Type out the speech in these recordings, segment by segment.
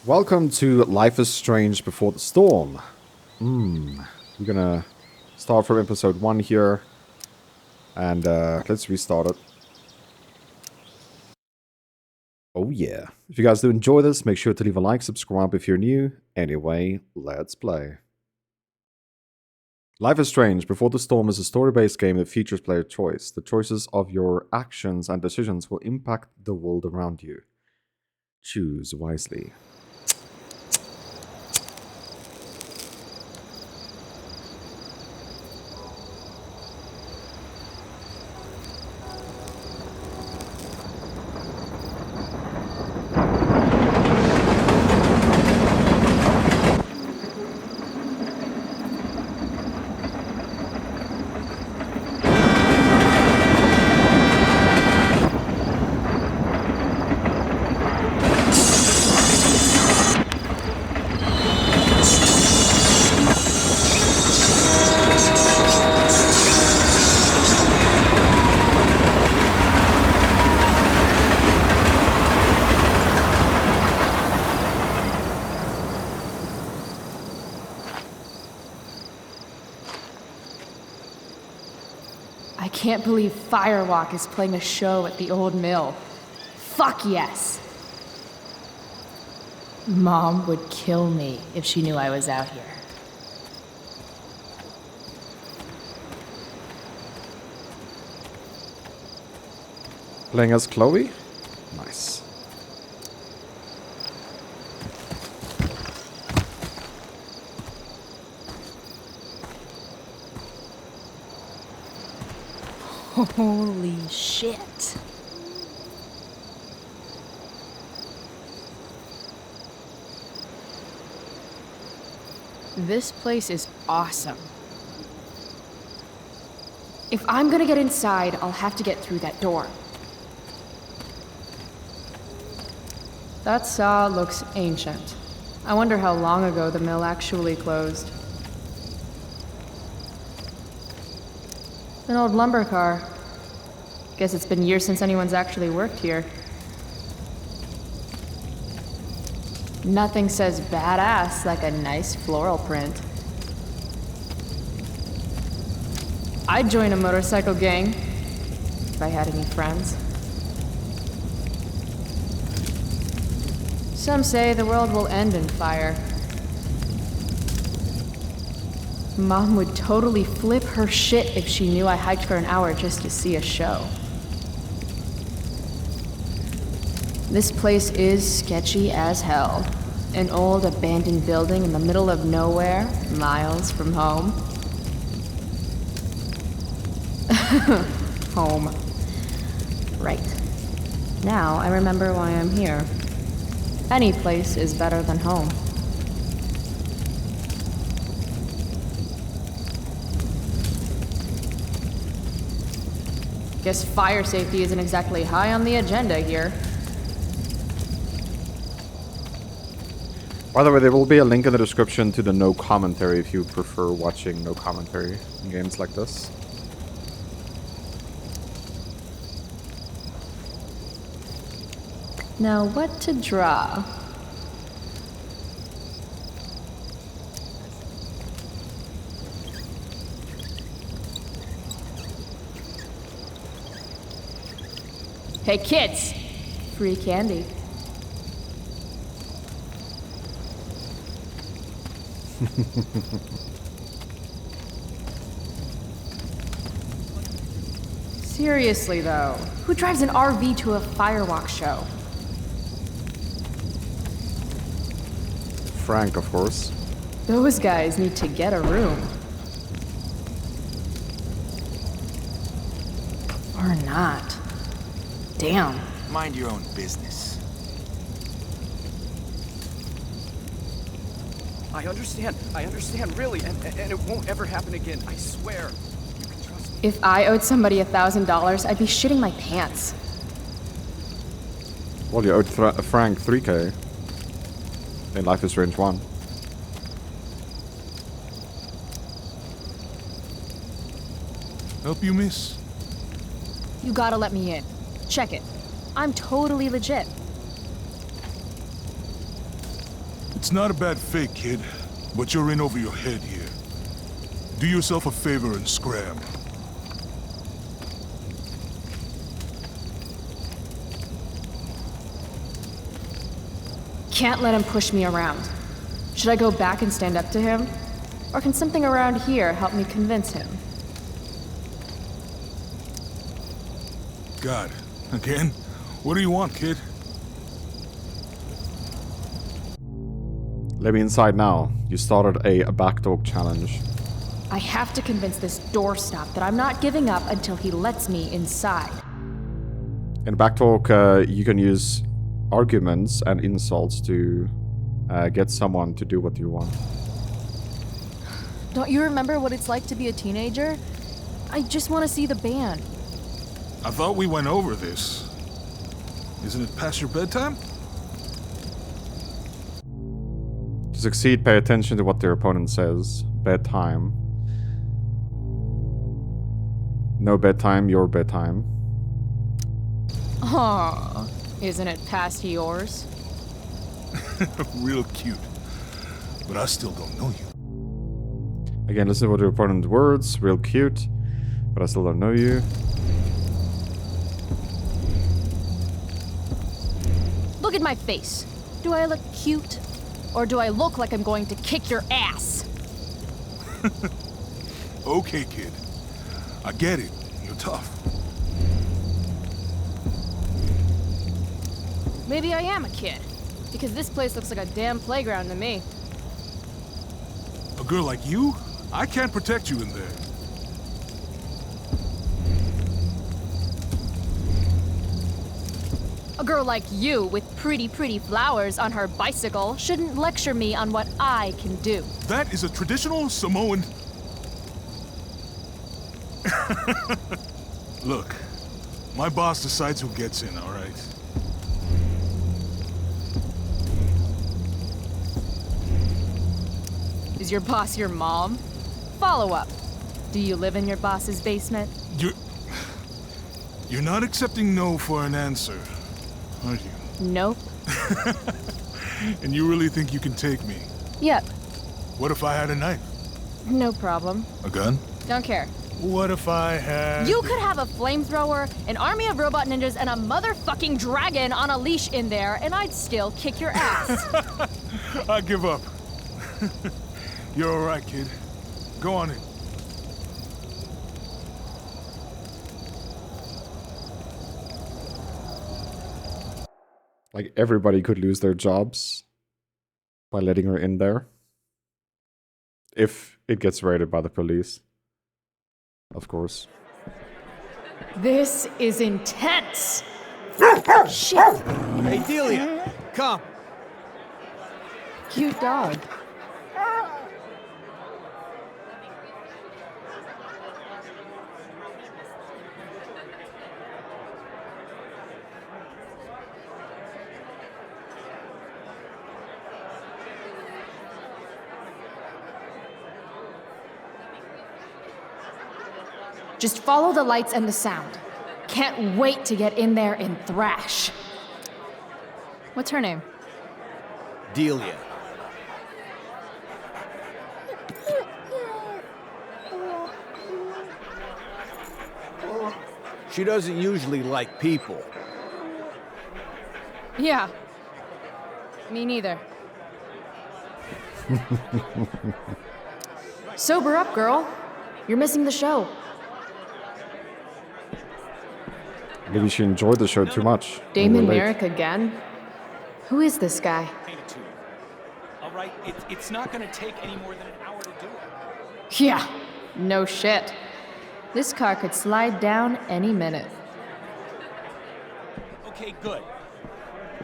Welcome to Life is Strange Before the Storm. We're gonna start from episode 1 here. And let's restart it. Oh yeah. If you guys do enjoy this, make sure to leave a like, subscribe if you're new. Anyway, let's play. Life is Strange Before the Storm is a story-based game that features player choice. The choices of your actions and decisions will impact the world around you. Choose wisely. I can't believe Firewalk is playing a show at the old mill. Fuck yes! Mom would kill me if she knew I was out here. Playing as Chloe? Nice. Holy shit. This place is awesome. If I'm gonna get inside, I'll have to get through that door. That saw looks ancient. I wonder how long ago the mill actually closed. An old lumber car. Guess it's been years since anyone's actually worked here. Nothing says badass like a nice floral print. I'd join a motorcycle gang if I had any friends. Some say the world will end in fire. Mom would totally flip her shit if she knew I hiked for an hour just to see a show. This place is sketchy as hell. An old abandoned building in the middle of nowhere, miles from home. Home. Right. Now I remember why I'm here. Any place is better than home. Guess fire safety isn't exactly high on the agenda here. By the way, there will be a link in the description to the no commentary if you prefer watching no commentary in games like this. Now what to draw? Hey kids! Free candy. Seriously though, who drives an RV to a Firewalk show? Frank, of course. Those guys need to get a room. Or not. Damn. Mind your own business. I understand, really, and it won't ever happen again, I swear. You can trust me. If I owed somebody $1,000, I'd be shitting my pants. Well, you owed Frank 3k in Life is Strange 1. Help you, miss? You gotta let me in. Check it. I'm totally legit. It's not a bad fake, kid, but you're in over your head here. Do yourself a favor and scram. Can't let him push me around. Should I go back and stand up to him? Or can something around here help me convince him? God, again? What do you want, kid? Let me inside now. You started a backtalk challenge. I have to convince this doorstop that I'm not giving up until he lets me inside. In backtalk, you can use arguments and insults to get someone to do what you want. Don't you remember what it's like to be a teenager? I just want to see the band. I thought we went over this. Isn't it past your bedtime? To succeed, pay attention to what their opponent says. Bedtime. No bedtime, your bedtime. Aw, isn't it past yours? Real cute. But I still don't know you. Again, listen to what your opponent's words. Real cute, but I still don't know you. Look at my face. Do I look cute? Or do I look like I'm going to kick your ass? Okay, kid. I get it. You're tough. Maybe I am a kid. Because this place looks like a damn playground to me. A girl like you? I can't protect you in there. A girl like you with pretty flowers on her bicycle shouldn't lecture me on what I can do. That is a traditional Samoan... Look, my boss decides who gets in, all right? Is your boss your mom? Follow up. Do you live in your boss's basement? You're not accepting no for an answer, are you? Nope. And you really think you can take me? Yep. What if I had a knife? No problem. A gun? Don't care. What if I had... You could have a flamethrower, an army of robot ninjas, and a motherfucking dragon on a leash in there, and I'd still kick your ass. I give up. You're all right, kid. Go on in. Like, everybody could lose their jobs by letting her in there. If it gets raided by the police. Of course. This is intense. Shit. Hey, Delia, come. Cute dog. Just follow the lights and the sound. Can't wait to get in there and thrash. What's her name? Delia. She doesn't usually like people. Yeah. Me neither. Sober up, girl. You're missing the show. Maybe she enjoyed the show too much. Damon Relate. Merrick again? Who is this guy? Paint it to you. All right, it's not going to take any more than an hour to do it. Yeah, no shit. This car could slide down any minute. Okay, good.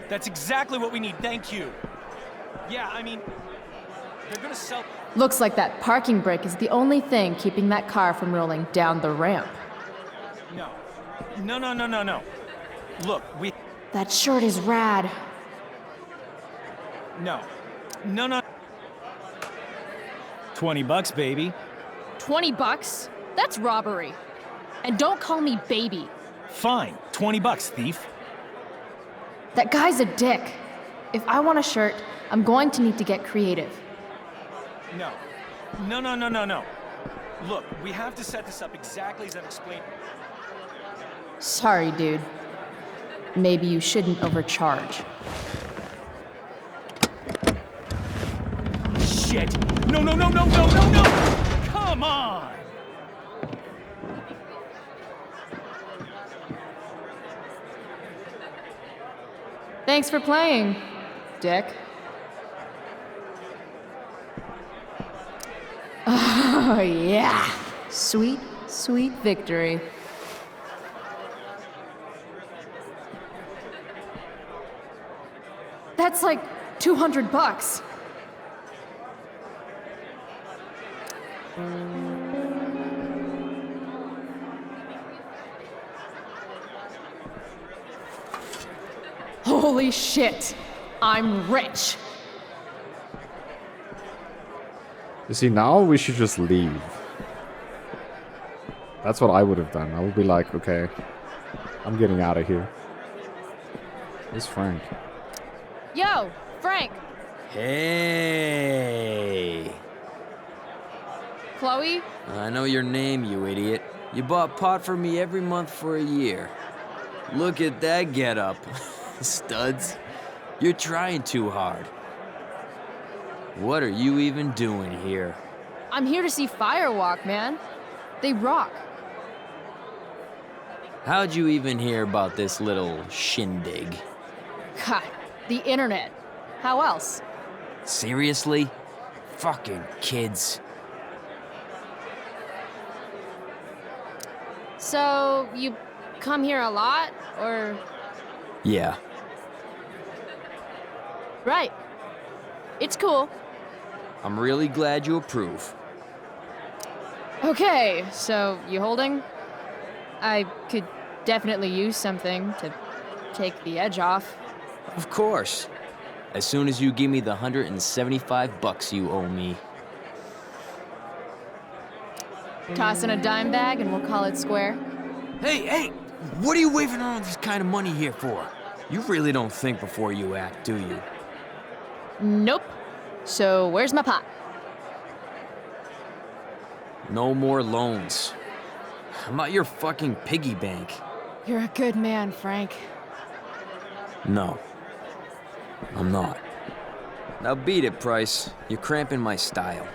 That's exactly what we need. Thank you. Yeah, I mean, they're going to sell... Looks like that parking brake is the only thing keeping that car from rolling down the ramp. No. No. Look, That shirt is rad. No. 20 bucks, baby. 20 bucks? That's robbery. And don't call me baby. Fine. 20 bucks, thief. That guy's a dick. if I want a shirt, I'm going to need to get creative. No. No, no, no, no, no. Look, we have to set this up exactly as I've explained. Sorry, dude. Maybe you shouldn't overcharge. Shit! No, no, no, no, no, no, no! Come on! Thanks for playing, Dick. Oh, yeah. Sweet, sweet victory. That's like $200. Holy shit! I'm rich! You see, now we should just leave. That's what I would have done. I would be like, okay, I'm getting out of here. Where's Frank? Yo, Frank! Hey! Chloe? I know your name, you idiot. You bought pot for me every month for a year. Look at that getup. Studs. You're trying too hard. What are you even doing here? I'm here to see Firewalk, man. They rock. How'd you even hear about this little shindig? God, the internet. How else? Seriously? Fucking kids. So, you come here a lot, or? Yeah. Right. It's cool. I'm really glad you approve. Okay, so you holding? I could definitely use something to take the edge off. Of course. As soon as you give me the $175 you owe me. Toss in a dime bag and we'll call it square. Hey! What are you waving around this kind of money here for? You really don't think before you act, do you? Nope. So where's my pot? No more loans. I'm not your fucking piggy bank. You're a good man, Frank. No. I'm not. Now beat it, Price. You're cramping my style.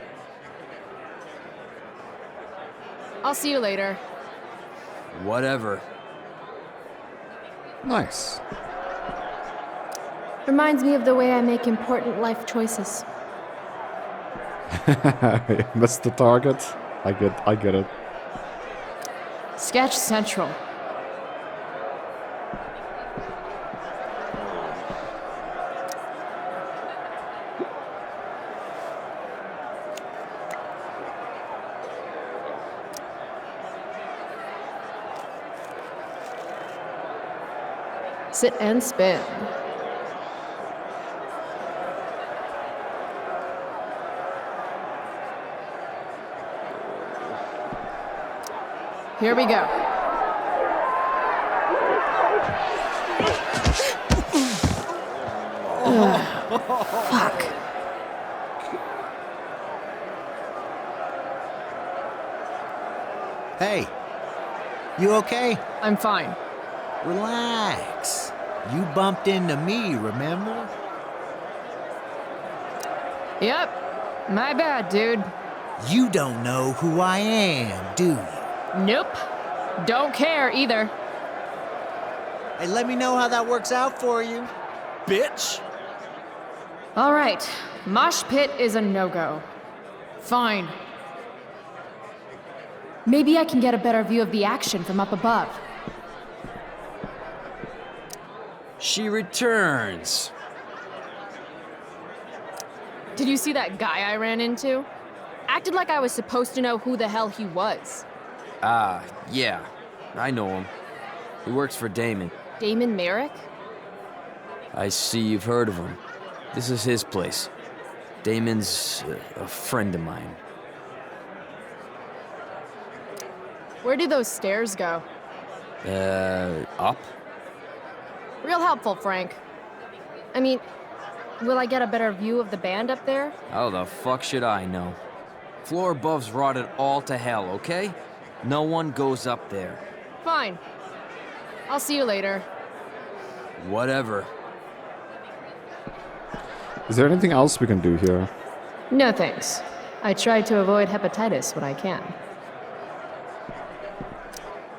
I'll see you later. Whatever. Nice. Reminds me of the way I make important life choices. Missed the target. I get it. Sketch Central. Sit and spin. Here we go. Fuck. Hey, you okay? I'm fine. Relax. You bumped into me, remember? Yep. My bad, dude. You don't know who I am, do you? Nope. Don't care either. Hey, let me know how that works out for you. Bitch! All right. Mosh pit is a no-go. Fine. Maybe I can get a better view of the action from up above. She returns. Did you see that guy I ran into? Acted like I was supposed to know who the hell he was. Ah, yeah. I know him. He works for Damon. Damon Merrick? I see you've heard of him. This is his place. Damon's a friend of mine. Where do those stairs go? Up? Real helpful, Frank. I mean, Will I get a better view of the band up there? How the fuck should I know? Floor above's rotted all to hell, okay? No one goes up there. Fine. I'll see you later. Whatever. Is there anything else we can do here? No thanks. I try to avoid hepatitis when I can.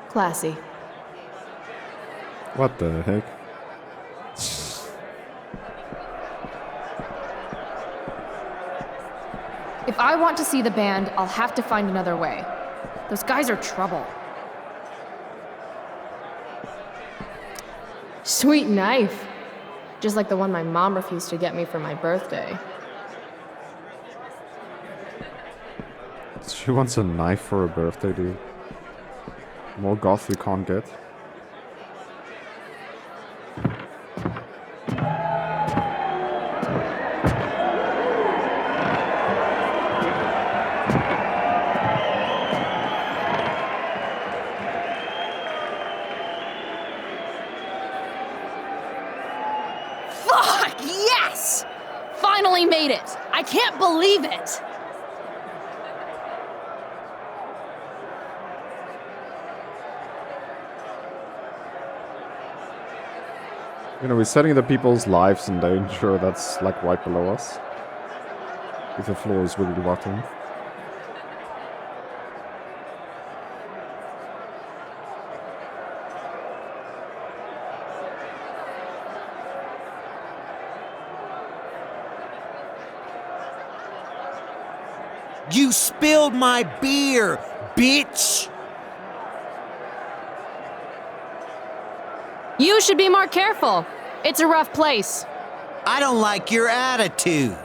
Classy. What the heck? If I want to see the band, I'll have to find another way. Those guys are trouble. Sweet knife. Just like the one my mom refused to get me for my birthday. She wants a knife for her birthday, dude. More goth we can't get. Fuck, yes! Finally made it! I can't believe it! You know, we're setting the people's lives in danger that's like right below us. If the floor is really rotten. You spilled my beer, bitch! You should be more careful. It's a rough place. I don't like your attitude.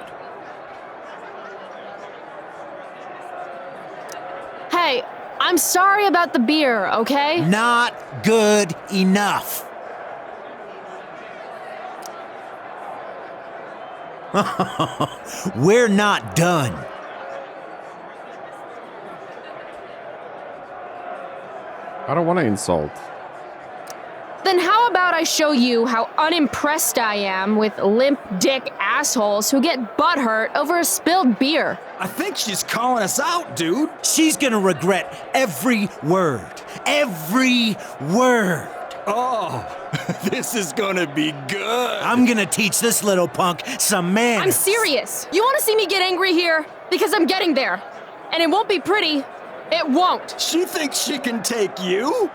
Hey, I'm sorry about the beer, okay? Not good enough. We're not done. I don't want to insult. Then how about I show you how unimpressed I am with limp dick assholes who get butthurt over a spilled beer? I think she's calling us out, dude. She's gonna regret every word. Every word. Oh, this is gonna be good. I'm gonna teach this little punk some manners. I'm serious. You want to see me get angry here? Because I'm getting there. And it won't be pretty. It won't. She thinks she can take you?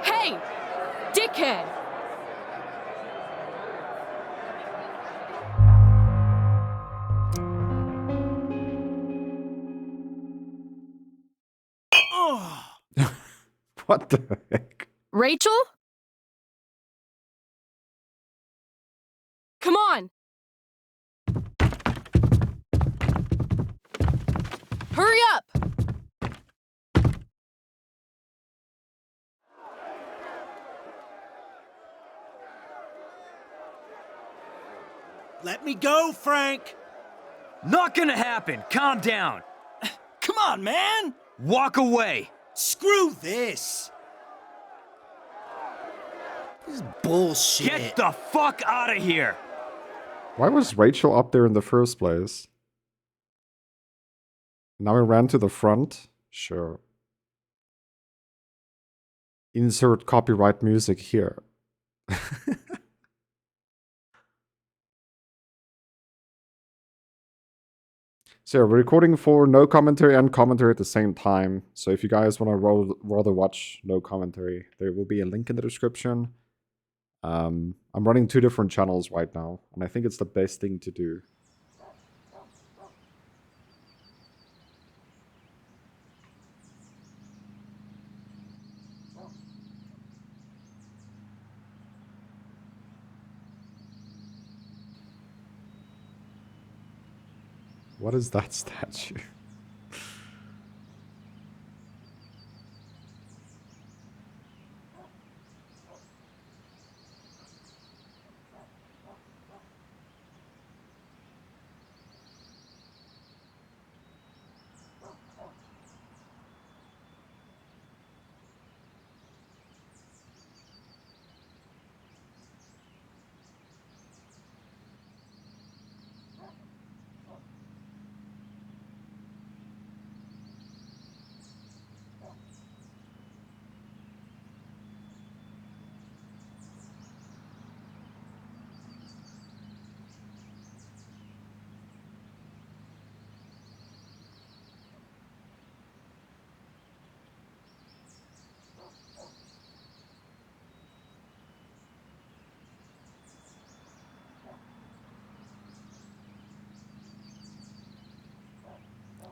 Hey, dickhead. What the heck? Rachel? Come on. Hurry up. Let me go, Frank. Not gonna happen. Calm down. Come on, man. Walk away. Screw this. This is bullshit. Get the fuck out of here. Why was Rachel up there in the first place? Now we ran to the front? Sure. Insert copyright music here. So yeah, we're recording for no commentary and commentary at the same time. So if you guys want to rather watch no commentary, there will be a link in the description. I'm running 2 different channels right now, and I think it's the best thing to do. What is that statue?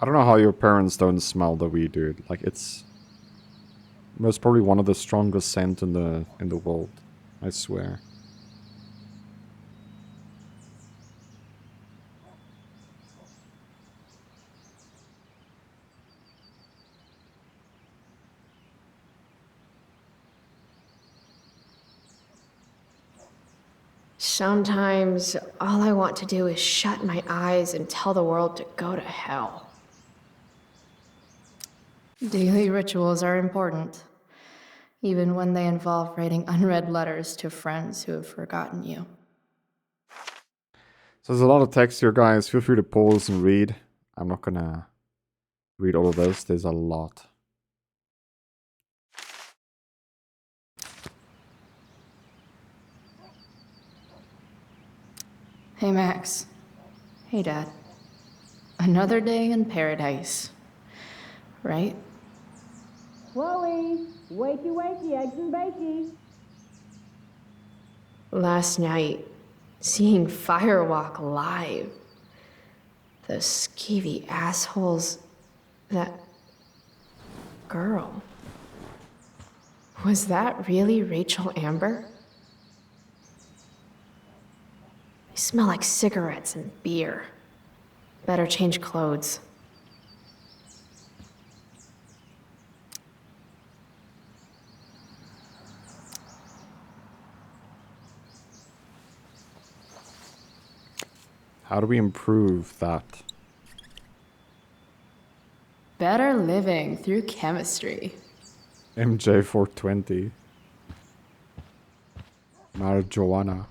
I don't know how your parents don't smell the weed, dude. Like, it's most probably one of the strongest scent in the world. I swear. Sometimes all I want to do is shut my eyes and tell the world to go to hell. Daily rituals are important, even when they involve writing unread letters to friends who have forgotten you. So there's a lot of text here, guys. Feel free to pause and read. I'm not gonna read all of this. There's a lot. Hey, Max. Hey, Dad. Another day in paradise. Right? Chloe, wakey, wakey, eggs and bakey. Last night, seeing Firewalk live. Those skeevy assholes. That girl. Was that really Rachel Amber? They smell like cigarettes and beer. Better change clothes. How do we improve that? Better living through chemistry. MJ 420. Marijuana.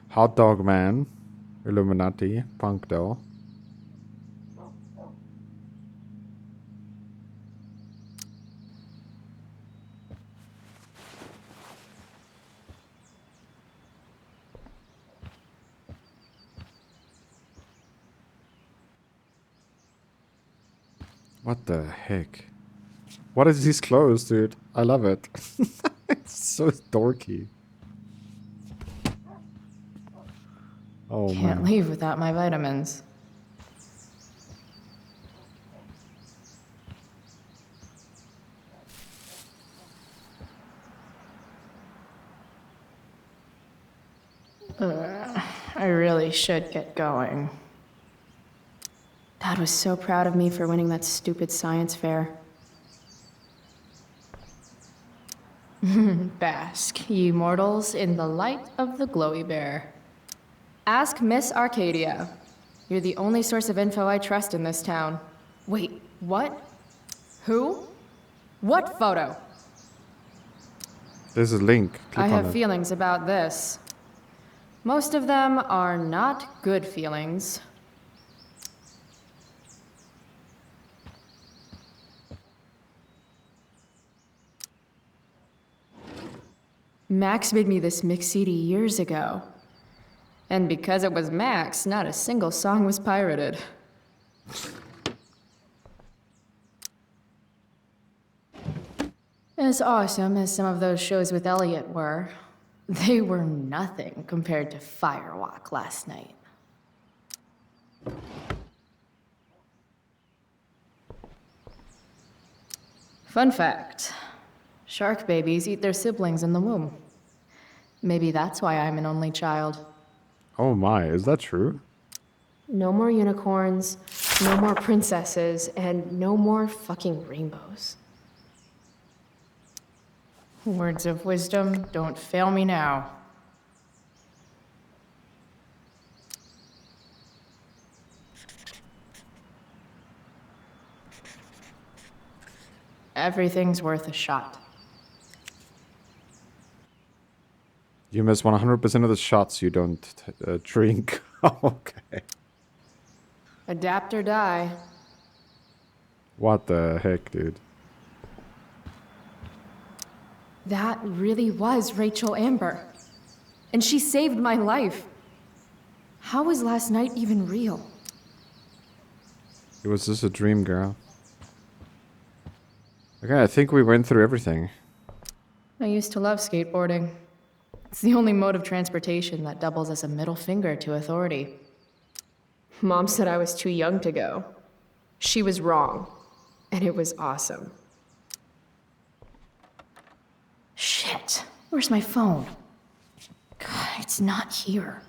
Hot Dog Man. Illuminati. Punk Doll. What the heck? What is these clothes, dude? I love it. It's so dorky. Oh Can't man. leave without my vitamins. I really should get going. Dad was so proud of me for winning that stupid science fair. Bask, ye mortals, in the light of the glowy bear. Ask Miss Arcadia. You're the only source of info I trust in this town. Wait, what? Who? What photo? There's a link. Click I on have it. feelings about this. Most of them are not good feelings. Max made me this mix CD years ago. And because it was Max, not a single song was pirated. As awesome as some of those shows with Elliot were, they were nothing compared to Firewalk last night. Fun fact. Shark babies eat their siblings in the womb. Maybe that's why I'm an only child. Oh my, is that true? No more unicorns, no more princesses, and no more fucking rainbows. Words of wisdom, don't fail me now. Everything's worth a shot. You miss 100% of the shots you don't drink. Okay. Adapt or die. What the heck, dude? That really was Rachel Amber. And she saved my life. How was last night even real? It was just a dream, girl. Okay, I think we went through everything. I used to love skateboarding. It's the only mode of transportation that doubles as a middle finger to authority. Mom said I was too young to go. She was wrong, and it was awesome. Shit, where's my phone? God, it's not here.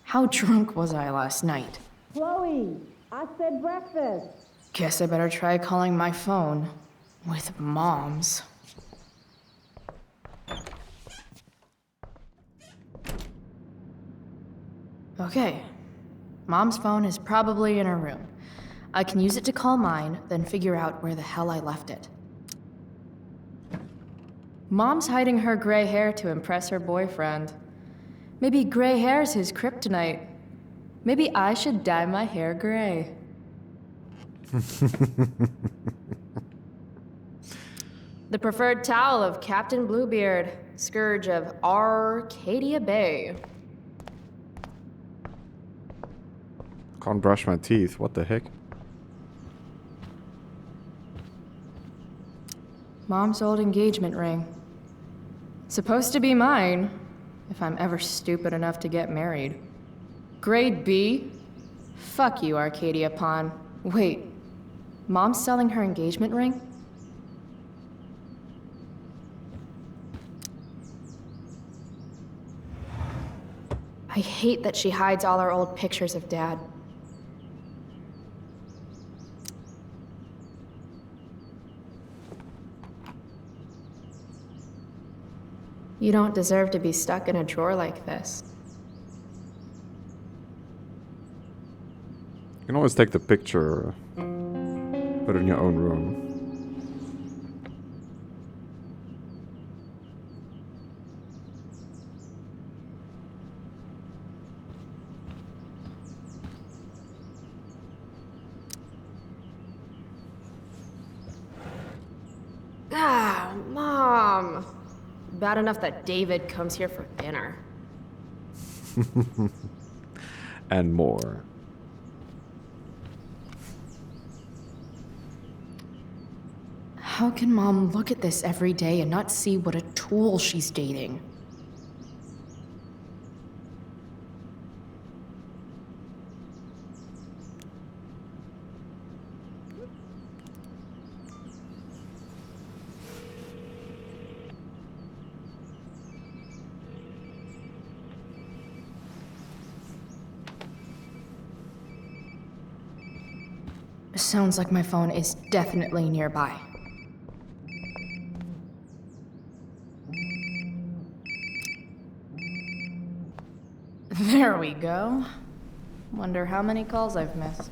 How drunk was I last night? Chloe, I said breakfast. Guess I better try calling my phone with Mom's. Okay. Mom's phone is probably in her room. I can use it to call mine, then figure out where the hell I left it. Mom's hiding her gray hair to impress her boyfriend. Maybe gray hair's his kryptonite. Maybe I should dye my hair gray. The preferred towel of Captain Bluebeard, scourge of Arcadia Bay. Can't brush my teeth. What the heck? Mom's old engagement ring. Supposed to be mine, if I'm ever stupid enough to get married. Grade B? Fuck you, Arcadia Pawn. Wait, Mom's selling her engagement ring? I hate that she hides all our old pictures of Dad. You don't deserve to be stuck in a drawer like this. You can always take the picture, put it in your own room. Ah, Mom! Bad enough that David comes here for dinner. And more. How can Mom look at this every day and not see what a tool she's dating? Sounds like my phone is definitely nearby. There we go. Wonder how many calls I've missed.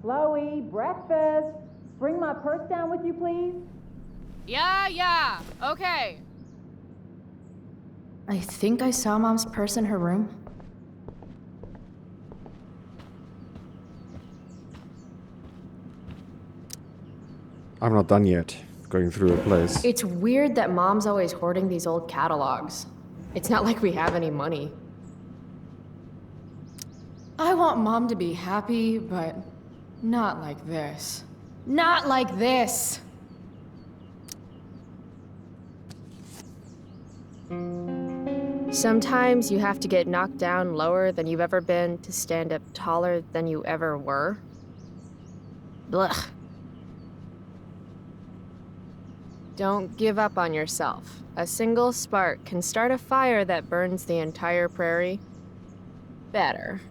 Chloe, breakfast. Bring my purse down with you, please. Yeah, okay. I think I saw Mom's purse in her room. I'm not done yet, going through a place. It's weird that Mom's always hoarding these old catalogs. It's not like we have any money. I want Mom to be happy, but not like this. Not like this! Sometimes you have to get knocked down lower than you've ever been to stand up taller than you ever were. Blech. Don't give up on yourself. A single spark can start a fire that burns the entire prairie. Better.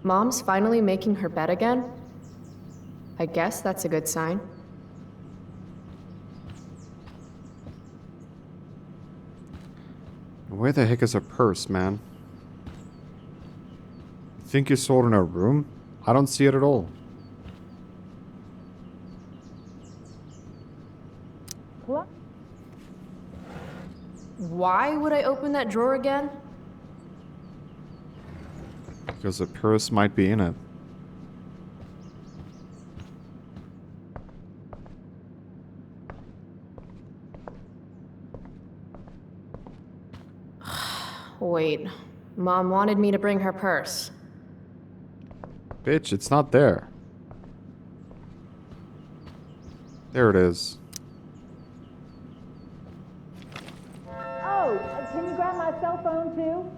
Mom's finally making her bed again? I guess that's a good sign. Where the heck is her purse, man? Think you saw it in her room? I don't see it at all. Why would I open that drawer again? Because a purse might be in it. Wait, Mom wanted me to bring her purse. Bitch, it's not there. There it is. Oh, can you grab my cell phone too?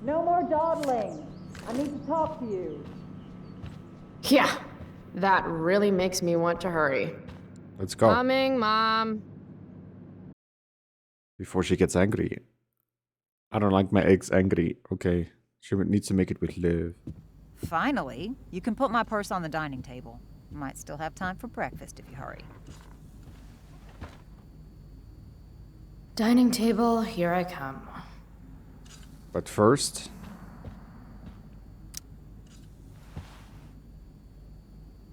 No more dawdling. I need to talk to you. Yeah, that really makes me want to hurry. Let's go. Coming, Mom. Before she gets angry. I don't like my eggs angry. Okay. She needs to make it with love. Finally, you can put my purse on the dining table. Might still have time for breakfast if you hurry. Dining table, here I come. But first...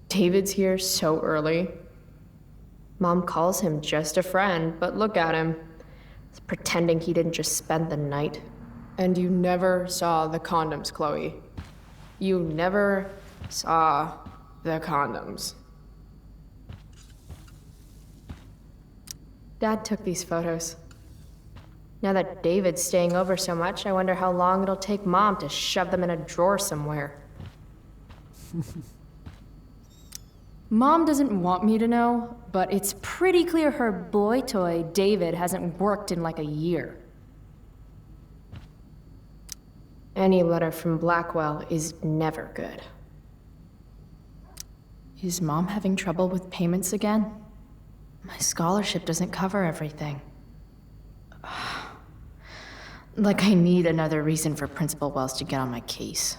David's here so early. Mom calls him just a friend, but look at him. He's pretending he didn't just spend the night. And you never saw the condoms, Chloe. You never saw the condoms. Dad took these photos. Now that David's staying over so much, I wonder how long it'll take Mom to shove them in a drawer somewhere. Mom doesn't want me to know, but it's pretty clear her boy toy, David, hasn't worked in like a year. Any letter from Blackwell is never good. Is Mom having trouble with payments again? My scholarship doesn't cover everything. Like I need another reason for Principal Wells to get on my case.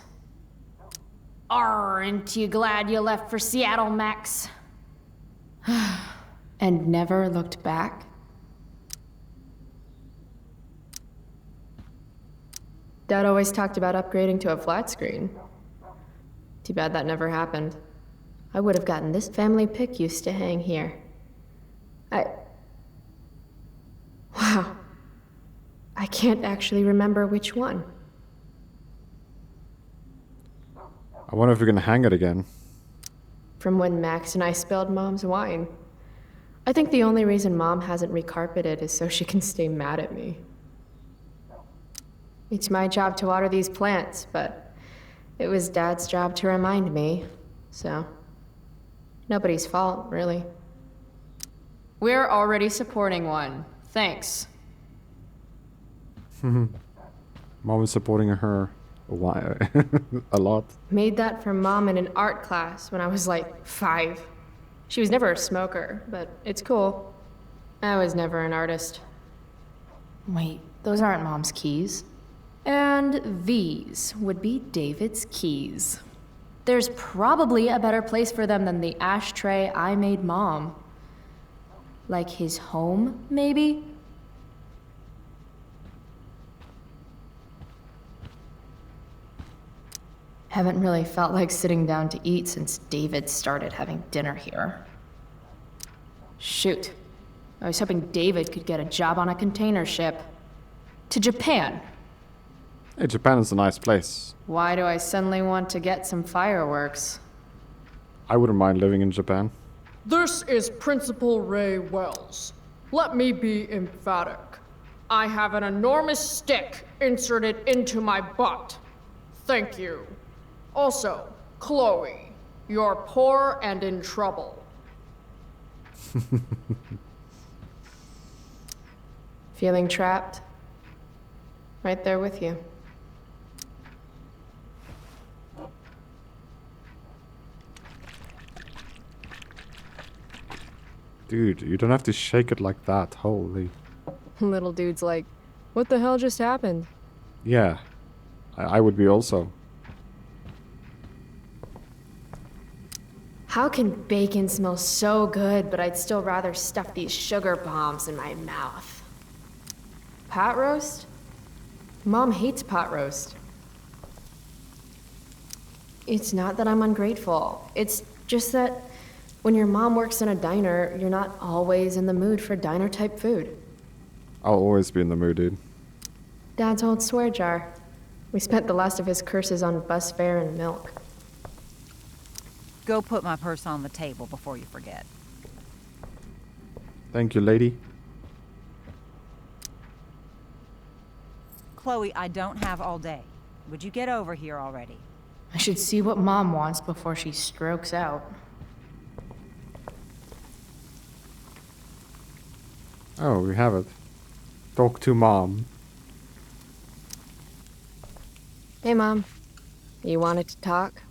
Aren't you glad you left for Seattle, Max? And never looked back? Dad always talked about upgrading to a flat screen. Too bad that never happened. I would have gotten this family pic used to hang here. Wow. I can't actually remember which one. I wonder if we can hang it again. From when Max and I spilled Mom's wine. I think the only reason Mom hasn't recarpeted is so she can stay mad at me. It's my job to water these plants, but it was Dad's job to remind me, so nobody's fault, really. We're already supporting one. Thanks. Mom is supporting her a lot. Made that for Mom in an art class when I was like 5. She was never a smoker, but it's cool. I was never an artist. Wait, those aren't Mom's keys. And these would be David's keys. There's probably a better place for them than the ashtray I made Mom. Like his home, maybe? Haven't really felt like sitting down to eat since David started having dinner here. Shoot. I was hoping David could get a job on a container ship. To Japan. Hey, Japan is a nice place. Why do I suddenly want to get some fireworks? I wouldn't mind living in Japan. This is Principal Ray Wells. Let me be emphatic. I have an enormous stick inserted into my butt. Thank you. Also, Chloe, you're poor and in trouble. Feeling trapped? Right there with you. Dude, you don't have to shake it like that. Holy. Little dude's like, what the hell just happened? Yeah. I would be also. How can bacon smell so good, but I'd still rather stuff these sugar bombs in my mouth? Pot roast? Mom hates pot roast. It's not that I'm ungrateful. It's just that when your mom works in a diner, you're not always in the mood for diner-type food. I'll always be in the mood, dude. Dad's old swear jar. We spent the last of his curses on bus fare and milk. Go put my purse on the table before you forget. Thank you, lady. Chloe, I don't have all day. Would you get over here already? I should see what Mom wants before she strokes out. Oh, we have it. Talk to Mom. Hey, Mom. You wanted to talk?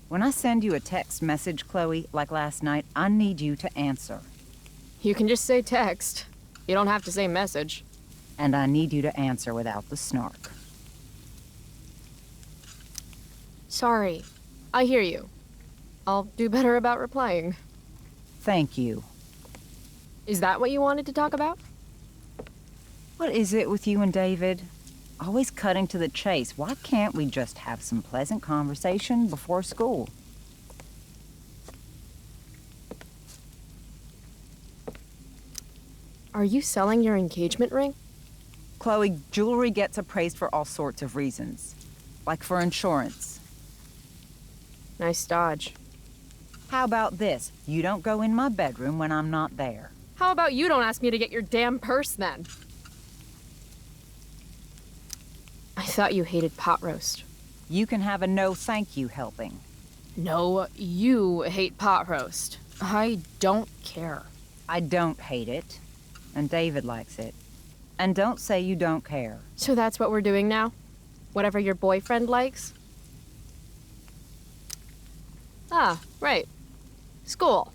When I send you a text message, Chloe, like last night, I need you to answer. You can just say text. You don't have to say message. And I need you to answer without the snark. Sorry. I hear you. I'll do better about replying. Thank you. Is that what you wanted to talk about? What is it with you and David? Always cutting to the chase. Why can't we just have some pleasant conversation before school? Are you selling your engagement ring? Chloe, jewelry gets appraised for all sorts of reasons. Like for insurance. Nice dodge. How about this? You don't go in my bedroom when I'm not there. How about you don't ask me to get your damn purse then? I thought you hated pot roast. You can have a no thank you helping. No, you hate pot roast. I don't care. I don't hate it. And David likes it. And don't say you don't care. So that's what we're doing now? Whatever your boyfriend likes? Ah, right. School.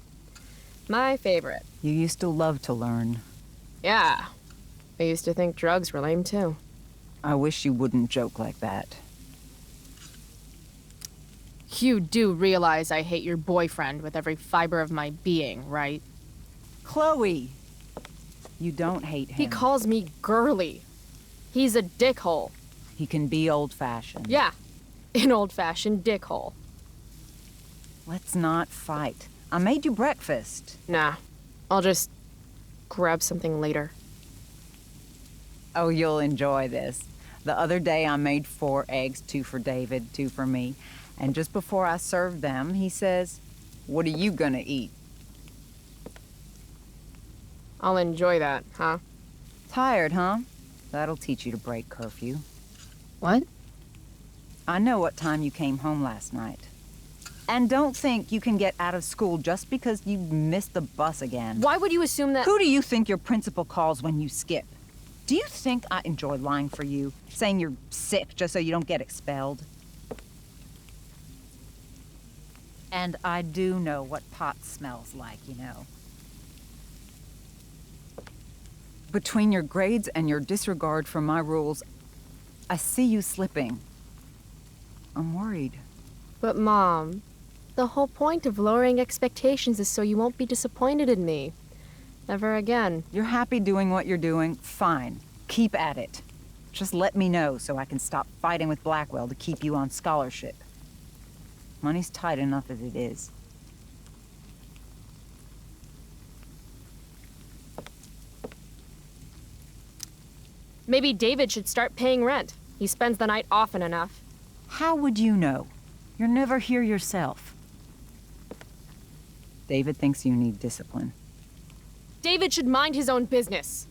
My favorite. You used to love to learn. Yeah. I used to think drugs were lame too. I wish you wouldn't joke like that. You do realize I hate your boyfriend with every fiber of my being, right? Chloe! You don't hate him. He calls me girly. He's a dickhole. He can be old-fashioned. Yeah, an old-fashioned dickhole. Let's not fight. I made you breakfast. Nah, I'll just grab something later. Oh, you'll enjoy this. The other day I made 4 eggs, 2 for David, 2 for me. And just before I served them, he says, "What are you gonna eat?" I'll enjoy that, huh? Tired, huh? That'll teach you to break curfew. What? I know what time you came home last night. And don't think you can get out of school just because you missed the bus again. Why would you assume that— Who do you think your principal calls when you skip? Do you think I enjoy lying for you? Saying you're sick just so you don't get expelled? And I do know what pot smells like, you know. Between your grades and your disregard for my rules, I see you slipping. I'm worried. But Mom, the whole point of lowering expectations is so you won't be disappointed in me. Never again. You're happy doing what you're doing? Fine. Keep at it. Just let me know so I can stop fighting with Blackwell to keep you on scholarship. Money's tight enough as it is. Maybe David should start paying rent. He spends the night often enough. How would you know? You're never here yourself. David thinks you need discipline. David should mind his own business.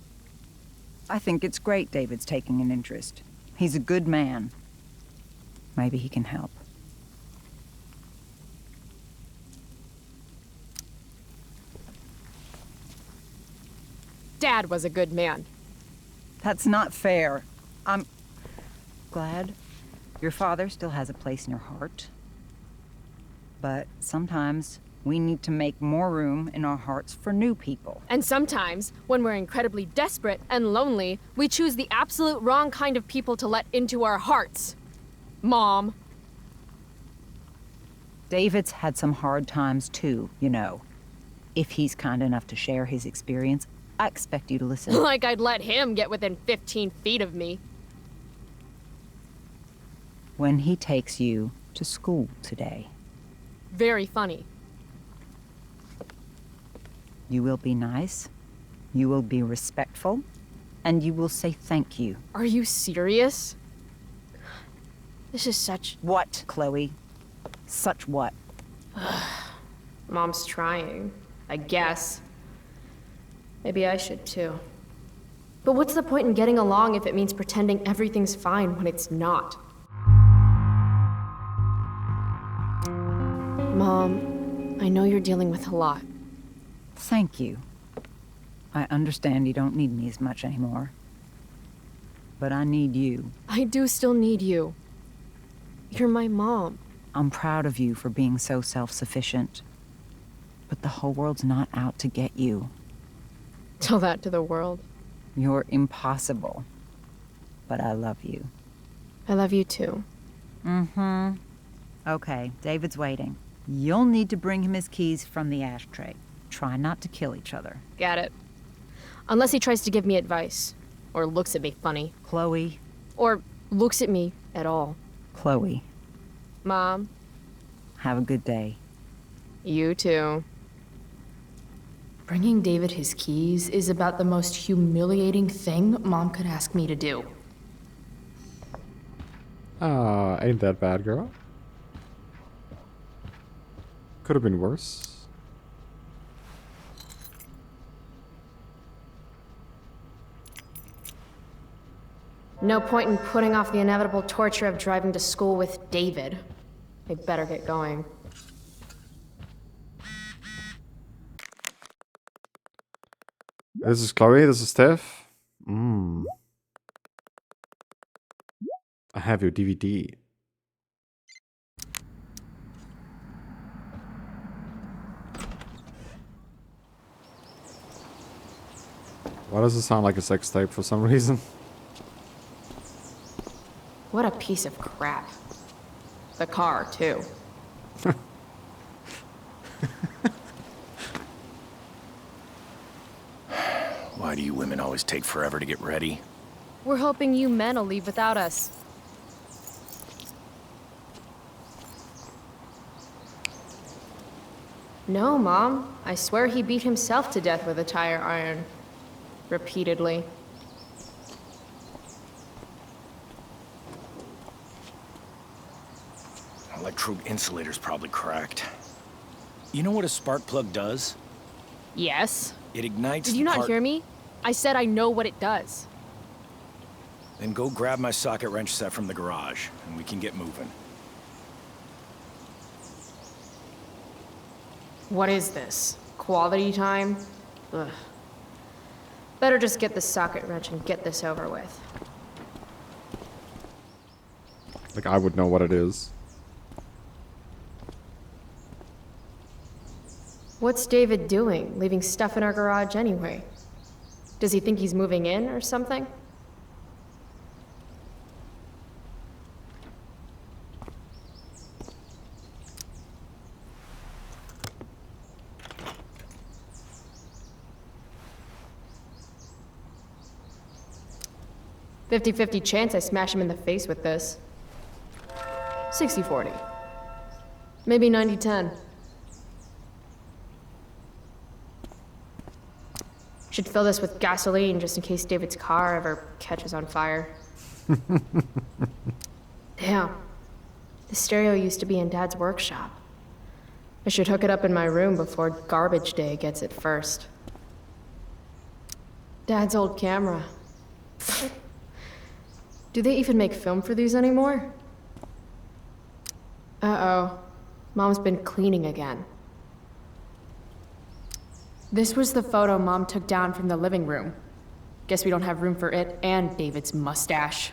I think it's great David's taking an interest. He's a good man. Maybe he can help. Dad was a good man. That's not fair. I'm glad your father still has a place in your heart. But sometimes we need to make more room in our hearts for new people. And sometimes, when we're incredibly desperate and lonely, we choose the absolute wrong kind of people to let into our hearts. Mom. David's had some hard times too, you know. If he's kind enough to share his experience, I expect you to listen. Like I'd let him get within 15 feet of me. When he takes you to school today, Very funny. you will be nice, you will be respectful, and you will say thank you. Are you serious? This is such... What, Chloe? Such what? Mom's trying, I guess. Maybe I should too. But what's the point in getting along if it means pretending everything's fine when it's not? Mom, I know you're dealing with a lot. Thank you. I understand you don't need me as much anymore. But I need you. I do still need you. You're my mom. I'm proud of you for being so self-sufficient. But the whole world's not out to get you. Tell that to the world. You're impossible. But I love you. I love you too. Mm-hmm. Okay, David's waiting. You'll need to bring him his keys from the ashtray. Try not to kill each other. Got it. Unless he tries to give me advice. Or looks at me funny. Chloe. Or looks at me at all. Chloe. Mom. Have a good day. You too. Bringing David his keys is about the most humiliating thing Mom could ask me to do. Ain't that bad, girl. Could have been worse. No point in putting off the inevitable torture of driving to school with David. I better get going. This is Chloe, this is Steph. I have your DVD. Why does it sound like a sex tape for some reason? What a piece of crap. The car, too. Why do you women always take forever to get ready? We're hoping you men will leave without us. No, Mom. I swear he beat himself to death with a tire iron. Repeatedly. Electrode insulator's probably cracked. You know what a spark plug does? Yes. It ignites. Did you not hear me? I said I know what it does. Then go grab my socket wrench set from the garage, and we can get moving. What is this? Quality time? Ugh. Better just get the socket wrench and get this over with. Like, I would know what it is. What's David doing, leaving stuff in our garage anyway? Does he think he's moving in or something? "50-50 chance I smash him in the face with this. 60-40. Maybe 90-10. Should fill this with gasoline just in case David's car ever catches on fire. Damn. The stereo used to be in Dad's workshop. I should hook it up in my room before garbage day gets it first. Dad's old camera. Do they even make film for these anymore? Uh-oh. Mom's been cleaning again. This was the photo Mom took down from the living room. Guess we don't have room for it and David's mustache.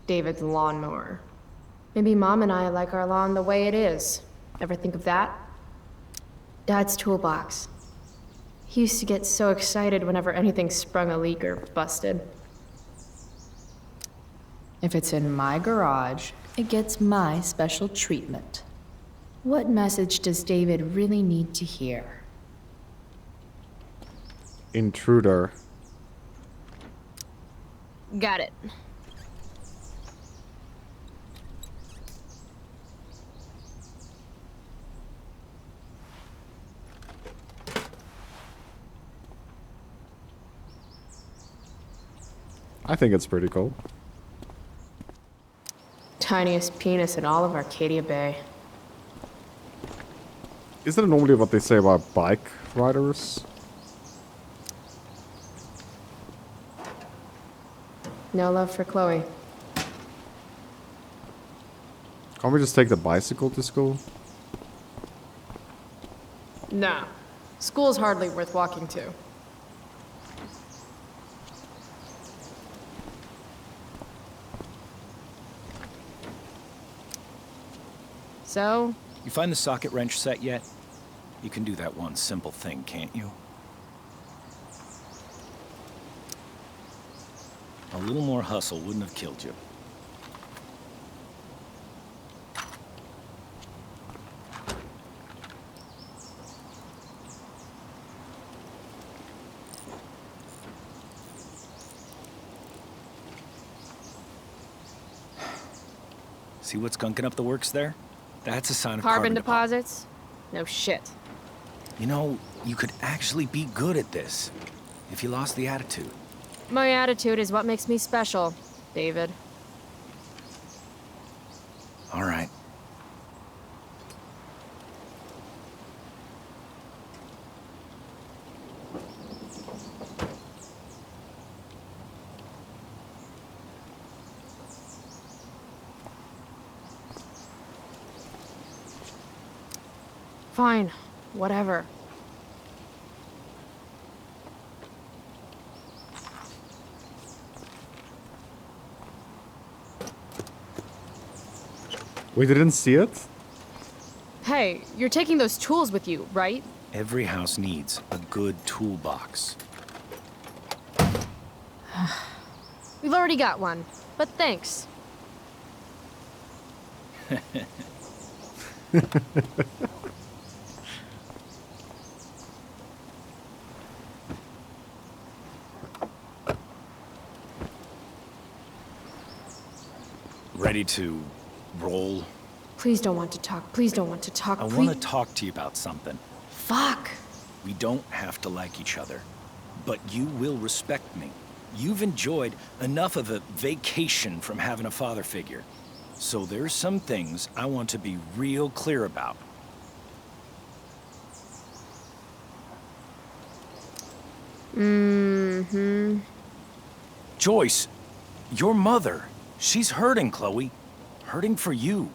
David's lawnmower. Maybe Mom and I like our lawn the way it is. Ever think of that? Dad's toolbox. He used to get so excited whenever anything sprung a leak or busted. If it's in my garage, it gets my special treatment. What message does David really need to hear? Intruder. Got it. I think it's pretty cool. Tiniest penis in all of Arcadia Bay. Isn't it normally what they say about bike riders? No love for Chloe. Can't we just take the bicycle to school? Nah. School's hardly worth walking to. So? You find the socket wrench set yet? You can do that one simple thing, can't you? A little more hustle wouldn't have killed you. See what's gunking up the works there? That's a sign of Carbon deposits? No shit. You know, you could actually be good at this if you lost the attitude. My attitude is what makes me special, David. All right. Fine. Whatever. We didn't see it? Hey, you're taking those tools with you, right? Every house needs a good toolbox. We've already got one, but thanks. Ready to roll? Please don't want to talk. Please don't want to talk. I want to talk to you about something. Fuck. We don't have to like each other, but you will respect me. You've enjoyed enough of a vacation from having a father figure. So there's some things I want to be real clear about. Mm-hmm. Joyce, your mother, she's hurting, Chloe. Hurting for you.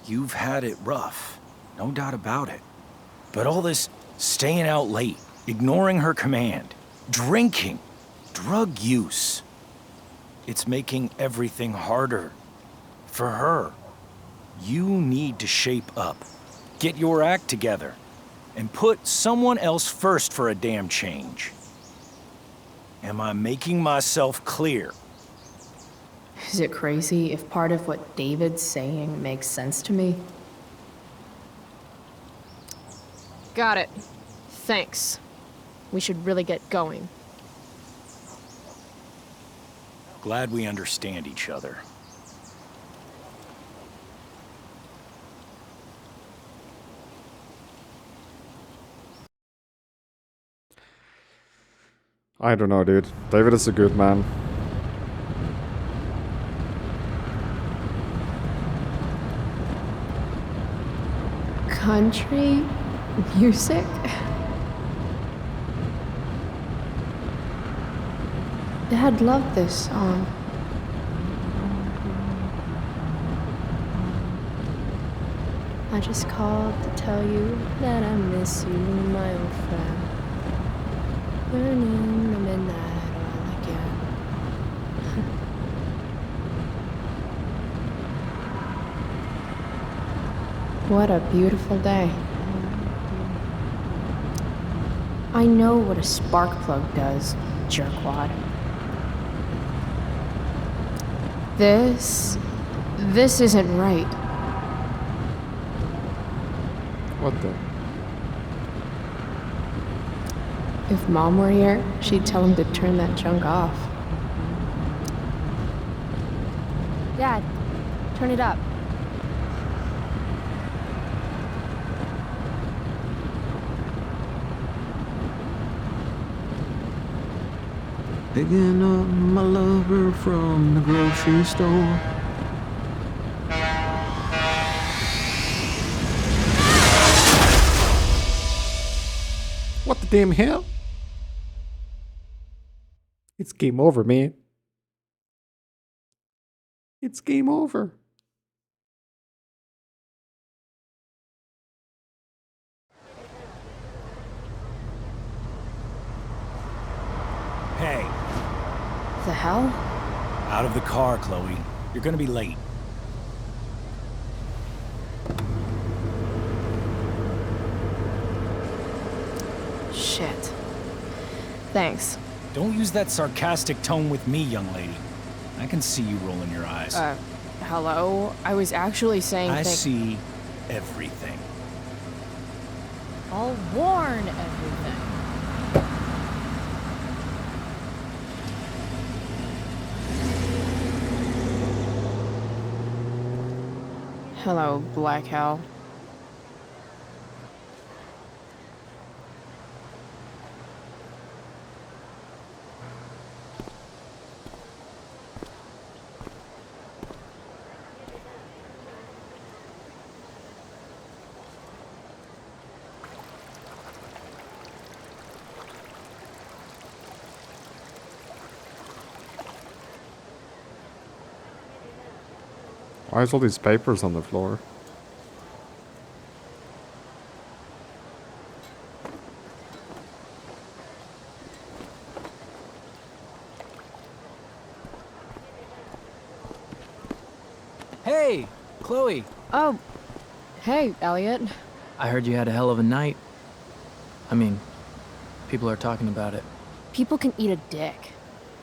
You've had it rough, no doubt about it. But all this staying out late, ignoring her command, drinking, drug use, it's making everything harder for her. You need to shape up, get your act together, and put someone else first for a damn change. Am I making myself clear? Is it crazy if part of what David's saying makes sense to me? Got it. Thanks. We should really get going. Glad we understand each other. I don't know, dude. David is a good man. Country music? Dad loved this song. I just called to tell you that I miss you, my old friend. Burning the midnight oil again. What a beautiful day. I know what a spark plug does, jerkwad. This isn't right. What the? If Mom were here, she'd tell him to turn that junk off. Dad, turn it up. Picking up my lover from the grocery store. damn hell? It's game over, man. It's game over. Hey, The hell? out of the car, Chloe. You're gonna be late. Shit. Thanks. Don't use that sarcastic tone with me, young lady. I can see you rolling your eyes. Hello? I was actually saying I see everything. I'll warn everything. Hello, Black Hal. Why is all these papers on the floor? Hey, Chloe. Oh, hey, Elliot. I heard you had a hell of a night. I mean, people are talking about it. People can eat a dick.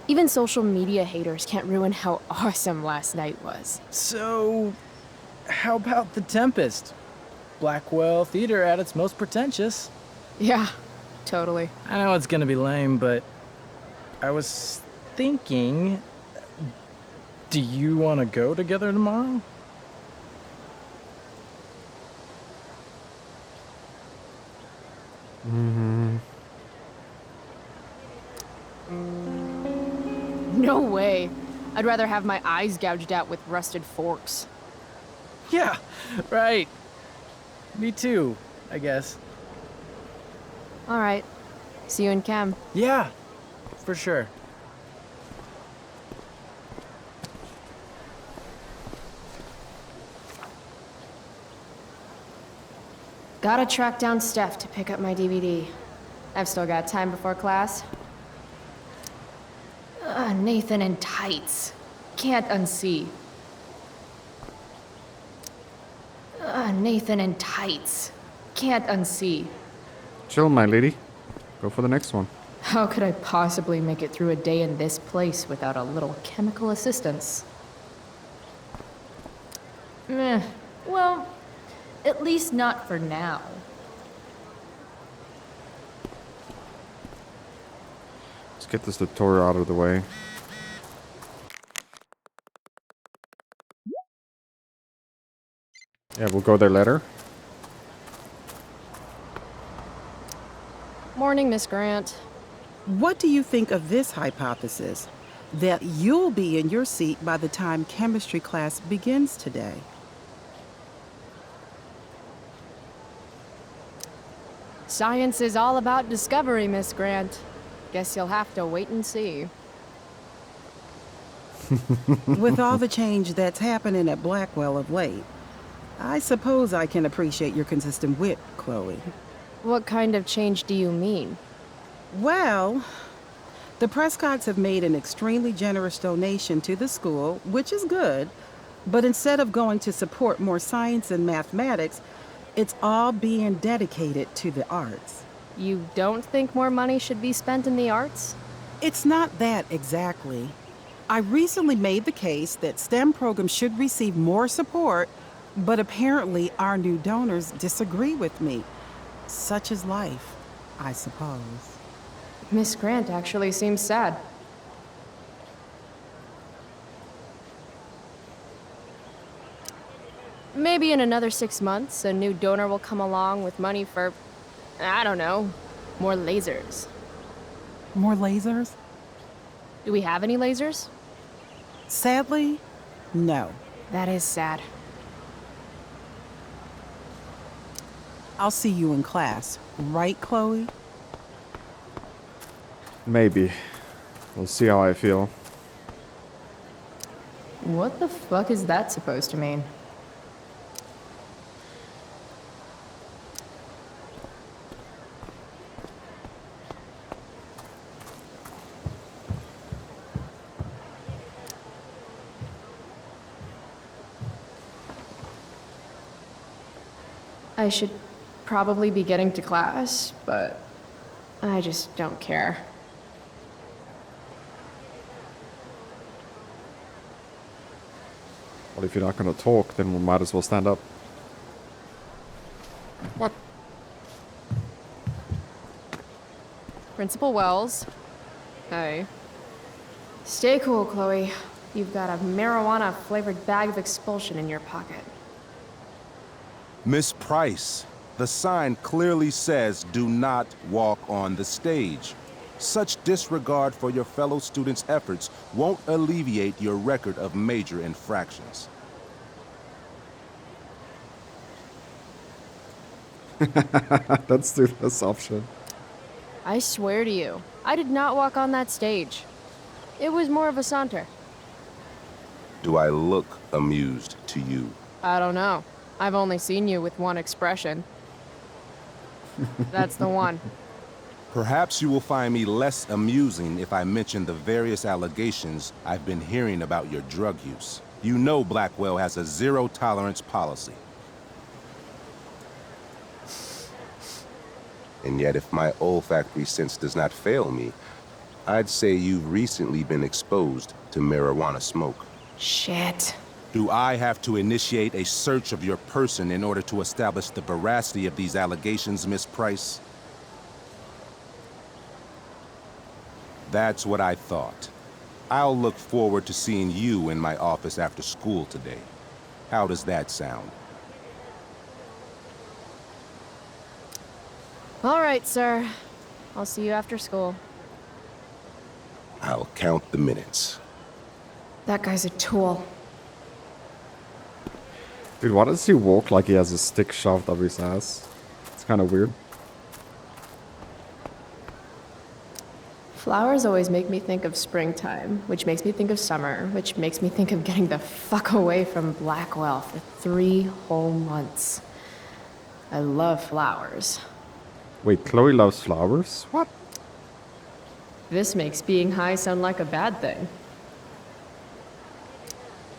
Even social media haters can't ruin how awesome last night was. So, how about The Tempest? Blackwell Theater at its most pretentious. Yeah, totally. I know it's gonna be lame, but I was thinking, do you want to go together tomorrow? No way. I'd rather have my eyes gouged out with rusted forks. Yeah, right. Me too, I guess. All right. See you in chem. Yeah, for sure. Gotta track down Steph to pick up my DVD. I've still got time before class. Nathan in tights. Can't unsee. Nathan in tights. Can't unsee. Chill, my lady. Go for the next one. How could I possibly make it through a day in this place without a little chemical assistance? Meh. Well, at least not for now. Let's get this tutorial out of the way. Yeah, we'll go there later. Morning, Miss Grant. What do you think of this hypothesis? That you'll be in your seat by the time chemistry class begins today. Science is all about discovery, Miss Grant. Guess you'll have to wait and see. With all the change that's happening at Blackwell of late, I suppose I can appreciate your consistent wit, Chloe. What kind of change do you mean? Well, the Prescotts have made an extremely generous donation to the school, which is good, but instead of going to support more science and mathematics, it's all being dedicated to the arts. You don't think more money should be spent in the arts? It's not that exactly. I recently made the case that STEM programs should receive more support, but apparently our new donors disagree with me. Such is life, I suppose. Miss Grant actually seems sad. Maybe in another 6 months, a new donor will come along with money for, I don't know, more lasers. More lasers? Do we have any lasers? Sadly, no. That is sad. I'll see you in class, right, Chloe? Maybe. We'll see how I feel. What the fuck is that supposed to mean? I should probably be getting to class, but I just don't care. Well, if you're not gonna talk, then we might as well stand up. What? Principal Wells. Hey. Stay cool, Chloe. You've got a marijuana-flavored bag of expulsion in your pocket. Miss Price, the sign clearly says do not walk on the stage. Such disregard for your fellow students' efforts won't alleviate your record of major infractions. Let's do this option. I swear to you, I did not walk on that stage. It was more of a saunter. Do I look amused to you? I don't know. I've only seen you with one expression. That's the one. Perhaps you will find me less amusing if I mention the various allegations I've been hearing about your drug use. You know Blackwell has a zero-tolerance policy. And yet, if my olfactory sense does not fail me, I'd say you've recently been exposed to marijuana smoke. Shit. Do I have to initiate a search of your person in order to establish the veracity of these allegations, Miss Price? That's what I thought. I'll look forward to seeing you in my office after school today. How does that sound? All right, sir. I'll see you after school. I'll count the minutes. That guy's a tool. Dude, why does he walk like he has a stick shoved up his ass? It's kind of weird. Flowers always make me think of springtime, which makes me think of summer, which makes me think of getting the fuck away from Blackwell for 3 whole months. I love flowers. Wait, Chloe loves flowers? What? This makes being high sound like a bad thing.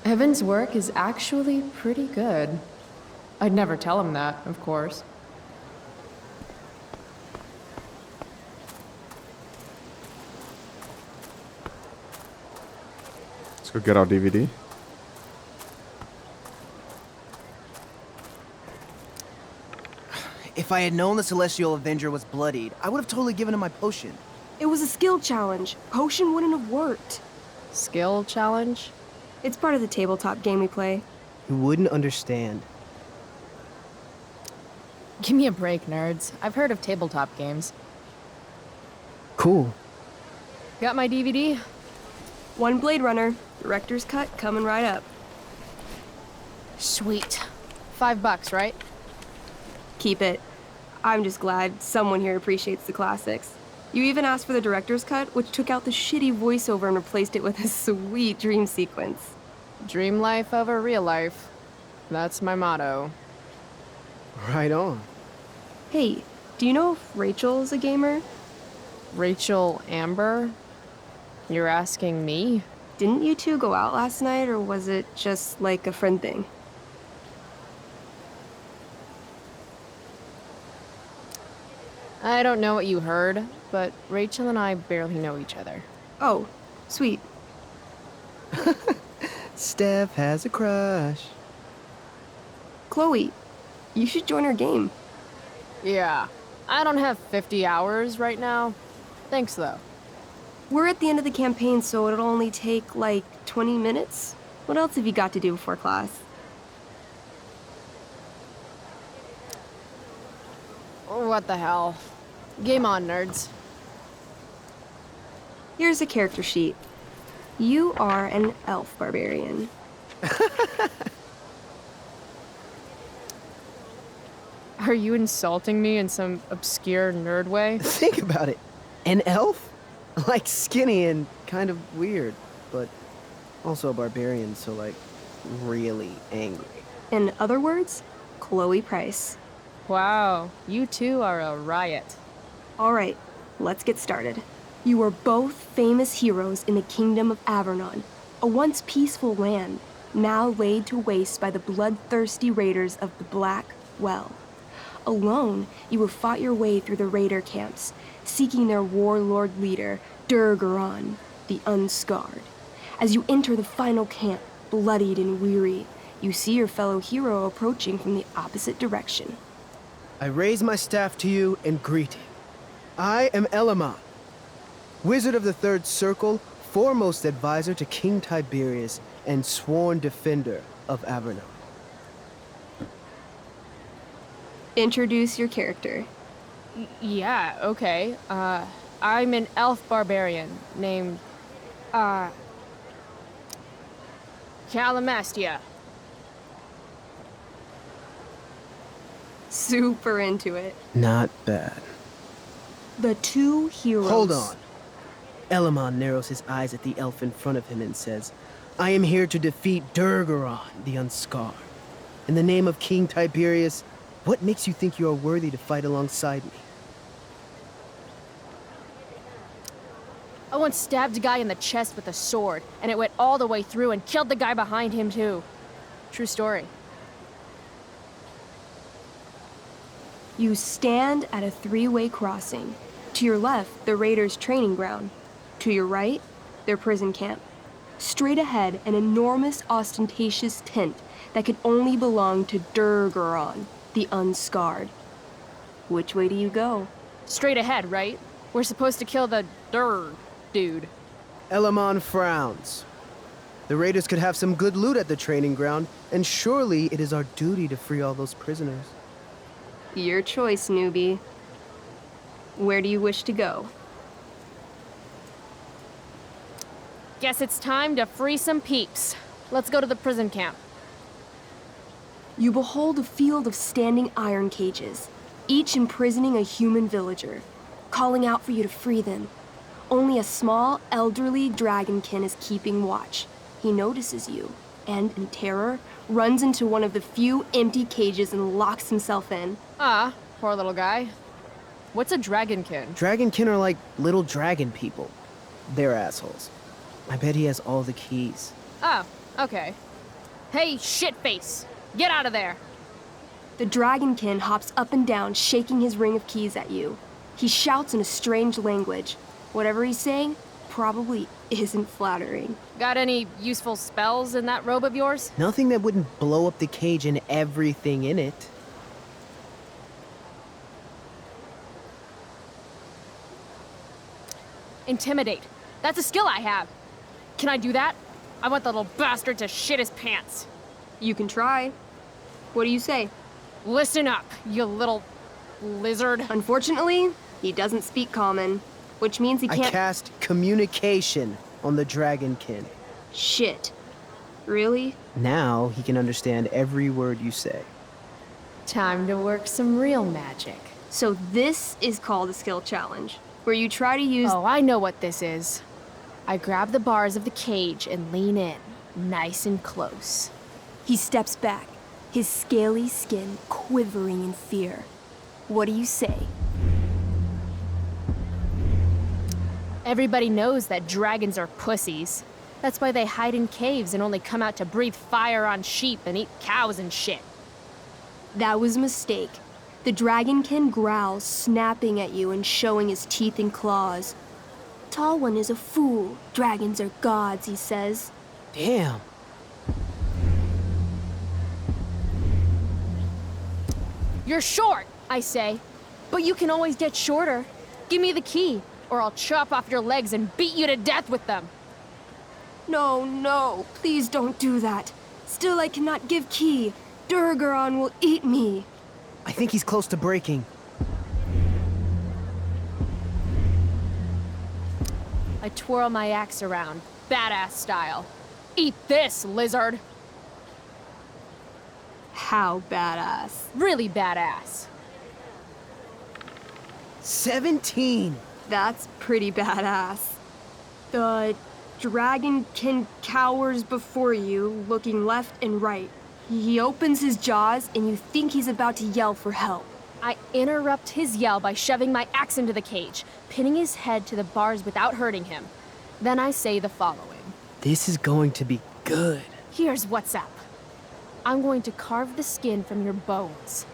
Evan's work is actually pretty good. I'd never tell him that, of course. Let's go get our DVD. If I had known the Celestial Avenger was bloodied, I would have totally given him my potion. It was a skill challenge. Potion wouldn't have worked. Skill challenge? It's part of the tabletop game we play. You wouldn't understand. Give me a break, nerds. I've heard of tabletop games. Cool. Got my DVD? One Blade Runner, director's cut coming right up. Sweet. $5, right? Keep it. I'm just glad someone here appreciates the classics. You even asked for the director's cut, which took out the shitty voiceover and replaced it with a sweet dream sequence. Dream life over real life. That's my motto. Right on. Hey, do you know if Rachel's a gamer? Rachel Amber? You're asking me? Didn't you two go out last night, or was it just like a friend thing? I don't know what you heard, but Rachel and I barely know each other. Oh, sweet. Steph has a crush. Chloe, you should join our game. Yeah, I don't have 50 hours right now. Thanks, though. We're at the end of the campaign, so it'll only take, like, 20 minutes. What else have you got to do before class? What the hell? Game on, nerds. Here's a character sheet. You are an elf barbarian. Are you insulting me in some obscure nerd way? Think about it. An elf? Like skinny and kind of weird, but also a barbarian, so like really angry. In other words, Chloe Price. Wow, you two are a riot. All right, let's get started. You are both famous heroes in the Kingdom of Avernon, a once peaceful land, now laid to waste by the bloodthirsty raiders of the Black Well. Alone, you have fought your way through the raider camps, seeking their warlord leader, Durgaron, the Unscarred. As you enter the final camp, bloodied and weary, you see your fellow hero approaching from the opposite direction. I raise my staff to you in greeting. I am Elamon, Wizard of the Third Circle, foremost advisor to King Tiberius, and sworn defender of Avernon. Introduce your character. Yeah, okay. I'm an elf barbarian named, Calamastia. Super into it. Not bad. The two heroes. Hold on. Elamon narrows his eyes at the elf in front of him and says, I am here to defeat Durgaron, the Unscarred. In the name of King Tiberius, what makes you think you are worthy to fight alongside me? I once stabbed a guy in the chest with a sword, and it went all the way through and killed the guy behind him too. True story. You stand at a three-way crossing. To your left, the raiders' training ground. To your right, their prison camp. Straight ahead, an enormous, ostentatious tent that could only belong to Durgaron, the Unscarred. Which way do you go? Straight ahead, right? We're supposed to kill the dude. Elamon frowns. The raiders could have some good loot at the training ground, and surely it is our duty to free all those prisoners. Your choice, newbie. Where do you wish to go? Guess it's time to free some peeps. Let's go to the prison camp. You behold a field of standing iron cages, each imprisoning a human villager, calling out for you to free them. Only a small, elderly dragonkin is keeping watch. He notices you, and in terror, runs into one of the few empty cages and locks himself in. Ah, poor little guy. What's a dragonkin? Dragonkin are like little dragon people. They're assholes. I bet he has all the keys. Oh, okay. Hey, shitface! Get out of there! The dragonkin hops up and down, shaking his ring of keys at you. He shouts in a strange language. Whatever he's saying probably isn't flattering. Got any useful spells in that robe of yours? Nothing that wouldn't blow up the cage and everything in it. Intimidate. That's a skill I have. Can I do that? I want the little bastard to shit his pants. You can try. What do you say? Listen up, you little lizard. Unfortunately, he doesn't speak common, which means he can't— I cast communication on the dragonkin. Shit. Really? Now he can understand every word you say. Time to work some real magic. So this is called a skill challenge, where you try to use— Oh, I know what this is. I grab the bars of the cage and lean in, nice and close. He steps back, his scaly skin quivering in fear. What do you say? Everybody knows that dragons are pussies. That's why they hide in caves and only come out to breathe fire on sheep and eat cows and shit. That was a mistake. The dragonkin growls, snapping at you and showing his teeth and claws. Tall One is a fool. Dragons are gods, he says. Damn. You're short, I say. But you can always get shorter. Give me the key, or I'll chop off your legs and beat you to death with them. No, no, please don't do that. Still, I cannot give key. Durgaron will eat me. I think he's close to breaking. I twirl my axe around, badass style. Eat this, lizard! How badass? Really badass. 17! That's pretty badass. The dragonkin cowers before you, looking left and right. He opens his jaws, and you think he's about to yell for help. I interrupt his yell by shoving my axe into the cage, pinning his head to the bars without hurting him. Then I say the following. This is going to be good. Here's what's up. I'm going to carve the skin from your bones.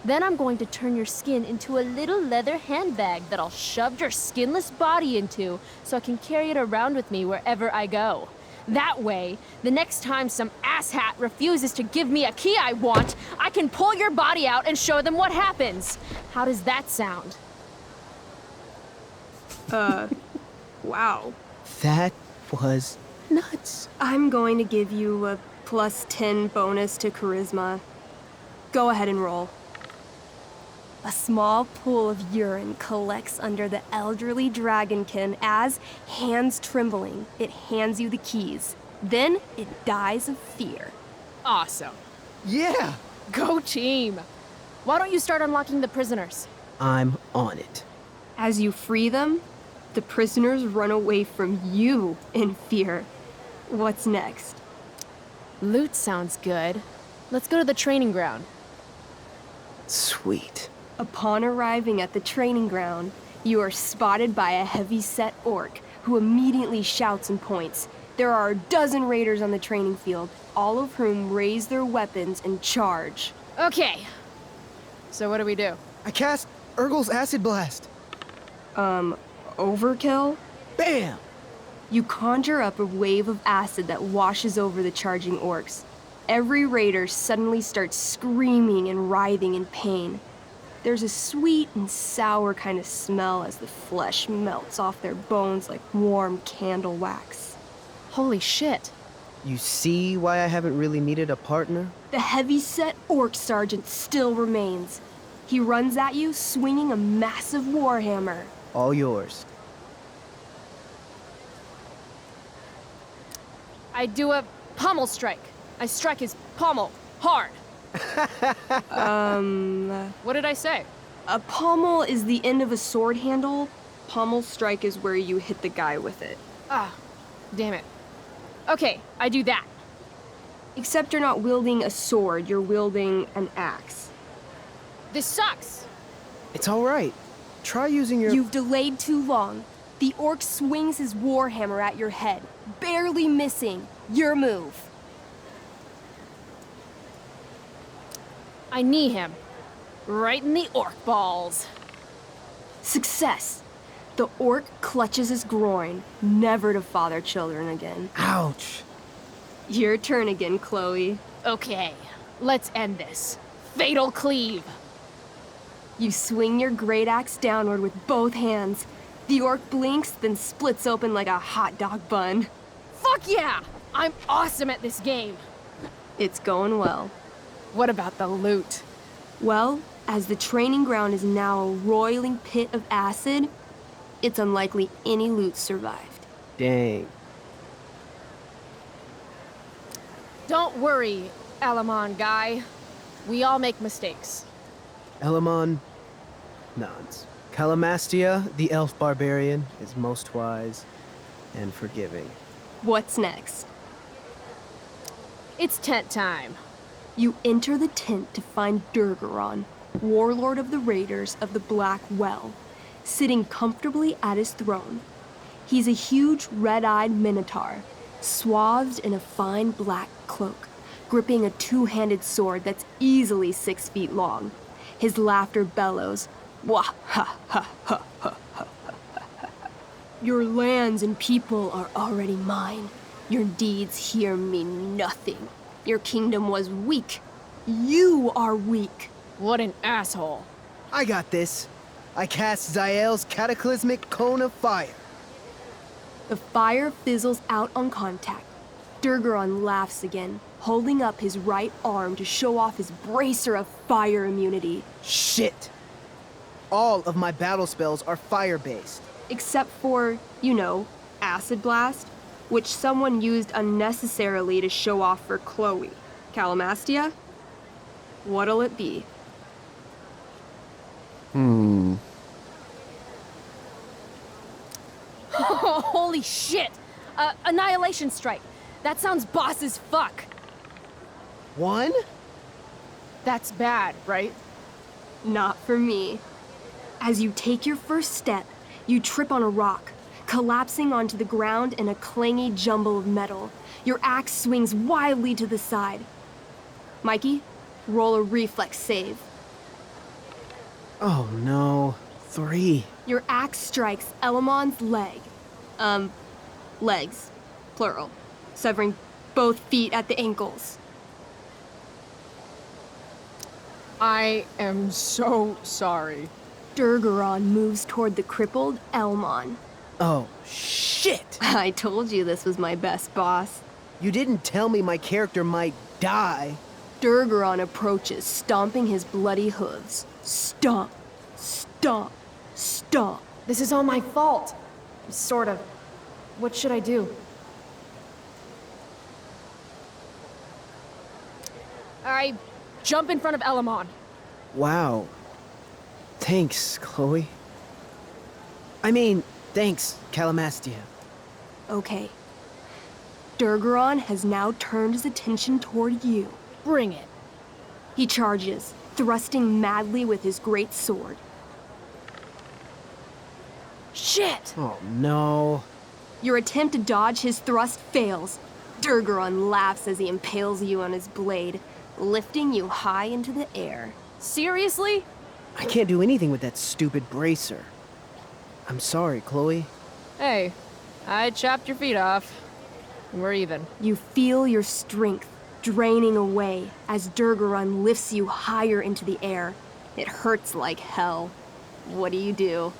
Then I'm going to turn your skin into a little leather handbag that I'll shove your skinless body into so I can carry it around with me wherever I go. That way, the next time some asshat refuses to give me a key I want, I can pull your body out and show them what happens. How does that sound? Wow. That was nuts. I'm going to give you a +10 bonus to charisma. Go ahead and roll. A small pool of urine collects under the elderly dragonkin as, hands trembling, it hands you the keys. Then it dies of fear. Awesome. Yeah! Go team! Why don't you start unlocking the prisoners? I'm on it. As you free them, the prisoners run away from you in fear. What's next? Loot sounds good. Let's go to the training ground. Sweet. Upon arriving at the training ground, you are spotted by a heavy-set orc who immediately shouts and points. There are a dozen raiders on the training field, all of whom raise their weapons and charge. Okay. So what do we do? I cast Urgel's Acid Blast. Overkill? Bam! You conjure up a wave of acid that washes over the charging orcs. Every raider suddenly starts screaming and writhing in pain. There's a sweet and sour kind of smell as the flesh melts off their bones like warm candle wax. Holy shit. You see why I haven't really needed a partner? The heavy-set orc sergeant still remains. He runs at you swinging a massive warhammer. All yours. I do a pommel strike. I strike his pommel hard. What did I say? A pommel is the end of a sword handle. Pommel strike is where you hit the guy with it. Ah, damn it. Okay, I do that. Except you're not wielding a sword, you're wielding an axe. This sucks. It's all right. Try using your... You've delayed too long. The orc swings his warhammer at your head, barely missing. Your move. I knee him. Right in the orc balls. Success. The orc clutches his groin, never to father children again. Ouch. Your turn again, Chloe. Okay, let's end this. Fatal cleave. You swing your great axe downward with both hands. The orc blinks, then splits open like a hot dog bun. Fuck yeah! I'm awesome at this game. It's going well. What about the loot? Well, as the training ground is now a roiling pit of acid, it's unlikely any loot survived. Dang. Don't worry, Alamon guy. We all make mistakes. Elamon nods. Calamastia, the elf barbarian, is most wise and forgiving. What's next? It's tent time. You enter the tent to find Durgaron, warlord of the Raiders of the Black Well, sitting comfortably at his throne. He's a huge red-eyed minotaur, swathed in a fine black cloak, gripping a two-handed sword that's easily 6 feet long. His laughter bellows, wah ha ha ha ha ha ha. Your lands and people are already mine. Your deeds here mean nothing. Your kingdom was weak. You are weak. What an asshole. I got this. I cast Zael's cataclysmic cone of fire. The fire fizzles out on contact. Durgaron laughs again, holding up his right arm to show off his bracer of fire immunity. Shit! All of my battle spells are fire-based. Except for, you know, Acid Blast, which someone used unnecessarily to show off for Chloe. Calamastia? What'll it be? Holy shit! Annihilation strike. That sounds boss as fuck. One? That's bad, right? Not for me. As you take your first step, you trip on a rock, collapsing onto the ground in a clangy jumble of metal. Your axe swings wildly to the side. Mikey, roll a reflex save. Oh no. 3. Your axe strikes Elamon's leg. Legs. Plural. Severing both feet at the ankles. I am so sorry. Durgaron moves toward the crippled Elmon. Oh, shit! I told you this was my best boss. You didn't tell me my character might die. Durgaron approaches, stomping his bloody hooves. Stomp, stomp, stomp. This is all my fault. Sort of. What should I do? I jump in front of Elamon. Wow. Thanks, Chloe. I mean, thanks, Calamastia. Okay. Durgaron has now turned his attention toward you. Bring it. He charges, thrusting madly with his great sword. Shit! Oh no. Your attempt to dodge his thrust fails. Durgaron laughs as he impales you on his blade, lifting you high into the air. Seriously? I can't do anything with that stupid bracer. I'm sorry, Chloe. Hey, I chopped your feet off. We're even. You feel your strength draining away as Durgaron lifts you higher into the air. It hurts like hell. What do?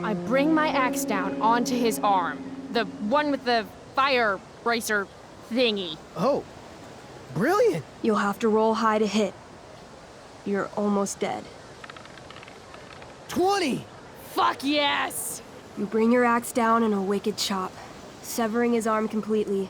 I bring my axe down onto his arm. The one with the fire bracer thingy. Oh, brilliant! You'll have to roll high to hit. You're almost dead. 20! Fuck yes! You bring your axe down in a wicked chop, severing his arm completely.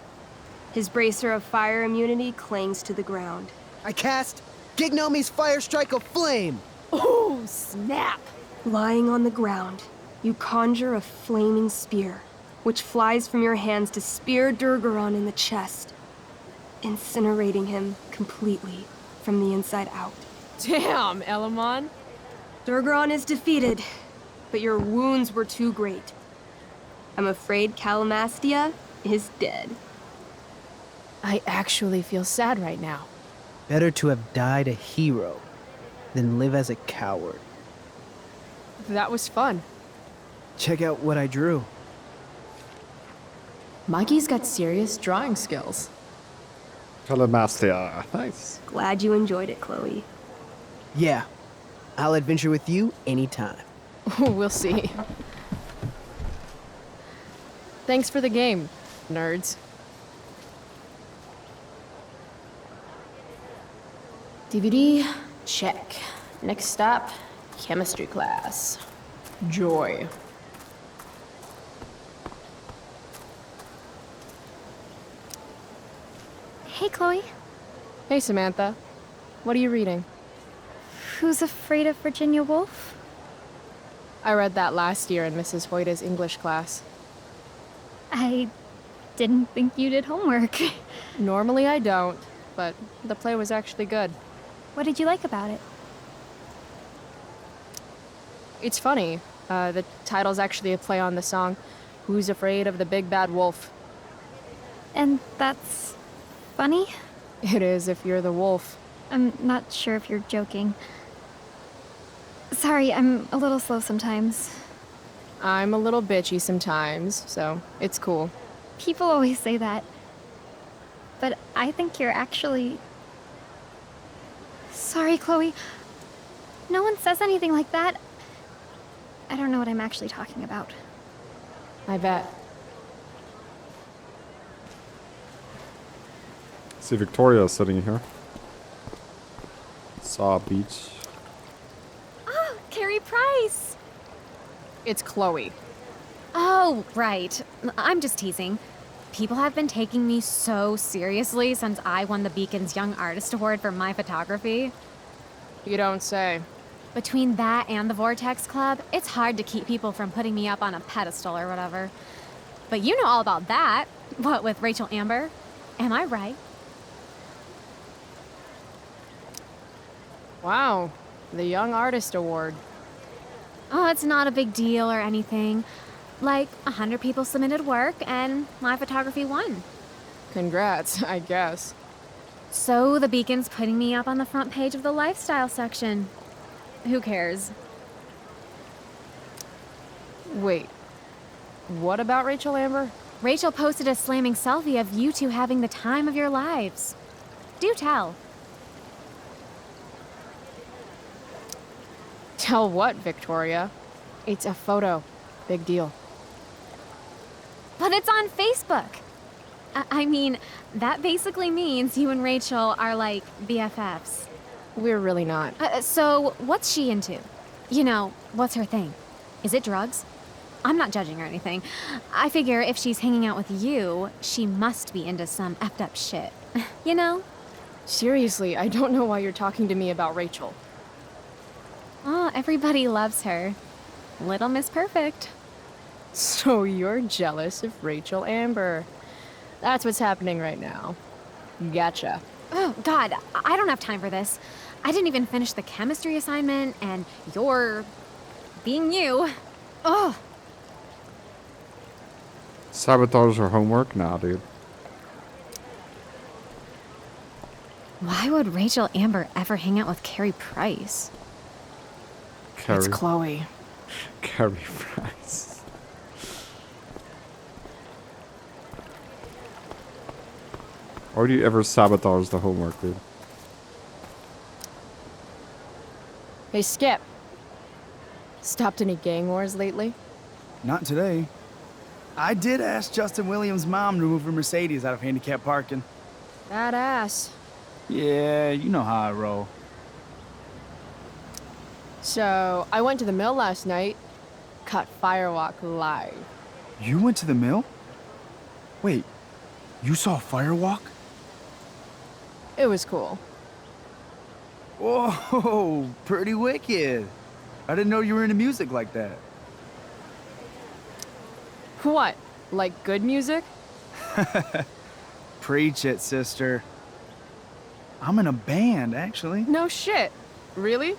His bracer of fire immunity clings to the ground. I cast Gignomi's Fire Strike of Flame! Oh, snap! Lying on the ground, you conjure a flaming spear, which flies from your hands to spear Durgaron in the chest, incinerating him completely from the inside out. Damn, Elamon. Durgaron is defeated, but your wounds were too great. I'm afraid Calamastia is dead. I actually feel sad right now. Better to have died a hero than live as a coward. That was fun. Check out what I drew. Mikey's got serious drawing skills. Calamastia. Nice. Glad you enjoyed it, Chloe. Yeah, I'll adventure with you anytime. We'll see. Thanks for the game, nerds. DVD, check. Next stop, chemistry class. Joy. Hey, Chloe. Hey, Samantha. What are you reading? Who's Afraid of Virginia Woolf? I read that last year in Mrs. Hoyta's English class. I didn't think you did homework. Normally I don't, but the play was actually good. What did you like about it? It's funny. The title's actually a play on the song, Who's Afraid of the Big Bad Wolf? And that's funny? It is if you're the wolf. I'm not sure if you're joking. Sorry, I'm a little slow sometimes. I'm a little bitchy sometimes, so it's cool. People always say that. But I think you're actually... Sorry, Chloe. No one says anything like that. I don't know what I'm actually talking about. I bet. See Victoria sitting here. Saw Beach. Oh, Carrie Price! It's Chloe. Oh, right. I'm just teasing. People have been taking me so seriously since I won the Beacon's Young Artist Award for my photography. You don't say. Between that and the Vortex Club, it's hard to keep people from putting me up on a pedestal or whatever. But you know all about that. What with Rachel Amber? Am I right? Wow, the Young Artist Award. Oh, it's not a big deal or anything. Like, 100 people submitted work, and my photography won. Congrats, I guess. So the Beacon's putting me up on the front page of the lifestyle section. Who cares? Wait, what about Rachel Amber? Rachel posted a slamming selfie of you two having the time of your lives. Do tell. Tell what, Victoria? It's a photo. Big deal. But it's on Facebook. I mean, that basically means you and Rachel are like BFFs. We're really not. So, what's she into? You know, what's her thing? Is it drugs? I'm not judging or anything. I figure if she's hanging out with you, she must be into some effed up shit. You know? Seriously, I don't know why you're talking to me about Rachel. Oh, everybody loves her. Little Miss Perfect. So you're jealous of Rachel Amber. That's what's happening right now. Gotcha. Oh, God, I don't have time for this. I didn't even finish the chemistry assignment, and you're being you. Ugh. Sabotage her homework? Nah, dude. Why would Rachel Amber ever hang out with Carrie Price? Carrie. It's Chloe. Carrie Price. Or do you ever sabotage the homework, dude? Hey, Skip. Stopped any gang wars lately? Not today. I did ask Justin Williams' mom to move her Mercedes out of handicap parking. Badass. Yeah, you know how I roll. So, I went to the mill last night. Caught Firewalk live. You went to the mill? Wait, you saw Firewalk? It was cool. Whoa, pretty wicked. I didn't know you were into music like that. What? Like good music? Preach it, sister. I'm in a band, actually. No shit. Really?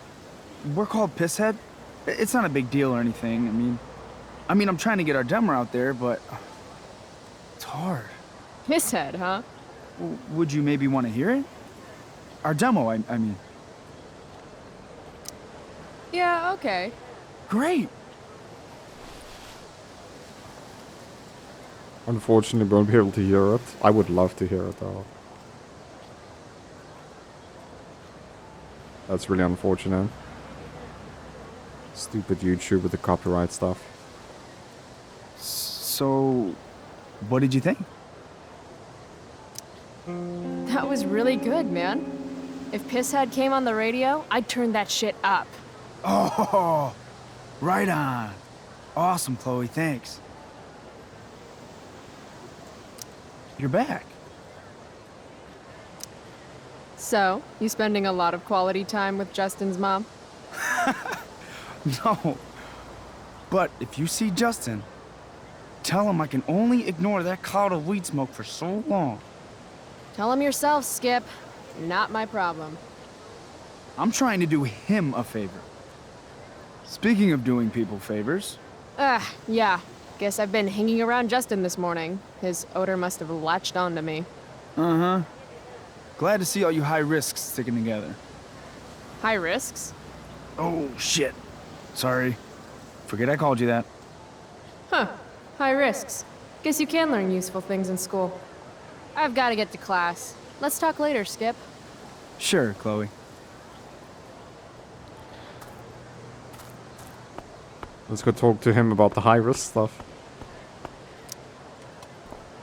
We're called Pisshead. It's not a big deal or anything. I mean, I'm trying to get our demo out there, but it's hard. Pisshead, huh? Would you maybe want to hear it? Our demo, I mean. Yeah, okay. Great. Unfortunately, won't be able to hear it. I would love to hear it, though. That's really unfortunate. Stupid YouTube with the copyright stuff. So, what did you think? That was really good, man. If Pisshead came on the radio, I'd turn that shit up. Oh, right on. Awesome, Chloe, thanks. You're back. So, you spending a lot of quality time with Justin's mom? No. But if you see Justin, tell him I can only ignore that cloud of weed smoke for so long. Tell him yourself, Skip. Not my problem. I'm trying to do him a favor. Speaking of doing people favors... Yeah. Guess I've been hanging around Justin this morning. His odor must have latched onto me. Uh-huh. Glad to see all you high risks sticking together. High risks? Oh, shit. Sorry. Forget I called you that. Huh. High risks. Guess you can learn useful things in school. I've got to get to class. Let's talk later, Skip. Sure, Chloe. Let's go talk to him about the high-risk stuff.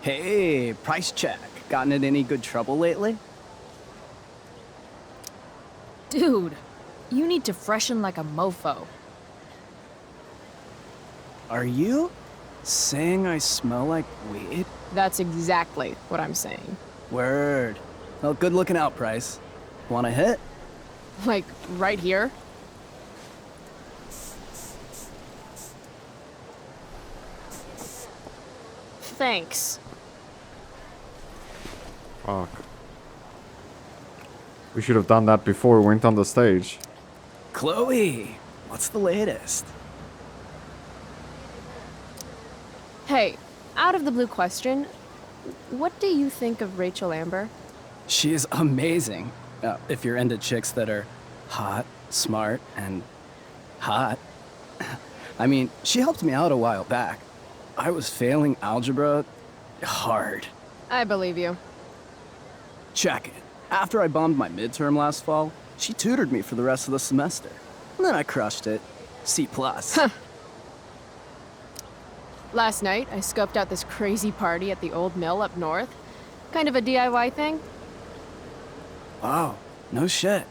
Hey, price check. Gotten in any good trouble lately? Dude, you need to freshen like a mofo. Are you saying I smell like weed? That's exactly what I'm saying. Word. Well, good looking out, Price. Want a hit? Like, right here? Thanks. Fuck. We should have done that before we went on the stage. Chloe, what's the latest? Hey, out of the blue question, what do you think of Rachel Amber? She is amazing. If you're into chicks that are hot, smart, and hot. I mean, she helped me out a while back. I was failing algebra hard. I believe you. Check it. After I bombed my midterm last fall, she tutored me for the rest of the semester. And then I crushed it. C+. Huh. Last night, I scoped out this crazy party at the old mill up north. Kind of a DIY thing. Wow, no shit.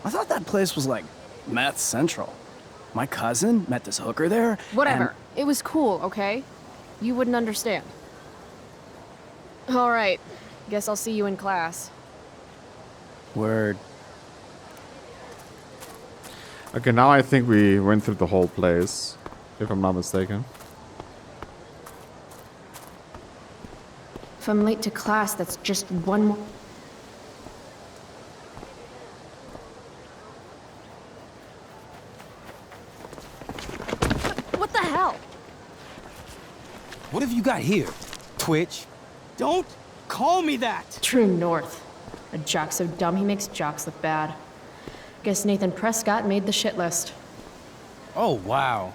I thought that place was like meth central. My cousin met this hooker there. Whatever. It was cool, okay? You wouldn't understand. All right. Guess I'll see you in class. Word. Okay, now I think we went through the whole place, if I'm not mistaken. If I'm late to class, that's just one more... What the hell? What have you got here? Twitch? Don't call me that! True north. A jock so dumb he makes jocks look bad. Guess Nathan Prescott made the shit list. Oh, wow.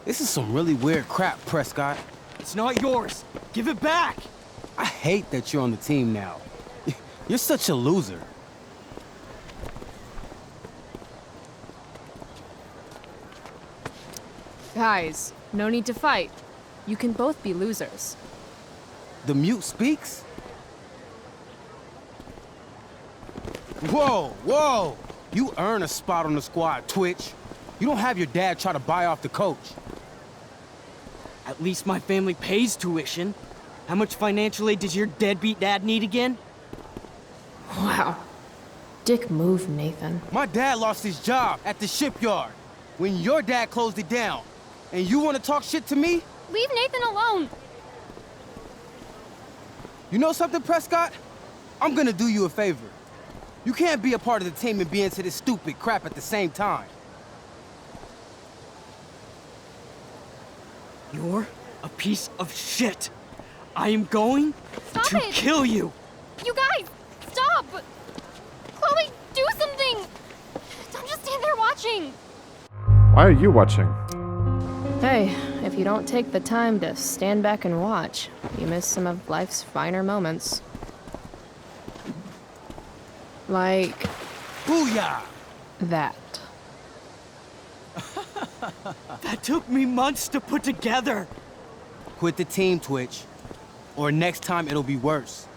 This is some really weird crap, Prescott. It's not yours. Give it back! I hate that you're on the team now. You're such a loser. Guys, no need to fight. You can both be losers. The mute speaks? Whoa, whoa! You earn a spot on the squad, Twitch. You don't have your dad try to buy off the coach. At least my family pays tuition. How much financial aid does your deadbeat dad need again? Wow. Dick move, Nathan. My dad lost his job at the shipyard when your dad closed it down. And you want to talk shit to me? Leave Nathan alone. You know something, Prescott? I'm gonna do you a favor. You can't be a part of the team and be into this stupid crap at the same time. You're a piece of shit. I am going to kill you. You guys, stop! Chloe, do something! Don't just stand there watching. Why are you watching? Hey, if you don't take the time to stand back and watch, you miss some of life's finer moments. Like... Booyah! That. That took me months to put together. Quit the team, Twitch. Or next time it'll be worse.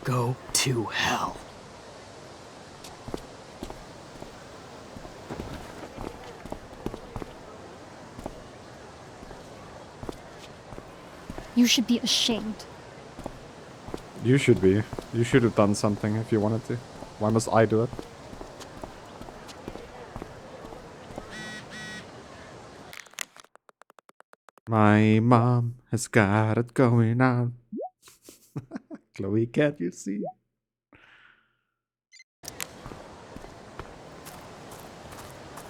Go to hell. You should be ashamed. You should be. You should have done something if you wanted to. Why must I do it? My mom has got it going on. Chloe, can't you see?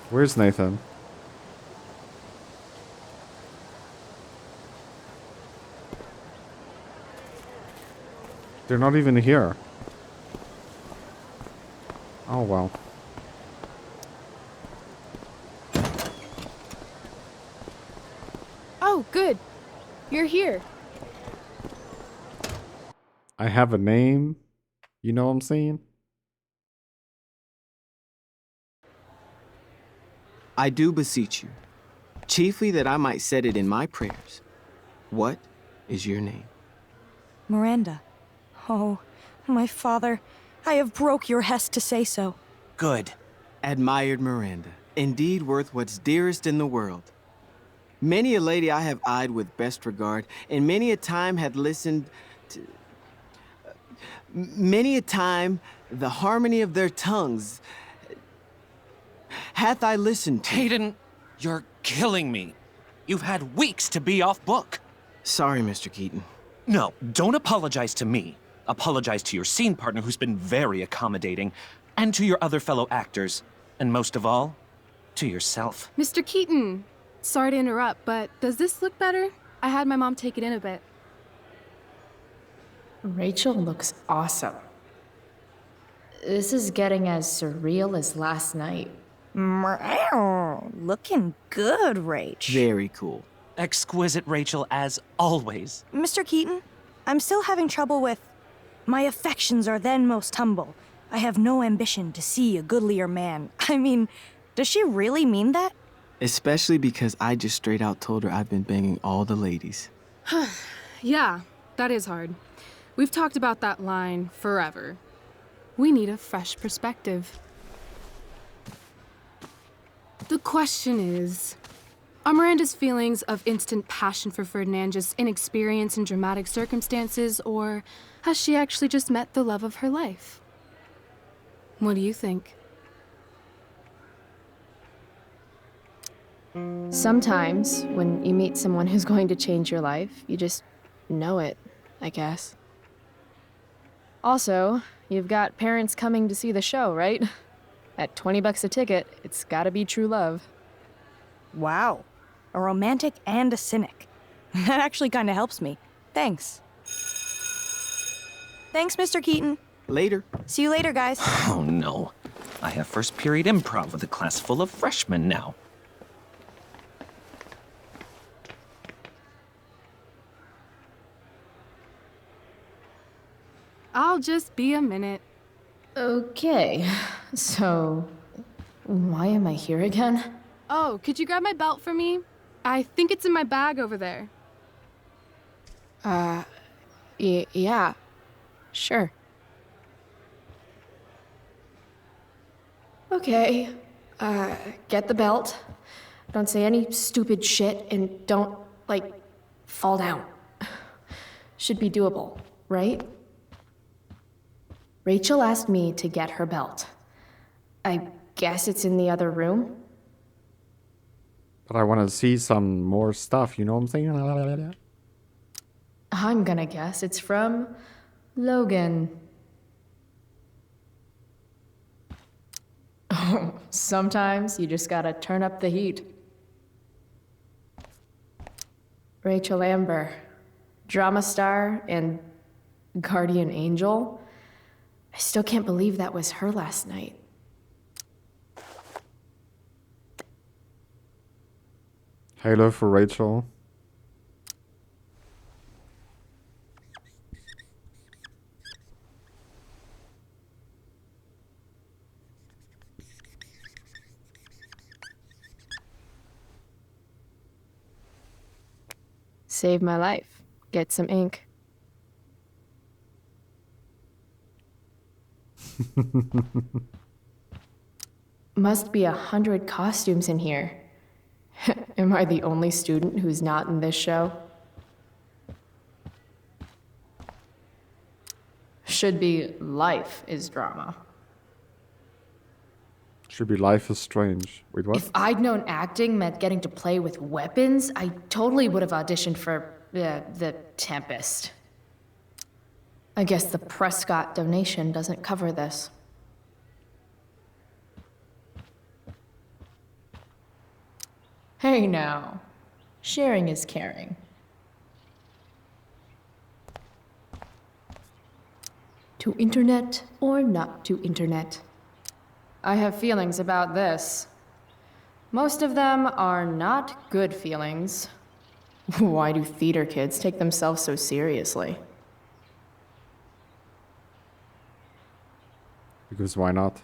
Where's Nathan? They're not even here. Oh, well. Oh, good. You're here. I have a name. You know what I'm saying? I do beseech you, chiefly that I might set it in my prayers. What is your name? Miranda. Oh, my father, I have broke your hest to say so. Good. Admired Miranda, indeed worth what's dearest in the world. Many a lady I have eyed with best regard, and many a time had listened to... many a time the harmony of their tongues hath I listened to. Hayden, you're killing me. You've had weeks to be off book. Sorry, Mr. Keaton. No, don't apologize to me. Apologize to your scene partner who's been very accommodating, and to your other fellow actors, and most of all, to yourself. Mr. Keaton, sorry to interrupt, but does this look better? I had my mom take it in a bit. Rachel looks awesome. This is getting as surreal as last night. Looking good, Rach. Very cool. Exquisite, Rachel, as always. Mr. Keaton, I'm still having trouble with... My affections are then most humble. I have no ambition to see a goodlier man. I mean, does she really mean that? Especially because I just straight out told her I've been banging all the ladies. Yeah, that is hard. We've talked about that line forever. We need a fresh perspective. The question is, are Miranda's feelings of instant passion for Ferdinand just inexperience in dramatic circumstances, or has she actually just met the love of her life? What do you think? Sometimes, when you meet someone who's going to change your life, you just know it, I guess. Also, you've got parents coming to see the show, right? At $20 a ticket, it's gotta be true love. Wow. A romantic and a cynic. That actually kind of helps me. Thanks. Thanks, Mr. Keaton. Later. See you later, guys. Oh no. I have first period improv with a class full of freshmen now. I'll just be a minute. Okay, so why am I here again? Oh, could you grab my belt for me? I think it's in my bag over there. Yeah, sure. Okay, get the belt. Don't say any stupid shit and don't, like, fall down. Should be doable, right? Rachel asked me to get her belt. I guess it's in the other room? But I want to see some more stuff, you know what I'm saying? I'm gonna guess it's from Logan. Sometimes you just gotta turn up the heat. Rachel Amber, drama star and guardian angel. I still can't believe that was her last night. Halo for Rachel. Save my life. Get some ink. Must be 100 costumes in here. Am I the only student who's not in this show? Should be life is drama. Should be Life is Strange. Wait, what? If I'd known acting meant getting to play with weapons, I totally would have auditioned for the Tempest. I guess the Prescott donation doesn't cover this. Hey now, sharing is caring. To internet or not to internet? I have feelings about this. Most of them are not good feelings. Why do theater kids take themselves so seriously? Because why not?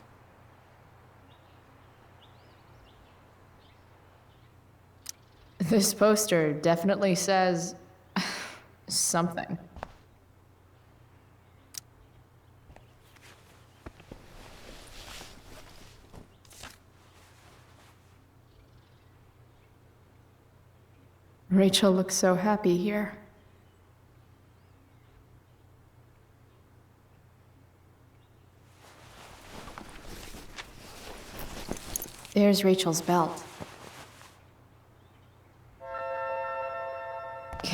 This poster definitely says something. Rachel looks so happy here. There's Rachel's belt.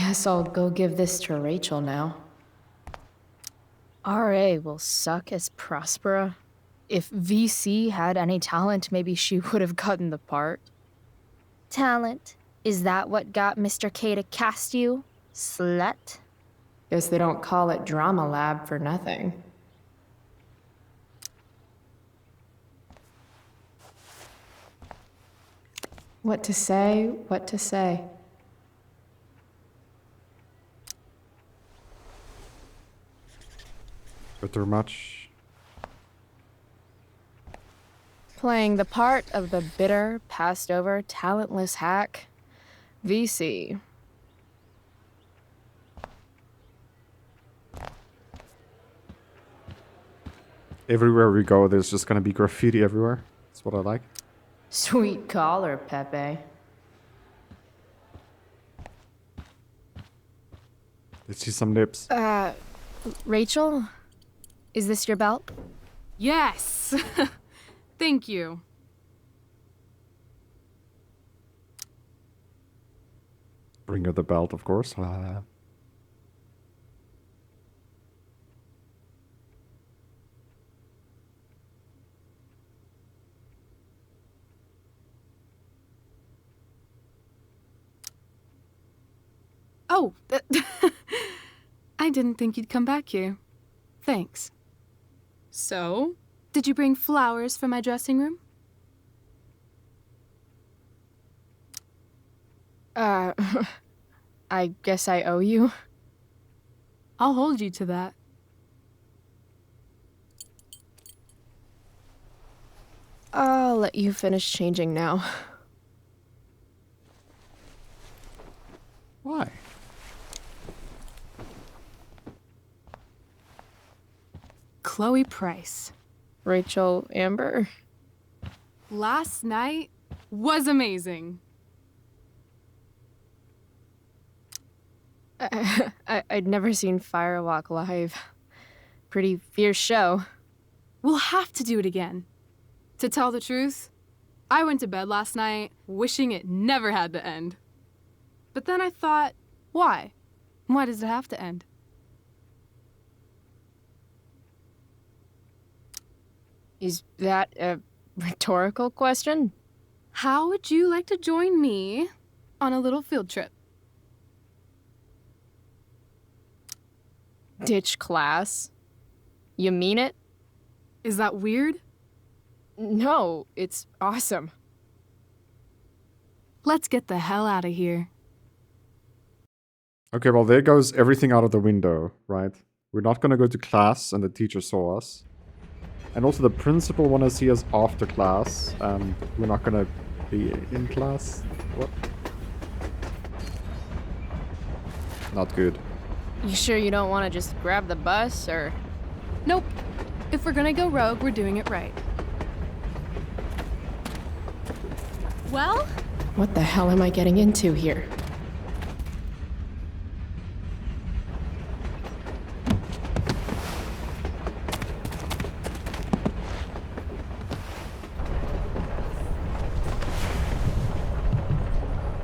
Guess I'll go give this to Rachel now. RA will suck as Prospera. If VC had any talent, maybe she would have gotten the part. Talent? Is that what got Mr. K to cast you, slut? Guess they don't call it Drama Lab for nothing. What to say, what to say. Bitter much? Playing the part of the bitter, passed-over, talentless hack. VC. Everywhere we go, there's just gonna be graffiti everywhere. That's what I like. Sweet collar, Pepe. Let's see some nips. Rachel? Is this your belt? Yes! Thank you. Bring her the belt, of course. Oh, I didn't think you'd come back here. Thanks. So, did you bring flowers for my dressing room? I guess I owe you. I'll hold you to that. I'll let you finish changing now. Why? Chloe Price. Rachel Amber. Last night was amazing. I'd never seen Firewalk live. Pretty fierce show. We'll have to do it again. To tell the truth, I went to bed last night wishing it never had to end. But then I thought, why? Why does it have to end? Is that a rhetorical question? How would you like to join me on a little field trip? Ditch class? You mean it? Is that weird? No, it's awesome. Let's get the hell out of here. Okay, well, there goes everything out of the window, right? We're not gonna go to class, and the teacher saw us. And also the principal wanna see us after class, and we're not gonna be in class. What? Not good. You sure you don't want to just grab the bus, or...? Nope. If we're gonna go rogue, we're doing it right. Well? What the hell am I getting into here?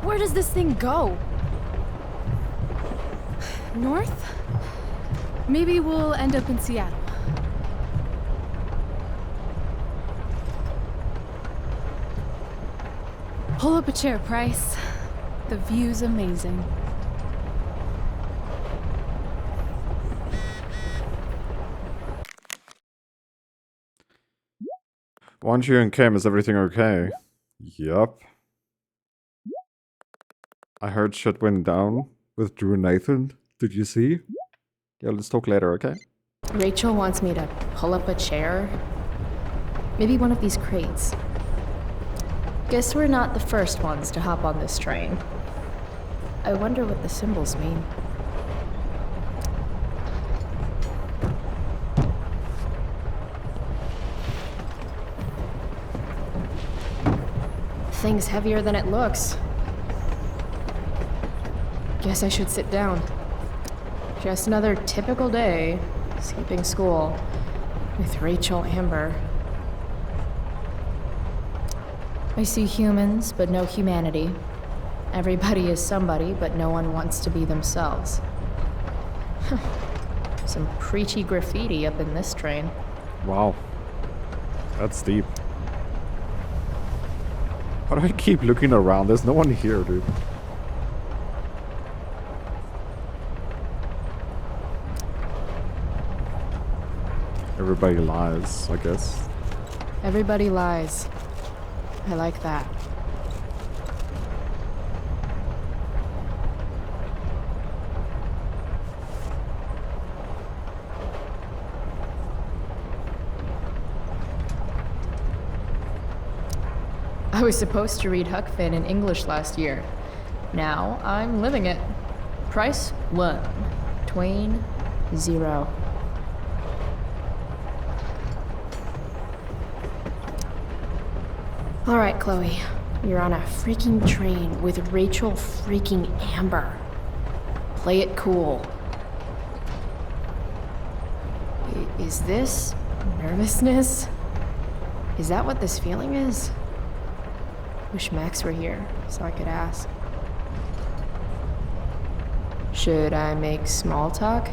Where does this thing go? North? Maybe we'll end up in Seattle. Pull up a chair, Price. The view's amazing. Want you and Kim, is everything okay? Yup. I heard shit went down with Drew and Nathan. Did you see? Yeah, let's talk later, okay? Rachel wants me to pull up a chair. Maybe one of these crates. Guess we're not the first ones to hop on this train. I wonder what the symbols mean. Thing's heavier than it looks. Guess I should sit down. Just another typical day, skipping school, with Rachel Amber. I see humans, but no humanity. Everybody is somebody, but no one wants to be themselves. Some preachy graffiti up in this train. Wow. That's deep. Why do I keep looking around? There's no one here, dude. Everybody lies, I guess. Everybody lies. I like that. I was supposed to read Huck Finn in English last year. Now I'm living it. Price 1. Twain 0. All right, Chloe. You're on a freaking train with Rachel freaking Amber. Play it cool. Is this nervousness? Is that what this feeling is? Wish Max were here so I could ask. Should I make small talk?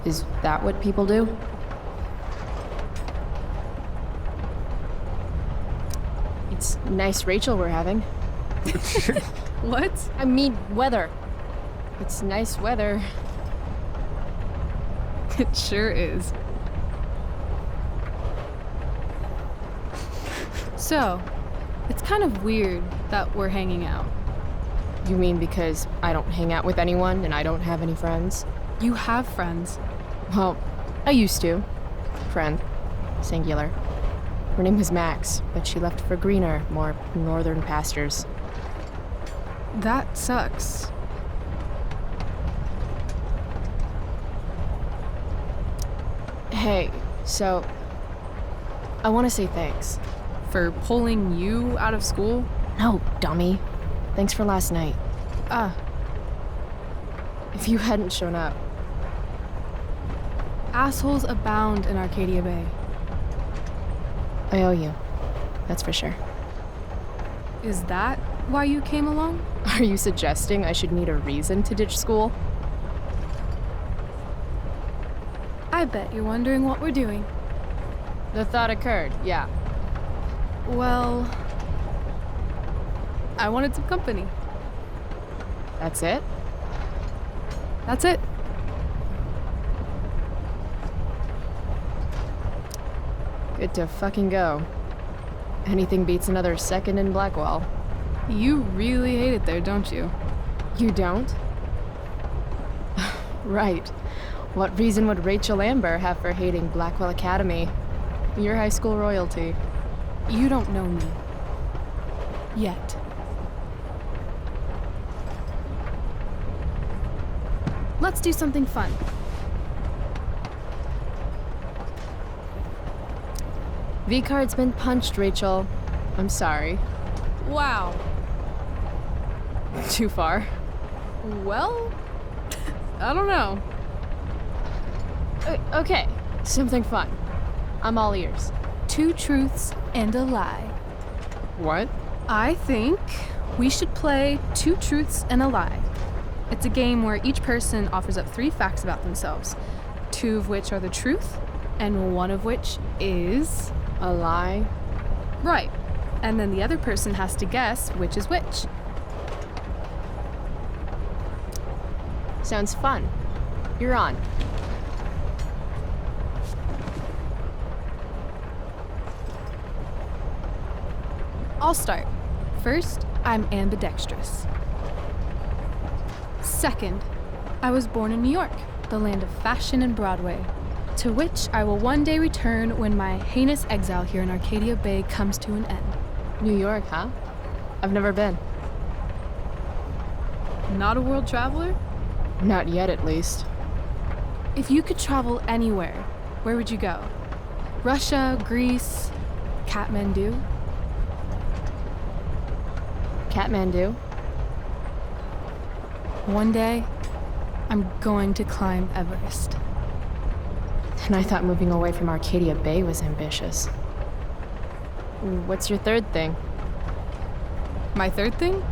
Is that what people do? It's nice Rachel we're having. What? I mean weather. It's nice weather. It sure is. So, it's kind of weird that we're hanging out. You mean because I don't hang out with anyone and I don't have any friends? You have friends. Well, I used to. Friend. Singular. Her name was Max, but she left for greener, more northern pastures. That sucks. Hey, so I want to say thanks. For pulling you out of school? No, dummy. Thanks for last night. If you hadn't shown up. Assholes abound in Arcadia Bay. I owe you. That's for sure. Is that why you came along? Are you suggesting I should need a reason to ditch school? I bet you're wondering what we're doing. The thought occurred, yeah. Well, I wanted some company. That's it? That's it. Good to fucking go. Anything beats another second in Blackwell. You really hate it there, don't you? You don't? Right. What reason would Rachel Amber have for hating Blackwell Academy? Your high school royalty. You don't know me. Yet. Let's do something fun. V-card's been punched, Rachel. I'm sorry. Wow. Too far? Well, I don't know. Okay, something fun. I'm all ears. 2 truths and a lie. What? I think we should play 2 truths and a lie. It's a game where each person offers up 3 facts about themselves, 2 of which are the truth, and 1 of which is a lie. Right. And then the other person has to guess which is which. Sounds fun. You're on. I'll start. First, I'm ambidextrous. Second, I was born in New York, the land of fashion and Broadway, to which I will one day return when my heinous exile here in Arcadia Bay comes to an end. New York, huh? I've never been. Not a world traveler? Not yet, at least. If you could travel anywhere, where would you go? Russia, Greece, Kathmandu? Kathmandu? One day, I'm going to climb Everest. And I thought moving away from Arcadia Bay was ambitious. What's your third thing? My third thing?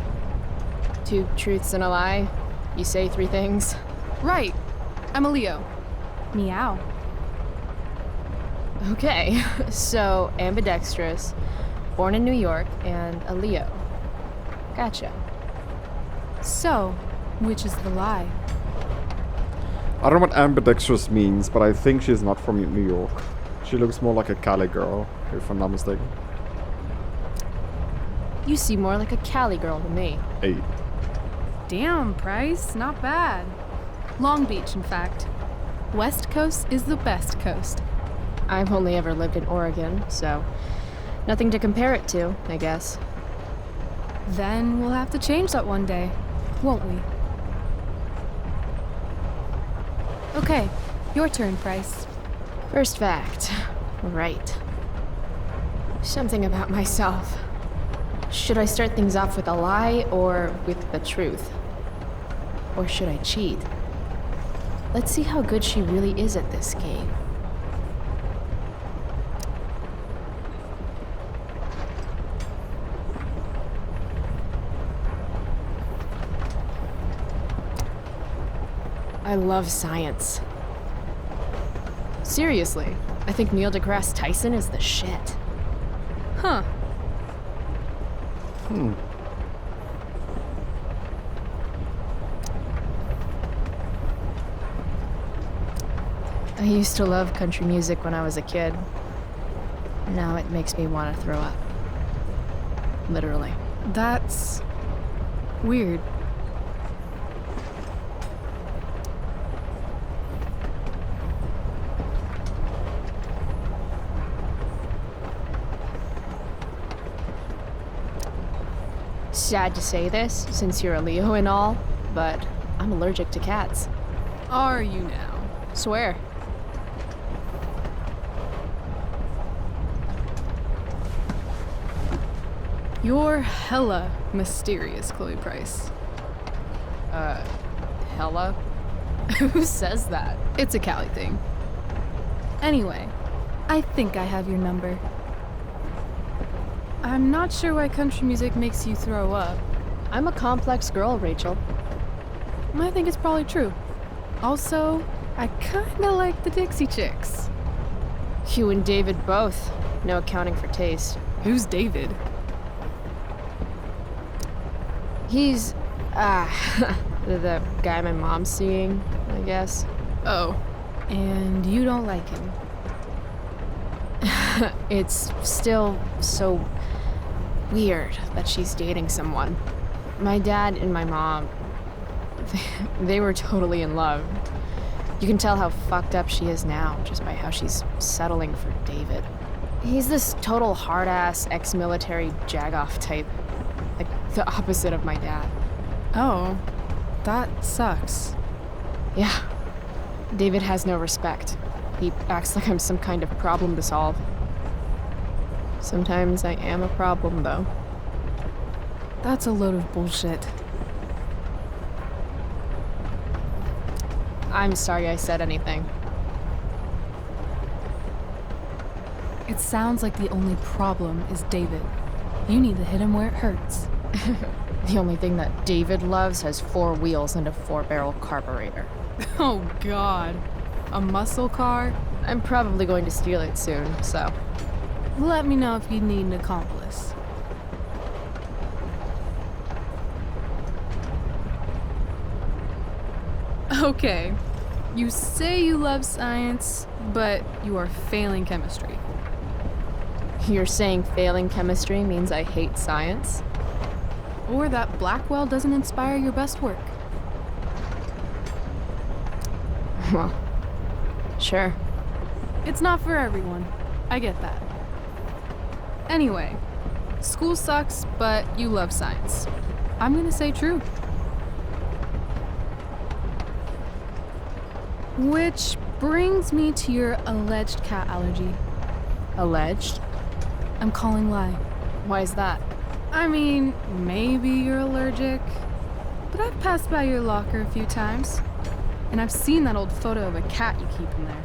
2 truths and a lie. You say 3 things. Right. I'm a Leo. Meow. Okay, so ambidextrous, born in New York, and a Leo. Gotcha. So, which is the lie? I don't know what ambidextrous means, but I think she's not from New York. She looks more like a Cali girl, if I'm not mistaken. You seem more like a Cali girl to me. Hey. Damn, Price, not bad. Long Beach, in fact. West Coast is the best coast. I've only ever lived in Oregon, so nothing to compare it to, I guess. Then we'll have to change that one day, won't we? Okay, your turn, Price. First fact. Right. Something about myself. Should I start things off with a lie or with the truth? Or should I cheat? Let's see how good she really is at this game. I love science. Seriously, I think Neil deGrasse Tyson is the shit. Huh. I used to love country music when I was a kid. Now it makes me want to throw up. Literally. That's weird. Sad to say this, since you're a Leo and all, but I'm allergic to cats. Are you now? Swear. You're hella mysterious, Chloe Price. Hella? Who says that? It's a Cali thing. Anyway, I think I have your number. I'm not sure why country music makes you throw up. I'm a complex girl, Rachel. I think it's probably true. Also, I kinda like the Dixie Chicks. You and David both. No accounting for taste. Who's David? He's, the guy my mom's seeing, I guess. Oh, and you don't like him? It's still so weird that she's dating someone. My dad and my mom, they were totally in love. You can tell how fucked up she is now just by how she's settling for David. He's this total hard-ass ex-military jagoff type. Like the opposite of my dad. Oh, that sucks. Yeah. David has no respect. He acts like I'm some kind of problem to solve. Sometimes I am a problem, though. That's a load of bullshit. I'm sorry I said anything. It sounds like the only problem is David. You need to hit him where it hurts. The only thing that David loves has 4 wheels and a 4-barrel carburetor. Oh god. A muscle car? I'm probably going to steal it soon, so... Let me know if you need an accomplice. Okay. You say you love science, but you are failing chemistry. You're saying failing chemistry means I hate science? Or that Blackwell doesn't inspire your best work. Well, sure. It's not for everyone. I get that. Anyway, school sucks, but you love science. I'm gonna say true. Which brings me to your alleged cat allergy. Alleged? I'm calling lie. Why is that? I mean, maybe you're allergic, but I've passed by your locker a few times, and I've seen that old photo of a cat you keep in there.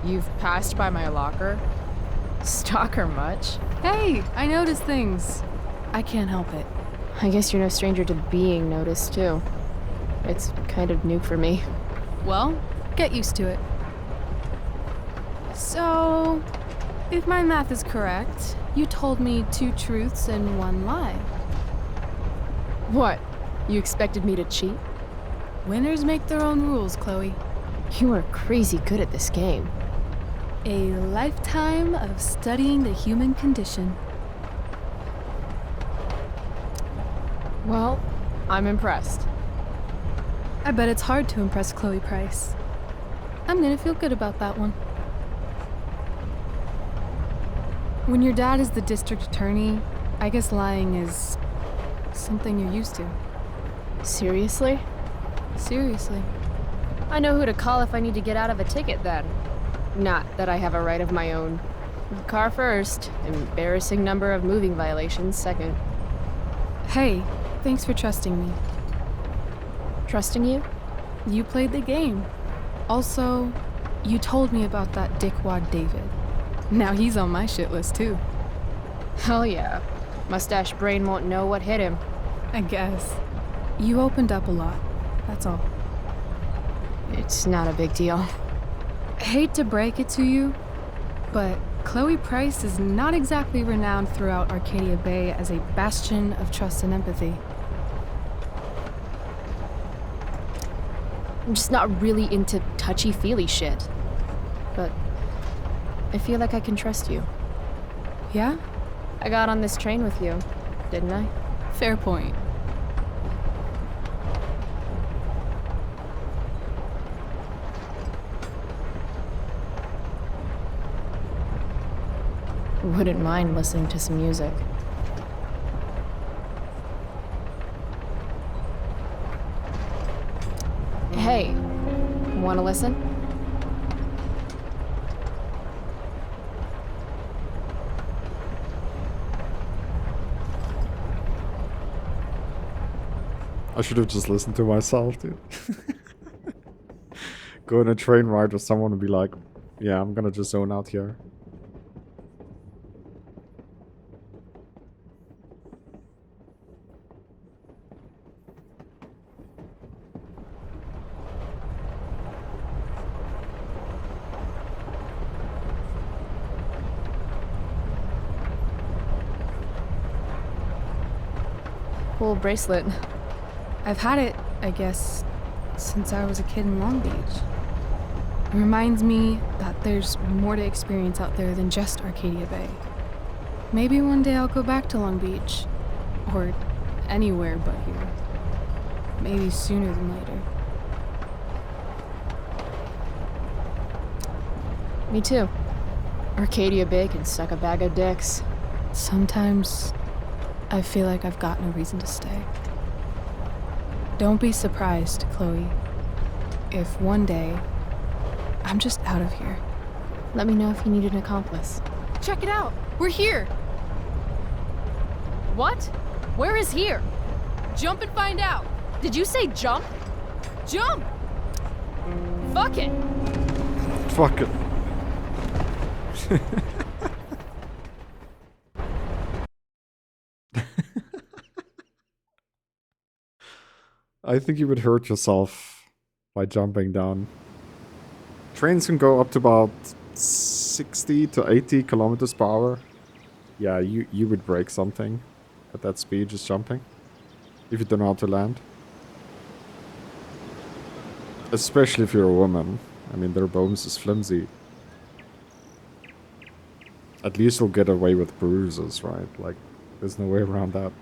You've passed by my locker? Stalk her much? Hey, I notice things. I can't help it. I guess you're no stranger to being noticed, too. It's kind of new for me. Well, get used to it. So, if my math is correct, you told me 2 truths and 1 lie. What? You expected me to cheat? Winners make their own rules, Chloe. You are crazy good at this game. A lifetime of studying the human condition. Well, I'm impressed. I bet it's hard to impress Chloe Price. I'm gonna feel good about that one. When your dad is the district attorney, I guess lying is something you're used to. Seriously? Seriously. I know who to call if I need to get out of a ticket then. Not that I have a right of my own. Car first, embarrassing number of moving violations second. Hey, thanks for trusting me. Trusting you? You played the game. Also, you told me about that dickwad David. Now he's on my shit list too. Hell yeah. Mustache brain won't know what hit him. I guess. You opened up a lot, that's all. It's not a big deal. Hate to break it to you, but Chloe Price is not exactly renowned throughout Arcadia Bay as a bastion of trust and empathy. I'm just not really into touchy-feely shit. But I feel like I can trust you. Yeah? I got on this train with you, didn't I? Fair point. Wouldn't mind listening to some music. Hey, wanna listen? I should have just listened to myself, dude. Go on a train ride with someone and be like, yeah, I'm gonna just zone out here. Cool bracelet. I've had it, I guess, since I was a kid in Long Beach. It reminds me that there's more to experience out there than just Arcadia Bay. Maybe one day I'll go back to Long Beach. Or anywhere but here. Maybe sooner than later. Me too. Arcadia Bay can suck a bag of dicks. Sometimes I feel like I've got no reason to stay. Don't be surprised, Chloe, if one day I'm just out of here. Let me know if you need an accomplice. Check it out! We're here! What? Where is here? Jump and find out! Did you say jump? Jump! Fuck it! Fuck it. I think you would hurt yourself by jumping down. Trains can go up to about 60 to 80 kilometers per hour. Yeah, you would break something at that speed just jumping. If you don't know how to land. Especially if you're a woman. I mean, their bones is flimsy. At least you'll get away with bruises, right? Like, there's no way around that.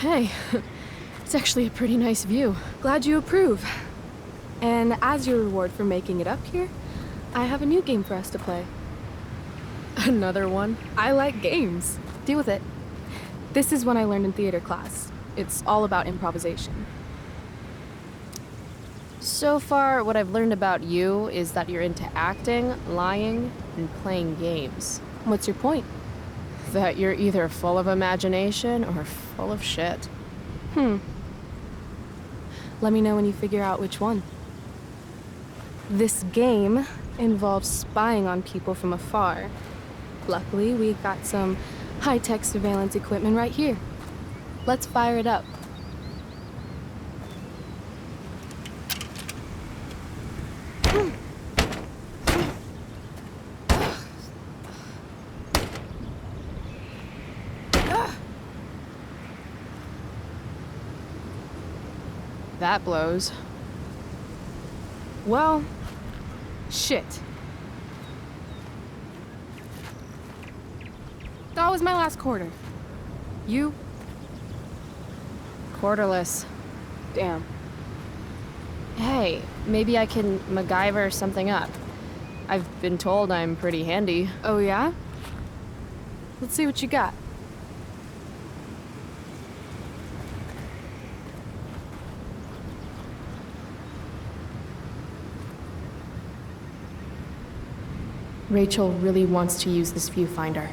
Hey, it's actually a pretty nice view. Glad you approve. And as your reward for making it up here, I have a new game for us to play. Another one? I like games. Deal with it. This is one I learned in theater class. It's all about improvisation. So far, what I've learned about you is that you're into acting, lying, and playing games. What's your point? That you're either full of imagination or full of shit. Let me know when you figure out which one. This game involves spying on people from afar. Luckily, we got some high-tech surveillance equipment right here. Let's fire it up. That blows. Well, shit. That was my last quarter. You? Quarterless. Damn. Hey, maybe I can MacGyver something up. I've been told I'm pretty handy. Oh yeah? Let's see what you got. Rachel really wants to use this viewfinder.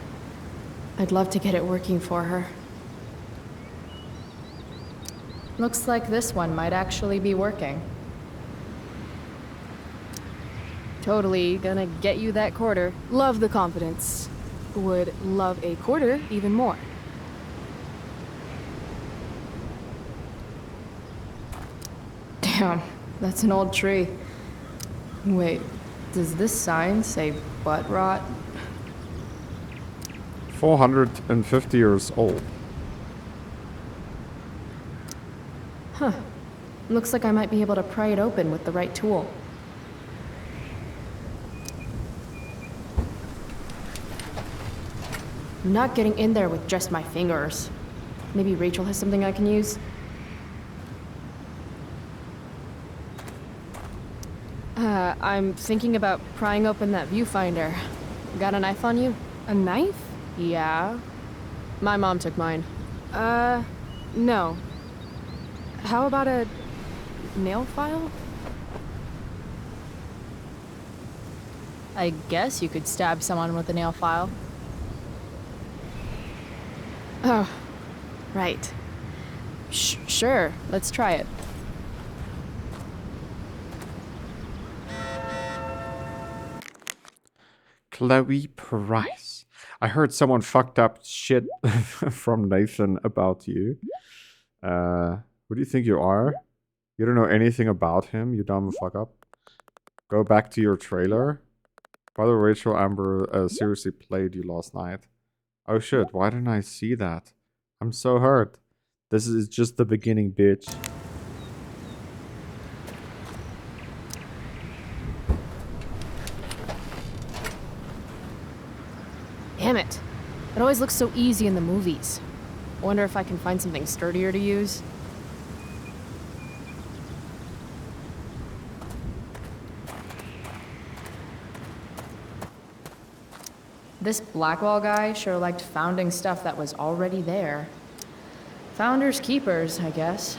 I'd love to get it working for her. Looks like this one might actually be working. Totally gonna get you that quarter. Love the confidence. Would love a quarter even more. Damn, that's an old tree. Wait, does this sign say butt rot? 450 years old. Huh. Looks like I might be able to pry it open with the right tool. I'm not getting in there with just my fingers. Maybe Rachel has something I can use? I'm thinking about prying open that viewfinder. Got a knife on you? A knife? Yeah. My mom took mine. No. How about a nail file? I guess you could stab someone with a nail file. Oh, right. Sure, let's try it. Chloe Price. I heard someone fucked up shit from Nathan about you. Who do you think you are? You don't know anything about him, you dumb fuck up. Go back to your trailer. By the way, Rachel Amber seriously played you last night. Oh shit, why didn't I see that? I'm so hurt. This is just the beginning, bitch. Damn it. It always looks so easy in the movies. Wonder if I can find something sturdier to use. This Blackwall guy sure liked founding stuff that was already there. Founders keepers, I guess.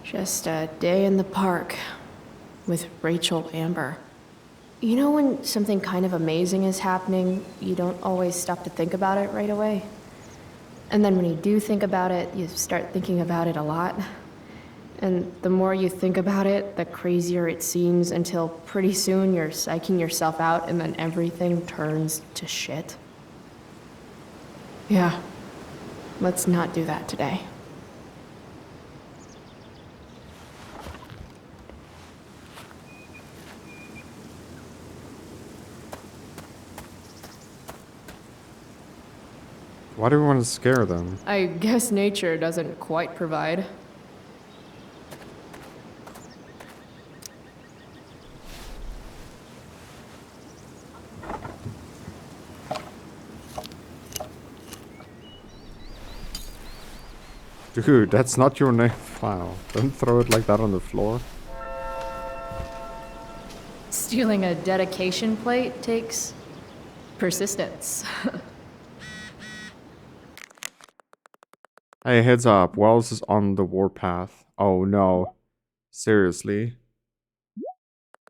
Just a day in the park with Rachel Amber. You know when something kind of amazing is happening, you don't always stop to think about it right away? And then when you do think about it, you start thinking about it a lot. And the more you think about it, the crazier it seems until pretty soon you're psyching yourself out and then everything turns to shit. Yeah, let's not do that today. Why do we want to scare them? I guess nature doesn't quite provide. Dude, that's not your name file. Don't throw it like that on the floor. Stealing a dedication plate takes persistence. Hey, heads up. Wells is on the warpath. Oh no. Seriously?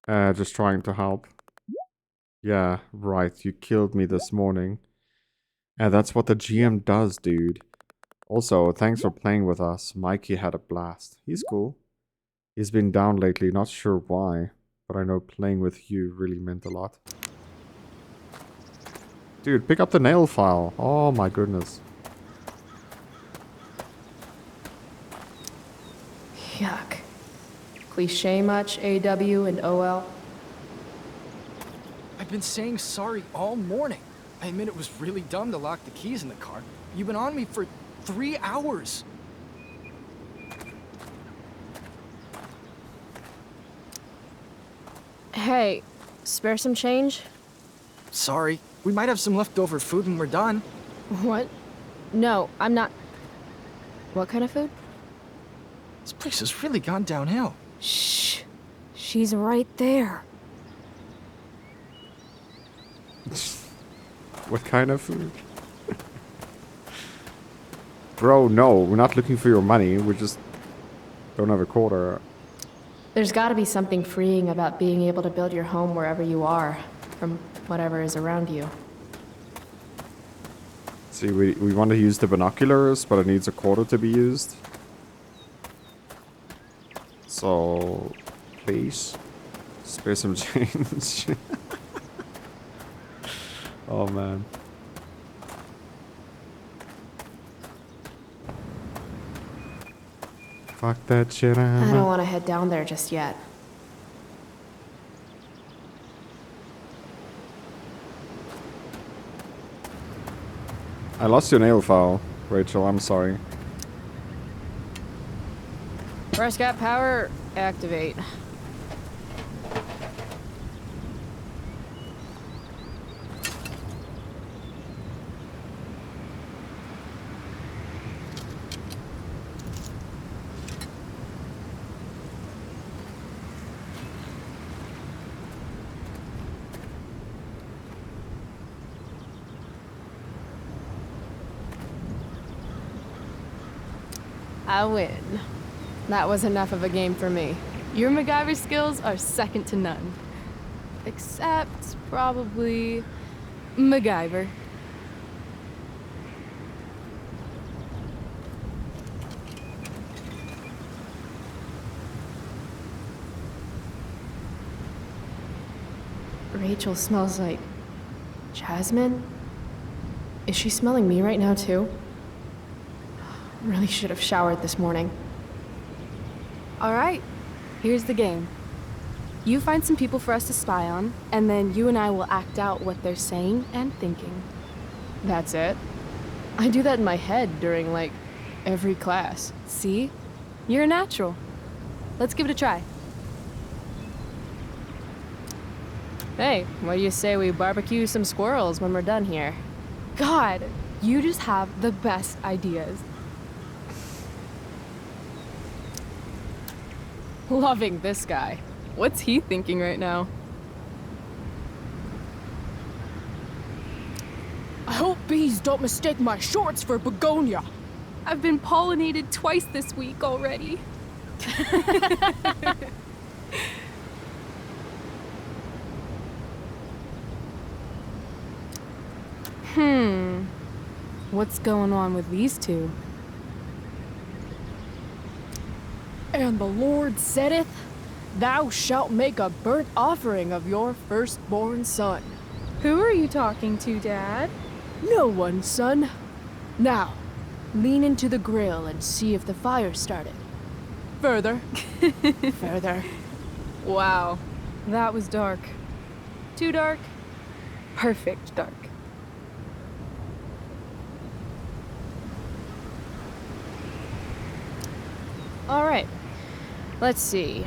Just trying to help. Yeah, right. You killed me this morning. And that's what the GM does, dude. Also, thanks for playing with us. Mikey had a blast. He's cool. He's been down lately, not sure why. But I know playing with you really meant a lot. Dude, pick up the nail file. Oh my goodness. Yuck. Cliche much, AW and OL? I've been saying sorry all morning. I admit it was really dumb to lock the keys in the car. You've been on me for 3 hours. Hey, spare some change? Sorry. We might have some leftover food when we're done. What? No, I'm not. What kind of food? This place has really gone downhill. Shh. She's right there. What kind of food? Bro, no, we're not looking for your money. We just don't have a quarter. There's gotta be something freeing about being able to build your home wherever you are, from whatever is around you. See, we want to use the binoculars, but it needs a quarter to be used. So, please, spare some change. Oh man. Fuck that shit. I don't want to head down there just yet. I lost your nail file, Rachel. I'm sorry. Prescott power, activate. I win. That was enough of a game for me. Your MacGyver skills are second to none. Except, probably, MacGyver. Rachel smells like jasmine? Is she smelling me right now too? Really should have showered this morning. All right, here's the game. You find some people for us to spy on, and then you and I will act out what they're saying and thinking. That's it? I do that in my head during, like, every class. See? You're a natural. Let's give it a try. Hey, what do you say we barbecue some squirrels when we're done here? God, you just have the best ideas. Loving this guy. What's he thinking right now? I hope bees don't mistake my shorts for begonia. I've been pollinated twice this week already. What's going on with these two? And the Lord saideth, Thou shalt make a burnt offering of your firstborn son. Who are you talking to, Dad? No one, son. Now, lean into the grill and see if the fire started. Further. Further. Wow, that was dark. Too dark? Perfect dark. All right. Let's see.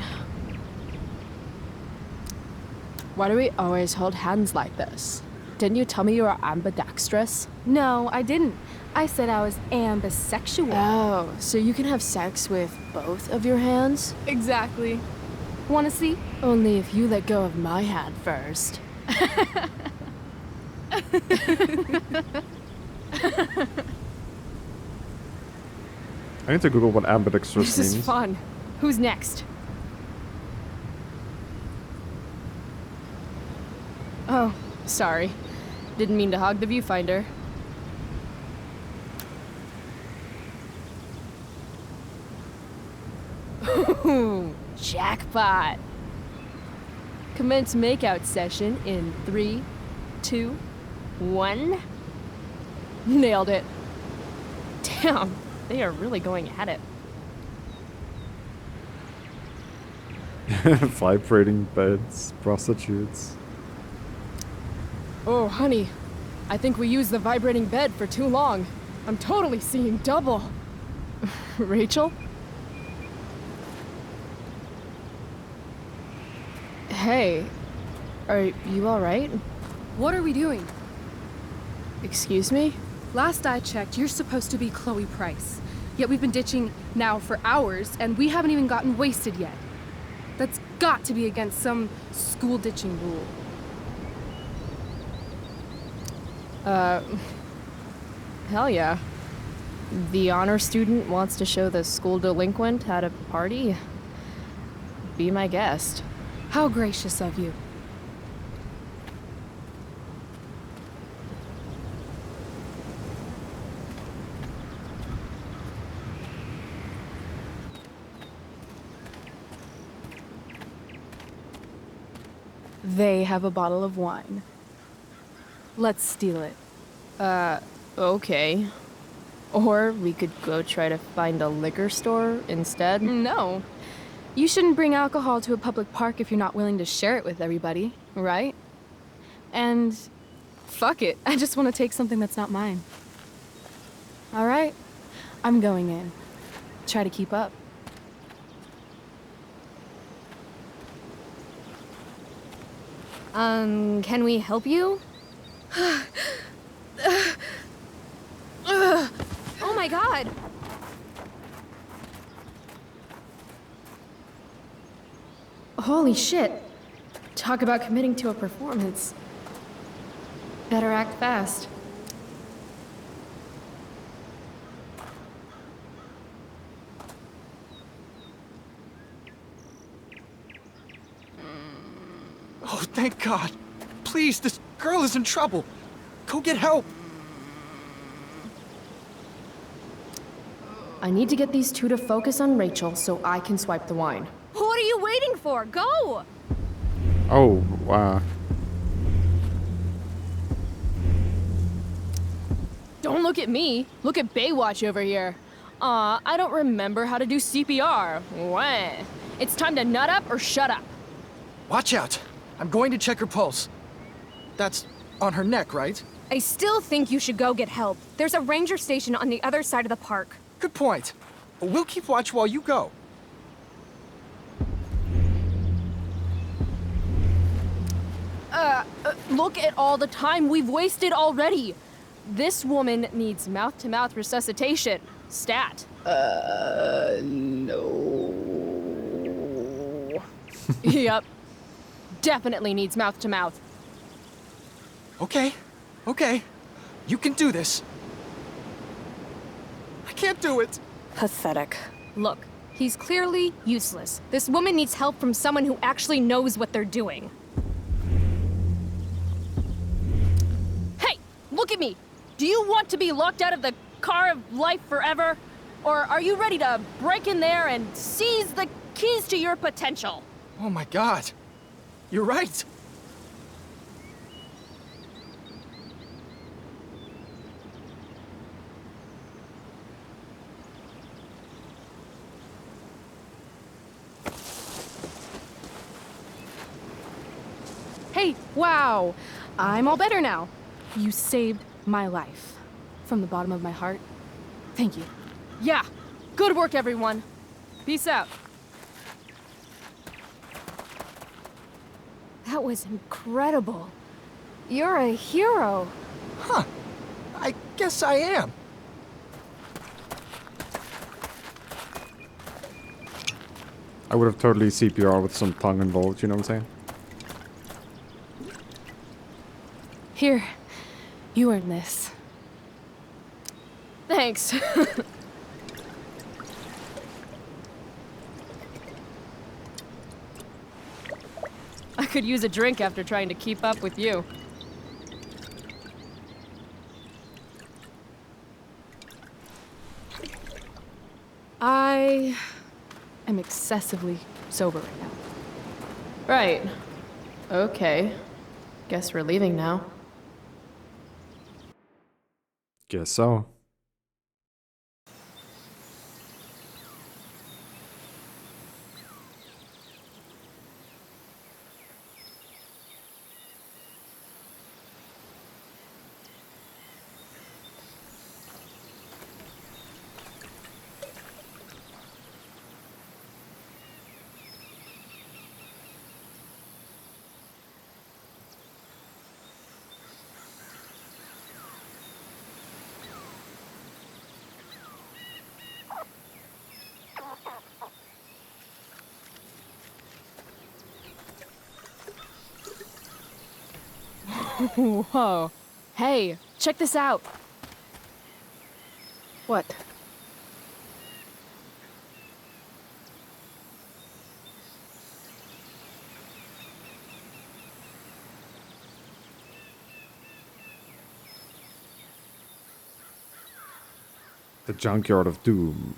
Why do we always hold hands like this? Didn't you tell me you were ambidextrous? No, I didn't. I said I was ambisexual. Oh, so you can have sex with both of your hands? Exactly. Wanna see? Only if you let go of my hand first. I need to Google what ambidextrous This means. is fun. Who's next? Oh, sorry. Didn't mean to hog the viewfinder. Ooh, jackpot. Commence makeout session in 3, 2, 1. Nailed it. Damn, they are really going at it. Vibrating beds, prostitutes. Oh, honey, I think we used the vibrating bed for too long. I'm totally seeing double. Rachel? Hey, are you alright? What are we doing? Excuse me? Last I checked, you're supposed to be Chloe Price. Yet we've been ditching now for hours, and we haven't even gotten wasted yet. That's got to be against some school ditching rule. Hell yeah. The honor student wants to show the school delinquent how to party? Be my guest. How gracious of you. They have a bottle of wine. Let's steal it. Okay. Or we could go try to find a liquor store instead. No. You shouldn't bring alcohol to a public park if you're not willing to share it with everybody, right? And fuck it, I just want to take something that's not mine. All right, I'm going in. Try to keep up. Can we help you? Oh my god! Holy shit. Talk about committing to a performance. Better act fast. Oh, thank God. Please, this girl is in trouble. Go get help. I need to get these two to focus on Rachel so I can swipe the wine. What are you waiting for? Go! Oh, wow. Don't look at me. Look at Baywatch over here. I don't remember how to do CPR. What? It's time to nut up or shut up. Watch out. I'm going to check her pulse. That's on her neck, right? I still think you should go get help. There's a ranger station on the other side of the park. Good point. We'll keep watch while you go. Look at all the time we've wasted already. This woman needs mouth-to-mouth resuscitation. Stat. No. Yep. Definitely needs mouth-to-mouth. Okay. You can do this. I can't do it. Pathetic. Look, he's clearly useless. This woman needs help from someone who actually knows what they're doing. Hey, look at me. Do you want to be locked out of the car of life forever? Or are you ready to break in there and seize the keys to your potential? Oh my God. You're right. Hey, wow! I'm all better now. You saved my life. From the bottom of my heart, thank you. Yeah. Good work, everyone. Peace out. That was incredible. You're a hero. Huh. I guess I am. I would have totally CPR with some tongue involved, you know what I'm saying? Here, you earned this. Thanks. I could use a drink after trying to keep up with you. I am excessively sober right now. Right. Okay. Guess we're leaving now. Guess so. Whoa. Hey, check this out. What? The Junkyard of Doom.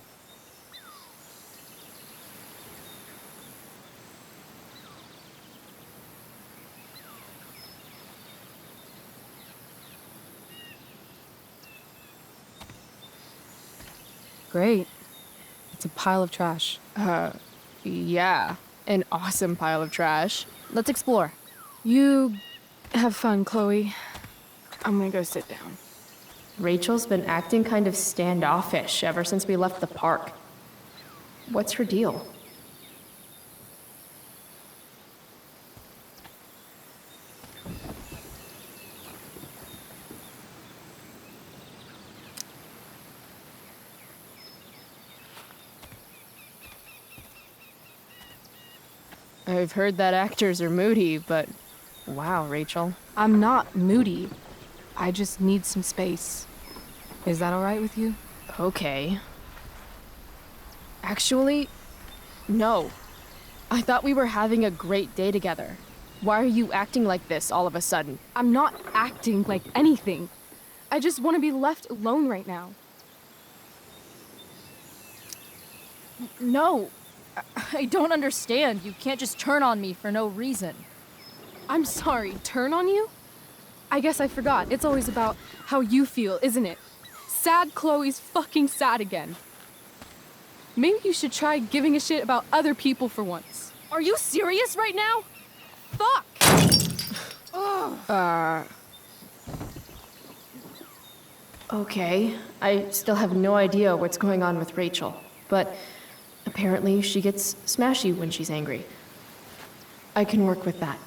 Great. It's a pile of trash. Yeah. An awesome pile of trash. Let's explore. You have fun, Chloe. I'm gonna go sit down. Rachel's been acting kind of standoffish ever since we left the park. What's her deal? I've heard that actors are moody, but wow, Rachel. I'm not moody. I just need some space. Is that all right with you? Okay. Actually, no. I thought we were having a great day together. Why are you acting like this all of a sudden? I'm not acting like anything. I just want to be left alone right now. No. I don't understand. You can't just turn on me for no reason. I'm sorry, turn on you? I guess I forgot. It's always about how you feel, isn't it? Sad Chloe's fucking sad again. Maybe you should try giving a shit about other people for once. Are you serious right now? Fuck! Okay. I still have no idea what's going on with Rachel, but apparently she gets smashy when she's angry. I can work with that.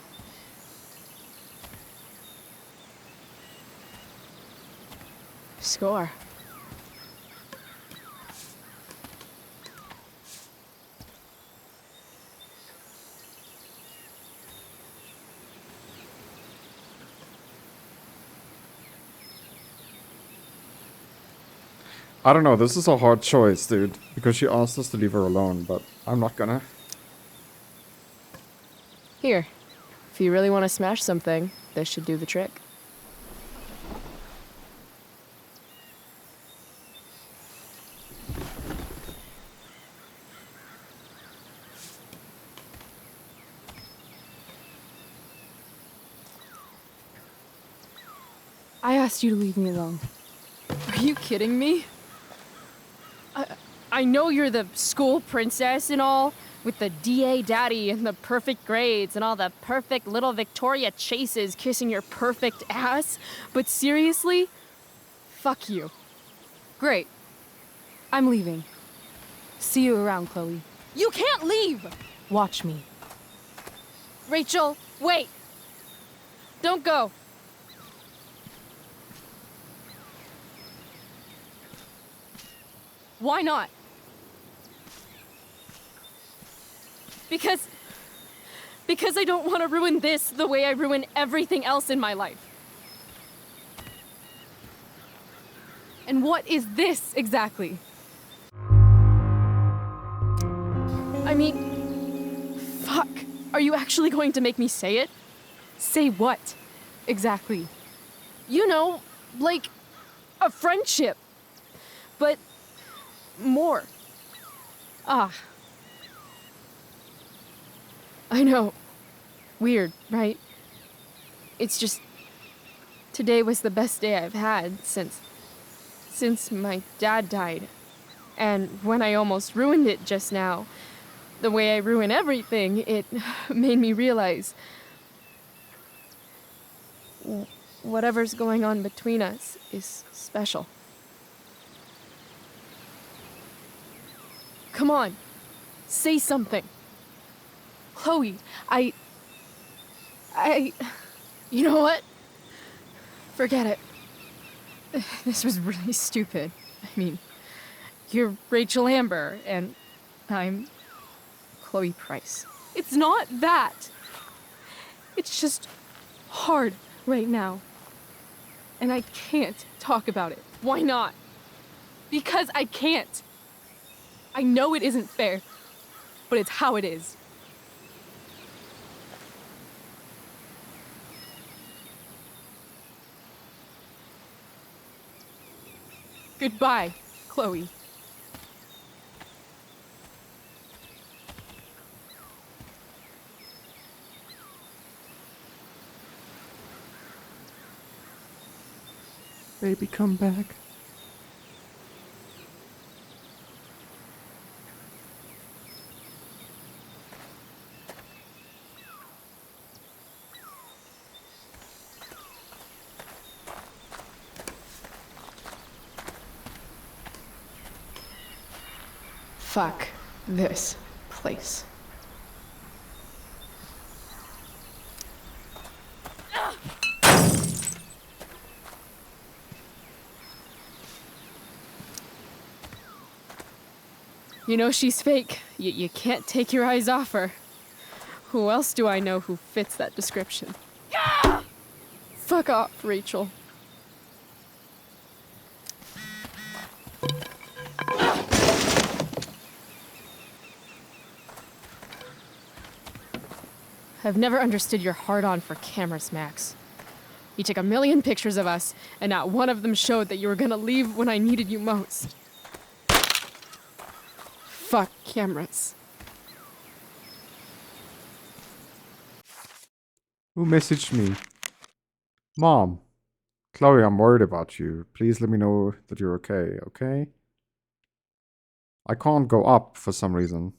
Score. I don't know, this is a hard choice, dude. Because she asked us to leave her alone, but I'm not gonna. Here. If you really want to smash something, this should do the trick. I asked you to leave me alone. Are you kidding me? I know you're the school princess and all, with the DA daddy and the perfect grades and all the perfect little Victoria chases kissing your perfect ass, but seriously, fuck you. Great. I'm leaving. See you around, Chloe. You can't leave! Watch me. Rachel, wait! Don't go. Why not? Because I don't want to ruin this the way I ruin everything else in my life. And what is this exactly? I mean, fuck. Are you actually going to make me say it? Say what? Exactly. You know, like a friendship. But more. Ah. I know. Weird, right? It's just... Today was the best day I've had since my dad died. And when I almost ruined it just now, the way I ruin everything, it made me realize whatever's going on between us is special. Come on, say something. Chloe, you know what? Forget it. This was really stupid. I mean, you're Rachel Amber, and I'm Chloe Price. It's not that. It's just hard right now. And I can't talk about it. Why not? Because I can't. I know it isn't fair, but it's how it is. Goodbye, Chloe. Baby, come back. Fuck this place. You know she's fake. You can't take your eyes off her. Who else do I know who fits that description? Fuck off, Rachel. I've never understood your hard-on for cameras, Max. You took 1,000,000 pictures of us, and not one of them showed that you were gonna leave when I needed you most. Fuck cameras. Who messaged me? Mom. Chloe, I'm worried about you. Please let me know that you're okay, okay? I can't go up for some reason.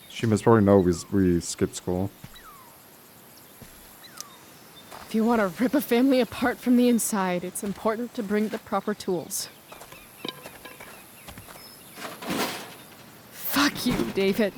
She must probably know we skipped school. If you want to rip a family apart from the inside, it's important to bring the proper tools. Fuck you, David.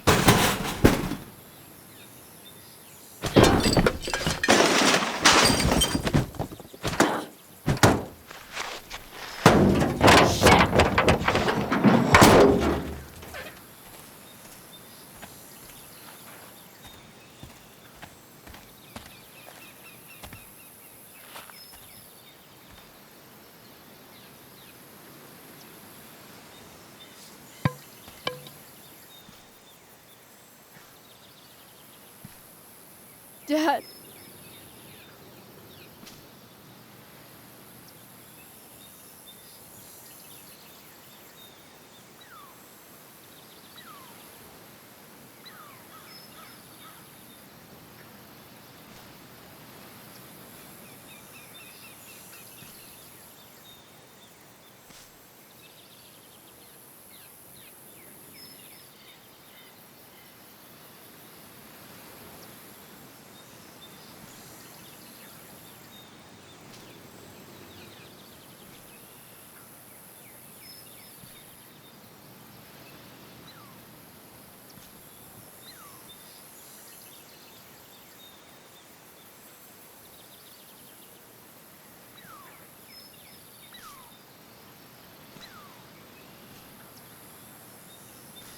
Dad.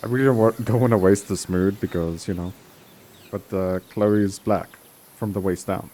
I really don't want to waste this mood because, you know. But Chloe is black from the waist down.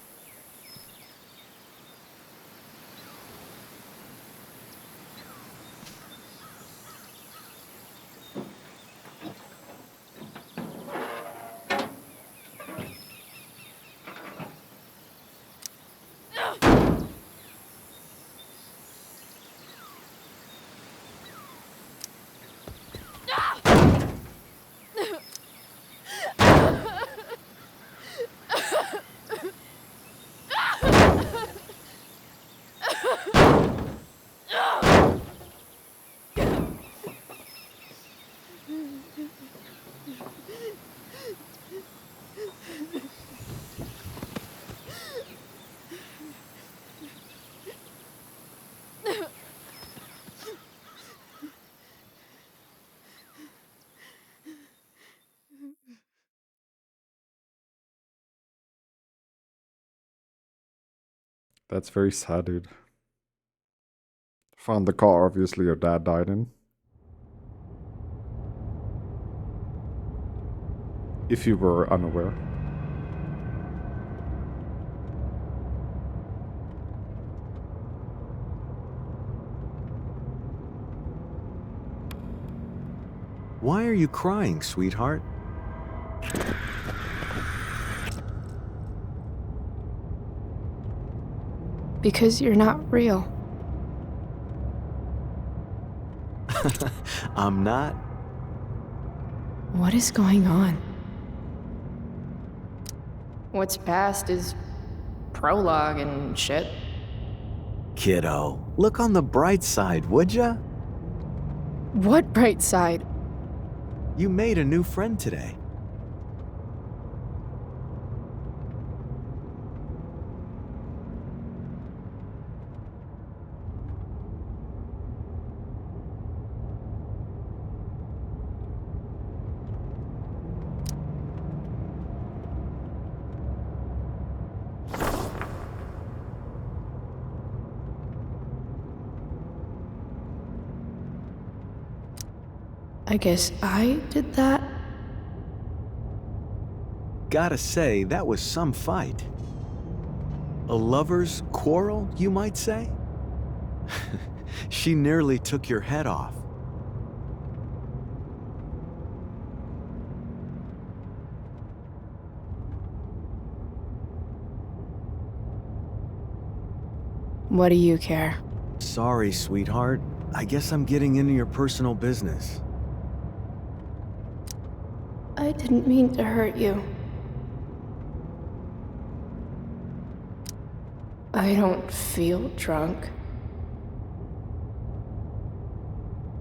That's very sad, dude. Found the car, obviously your dad died in. If you were unaware. Why are you crying, sweetheart? Because you're not real. I'm not. What is going on? What's past is prologue and shit. Kiddo, look on the bright side, would ya? What bright side? You made a new friend today. I guess I did that? Gotta say, that was some fight. A lover's quarrel, you might say? She nearly took your head off. What do you care? Sorry, sweetheart. I guess I'm getting into your personal business. I didn't mean to hurt you. I don't feel drunk.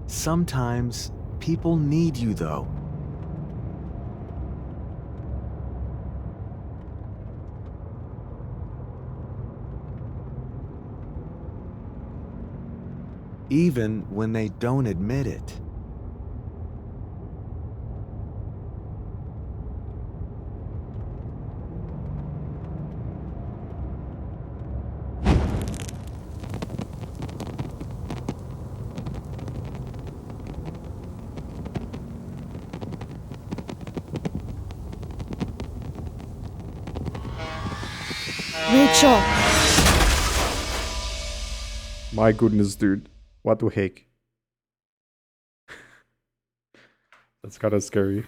Sometimes people need you, though. Even when they don't admit it. Rachel! My goodness, dude. What the heck? That's kind of scary.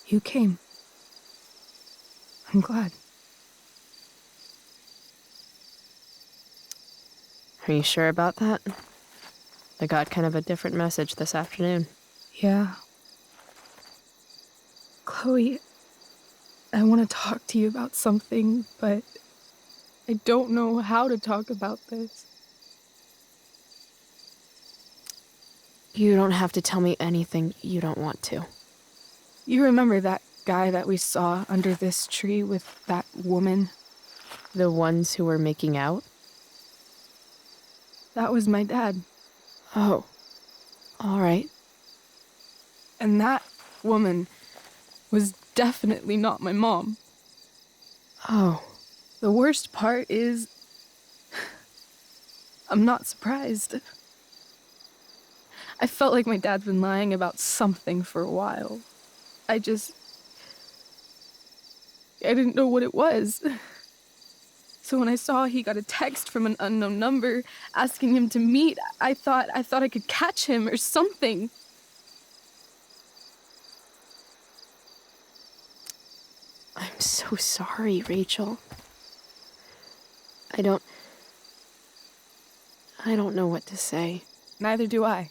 You came. I'm glad. Are you sure about that? I got kind of a different message this afternoon. Yeah. Chloe, I want to talk to you about something, but I don't know how to talk about this. You don't have to tell me anything you don't want to. You remember that guy that we saw under this tree with that woman? The ones who were making out? That was my dad. Oh. All right. And that woman was definitely not my mom. Oh. The worst part is, I'm not surprised. I felt like my dad's been lying about something for a while. I didn't know what it was. So when I saw he got a text from an unknown number asking him to meet, I thought I could catch him or something. I'm so sorry, Rachel. I don't know what to say. Neither do I.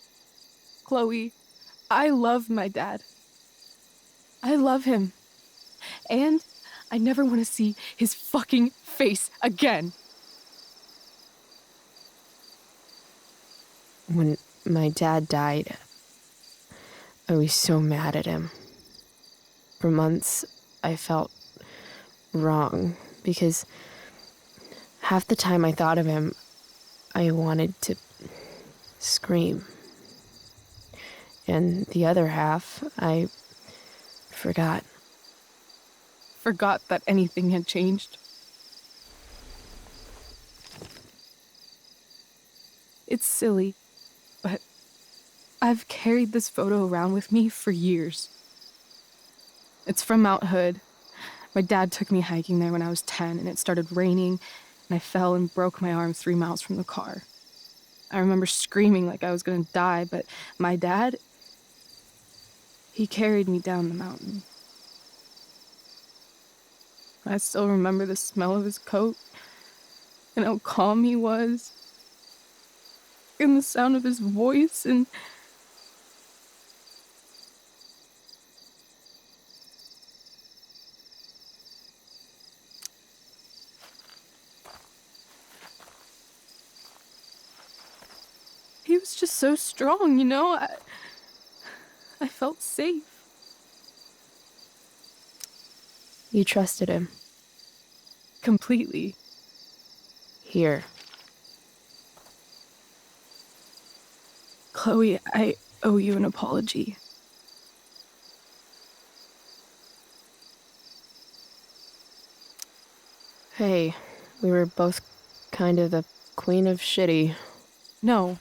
Chloe, I love my dad. I love him. And I never want to see his fucking face again. When my dad died, I was so mad at him. For months, I felt wrong because half the time I thought of him, I wanted to scream. And the other half, I forgot. Forgot that anything had changed. It's silly, but I've carried this photo around with me for years. It's from Mount Hood. My dad took me hiking there when I was 10, and it started raining, and I fell and broke my arm 3 miles from the car. I remember screaming like I was gonna die, but my dad, he carried me down the mountain. I still remember the smell of his coat, and how calm he was, and the sound of his voice, and he was just so strong, you know? I felt safe. You trusted him. Completely. Here. Chloe, I owe you an apology. Hey, we were both kind of the queen of shitty. No,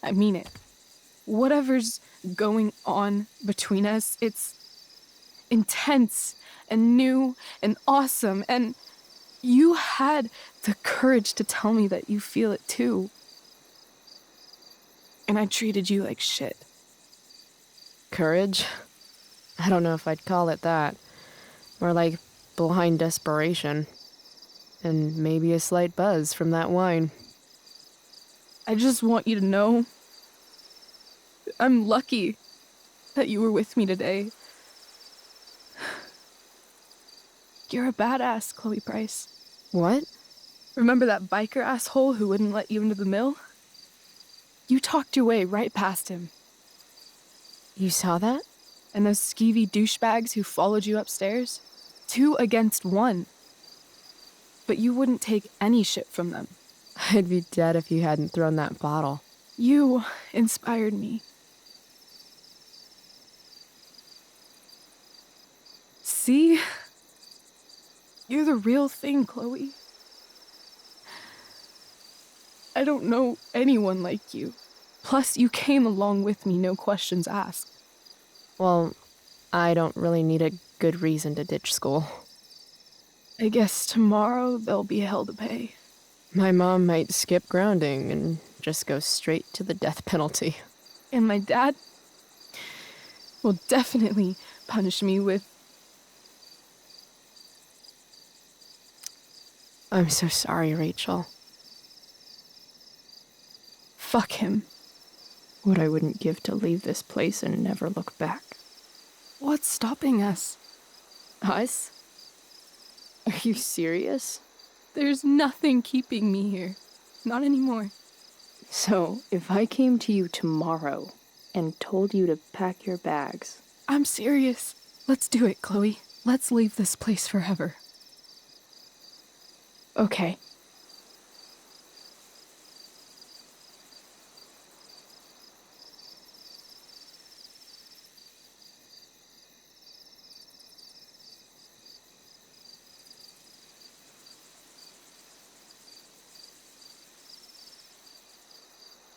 I mean it. Whatever's going on between us, it's intense and new and awesome, and you had the courage to tell me that you feel it too. And I treated you like shit. Courage? I don't know if I'd call it that. More like blind desperation. And maybe a slight buzz from that wine. I just want you to know I'm lucky that you were with me today. You're a badass, Chloe Price. What? Remember that biker asshole who wouldn't let you into the mill? You talked your way right past him. You saw that? And those skeevy douchebags who followed you upstairs? 2 against 1. But you wouldn't take any shit from them. I'd be dead if you hadn't thrown that bottle. You inspired me. See? You're the real thing, Chloe. I don't know anyone like you. Plus, you came along with me, no questions asked. Well, I don't really need a good reason to ditch school. I guess tomorrow there'll be hell to pay. My mom might skip grounding and just go straight to the death penalty. And my dad will definitely punish me with I'm so sorry, Rachel. Fuck him. What I wouldn't give to leave this place and never look back. What's stopping us? Us? Are you serious? There's nothing keeping me here. Not anymore. So, if I came to you tomorrow and told you to pack your bags... I'm serious. Let's do it, Chloe. Let's leave this place forever. Okay.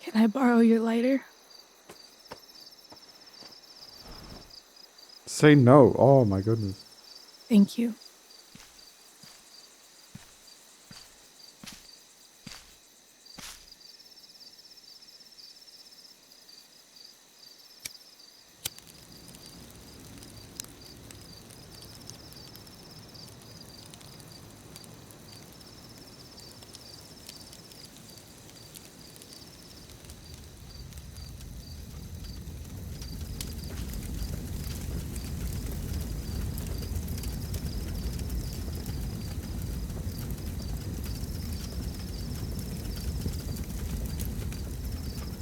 Can I borrow your lighter? Say no. Oh my goodness. Thank you.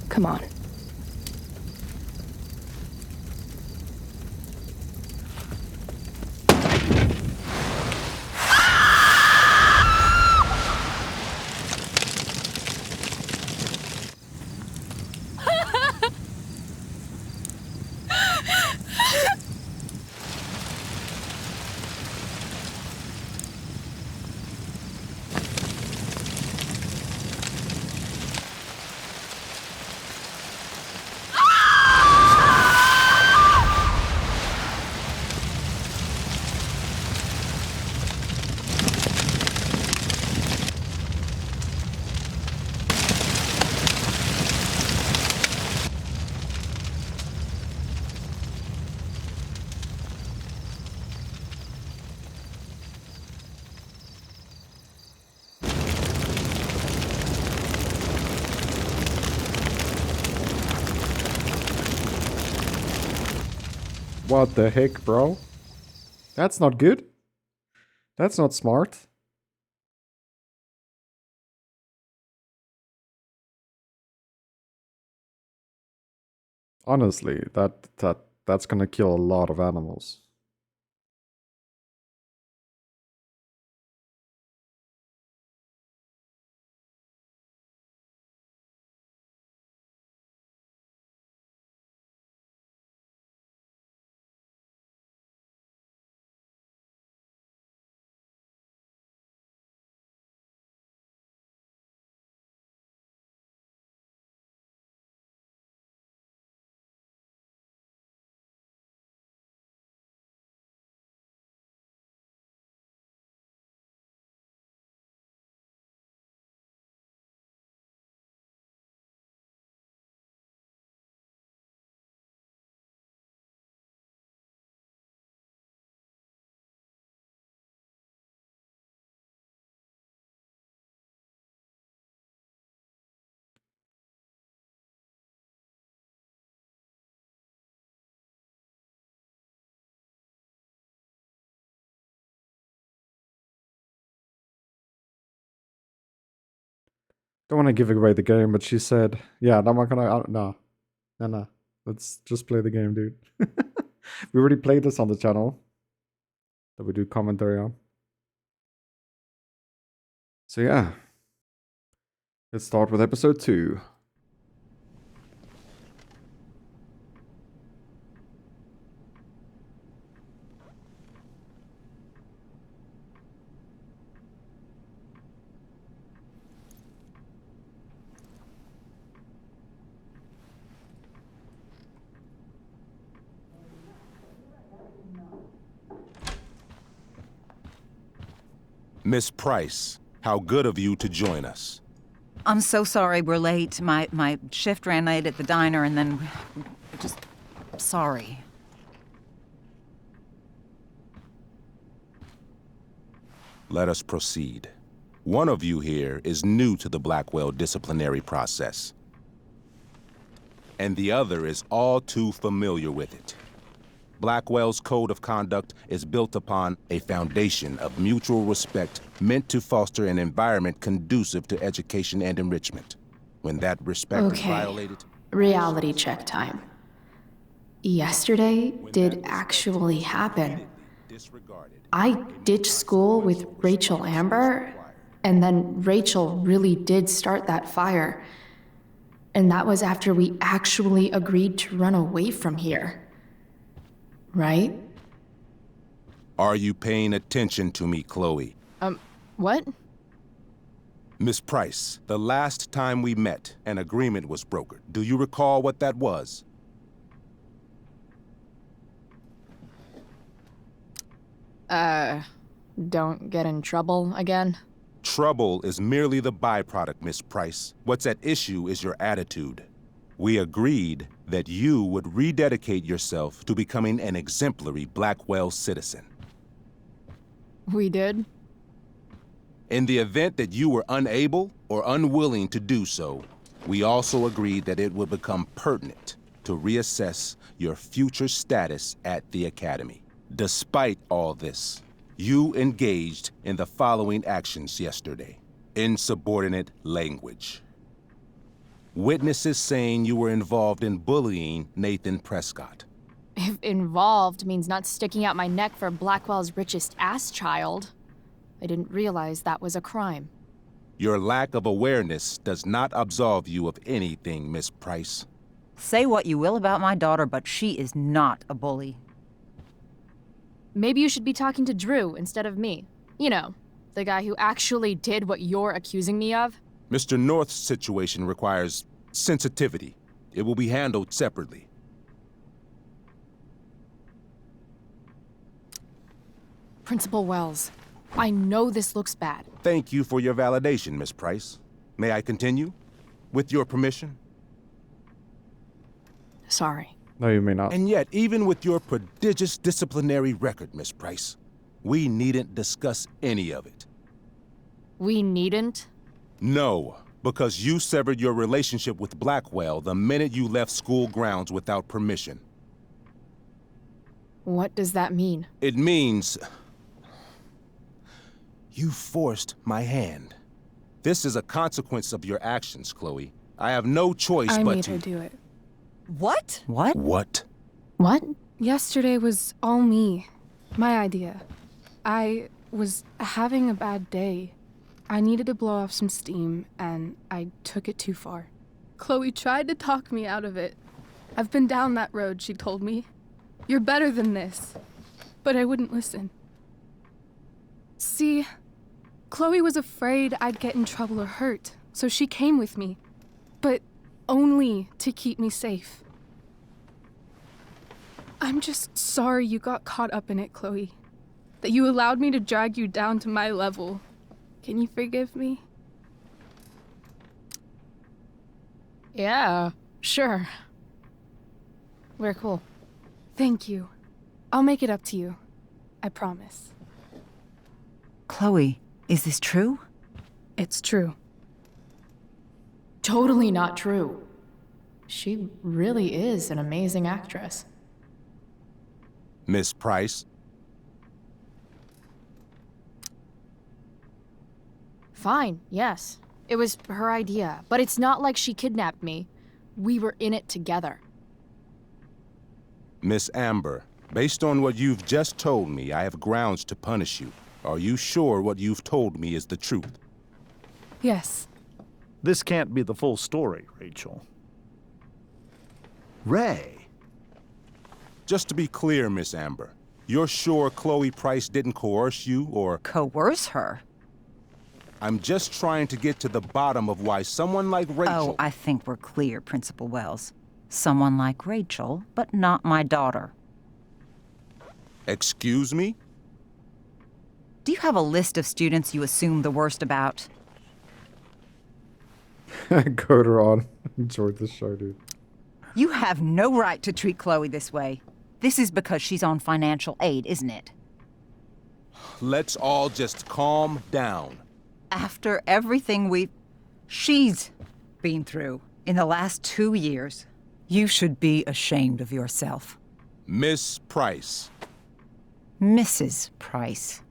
Come on. What the heck, bro? That's not good. That's not smart. Honestly, that's gonna kill a lot of animals. Don't want to give away the game, but she said, "Yeah, I'm not gonna. No. Let's just play the game, dude." We already played this on the channel that we do commentary on. So yeah, let's start with episode 2. Miss Price, how good of you to join us. I'm so sorry we're late. My shift ran late at the diner and then just sorry. Let us proceed. One of you here is new to the Blackwell disciplinary process, and the other is all too familiar with it. Blackwell's code of conduct is built upon a foundation of mutual respect meant to foster an environment conducive to education and enrichment. When that respect is violated... Reality check time. Yesterday did actually happen. I ditched school with Rachel Amber, and then Rachel really did start that fire. And that was after we actually agreed to run away from here. Right? Are you paying attention to me, Chloe? What? Miss Price, the last time we met, an agreement was brokered. Do you recall what that was? Don't get in trouble again? Trouble is merely the byproduct, Miss Price. What's at issue is your attitude. We agreed that you would rededicate yourself to becoming an exemplary Blackwell citizen. We did? In the event that you were unable or unwilling to do so, we also agreed that it would become pertinent to reassess your future status at the Academy. Despite all this, you engaged in the following actions yesterday. Insubordinate language. Witnesses saying you were involved in bullying Nathan Prescott. If involved means not sticking out my neck for Blackwell's richest ass child, I didn't realize that was a crime. Your lack of awareness does not absolve you of anything, Miss Price. Say what you will about my daughter, but she is not a bully. Maybe you should be talking to Drew instead of me. You know, the guy who actually did what you're accusing me of. Mr. North's situation requires sensitivity. It will be handled separately. Principal Wells, I know this looks bad. Thank you for your validation, Miss Price. May I continue? With your permission? Sorry. No, you may not. And yet, even with your prodigious disciplinary record, Miss Price, we needn't discuss any of it. We needn't? No, because you severed your relationship with Blackwell the minute you left school grounds without permission. What does that mean? It means... you forced my hand. This is a consequence of your actions, Chloe. I have no choice I but made to... her do it. What? What? What? What? Yesterday was all me. My idea. I was having a bad day. I needed to blow off some steam, and I took it too far. Chloe tried to talk me out of it. I've been down that road, she told me. You're better than this. But I wouldn't listen. See, Chloe was afraid I'd get in trouble or hurt, so she came with me. But only to keep me safe. I'm just sorry you got caught up in it, Chloe. That you allowed me to drag you down to my level. Can you forgive me? Yeah, sure. We're cool. Thank you. I'll make it up to you. I promise. Chloe, is this true? It's true. Totally not true. She really is an amazing actress. Miss Price? Fine, yes. It was her idea, but it's not like she kidnapped me. We were in it together. Miss Amber, based on what you've just told me, I have grounds to punish you. Are you sure what you've told me is the truth? Yes. This can't be the full story, Rachel. Ray. Just to be clear, Miss Amber, you're sure Chloe Price didn't coerce you or... Coerce her? I'm just trying to get to the bottom of why someone like Rachel... Oh, I think we're clear, Principal Wells. Someone like Rachel, but not my daughter. Excuse me? Do you have a list of students you assume the worst about? Coder on. Enjoyed this show, dude. You have no right to treat Chloe this way. This is because she's on financial aid, isn't it? Let's all just calm down. After everything she's been through in the last 2 years, you should be ashamed of yourself. Miss Price. Mrs. Price.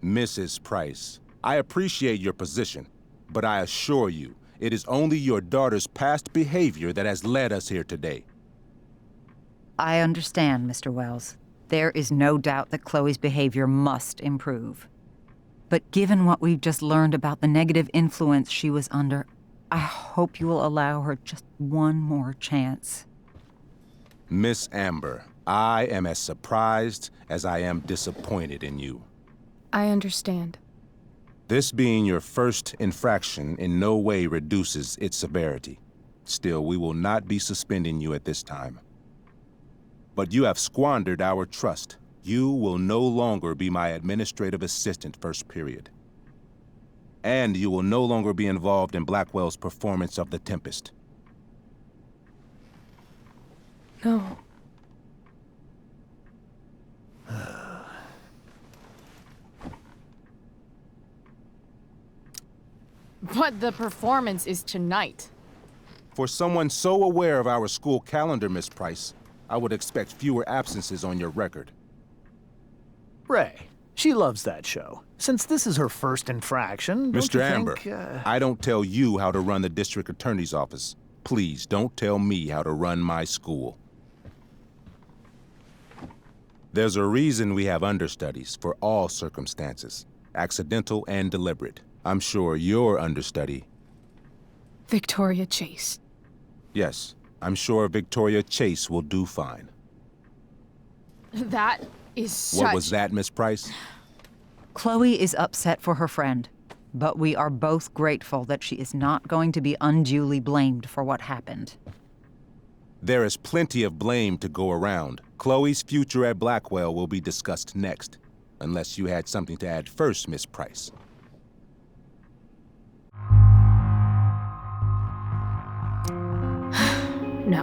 Mrs. Price, I appreciate your position, but I assure you, it is only your daughter's past behavior that has led us here today. I understand, Mr. Wells. There is no doubt that Chloe's behavior must improve. But given what we've just learned about the negative influence she was under, I hope you will allow her just one more chance. Miss Amber, I am as surprised as I am disappointed in you. I understand. This being your first infraction in no way reduces its severity. Still, we will not be suspending you at this time. But you have squandered our trust. You will no longer be my administrative assistant first period. And you will no longer be involved in Blackwell's performance of The Tempest. No. But the performance is tonight. For someone so aware of our school calendar, Miss Price, I would expect fewer absences on your record. Ray, she loves that show. Since this is her first infraction, don't Mr. you Amber, think, I don't tell you how to run the district attorney's office. Please don't tell me how to run my school. There's a reason we have understudies for all circumstances, accidental and deliberate. I'm sure your understudy... Victoria Chase. Yes, I'm sure Victoria Chase will do fine. That is such... What was that, Miss Price? Chloe is upset for her friend, but we are both grateful that she is not going to be unduly blamed for what happened. There is plenty of blame to go around. Chloe's future at Blackwell will be discussed next, unless you had something to add first, Miss Price. No.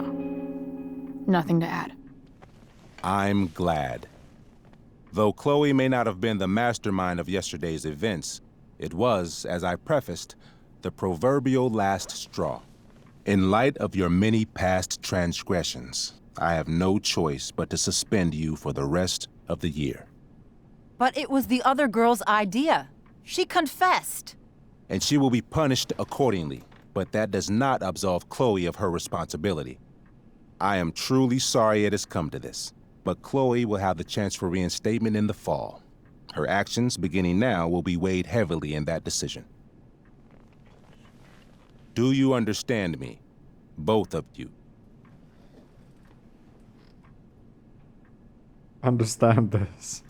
Nothing to add. I'm glad. Though Chloe may not have been the mastermind of yesterday's events, it was, as I prefaced, the proverbial last straw. In light of your many past transgressions, I have no choice but to suspend you for the rest of the year. But it was the other girl's idea. She confessed. And she will be punished accordingly, but that does not absolve Chloe of her responsibility. I am truly sorry it has come to this, but Chloe will have the chance for reinstatement in the fall. Her actions, beginning now, will be weighed heavily in that decision. Do you understand me? Both of you. Understand this.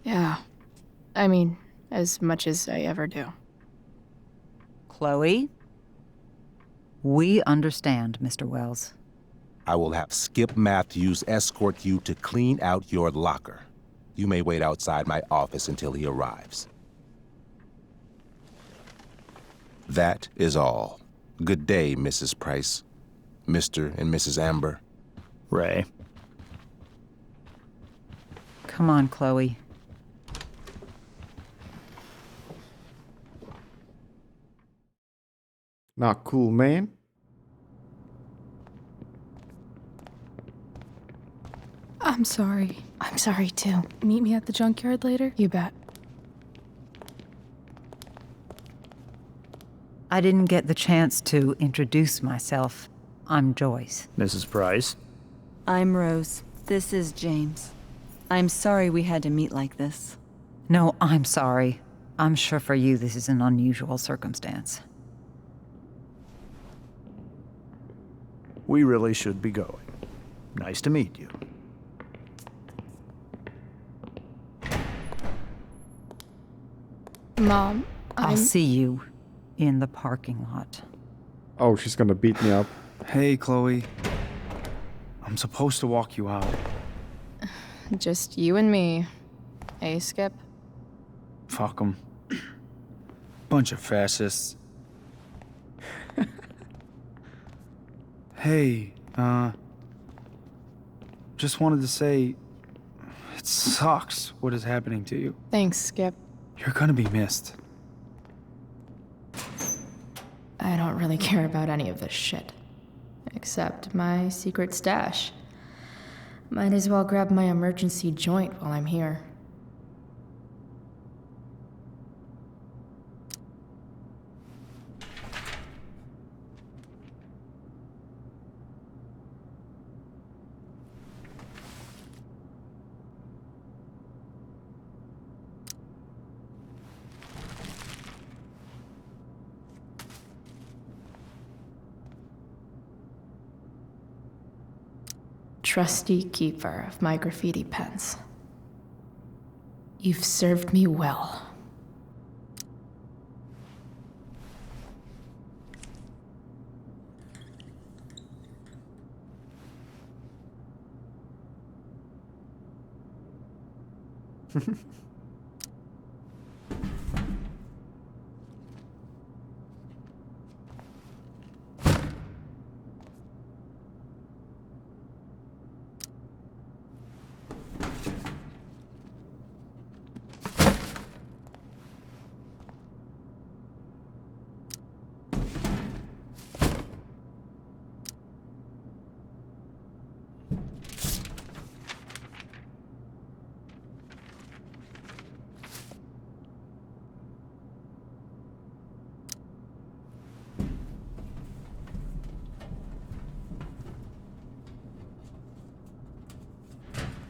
Yeah. I mean, as much as I ever do. Chloe? We understand, Mr. Wells. I will have Skip Matthews escort you to clean out your locker. You may wait outside my office until he arrives. That is all. Good day, Mrs. Price. Mr. and Mrs. Amber. Ray. Come on, Chloe. Not cool, man. I'm sorry. I'm sorry too. Meet me at the junkyard later? You bet. I didn't get the chance to introduce myself. I'm Joyce. Mrs. Price. I'm Rose. This is James. I'm sorry we had to meet like this. No, I'm sorry. I'm sure for you this is an unusual circumstance. We really should be going. Nice to meet you. Mom, I'll see you in the parking lot. Oh, she's gonna beat me up. Hey, Chloe. I'm supposed to walk you out. Just you and me. Hey, Skip? Fuck them. Bunch of fascists. Hey, just wanted to say, it sucks what is happening to you. Thanks, Skip. You're gonna be missed. I don't really care about any of this shit. Except my secret stash. Might as well grab my emergency joint while I'm here. Trusty keeper of my graffiti pens. You've served me well.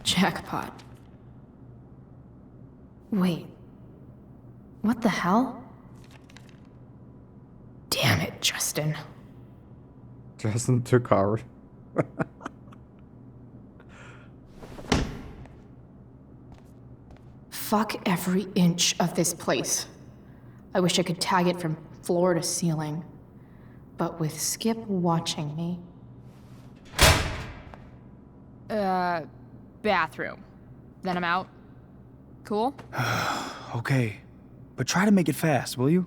Jackpot. Wait. What the hell? Damn it, Justin. Justin took our... Fuck every inch of this place. I wish I could tag it from floor to ceiling. But with Skip watching me... Bathroom. Then I'm out. Cool? Okay, but try to make it fast, will you?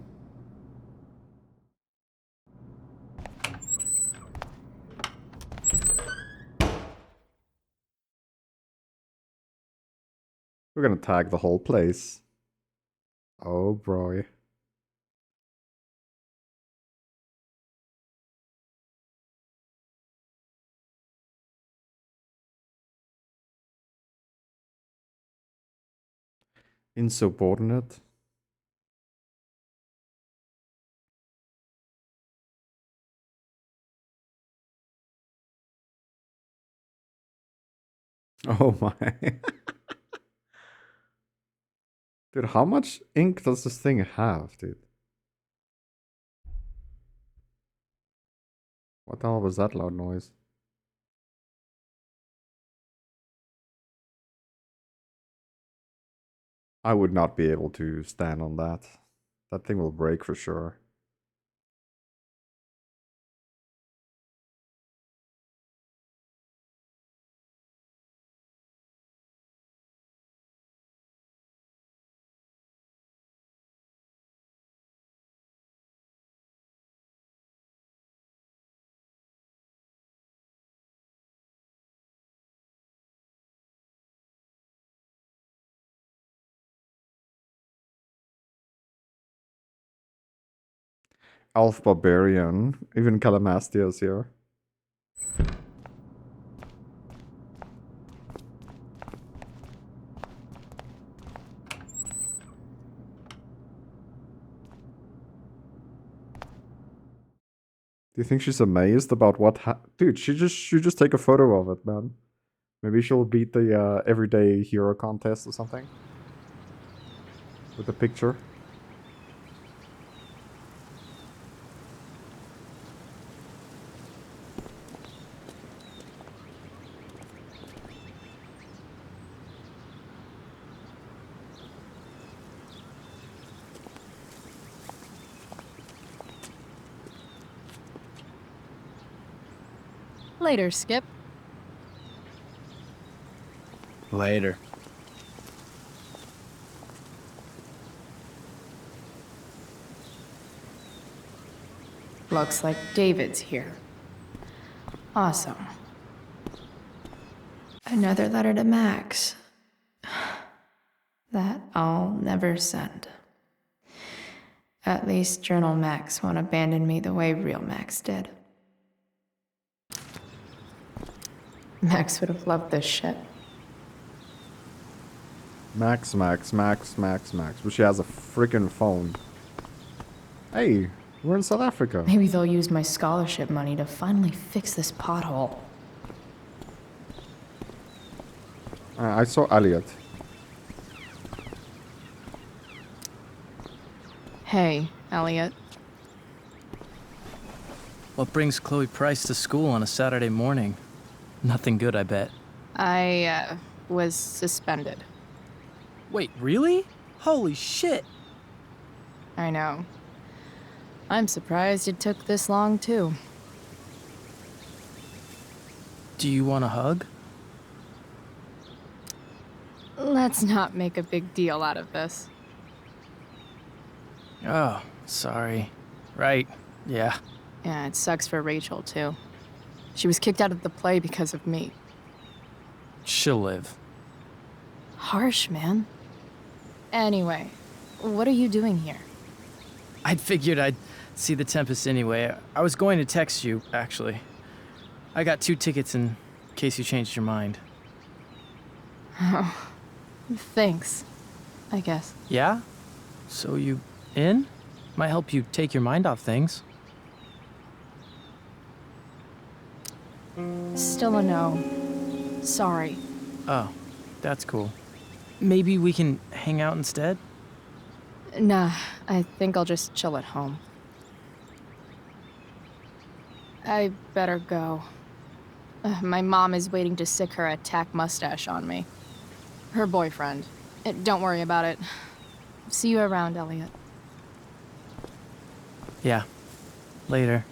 We're gonna tag the whole place. Oh, boy. Insubordinate. Oh my. Dude, how much ink does this thing have, dude? What the hell was that loud noise? I would not be able to stand on that. That thing will break for sure. Elf Barbarian. Even Calamastia is here. Do you think she's amazed about what dude, she just take a photo of it, man. Maybe she'll beat the everyday hero contest or something. With the picture. Later, Skip. Later. Looks like David's here. Awesome. Another letter to Max. That I'll never send. At least Journal Max won't abandon me the way real Max did. Max would have loved this shit. Max. But she has a freaking phone. Hey, we're in South Africa. Maybe they'll use my scholarship money to finally fix this pothole. I saw Elliot. Hey, Elliot. What brings Chloe Price to school on a Saturday morning? Nothing good, I bet. I, was suspended. Wait, really? Holy shit! I know. I'm surprised it took this long, too. Do you want a hug? Let's not make a big deal out of this. Oh, sorry. Right, yeah. Yeah, it sucks for Rachel, too. She was kicked out of the play because of me. She'll live. Harsh, man. Anyway, what are you doing here? I figured I'd see the Tempest anyway. I was going to text you, actually. I got 2 tickets in case you changed your mind. Oh, thanks, I guess. Yeah? So you in? Might help you take your mind off things. Still a no. Sorry. Oh, that's cool. Maybe we can hang out instead? Nah, I think I'll just chill at home. I better go. My mom is waiting to sick her attack mustache on me. Her boyfriend. Don't worry about it. See you around, Elliot. Yeah. Later.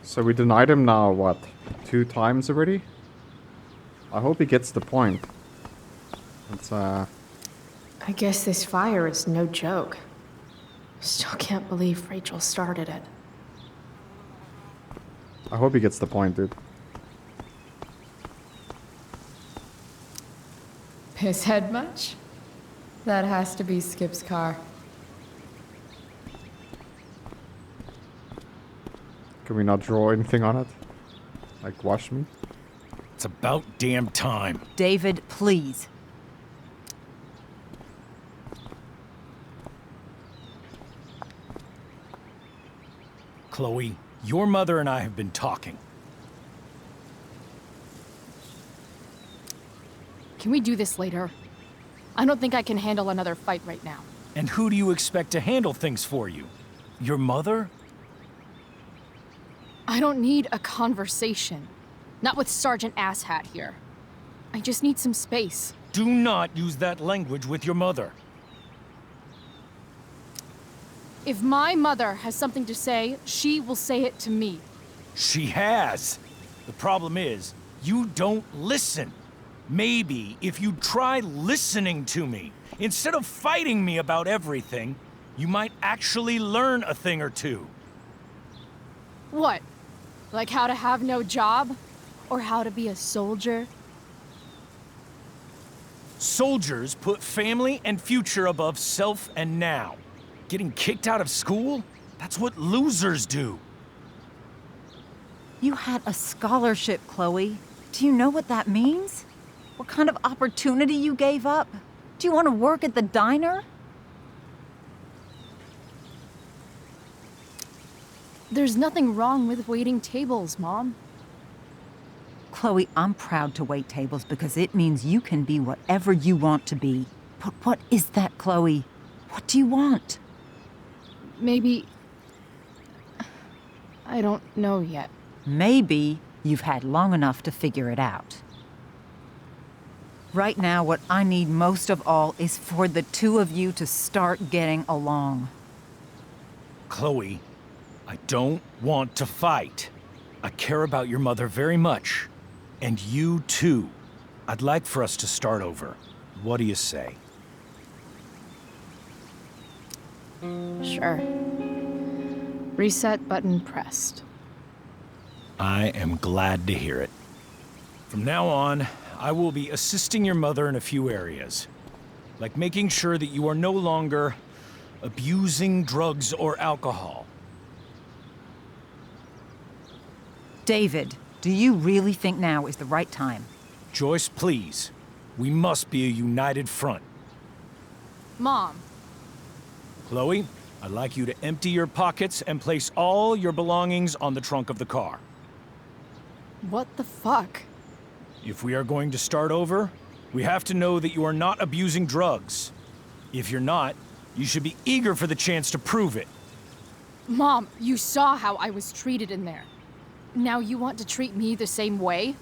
So we denied him now, what, 2 times already? I hope he gets the point. It's, I guess this fire is no joke. Still can't believe Rachel started it. I hope he gets the point, dude. Pisshead much? That has to be Skip's car. Can we not draw anything on it? Like, wash me? It's about damn time. David, please. Chloe, your mother and I have been talking. Can we do this later? I don't think I can handle another fight right now. And who do you expect to handle things for you? Your mother? I don't need a conversation. Not with Sergeant Asshat here. I just need some space. Do not use that language with your mother. If my mother has something to say, she will say it to me. She has. The problem is, you don't listen. Maybe if you try listening to me, instead of fighting me about everything, you might actually learn a thing or two. What? Like how to have no job? Or how to be a soldier? Soldiers put family and future above self and now. Getting kicked out of school? That's what losers do. You had a scholarship, Chloe. Do you know what that means? What kind of opportunity you gave up? Do you want to work at the diner? There's nothing wrong with waiting tables, Mom. Chloe, I'm proud to wait tables because it means you can be whatever you want to be. But what is that, Chloe? What do you want? Maybe... I don't know yet. Maybe you've had long enough to figure it out. Right now, what I need most of all is for the 2 of you to start getting along. Chloe, I don't want to fight. I care about your mother very much. And you too. I'd like for us to start over. What do you say? Sure. Reset button pressed. I am glad to hear it. From now on, I will be assisting your mother in a few areas. Like making sure that you are no longer abusing drugs or alcohol. David, do you really think now is the right time? Joyce, please. We must be a united front. Mom. Chloe, I'd like you to empty your pockets and place all your belongings on the trunk of the car. What the fuck? If we are going to start over, we have to know that you are not abusing drugs. If you're not, you should be eager for the chance to prove it. Mom, you saw how I was treated in there. Now you want to treat me the same way?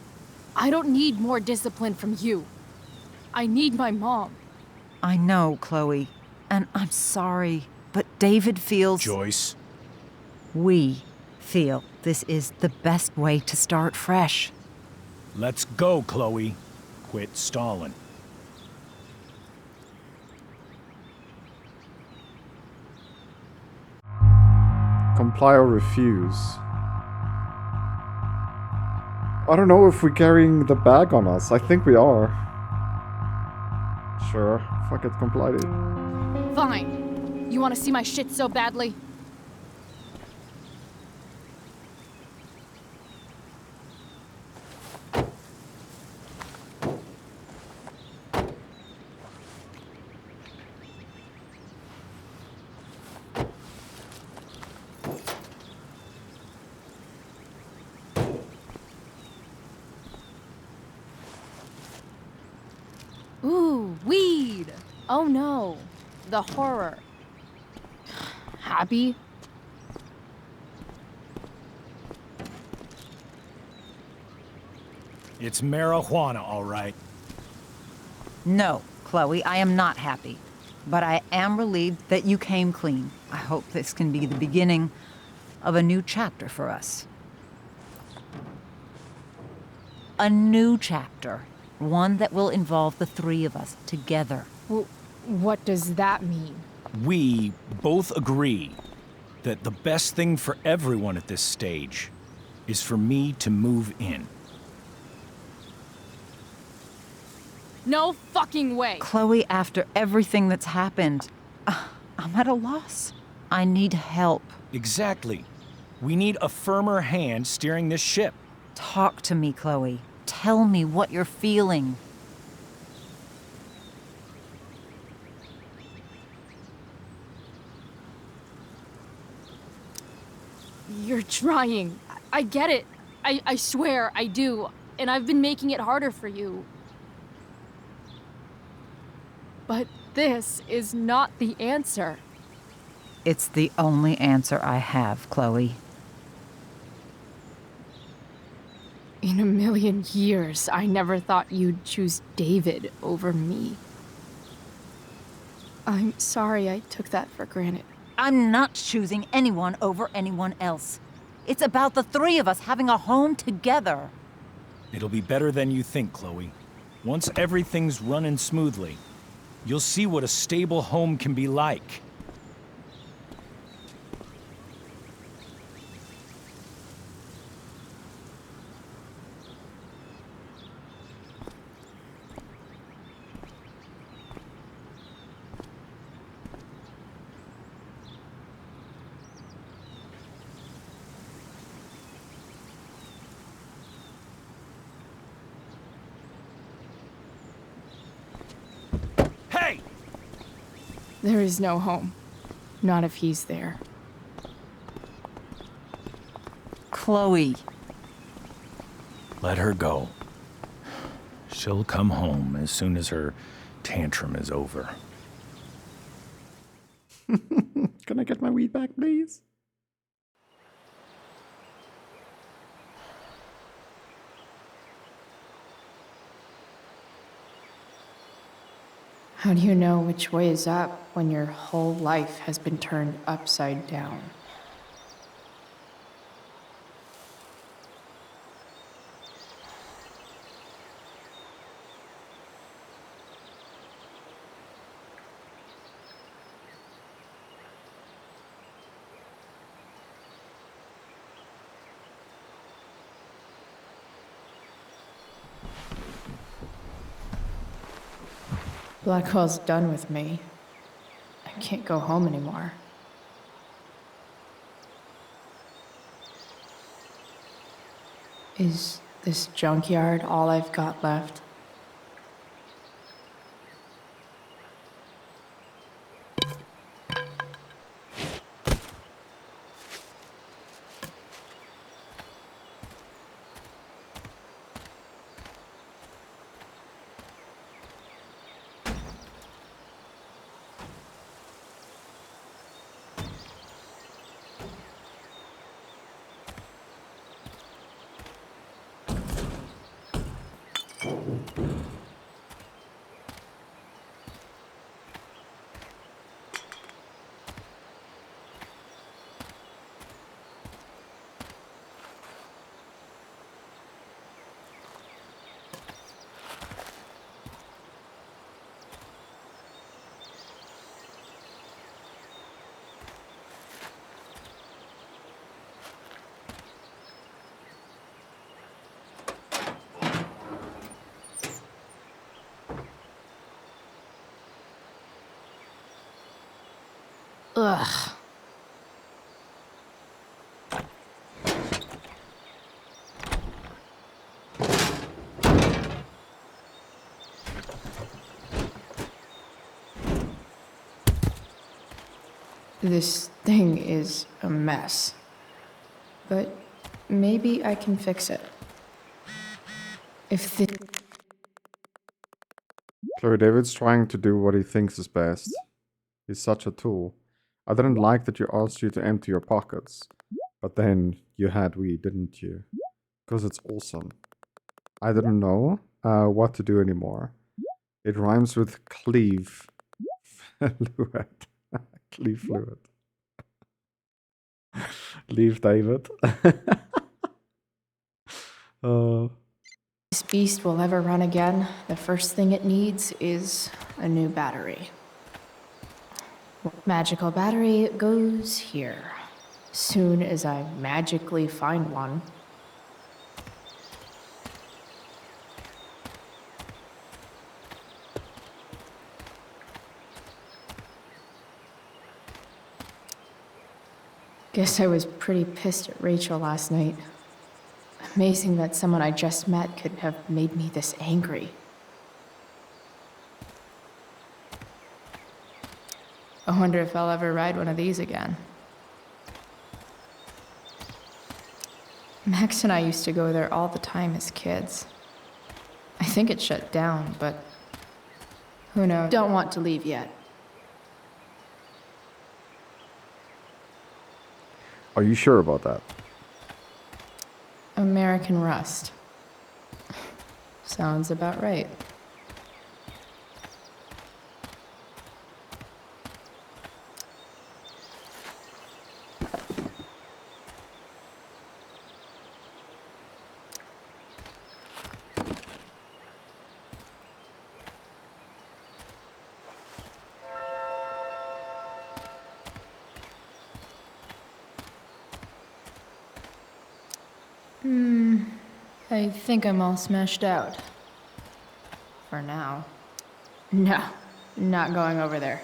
I don't need more discipline from you. I need my mom. I know, Chloe, and I'm sorry, but David feels... Joyce. We feel this is the best way to start fresh. Let's go, Chloe. Quit stalling. Comply or refuse. I don't know if we're carrying the bag on us. I think we are. Sure. Fuck it, comply, dude. Fine. You want to see my shit so badly? Ooh, weed! Oh no, the horror. Happy? It's marijuana, all right. No, Chloe, I am not happy. But I am relieved that you came clean. I hope this can be the beginning of a new chapter for us. A new chapter. One that will involve the three of us together. What does that mean? We both agree that the best thing for everyone at this stage is for me to move in. No fucking way! Chloe, after everything that's happened, I'm at a loss. I need help. Exactly. We need a firmer hand steering this ship. Talk to me, Chloe. Tell me what you're feeling. You're trying. I get it. I swear, I do. And I've been making it harder for you. But this is not the answer. It's the only answer I have, Chloe. In a million years, I never thought you'd choose David over me. I'm sorry I took that for granted. I'm not choosing anyone over anyone else. It's about the three of us having a home together. It'll be better than you think, Chloe. Once everything's running smoothly, you'll see what a stable home can be like. There is no home. Not if he's there. Chloe. Let her go. She'll come home as soon as her tantrum is over. Can I get my weed back, please? How do you know which way is up when your whole life has been turned upside down? Blackwell's done with me. I can't go home anymore. Is this junkyard all I've got left? Ugh. This thing is a mess. But maybe I can fix it. If the... Chloe, David's trying to do what he thinks is best. He's such a tool. I didn't like that you asked you to empty your pockets. But then you had we, didn't you? Because it's awesome. I didn't know what to do anymore. It rhymes with cleave fluid. Cleave fluid. Leave David. This beast will ever run again, the first thing it needs is a new battery. Magical battery goes here. Soon as I magically find one. Guess I was pretty pissed at Rachel last night. Amazing that someone I just met could have made me this angry. I wonder if I'll ever ride one of these again. Max and I used to go there all the time as kids. I think it shut down, but who knows? Don't want to leave yet. Are you sure about that? American Rust. Sounds about right. I think I'm all smashed out. For now. No, not going over there.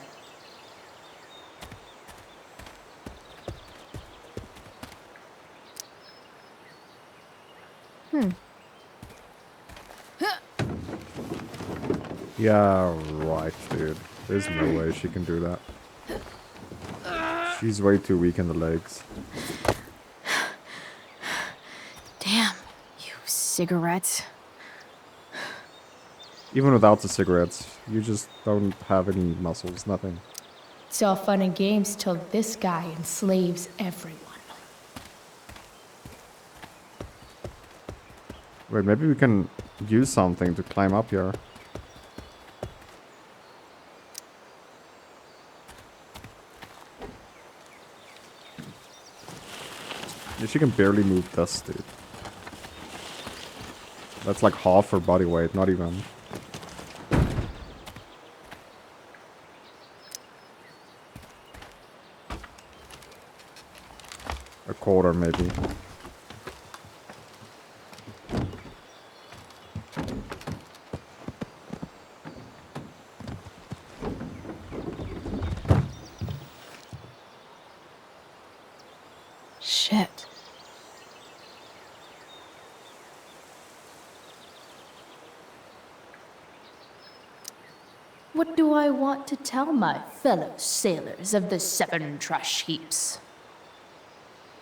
Yeah, right, dude. There's no way she can do that. She's way too weak in the legs. Damn, you cigarettes. Even without the cigarettes, you just don't have any muscles, nothing. It's all fun and games till this guy enslaves everyone. Wait, maybe we can use something to climb up here. Yeah, she can barely move this, dude. That's like half her body weight, not even. A quarter, maybe. Shit. What do I want to tell my fellow sailors of the 7 trash heaps?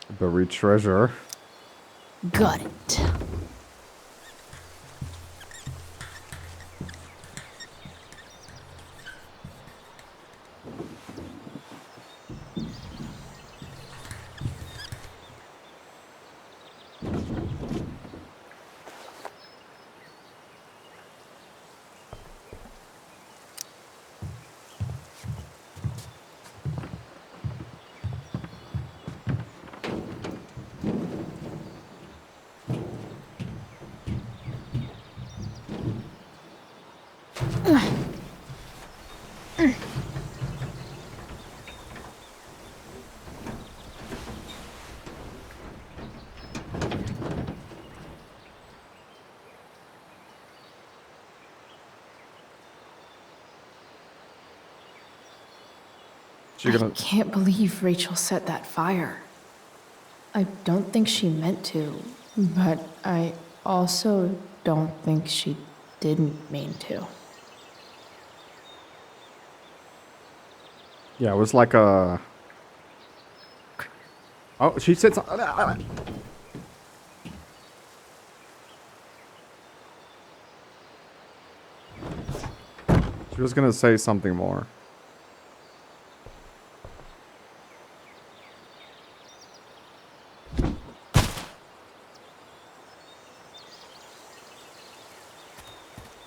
Buried treasure. Got it. I can't believe Rachel set that fire. I don't think she meant to, but I also don't think she didn't mean to. Yeah, it was like a... Oh, she said something. She was gonna say something more.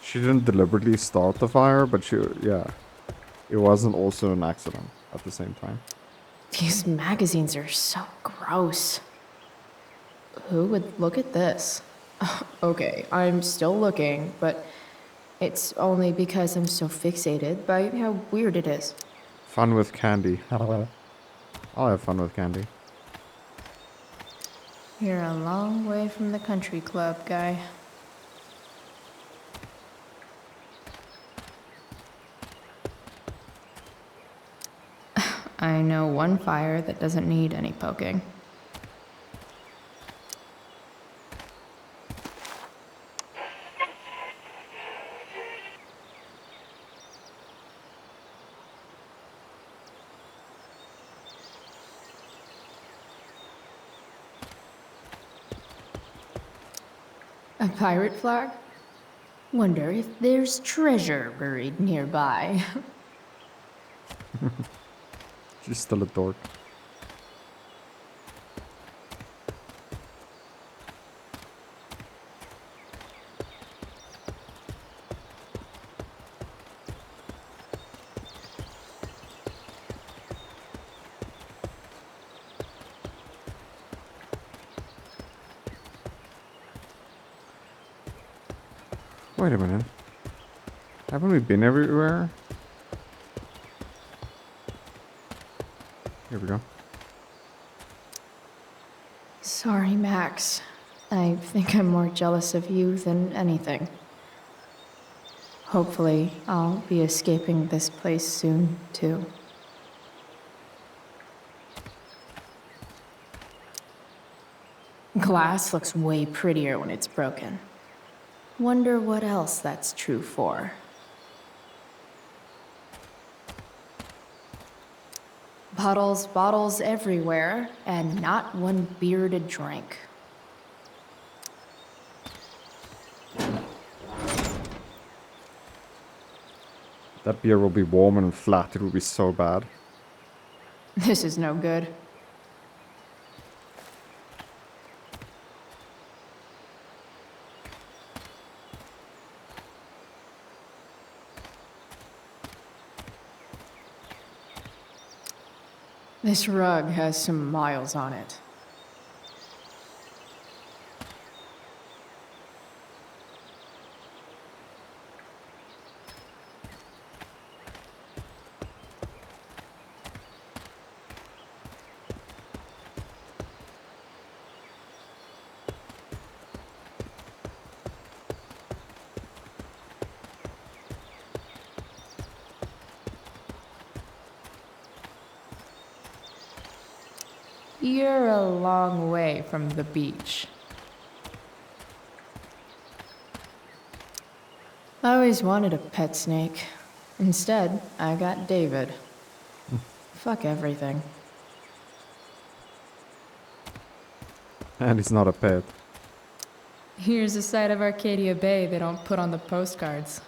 She didn't deliberately start the fire, but yeah. It wasn't also an accident at the same time. These magazines are so gross. Who would look at this? Okay, I'm still looking, but it's only because I'm so fixated by how weird it is. Fun with candy. I'll have fun with candy. You're a long way from the country club, guy. I know one fire that doesn't need any poking. A pirate flag? Wonder if there's treasure buried nearby. She's still a dork. Wait a minute. Haven't we been everywhere? Here we go. Sorry, Max. I think I'm more jealous of you than anything. Hopefully, I'll be escaping this place soon, too. Glass looks way prettier when it's broken. Wonder what else that's true for. Bottles everywhere, and not one beer to drink. That beer will be warm and flat. It will be so bad. This is no good. This rug has some miles on it. You're a long way from the beach. I always wanted a pet snake. Instead, I got David. Fuck everything. And he's not a pet. Here's a side of Arcadia Bay they don't put on the postcards.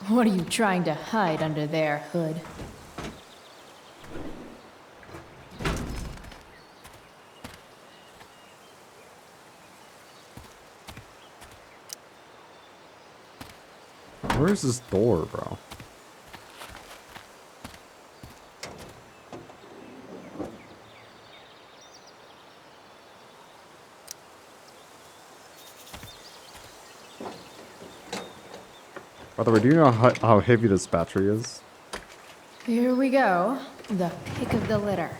What are you trying to hide under there, Hood? Where's this door, bro? By the way, do you know how heavy this battery is? Here we go. The pick of the litter.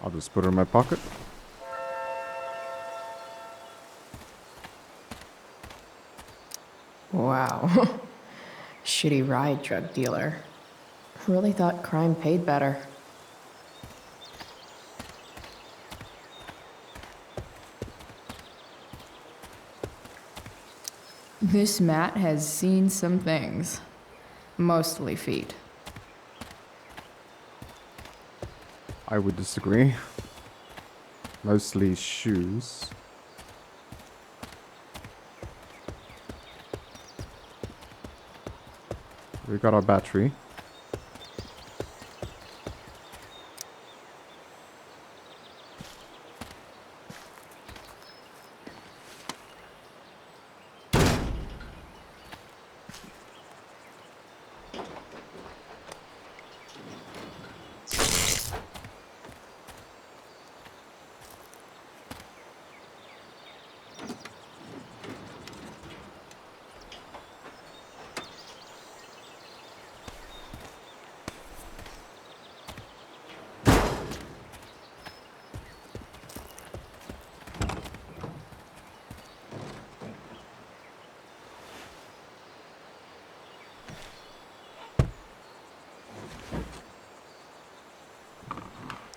I'll just put it in my pocket. Wow. Shitty ride, drug dealer. Really thought crime paid better. This mat has seen some things. Mostly feet. I would disagree. Mostly shoes. We got our battery.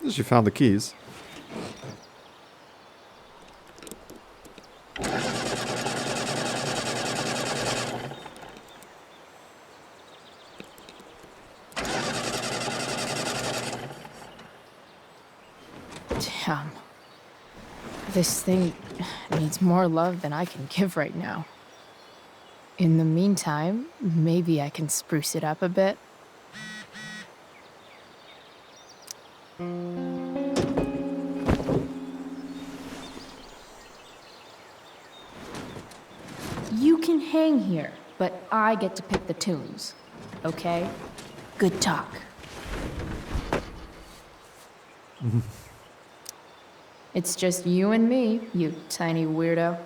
She found the keys. Damn. This thing needs more love than I can give right now. In the meantime, maybe I can spruce it up a bit. You can hang here, but I get to pick the tunes. Okay? Good talk. It's just you and me, you tiny weirdo.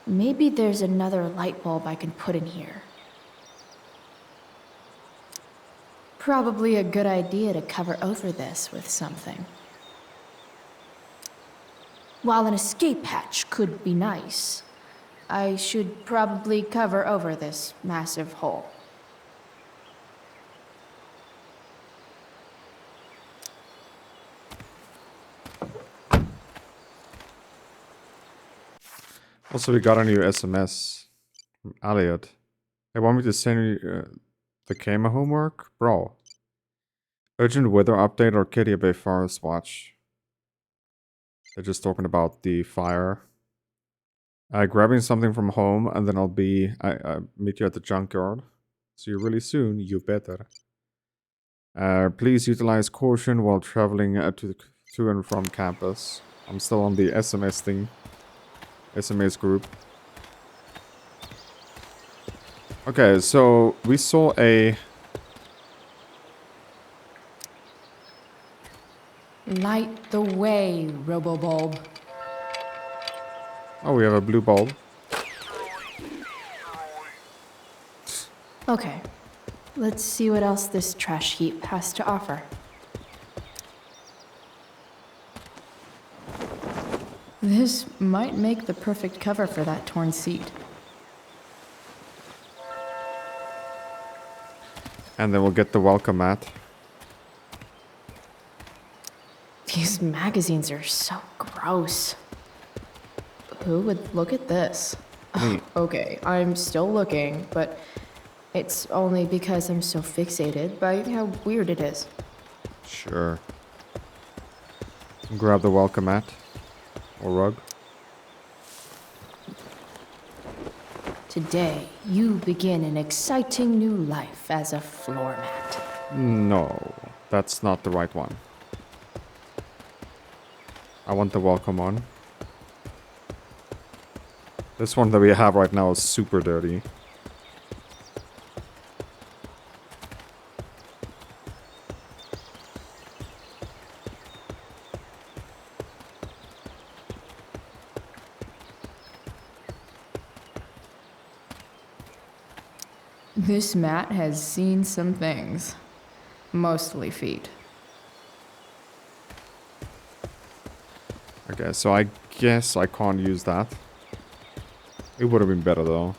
Maybe there's another light bulb I can put in here. Probably a good idea to cover over this with something. While an escape hatch could be nice, I should probably cover over this massive hole. Also, we got a new SMS from Elliot. They want me to send you the Kama homework? Bro. Urgent weather update, Arcadia Bay Forest Watch. They're just talking about the fire. Grabbing something from home, and then I'll meet you at the junkyard. See you really soon, you better. Please utilize caution while traveling to and from campus. I'm still on the SMS thing. SMS group. Okay, so we saw a... Light the way, Robobulb. Oh, we have a blue bulb. Okay, let's see what else this trash heap has to offer. This might make the perfect cover for that torn seat. And then we'll get the welcome mat. These magazines are so gross. Who would look at this? Me. Okay, I'm still looking, but it's only because I'm so fixated by how weird it is. Sure. Grab the welcome mat. Or rug. Today, you begin an exciting new life as a floor mat. No, that's not the right one. I want the welcome one. This one that we have right now is super dirty. This mat has seen some things. Mostly feet. Okay, so I guess I can't use that. It would have been better though.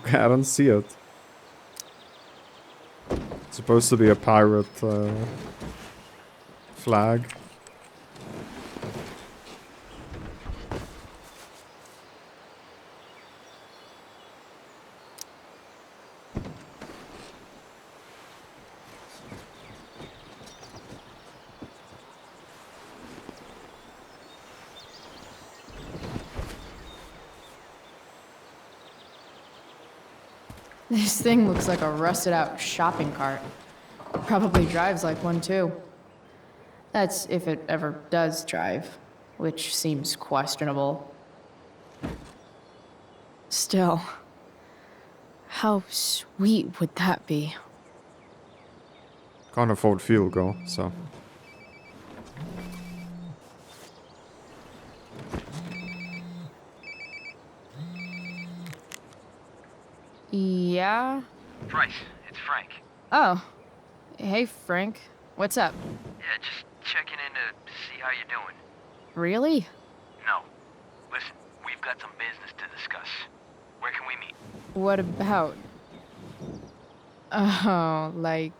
I don't see it. It's supposed to be a pirate flag. This thing looks like a rusted out shopping cart. Probably drives like one too. That's if it ever does drive, which seems questionable. Still, how sweet would that be? Can't afford fuel go, so. Yeah? Bryce, it's Frank. Oh. Hey, Frank. What's up? Yeah, just checking in to see how you're doing. Really? No. Listen, we've got some business to discuss. Where can we meet? What about? Oh, like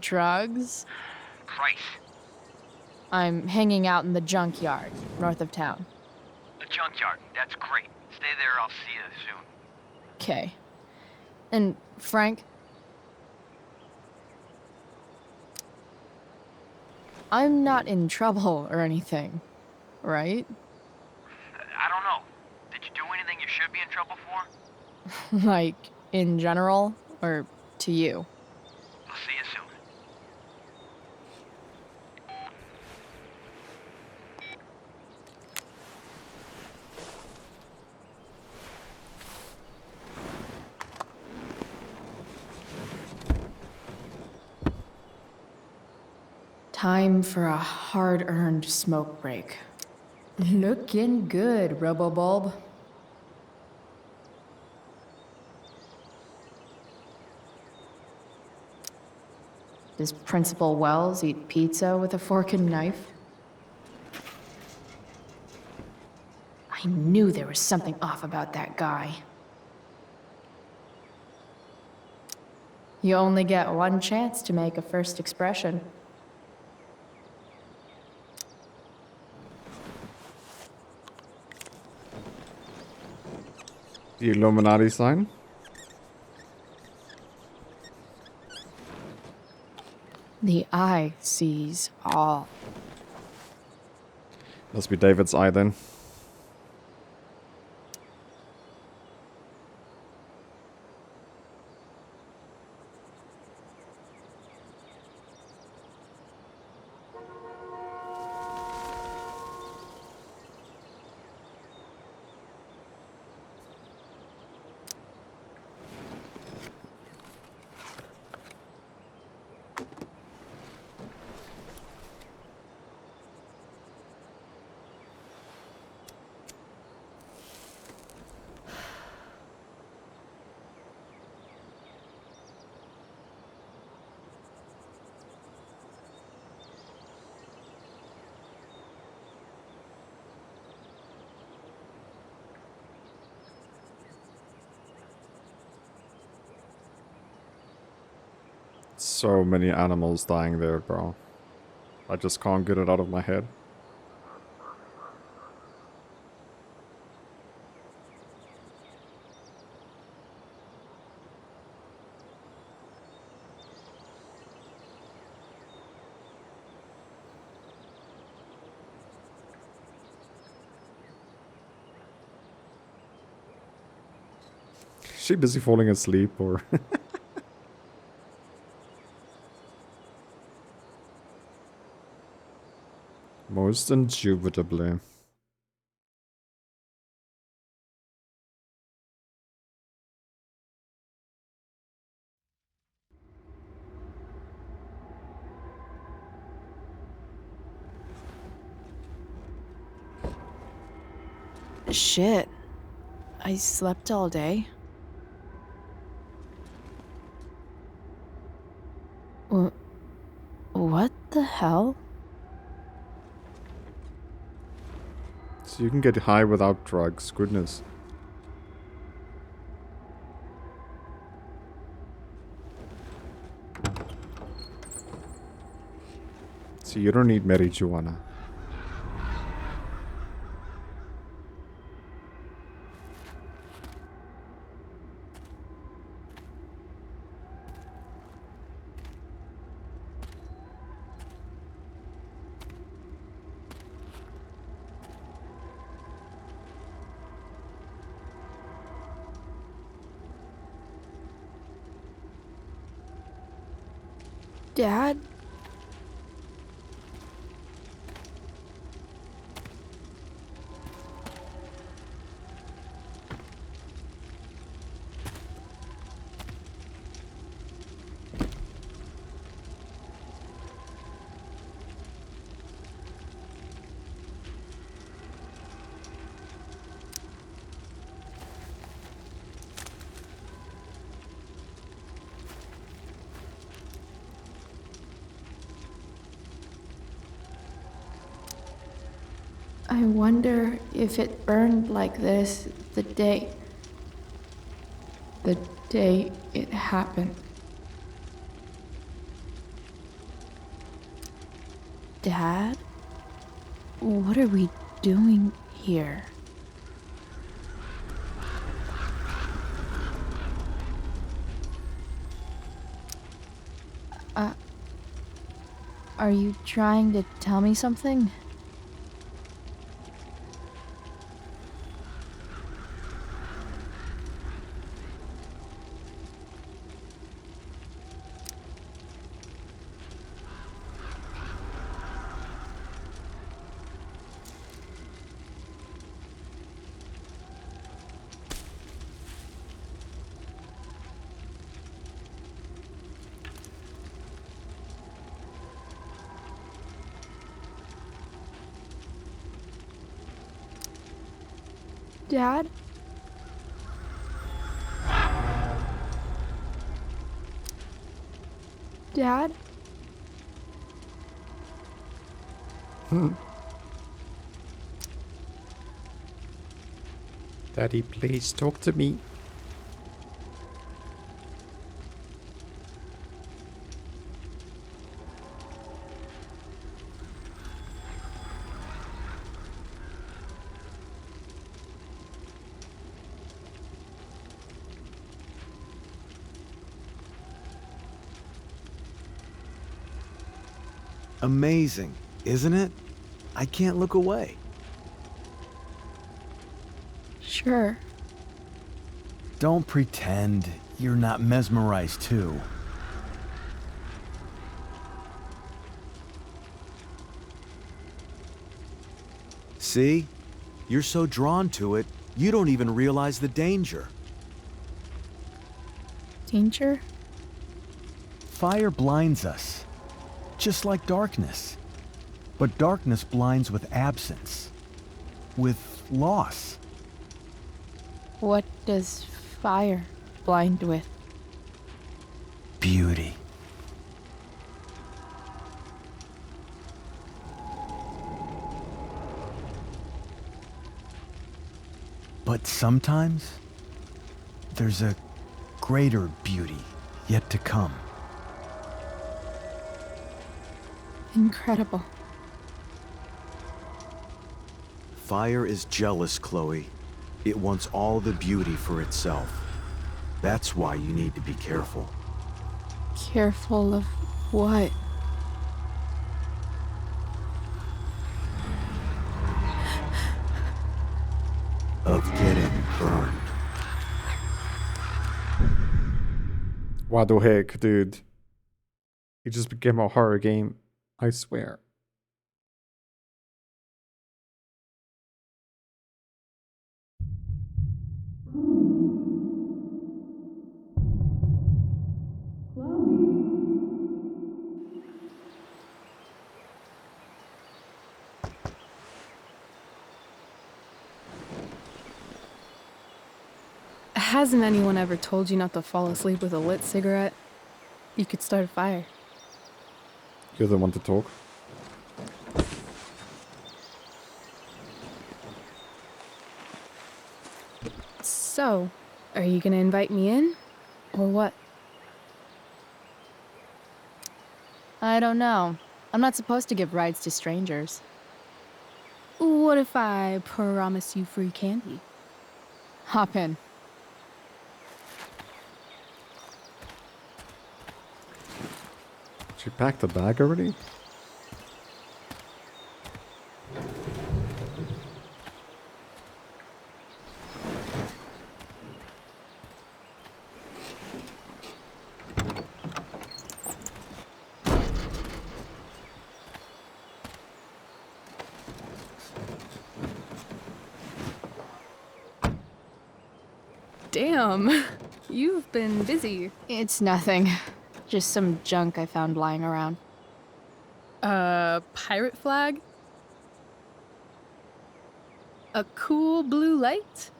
drugs? Bryce. I'm hanging out in the junkyard, north of town. The junkyard. That's great. Stay there, I'll see you soon. Okay. And Frank? I'm not in trouble or anything, right? I don't know. Did you do anything you should be in trouble for? Like, in general, or to you? I'll see you soon. Time for a hard-earned smoke break. Looking good, Robobulb. Does Principal Wells eat pizza with a fork and knife? I knew there was something off about that guy. You only get one chance to make a first expression. The Illuminati sign. The eye sees all. Must be David's eye then. So many animals dying there, bro. I just can't get it out of my head. Is she busy falling asleep or? Most indubitably. Shit. I slept all day. What the hell? So you can get high without drugs, goodness. So you don't need marijuana. Dad? I wonder if it burned like this the day it happened. Dad? What are we doing here? Are you trying to tell me something? Dad? Dad? Daddy, please talk to me. Amazing, isn't it? I can't look away. Sure. Don't pretend you're not mesmerized too. See? You're so drawn to it, you don't even realize the danger. Danger? Fire blinds us, just like darkness. But darkness blinds with absence, with loss. What does fire blind with? Beauty. But sometimes, there's a greater beauty yet to come. Incredible. Fire is jealous, Chloe. It wants all the beauty for itself. That's why you need to be careful. Careful of what? Of getting burned. What the heck, dude? It just became a horror game. I swear. Hasn't anyone ever told you not to fall asleep with a lit cigarette? You could start a fire. You're the one to talk. So, are you gonna invite me in? Or what? I don't know. I'm not supposed to give rides to strangers. What if I promise you free candy? Hop in. She packed the bag already? Damn, you've been busy. It's nothing. Just some junk I found lying around. Pirate flag? A cool blue light?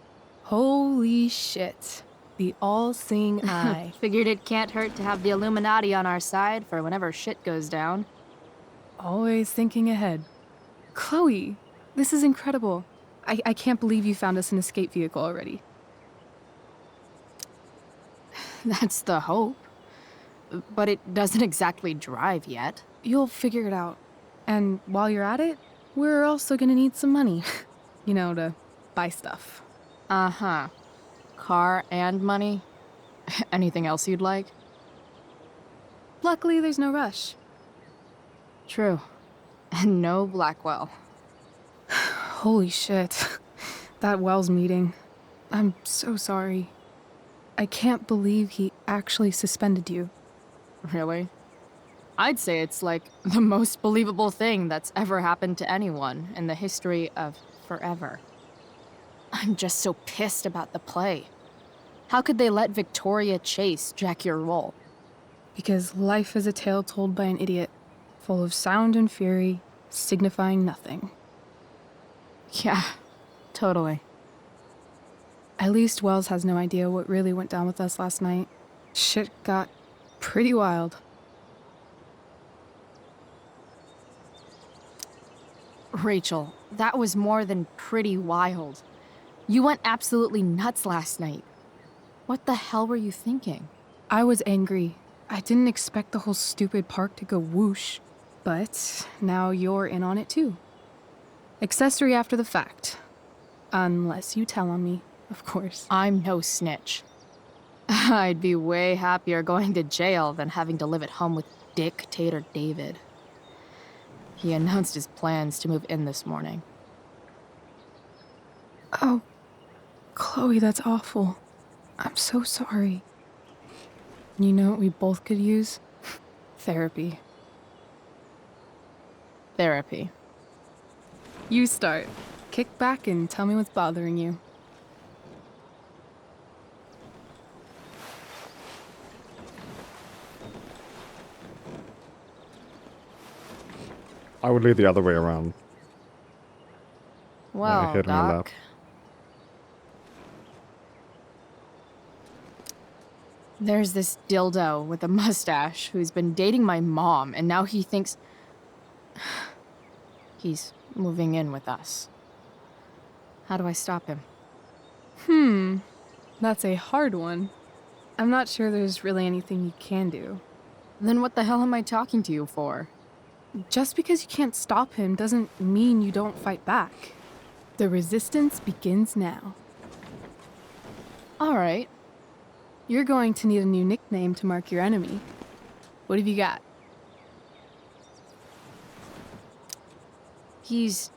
Holy shit. The all-seeing eye. Figured it can't hurt to have the Illuminati on our side for whenever shit goes down. Always thinking ahead. Chloe, this is incredible. I can't believe you found us an escape vehicle already. That's the hope. But it doesn't exactly drive yet. You'll figure it out. And while you're at it, we're also gonna need some money. You know, to buy stuff. Uh-huh. Car and money? Anything else you'd like? Luckily, there's no rush. True. And no Blackwell. Holy shit. That Wells meeting. I'm so sorry. I can't believe he actually suspended you. Really? I'd say it's like the most believable thing that's ever happened to anyone in the history of forever. I'm just so pissed about the play. How could they let Victoria Chase jack your role? Because life is a tale told by an idiot, full of sound and fury, signifying nothing. Yeah, totally. At least Wells has no idea what really went down with us last night. Shit got pretty wild. Rachel, that was more than pretty wild. You went absolutely nuts last night. What the hell were you thinking? I was angry. I didn't expect the whole stupid park to go whoosh. But now you're in on it too. Accessory after the fact. Unless you tell on me, of course. I'm no snitch. I'd be way happier going to jail than having to live at home with Dictator David. He announced his plans to move in this morning. Oh, Chloe, that's awful. I'm so sorry. You know what we both could use? Therapy. Therapy. You start. Kick back and tell me what's bothering you. I would lead the other way around. Well, hit on your lap. Doc. There's this dildo with a mustache who's been dating my mom, and now he thinks he's moving in with us. How do I stop him? That's a hard one. I'm not sure there's really anything you can do. Then what the hell am I talking to you for? Just because you can't stop him doesn't mean you don't fight back. The resistance begins now. All right. You're going to need a new nickname to mark your enemy. What have you got? He's,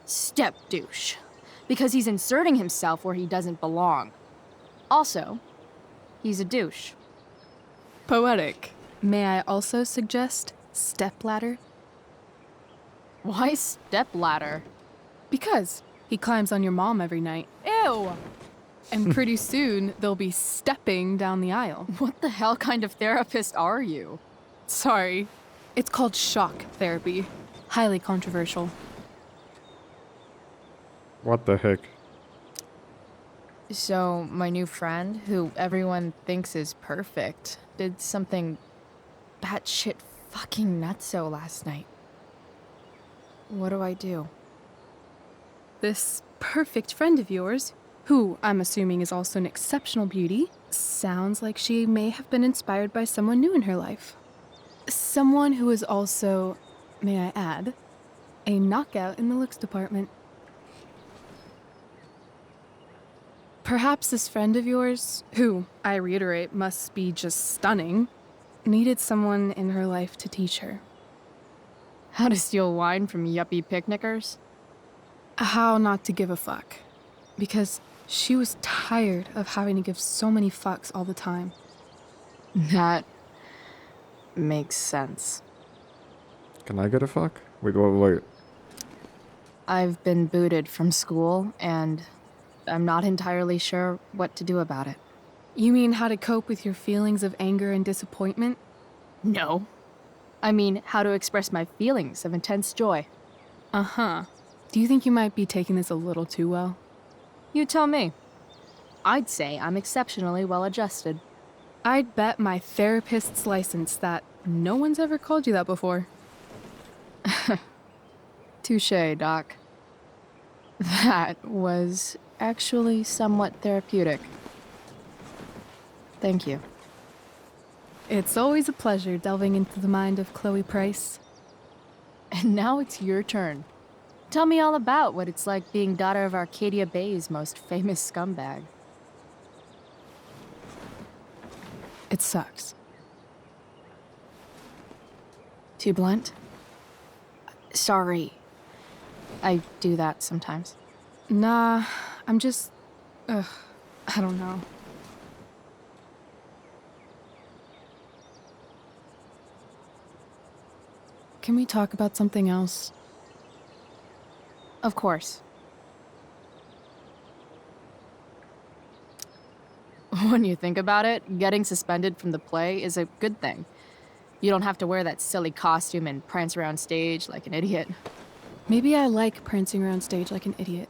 step douche. Because he's inserting himself where he doesn't belong. Also, he's a douche. Poetic. May I also suggest stepladder? Why stepladder? Because he climbs on your mom every night. Ew! And pretty soon, they'll be stepping down the aisle. What the hell kind of therapist are you? Sorry. It's called shock therapy. Highly controversial. What the heck? So, my new friend, who everyone thinks is perfect, did something batshit fucking nutso last night. What do I do? This perfect friend of yours, who I'm assuming is also an exceptional beauty, sounds like she may have been inspired by someone new in her life. Someone who is also, may I add, a knockout in the looks department. Perhaps this friend of yours, who, I reiterate, must be just stunning, needed someone in her life to teach her. How to steal wine from yuppie picnickers? How not to give a fuck. Because she was tired of having to give so many fucks all the time. That makes sense. Can I get a fuck? Wait. I've been booted from school, and I'm not entirely sure what to do about it. You mean how to cope with your feelings of anger and disappointment? No. I mean, how to express my feelings of intense joy. Uh-huh. Do you think you might be taking this a little too well? You tell me. I'd say I'm exceptionally well adjusted. I'd bet my therapist's license that no one's ever called you that before. Touché, Doc. That was actually somewhat therapeutic. Thank you. It's always a pleasure delving into the mind of Chloe Price. And now it's your turn. Tell me all about what it's like being daughter of Arcadia Bay's most famous scumbag. It sucks. Too blunt? Sorry. I do that sometimes. Nah, I'm just... I don't know. Can we talk about something else? Of course. When you think about it, getting suspended from the play is a good thing. You don't have to wear that silly costume and prance around stage like an idiot. Maybe I like prancing around stage like an idiot.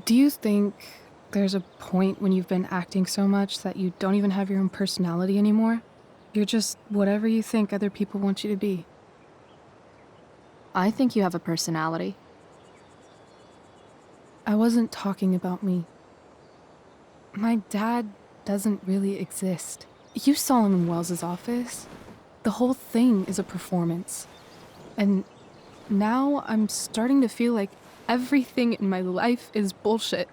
Do you think there's a point when you've been acting so much that you don't even have your own personality anymore? You're just whatever you think other people want you to be. I think you have a personality. I wasn't talking about me. My dad doesn't really exist. You saw him in Wells's office. The whole thing is a performance. And now I'm starting to feel like everything in my life is bullshit.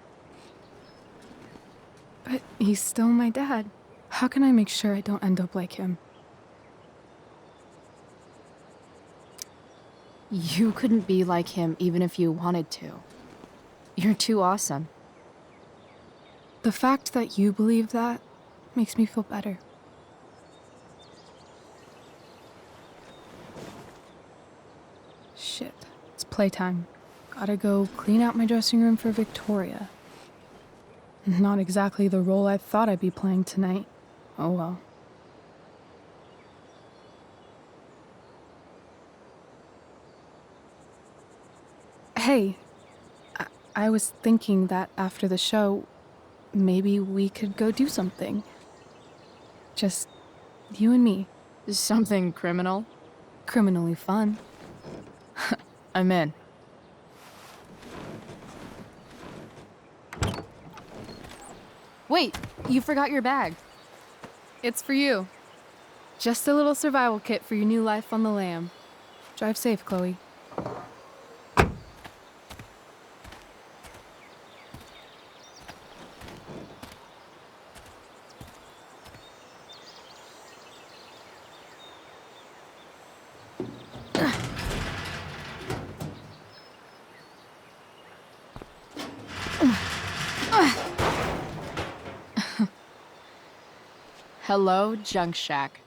But he's still my dad. How can I make sure I don't end up like him? You couldn't be like him even if you wanted to. You're too awesome. The fact that you believe that makes me feel better. Shit, it's playtime. Gotta go clean out my dressing room for Victoria. Not exactly the role I thought I'd be playing tonight. Oh well. Hey, I was thinking that after the show, maybe we could go do something. Just you and me. Something criminal? Criminally fun. I'm in. Wait, you forgot your bag. It's for you. Just a little survival kit for your new life on the lam. Drive safe, Chloe. Hello, Junk Shack.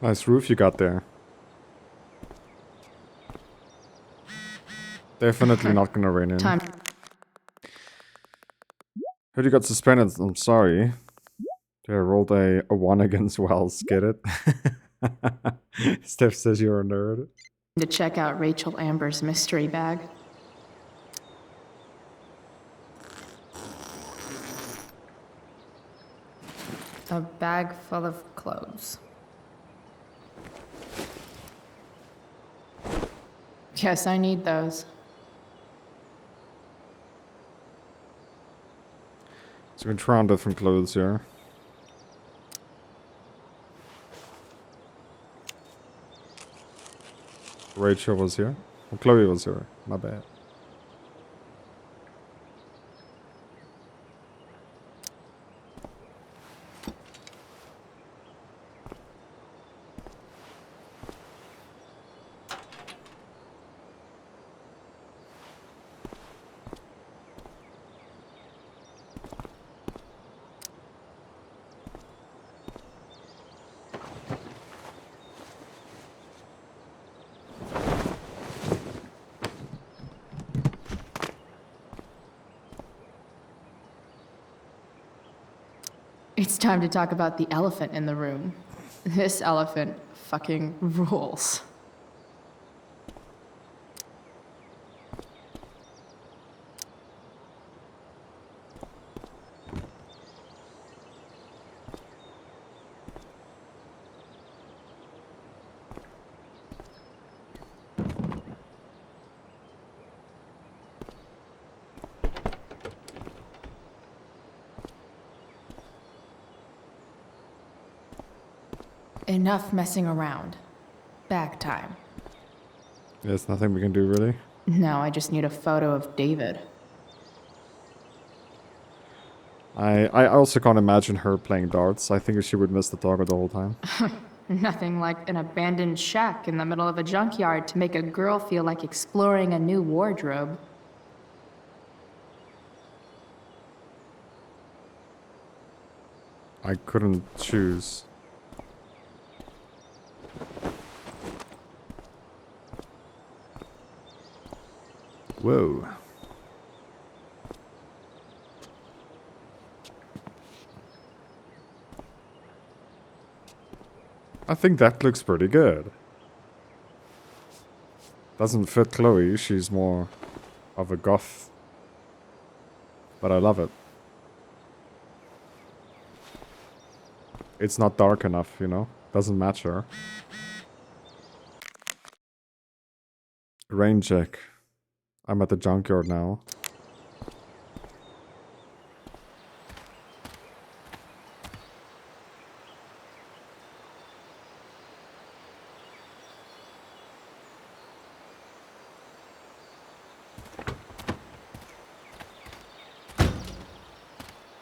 Nice roof you got there. Definitely not gonna rain in. Time. Heard you got suspended. I'm sorry. I rolled a 1 against Wells. Get it? Steph says you're a nerd. To check out Rachel Amber's mystery bag. A bag full of clothes. Yes, I need those. So we can try on different clothes here. Rachel was here. Well, Chloe was here. My bad. It's time to talk about the elephant in the room. This elephant fucking rules. Enough messing around. Bag time. There's nothing we can do, really. Now I just need a photo of David. I also can't imagine her playing darts. I think she would miss the target the whole time. Nothing like an abandoned shack in the middle of a junkyard to make a girl feel like exploring a new wardrobe. I couldn't choose. Whoa. I think that looks pretty good. Doesn't fit Chloe, she's more of a goth. But I love it. It's not dark enough, you know? Doesn't match her. Rain check. I'm at the junkyard now.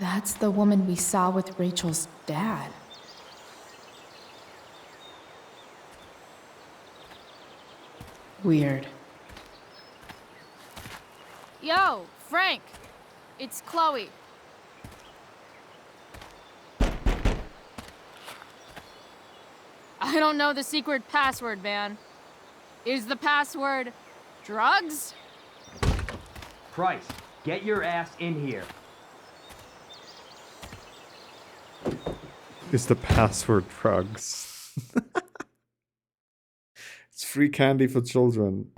That's the woman we saw with Rachel's dad. Weird. Yo, Frank! It's Chloe. I don't know the secret password, man. Is the password drugs? Price, get your ass in here. Is the password drugs? It's free candy for children.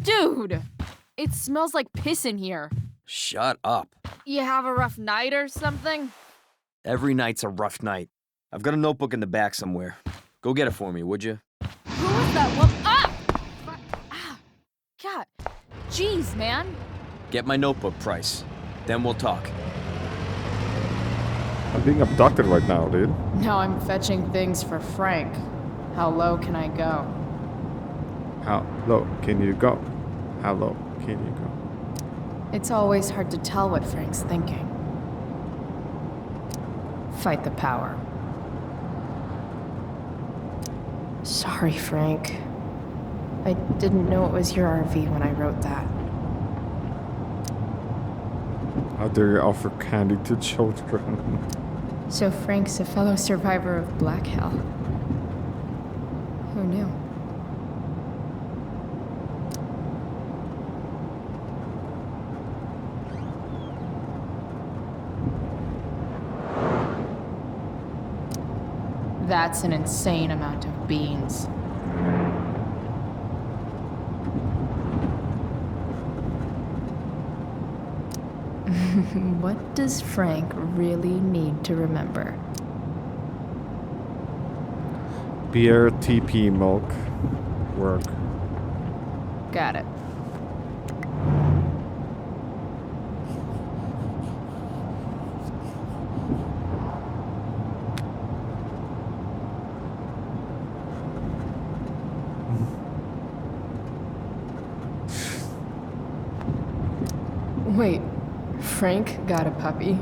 Dude! It smells like piss in here. Shut up. You have a rough night or something? Every night's a rough night. I've got a notebook in the back somewhere. Go get it for me, would you? Who was that woman? Ah! Ah! God. Jeez, man. Get my notebook, Price. Then we'll talk. I'm being abducted right now, dude. Now I'm fetching things for Frank. How low can I go? How low can you go? How low can you go? It's always hard to tell what Frank's thinking. Fight the power. Sorry, Frank. I didn't know it was your RV when I wrote that. How dare you offer candy to children? So Frank's a fellow survivor of Black Hell. Who knew? That's an insane amount of beans. What does Frank really need to remember? Beer, TP, milk, work. Got it. Wait, Frank got a puppy?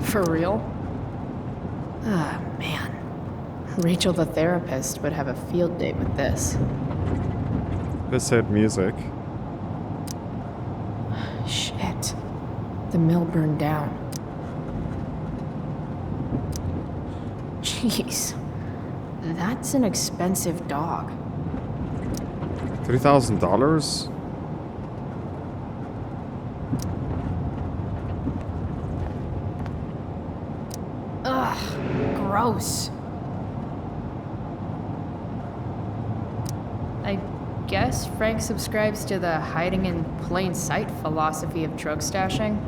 For real? Ah, man. Rachel the therapist would have a field day with this. This said music. Shit. The mill burned down. Jeez. That's an expensive dog. $3,000? Ugh, gross. I guess Frank subscribes to the hiding in plain sight philosophy of drug stashing.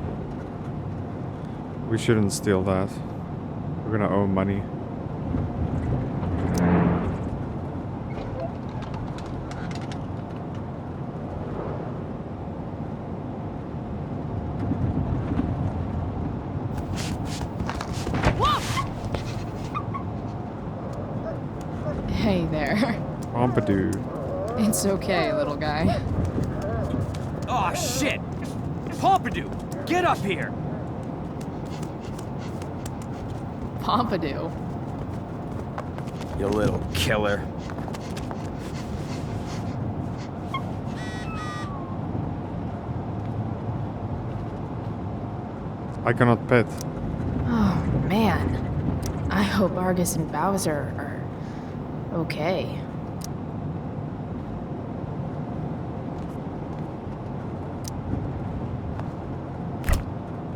We shouldn't steal that. We're gonna owe money. Hey there. Pompadour. It's okay, little guy. Oh shit! Pompadour, get up here! Pompadour? You little killer. I cannot pet. Oh, man. I hope Argus and Bowser are okay.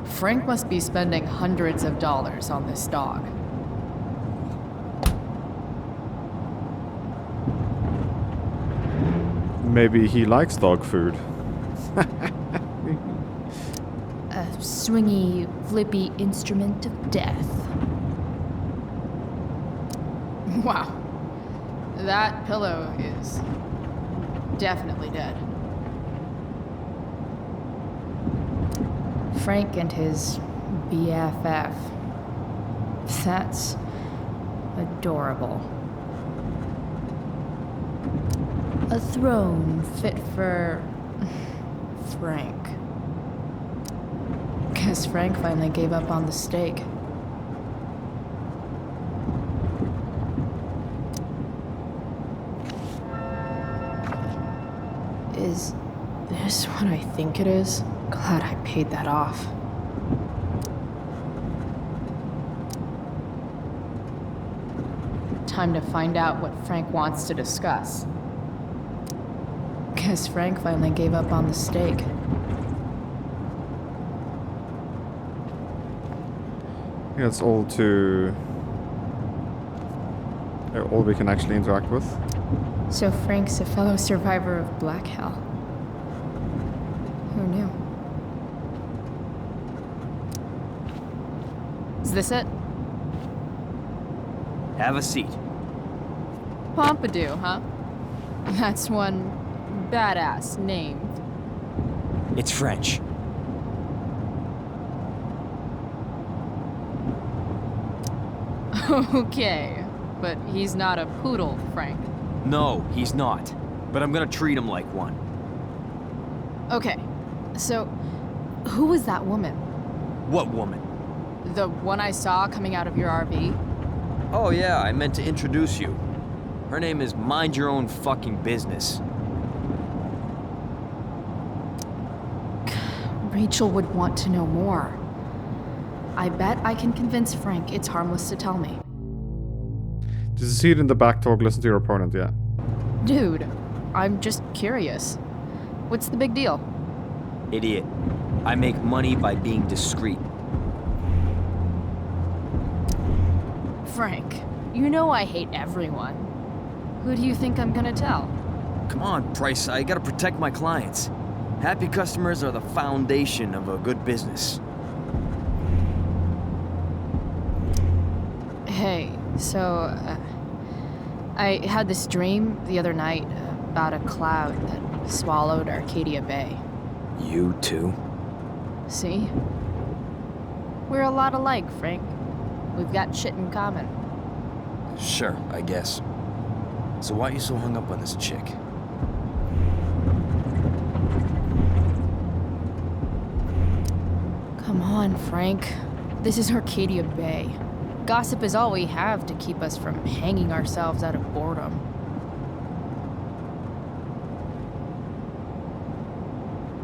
Frank must be spending hundreds of dollars on this dog. Maybe he likes dog food. A swingy, flippy instrument of death. Wow. That pillow is definitely dead. Frank and his BFF. That's adorable. A throne fit for Frank. Guess Frank finally gave up on the steak. Is this what I think it is? Glad I paid that off. Time to find out what Frank wants to discuss. Guess Frank finally gave up on the steak. Yeah, it's all all we can actually interact with. So Frank's a fellow survivor of Black Hell. Who knew? Is this it? Have a seat. Pompidou, huh? That's one badass name. It's French. Okay, but he's not a poodle, Frank. No, he's not. But I'm gonna treat him like one. Okay, so who was that woman? What woman? The one I saw coming out of your RV? Oh yeah, I meant to introduce you. Her name is Mind Your Own Fucking Business. Rachel would want to know more. I bet I can convince Frank it's harmless to tell me. Did you see it in the back talk? Listen to your opponent, yeah. Dude, I'm just curious. What's the big deal? Idiot. I make money by being discreet. Frank, you know I hate everyone. Who do you think I'm gonna tell? Come on, Price, I gotta protect my clients. Happy customers are the foundation of a good business. Hey, so, I had this dream the other night about a cloud that swallowed Arcadia Bay. You too? See? We're a lot alike, Frank. We've got shit in common. Sure, I guess. So why are you so hung up on this chick? Come on, Frank. This is Arcadia Bay. Gossip is all we have to keep us from hanging ourselves out of boredom.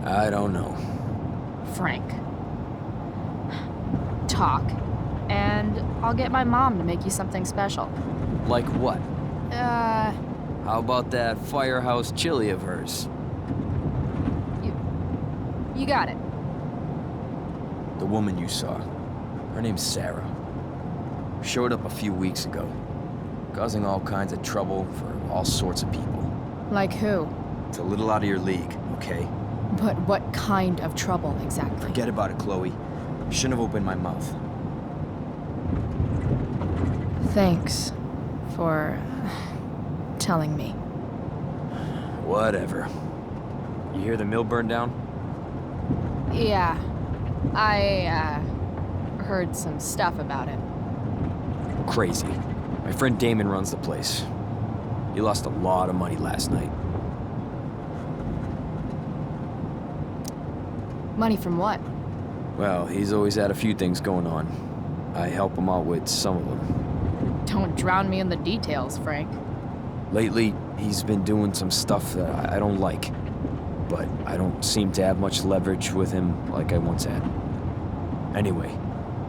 I don't know. Frank. Talk, and I'll get my mom to make you something special. Like what? How about that firehouse chili of hers? You got it. The woman you saw. Her name's Sarah. Showed up a few weeks ago, causing all kinds of trouble for all sorts of people. Like who? It's a little out of your league, okay? But what kind of trouble exactly? Forget about it, Chloe. Shouldn't have opened my mouth. Thanks for telling me. Whatever. You hear the mill burn down? Yeah, I heard some stuff about it. Crazy. My friend Damon runs the place. He lost a lot of money last night. Money from what? Well, he's always had a few things going on. I help him out with some of them. Don't drown me in the details, Frank. Lately, he's been doing some stuff that I don't like. But I don't seem to have much leverage with him like I once had. Anyway,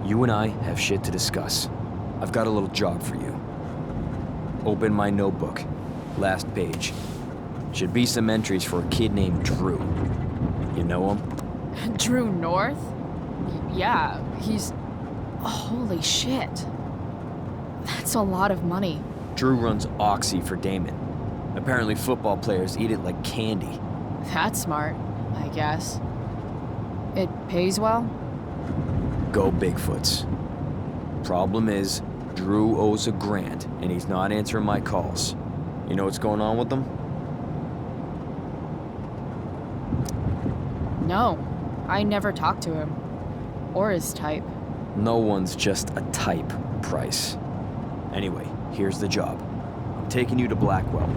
you and I have shit to discuss. I've got a little job for you. Open my notebook. Last page. Should be some entries for a kid named Drew. You know him? Drew North? Yeah, he's... Holy shit. That's a lot of money. Drew runs Oxy for Damon. Apparently football players eat it like candy. That's smart, I guess. It pays well? Go Bigfoots. Problem is, Drew owes $1,000, and he's not answering my calls. You know what's going on with them? No, I never talked to him. Or his type. No one's just a type, Price. Anyway, here's the job. I'm taking you to Blackwell.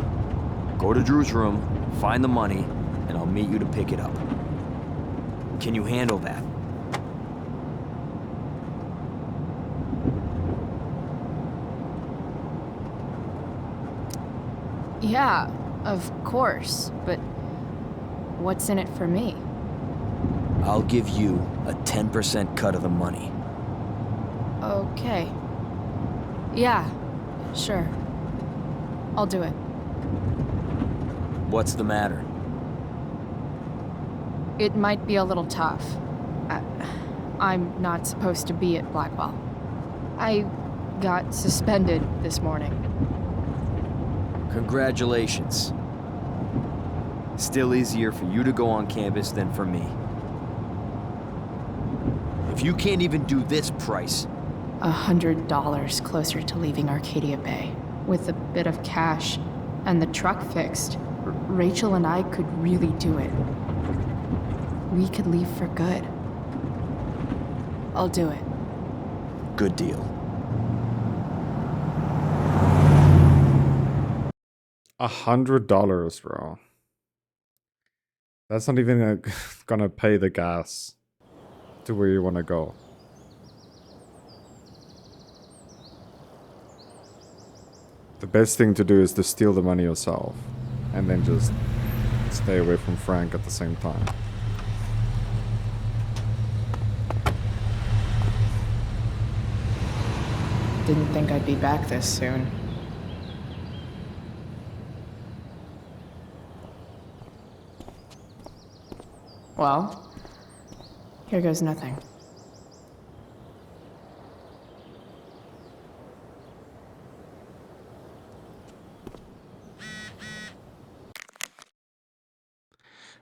Go to Drew's room, find the money, and I'll meet you to pick it up. Can you handle that? Yeah, of course, but what's in it for me? I'll give you a 10% cut of the money. Okay. Yeah, sure. I'll do it. What's the matter? It might be a little tough. I'm not supposed to be at Blackwell. I got suspended this morning. Congratulations. Still easier for you to go on campus than for me. If you can't even do this, Price... $100 closer to leaving Arcadia Bay. With a bit of cash and the truck fixed, Rachel and I could really do it. We could leave for good. I'll do it. Good deal. $100, bro. That's not even gonna pay the gas to where you want to go. The best thing to do is to steal the money yourself and then just stay away from Frank at the same time. Didn't think I'd be back this soon. Well, here goes nothing.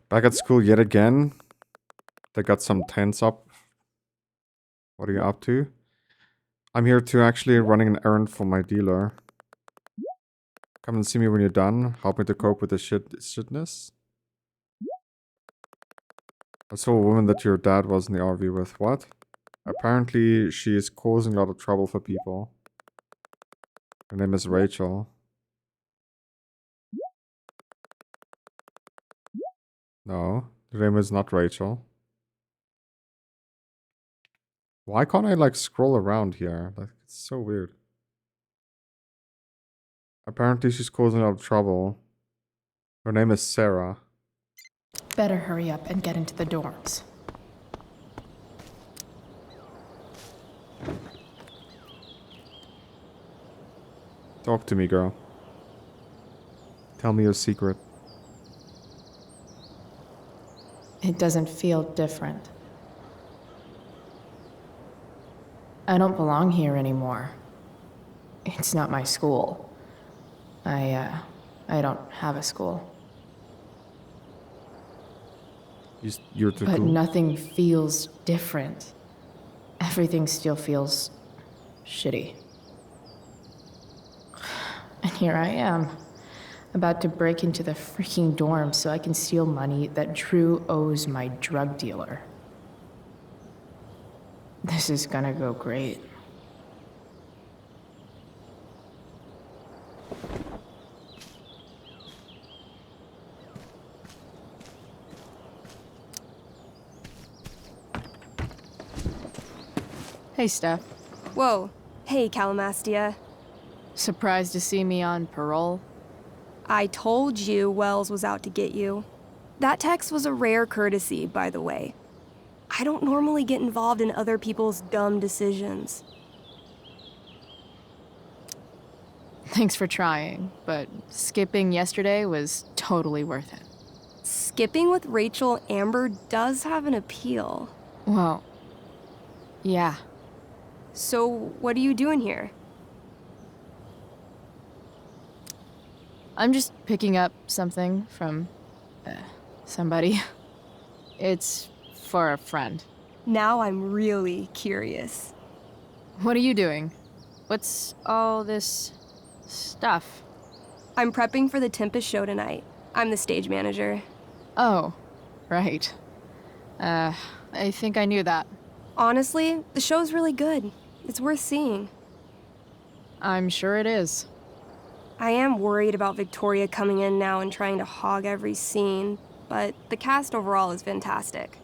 Back at school yet again. They got some tents up. What are you up to? I'm here to actually running an errand for my dealer. Come and see me when you're done. Help me to cope with the shitness. I saw a woman that your dad was in the RV with. What? Apparently, she is causing a lot of trouble for people. Her name is Rachel. No, her name is not Rachel. Why can't I, like, scroll around here? Like, it's so weird. Apparently, she's causing a lot of trouble. Her name is Sarah. Better hurry up and get into the dorms. Talk to me, girl. Tell me your secret. It doesn't feel different. I don't belong here anymore. It's not my school. I don't have a school. You're too But cool. nothing feels different. Everything still feels shitty. And here I am, about to break into the freaking dorm so I can steal money that Drew owes my drug dealer. This is gonna go great. Hey, Steph. Whoa. Hey, Calamastia. Surprised to see me on parole? I told you Wells was out to get you. That text was a rare courtesy, by the way. I don't normally get involved in other people's dumb decisions. Thanks for trying, but skipping yesterday was totally worth it. Skipping with Rachel Amber does have an appeal. Well, yeah. So, what are you doing here? I'm just picking up something from somebody. It's for a friend. Now I'm really curious. What are you doing? What's all this stuff? I'm prepping for the Tempest show tonight. I'm the stage manager. Oh, right. I think I knew that. Honestly, the show's really good. It's worth seeing. I'm sure it is. I am worried about Victoria coming in now and trying to hog every scene, but the cast overall is fantastic.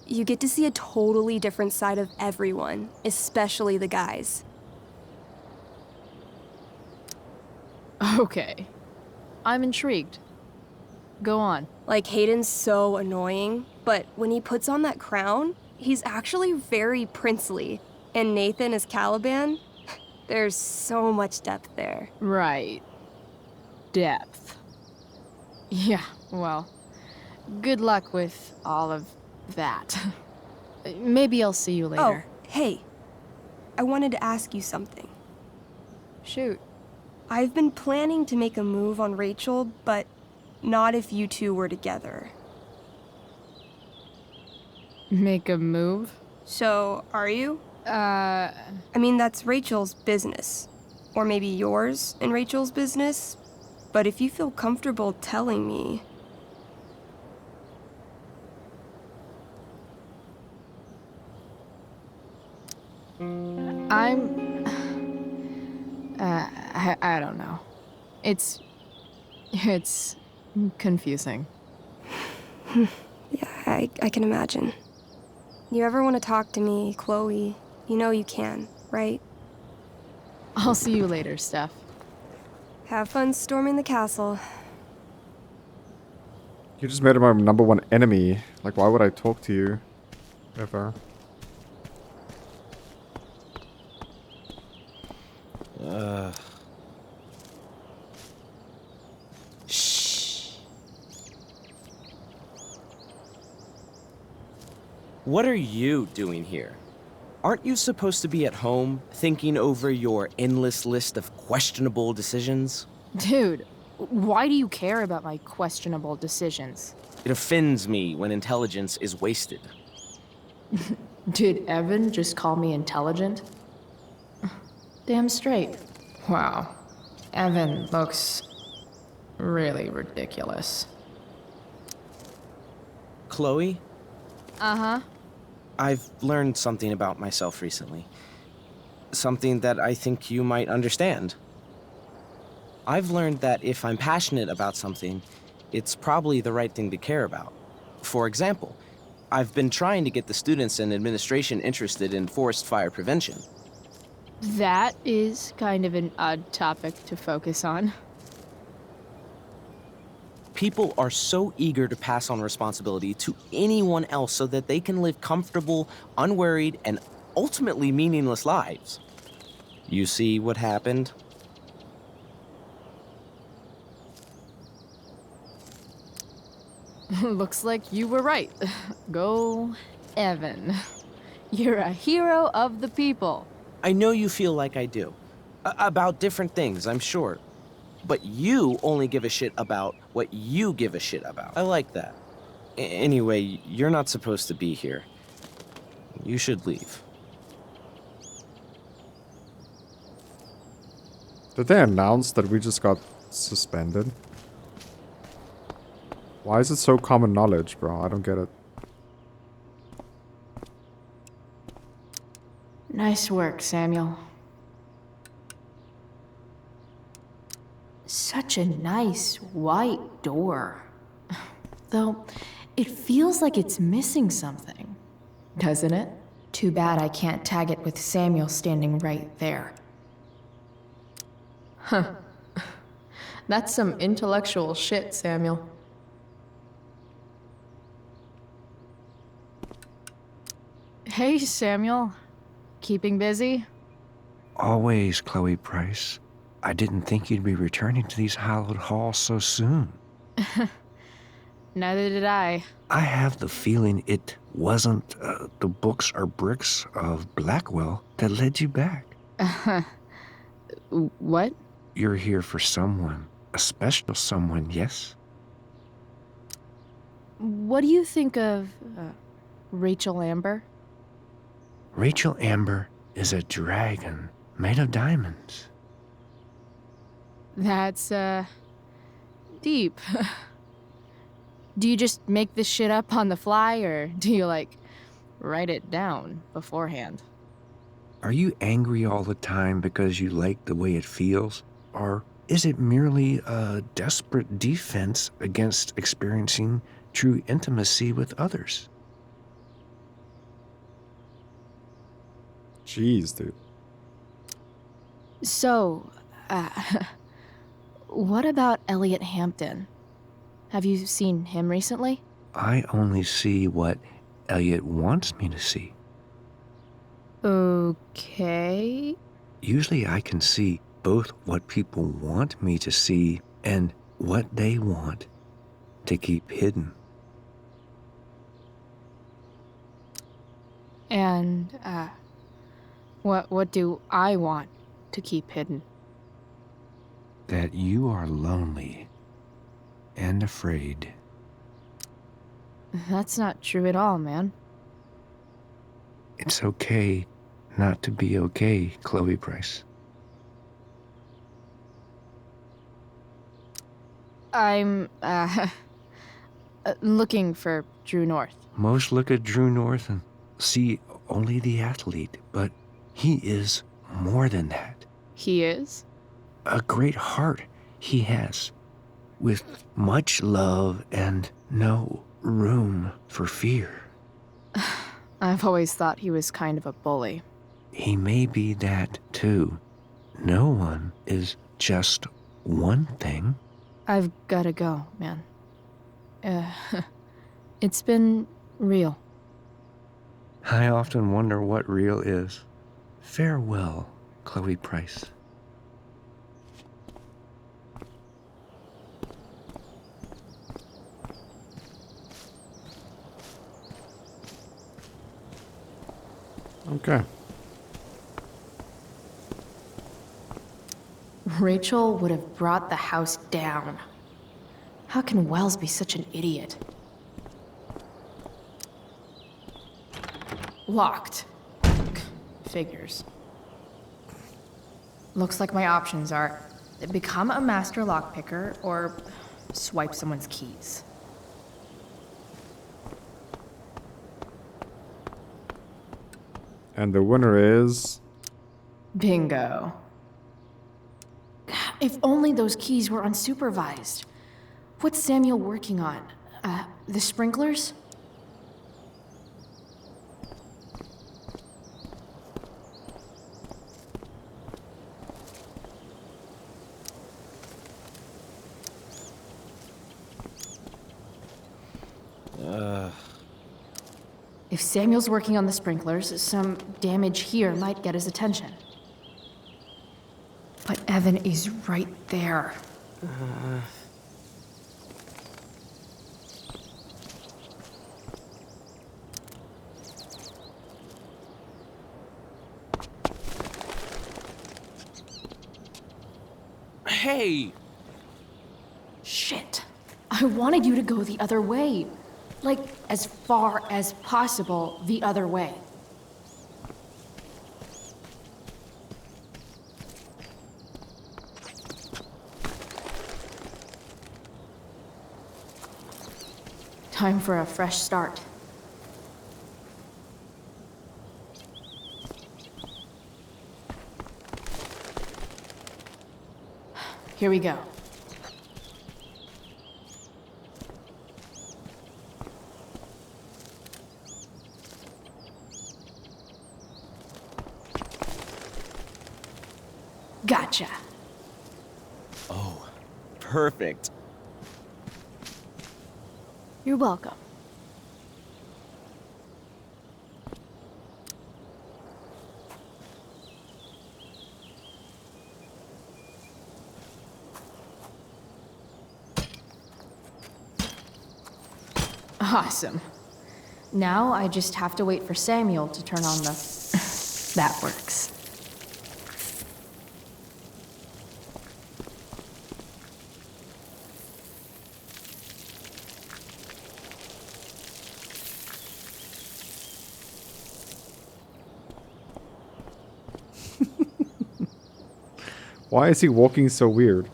You get to see a totally different side of everyone, especially the guys. Okay. I'm intrigued. Go on. Like, Hayden's so annoying, but when he puts on that crown, he's actually very princely. And Nathan as Caliban, there's so much depth there. Right. Depth. Yeah, well, good luck with all of that. Maybe I'll see you later. Oh, hey. I wanted to ask you something. Shoot. I've been planning to make a move on Rachel, but not if you two were together. Make a move? So, are you? I mean, that's Rachel's business. Or maybe yours and Rachel's business. But if you feel comfortable telling me... I don't know. It's confusing. Yeah, I can imagine. You ever want to talk to me, Chloe, you know you can, right? I'll see you later, Steph. Have fun storming the castle. You just made him my #1 enemy. Like, why would I talk to you? Ever. Shh. What are you doing here? Aren't you supposed to be at home, thinking over your endless list of questionable decisions? Dude, why do you care about my questionable decisions? It offends me when intelligence is wasted. Did Evan just call me intelligent? Damn straight. Wow. Evan looks really ridiculous. Chloe? Uh-huh. I've learned something about myself recently. Something that I think you might understand. I've learned that if I'm passionate about something, it's probably the right thing to care about. For example, I've been trying to get the students and administration interested in forest fire prevention. That is kind of an odd topic to focus on. People are so eager to pass on responsibility to anyone else so that they can live comfortable, unworried, and ultimately meaningless lives. You see what happened? Looks like you were right. Go, Evan. You're a hero of the people. I know you feel like I do. About different things, I'm sure. But you only give a shit about what you give a shit about. I like that. Anyway, you're not supposed to be here. You should leave. Did they announce that we just got suspended? Why is it so common knowledge, bro? I don't get it. Nice work, Samuel. Such a nice white door. Though, it feels like it's missing something. Doesn't it? Too bad I can't tag it with Samuel standing right there. Huh. That's some intellectual shit, Samuel. Hey, Samuel. Keeping busy? Always, Chloe Price. I didn't think you'd be returning to these hallowed halls so soon. Neither did I. I have the feeling it wasn't the books or bricks of Blackwell that led you back. What? You're here for someone. A special someone, yes? What do you think of Rachel Amber? Rachel Amber is a dragon made of diamonds. That's, deep. Do you just make this shit up on the fly, or do you, like, write it down beforehand? Are you angry all the time because you like the way it feels? Or is it merely a desperate defense against experiencing true intimacy with others? Jeez, dude. So, what about Elliot Hampton? Have you seen him recently? I only see what Elliot wants me to see. Okay. Usually I can see both what people want me to see and what they want to keep hidden. And, what do I want to keep hidden? That you are lonely and afraid. That's not true at all, man. It's okay not to be okay, Chloe Price? I'm, looking for Drew North. Most look at Drew North and see only the athlete, but he is more than that. He is? A great heart he has, with much love and no room for fear. I've always thought he was kind of a bully. He may be that too. No one is just one thing. I've gotta go, man. It's been real. I often wonder what real is. Farewell, Chloe Price. Okay. Rachel would have brought the house down. How can Wells be such an idiot? Locked. Figures. Looks like my options are become a master lockpicker or swipe someone's keys. And the winner is... Bingo. If only those keys were unsupervised. What's Samuel working on? The sprinklers? If Samuel's working on the sprinklers, some damage here might get his attention. But Evan is right there. Hey! Shit. I wanted you to go the other way. Like, as far as possible the other way. Time for a fresh start. Here we go. Gotcha. Oh, perfect. You're welcome. Awesome. Now I just have to wait for Samuel to turn on the... That works. Why is he walking so weird?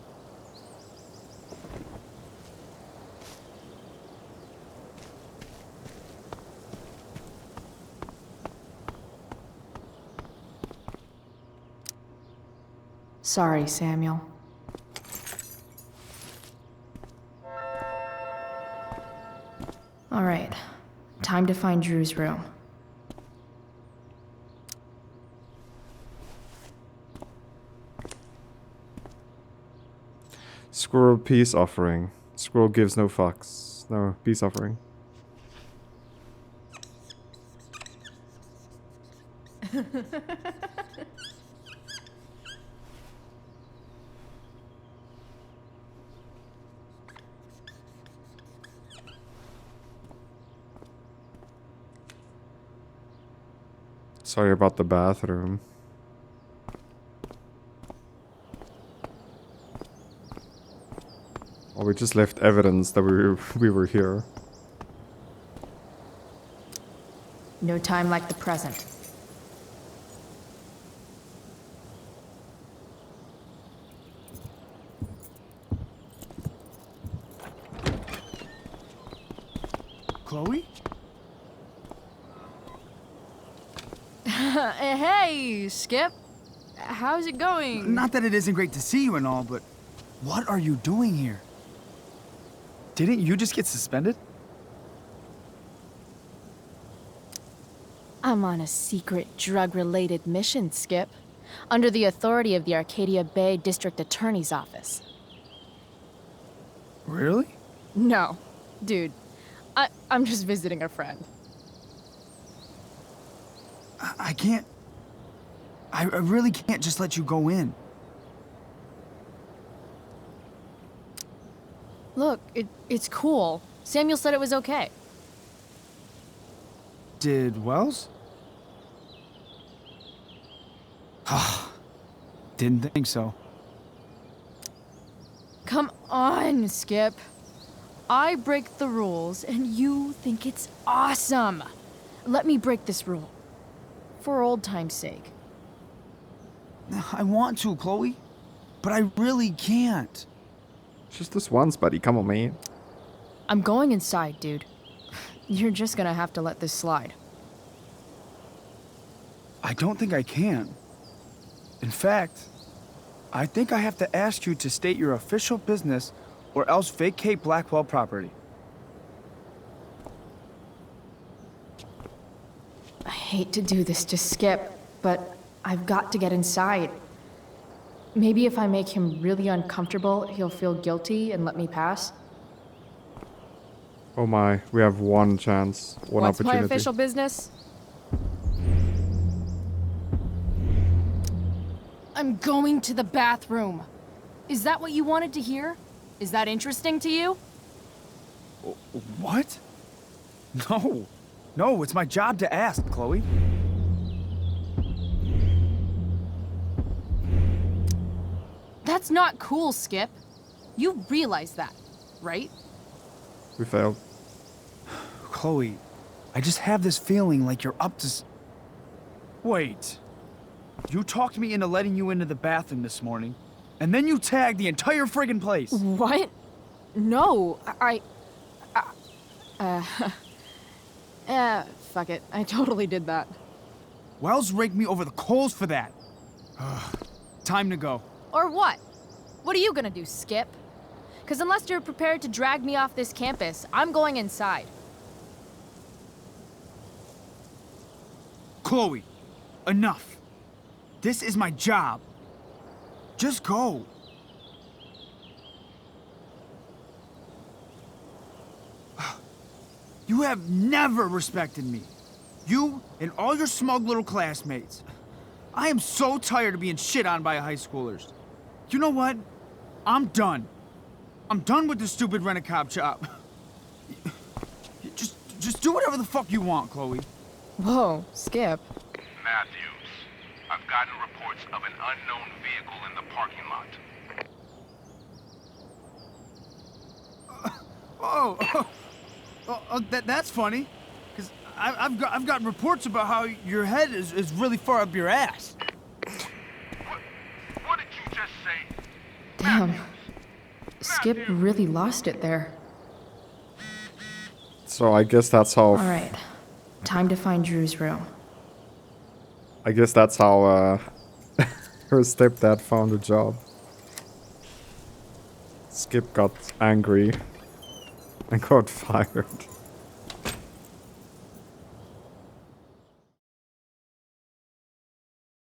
Sorry, Samuel. All right. Time to find Drew's room. Squirrel peace offering. Squirrel gives no fucks. No, peace offering. Sorry about the bathroom. Well, we just left evidence that we were here. No time like the present. Chloe? Hey, Skip. How's it going? Not that it isn't great to see you and all, but what are you doing here? Didn't you just get suspended? I'm on a secret drug-related mission, Skip. Under the authority of the Arcadia Bay District Attorney's Office. Really? No. Dude, I'm just visiting a friend. I can't... I really can't just let you go in. Look, it's cool. Samuel said it was okay. Did Wells? Didn't think so. Come on, Skip. I break the rules, and you think it's awesome. Let me break this rule. For old time's sake. I want to, Chloe. But I really can't. Just this once, buddy. Come on, man. I'm going inside, dude. You're just gonna have to let this slide. I don't think I can. In fact, I think I have to ask you to state your official business or else vacate Blackwell property. I hate to do this to Skip, but I've got to get inside. Maybe if I make him really uncomfortable, he'll feel guilty and let me pass. Oh my, we have one chance, one What's opportunity. my official business? I'm going to the bathroom. Is that what you wanted to hear? Is that interesting to you? What? No. No, it's my job to ask, Chloe. That's not cool, Skip. You realize that, right? We failed. Chloe, I just have this feeling like you're up to Wait. You talked me into letting you into the bathroom this morning, and then you tagged the entire friggin' place. What? No, fuck it. I totally did that. Wells raked me over the coals for that. Time to go. Or what? What are you gonna do, Skip? Because unless you're prepared to drag me off this campus, I'm going inside. Chloe, enough. This is my job. Just go. You have never respected me. You and all your smug little classmates. I am so tired of being shit on by high schoolers. You know what? I'm done. I'm done with this stupid rent-a-cop job. Just do whatever the fuck you want, Chloe. Whoa, Skip. Matthews, I've gotten reports of an unknown vehicle in the parking lot. That's funny. Because I've got reports about how your head is really far up your ass. What did you just say? Damn. Skip really lost it there. So I guess that's how... Alright. Time to find Drew's room. I guess that's how her stepdad found a job. Skip got angry and got fired.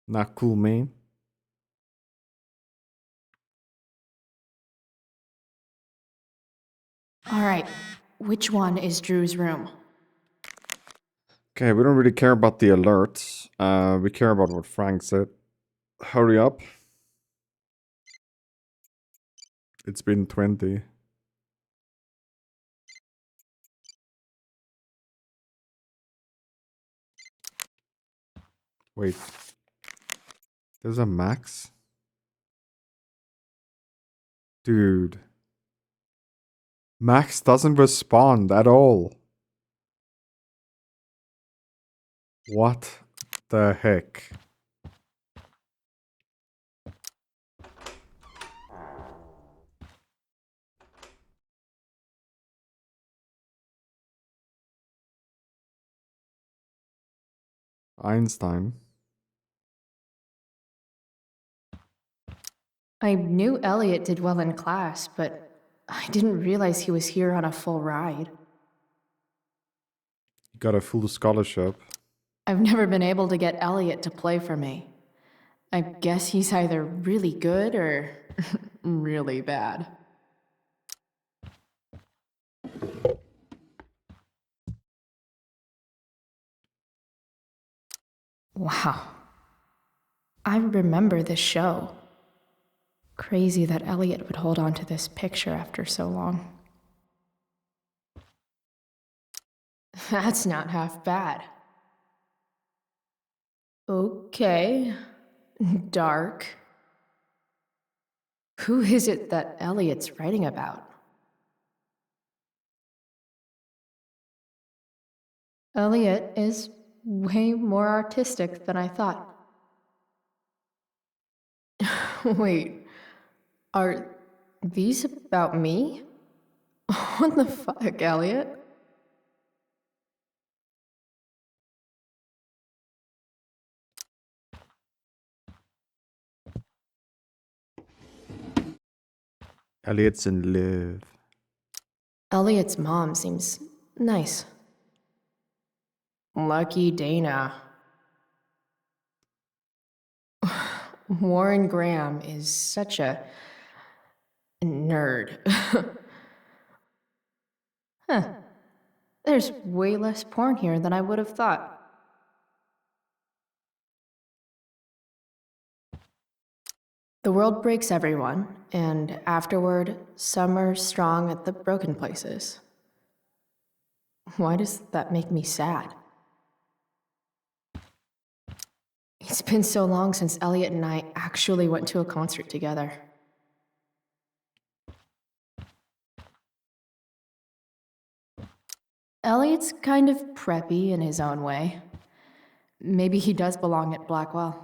Not cool, man. Alright. Which one is Drew's room? Okay, we don't really care about the alerts. We care about what Frank said. Hurry up. It's been 20. Wait. There's a max? Dude. Max doesn't respond at all. What the heck? Einstein. I knew Elliot did well in class, but I didn't realize he was here on a full ride. He got a full scholarship. I've never been able to get Elliot to play for me. I guess he's either really good or really bad. Wow. I remember this show. Crazy that Elliot would hold on to this picture after so long. That's not half bad. Okay. Dark. Who is it that Elliot's writing about? Elliot is way more artistic than I thought. Wait, are these about me? What the fuck, Elliot? Elliot's in love. Elliot's mom seems nice. Lucky Dana. Warren Graham is such a nerd. Huh. There's way less porn here than I would have thought. The world breaks everyone, and afterward, some are strong at the broken places. Why does that make me sad? It's been so long since Elliot and I actually went to a concert together. Elliot's kind of preppy in his own way. Maybe he does belong at Blackwell.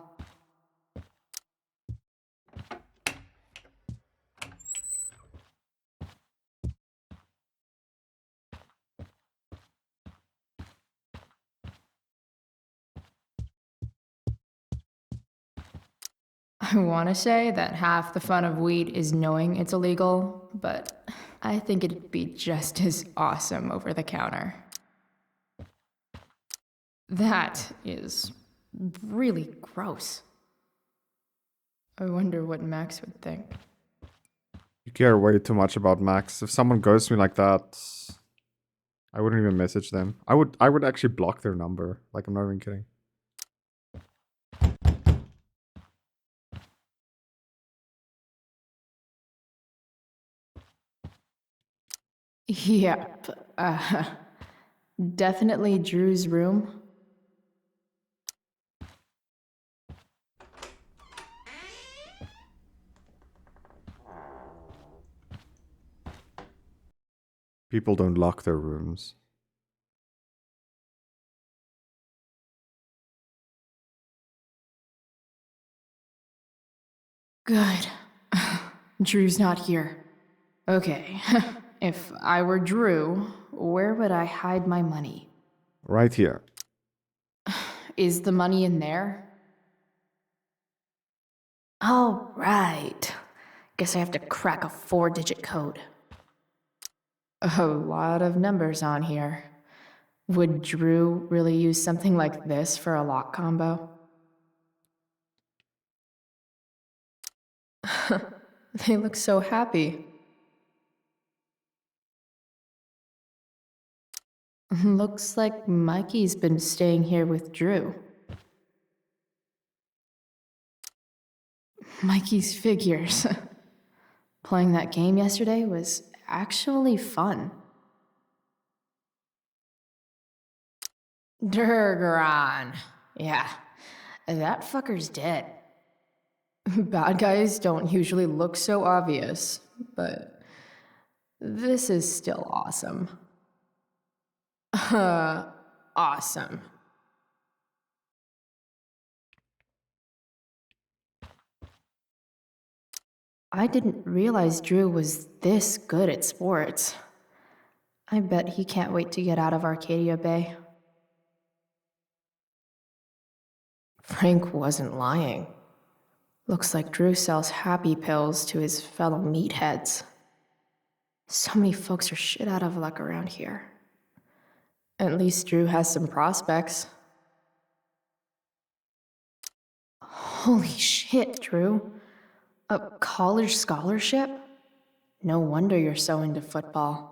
I want to say that half the fun of weed is knowing it's illegal, but I think it'd be just as awesome over the counter. That is really gross. I wonder what Max would think. You care way too much about Max. If someone ghosts me like that, I wouldn't even message them. I would actually block their number. Like, I'm not even kidding. Yep. Definitely Drew's room. People don't lock their rooms. Good. Drew's not here. Okay. If I were Drew, where would I hide my money? Right here. Is the money in there? Oh, right. Guess I have to crack a 4-digit code. A lot of numbers on here. Would Drew really use something like this for a lock combo? They look so happy. Looks like Mikey's been staying here with Drew. Mikey's figures. Playing that game yesterday was actually fun. Durgaron. Yeah, that fucker's dead. Bad guys don't usually look so obvious, but this is still awesome. Awesome. I didn't realize Drew was this good at sports. I bet he can't wait to get out of Arcadia Bay. Frank wasn't lying. Looks like Drew sells happy pills to his fellow meatheads. So many folks are shit out of luck around here. At least Drew has some prospects. Holy shit, Drew. A college scholarship? No wonder you're so into football.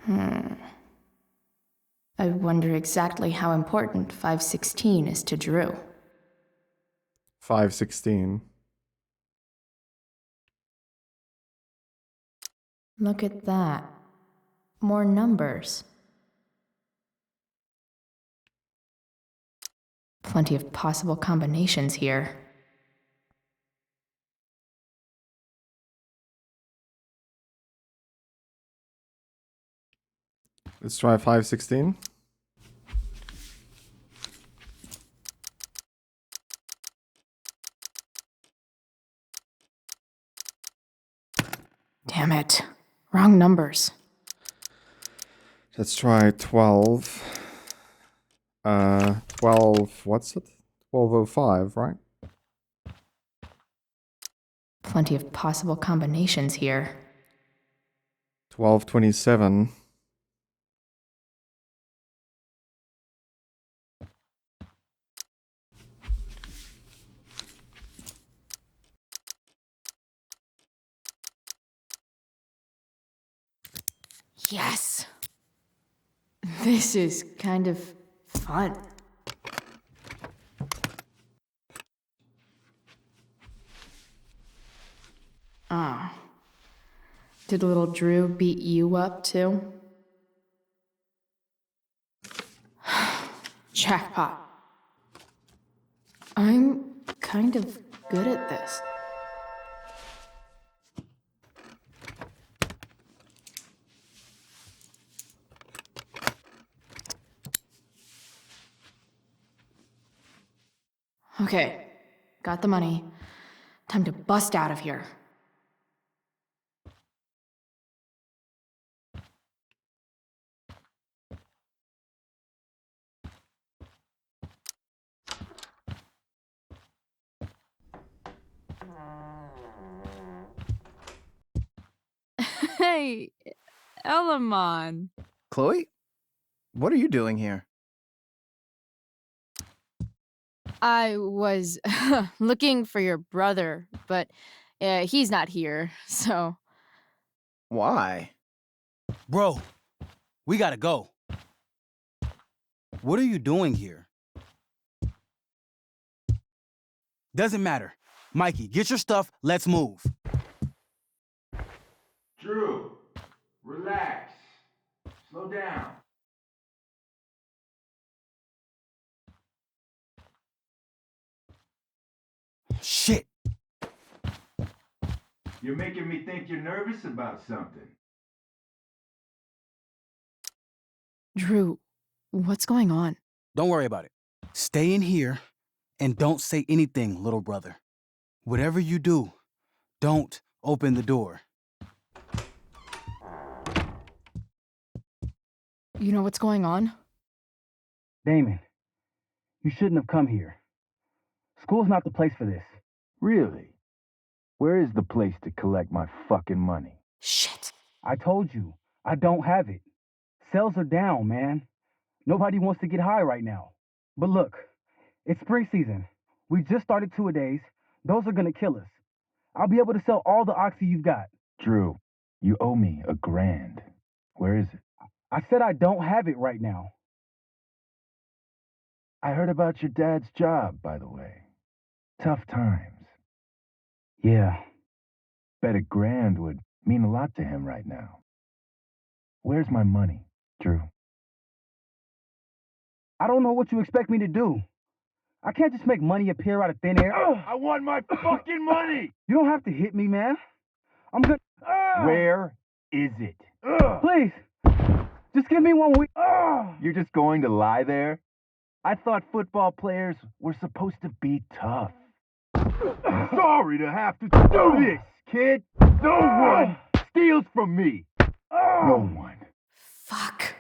I wonder exactly how important 516 is to Drew. 516. Look at that. More numbers. Plenty of possible combinations here. Let's try 516. Damn it. Wrong numbers. Let's try 12. 12, what's it? 1205, right? Plenty of possible combinations here. 1227. Yes! This is kind of fun. Ah. Did little Drew beat you up too? Jackpot. I'm kind of good at this. Okay, got the money. Time to bust out of here. Hey, Elamon. Chloe? What are you doing here? I was looking for your brother, but he's not here, so. Why? Bro, we gotta go. What are you doing here? Doesn't matter. Mikey, get your stuff, let's move. Drew, relax. Slow down. Shit. You're making me think you're nervous about something. Drew, what's going on? Don't worry about it. Stay in here and don't say anything, little brother. Whatever you do, don't open the door. You know what's going on? Damon, you shouldn't have come here. School's not the place for this. Really? Where is the place to collect my fucking money? Shit. I told you, I don't have it. Sales are down, man. Nobody wants to get high right now. But look, it's spring season. We just started two-a-days. Those are gonna kill us. I'll be able to sell all the oxy you've got. Drew, you owe me $1,000. Where is it? I said I don't have it right now. I heard about your dad's job, by the way. Tough times. Yeah. Bet $1,000 would mean a lot to him right now. Where's my money, Drew? I don't know what you expect me to do. I can't just make money appear out of thin air. I want my fucking money! You don't have to hit me, man. I'm gonna... Where is it? Please, just give me 1 week. You're just going to lie there? I thought football players were supposed to be tough. Sorry to have to do this, kid. No one steals from me. No one. Fuck.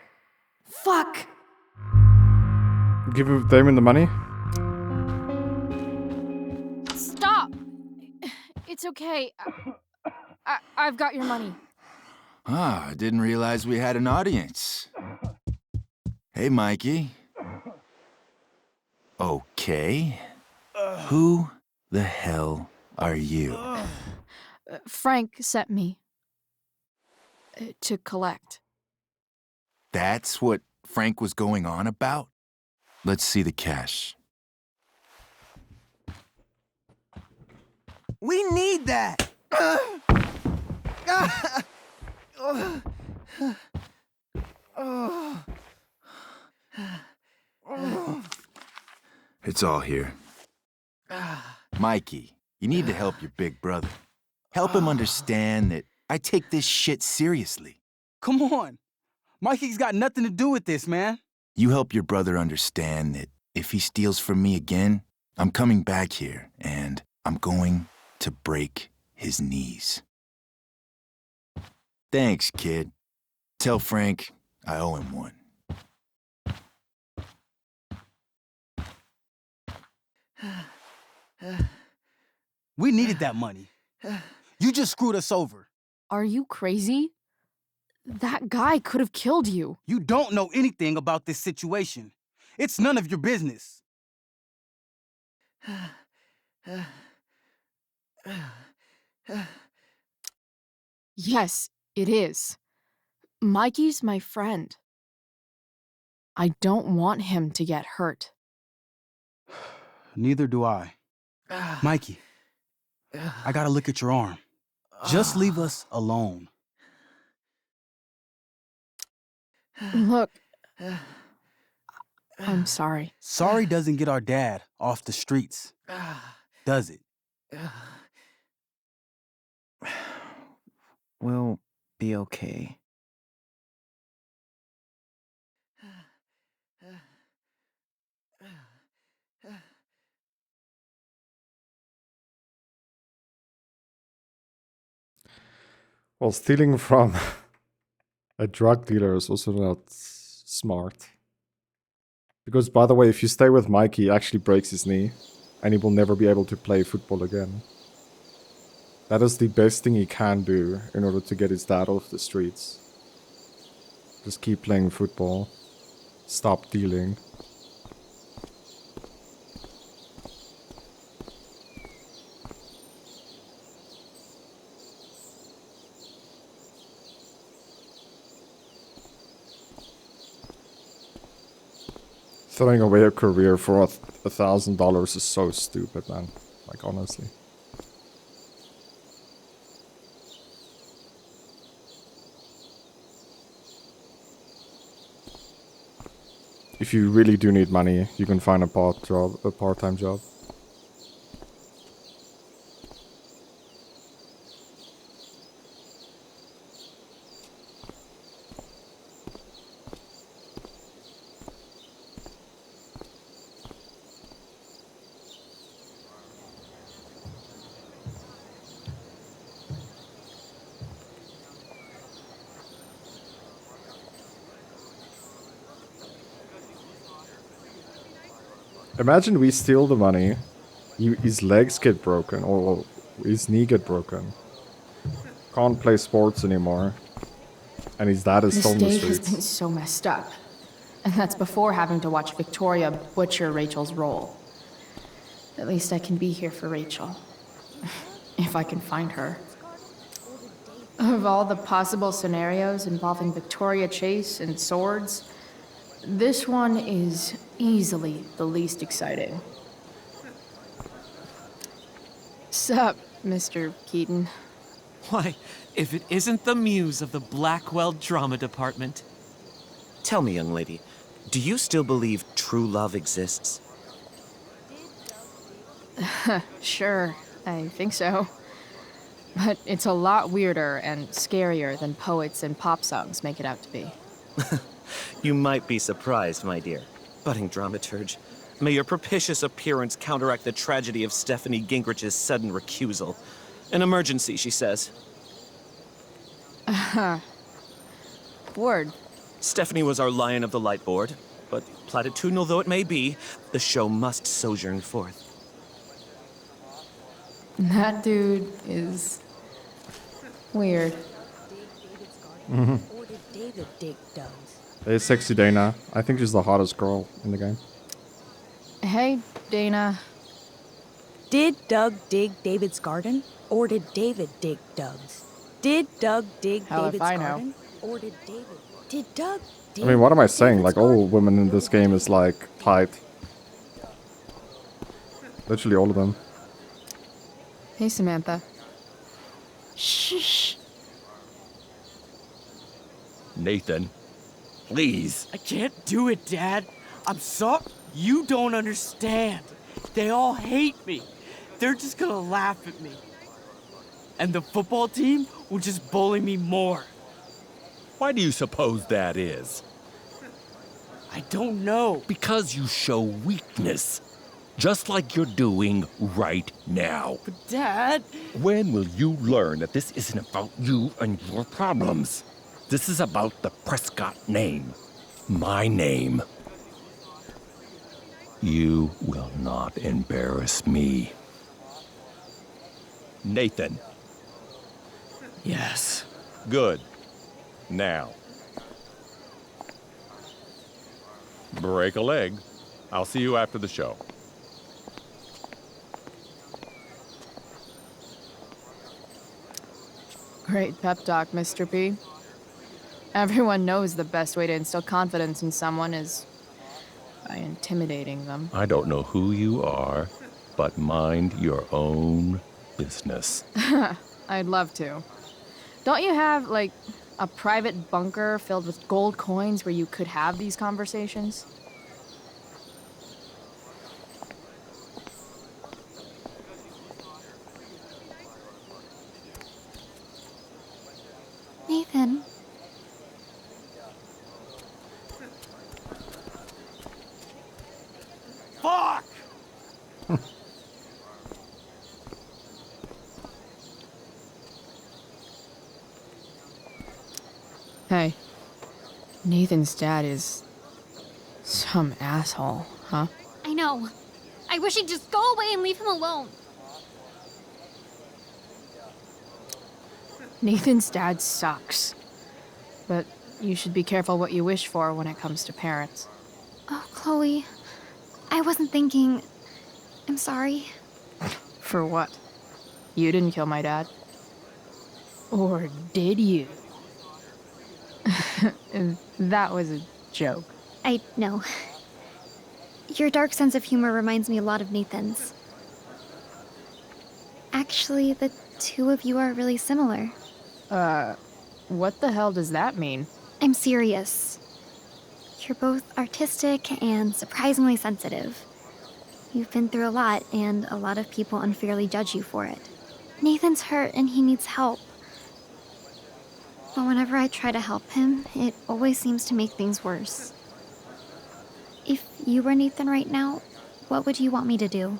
Give Damon the money? Stop! It's okay. I've got your money. Ah, I didn't realize we had an audience. Hey, Mikey. Okay. Who the hell are you? Frank sent me to collect. That's what Frank was going on about? Let's see the cash. We need that! It's all here. Mikey, you need to help your big brother. Help him understand that I take this shit seriously. Come on. Mikey's got nothing to do with this, man. You help your brother understand that if he steals from me again, I'm coming back here and I'm going to break his knees. Thanks, kid. Tell Frank I owe him one. We needed that money. You just screwed us over. Are you crazy? That guy could have killed you. You don't know anything about this situation. It's none of your business. Yes, it is. Mikey's my friend. I don't want him to get hurt. Neither do I. Mikey, I gotta look at your arm. Just leave us alone. Look, I'm sorry. Sorry doesn't get our dad off the streets, does it? We'll be okay. Well, stealing from a drug dealer is also not smart. Because, by the way, if you stay with Mikey, he actually breaks his knee. And he will never be able to play football again. That is the best thing he can do in order to get his dad off the streets. Just keep playing football. Stop dealing. Throwing away a career for $1,000 is so stupid, man. Like, honestly. If you really do need money, you can find a part-time job. Imagine we steal the money, his legs get broken, or his knee get broken. Can't play sports anymore. And his dad is This still in the day has streets. been so messed up. And that's before having to watch Victoria butcher Rachel's role. At least I can be here for Rachel. If I can find her. Of all the possible scenarios involving Victoria Chase and swords, this one is easily the least exciting. Sup, Mr. Keaton? Why, if it isn't the muse of the Blackwell Drama Department. Tell me, young lady, do you still believe true love exists? Sure, I think so. But it's a lot weirder and scarier than poets and pop songs make it out to be. You might be surprised, my dear. Budding dramaturge, may your propitious appearance counteract the tragedy of Stephanie Gingrich's sudden recusal. An emergency, she says. Word. Stephanie was our Lion of the Light board. but platitudinal though it may be, the show must sojourn forth. That dude is weird. Mm-hmm. Or did David dig Doug's? There's sexy Dana. I think she's the hottest girl in the game. Hey, Dana. Did Doug dig David's garden? Or did David dig Doug's? Did Doug dig Hell if David's I know. garden? Or did David? Did Doug dig I mean, what am I saying? David's Like, all women in this game is, like, tight. Literally all of them. Hey, Samantha. Shh. Nathan, please. I can't do it, Dad. I'm sorry. You don't understand. They all hate me. They're just gonna laugh at me. And the football team will just bully me more. Why do you suppose that is? I don't know. Because you show weakness. Just like you're doing right now. But Dad... When will you learn that this isn't about you and your problems? This is about the Prescott name. My name. You will not embarrass me. Nathan. Yes. Good. Now. Break a leg. I'll see you after the show. Great pep talk, Mr. P. Everyone knows the best way to instill confidence in someone is by intimidating them. I don't know who you are, but mind your own business. I'd love to. Don't you have, like, a private bunker filled with gold coins where you could have these conversations? Nathan. Fuck! Hey, Nathan's dad is some asshole, huh? I know. I wish he'd just go away and leave him alone. Nathan's dad sucks. But you should be careful what you wish for when it comes to parents. Oh, Chloe. I wasn't thinking... I'm sorry. For what? You didn't kill my dad. Or did you? That was a joke. I know. Your dark sense of humor reminds me a lot of Nathan's. Actually, the two of you are really similar. What the hell does that mean? I'm serious. You're both artistic and surprisingly sensitive. You've been through a lot, and a lot of people unfairly judge you for it. Nathan's hurt and he needs help. But whenever I try to help him, it always seems to make things worse. If you were Nathan right now, what would you want me to do?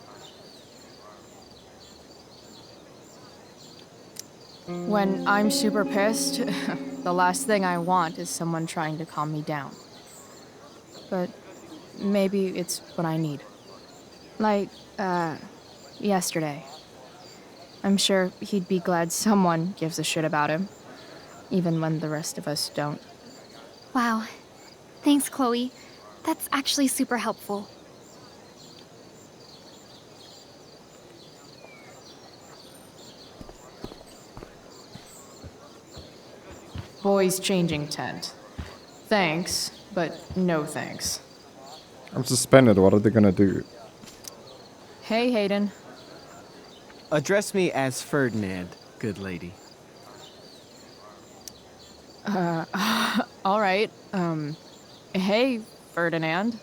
When I'm super pissed, the last thing I want is someone trying to calm me down. But maybe it's what I need. Like, yesterday. I'm sure he'd be glad someone gives a shit about him, even when the rest of us don't. Wow. Thanks, Chloe. That's actually super helpful. Boys changing tent. Thanks, but no thanks. I'm suspended. What are they gonna do? Hey, Hayden. Address me as Ferdinand, good lady. All right. Hey, Ferdinand.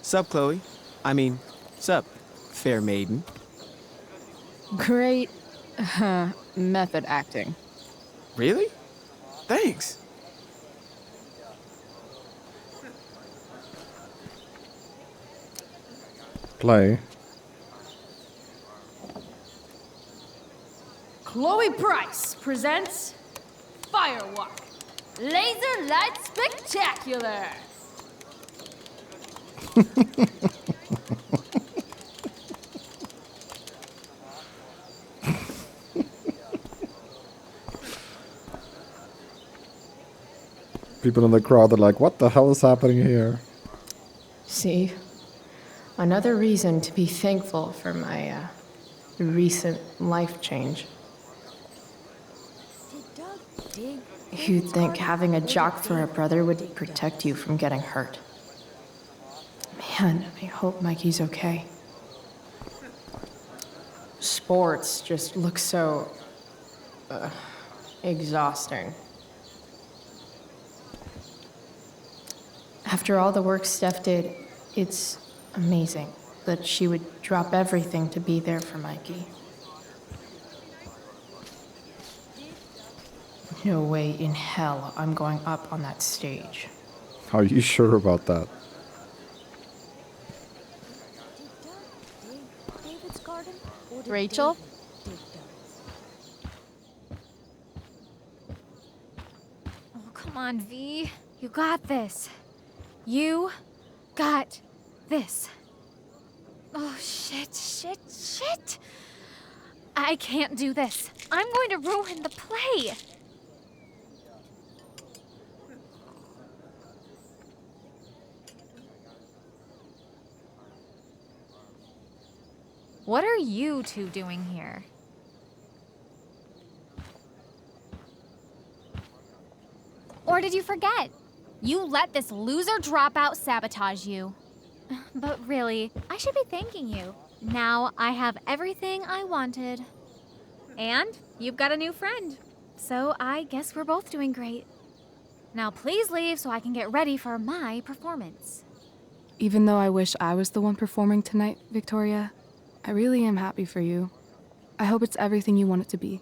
Sup, Chloe? I mean, sup, fair maiden. Great method acting. Really? Thanks. Play. Chloe Price presents Firewalk, Laser Light Spectacular. People in the crowd are like, what the hell is happening here? See? Another reason to be thankful for my, recent life change. You'd think having a jock for a brother would protect you from getting hurt. Man, I hope Mikey's okay. Sports just look so... exhausting. After all the work Steph did, it's amazing that she would drop everything to be there for Mikey. No way in hell I'm going up on that stage. Are you sure about that? Rachel? Oh, come on, V. You got this. You got this. Oh, shit. I can't do this. I'm going to ruin the play. What are you two doing here? Or did you forget? You let this loser dropout sabotage you. But really, I should be thanking you. Now I have everything I wanted. And you've got a new friend. So I guess we're both doing great. Now please leave so I can get ready for my performance. Even though I wish I was the one performing tonight, Victoria, I really am happy for you. I hope it's everything you want it to be.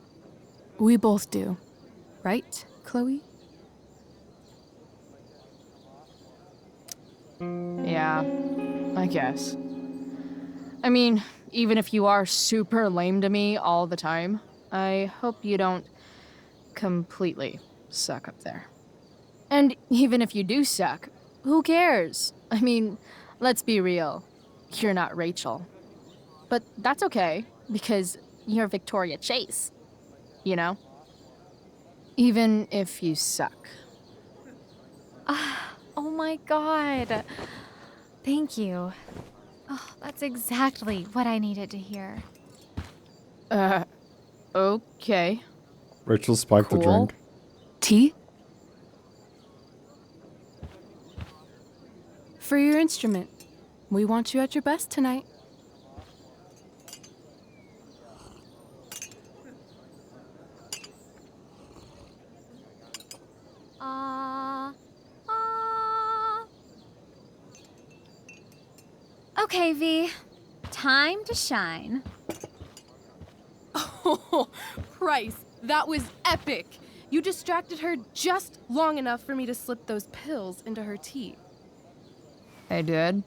We both do. Right, Chloe? Yeah, I guess. I mean, even if you are super lame to me all the time, I hope you don't completely suck up there. And even if you do suck, who cares? I mean, let's be real. You're not Rachel. But that's okay, because you're Victoria Chase. You know? Even if you suck. Oh my god. Thank you. Oh, that's exactly what I needed to hear. Okay. Rachel spiked the drink. Tea? For your instrument. We want you at your best tonight. Okay, V. Time to shine. Oh, Price, that was epic. You distracted her just long enough for me to slip those pills into her tea. I did?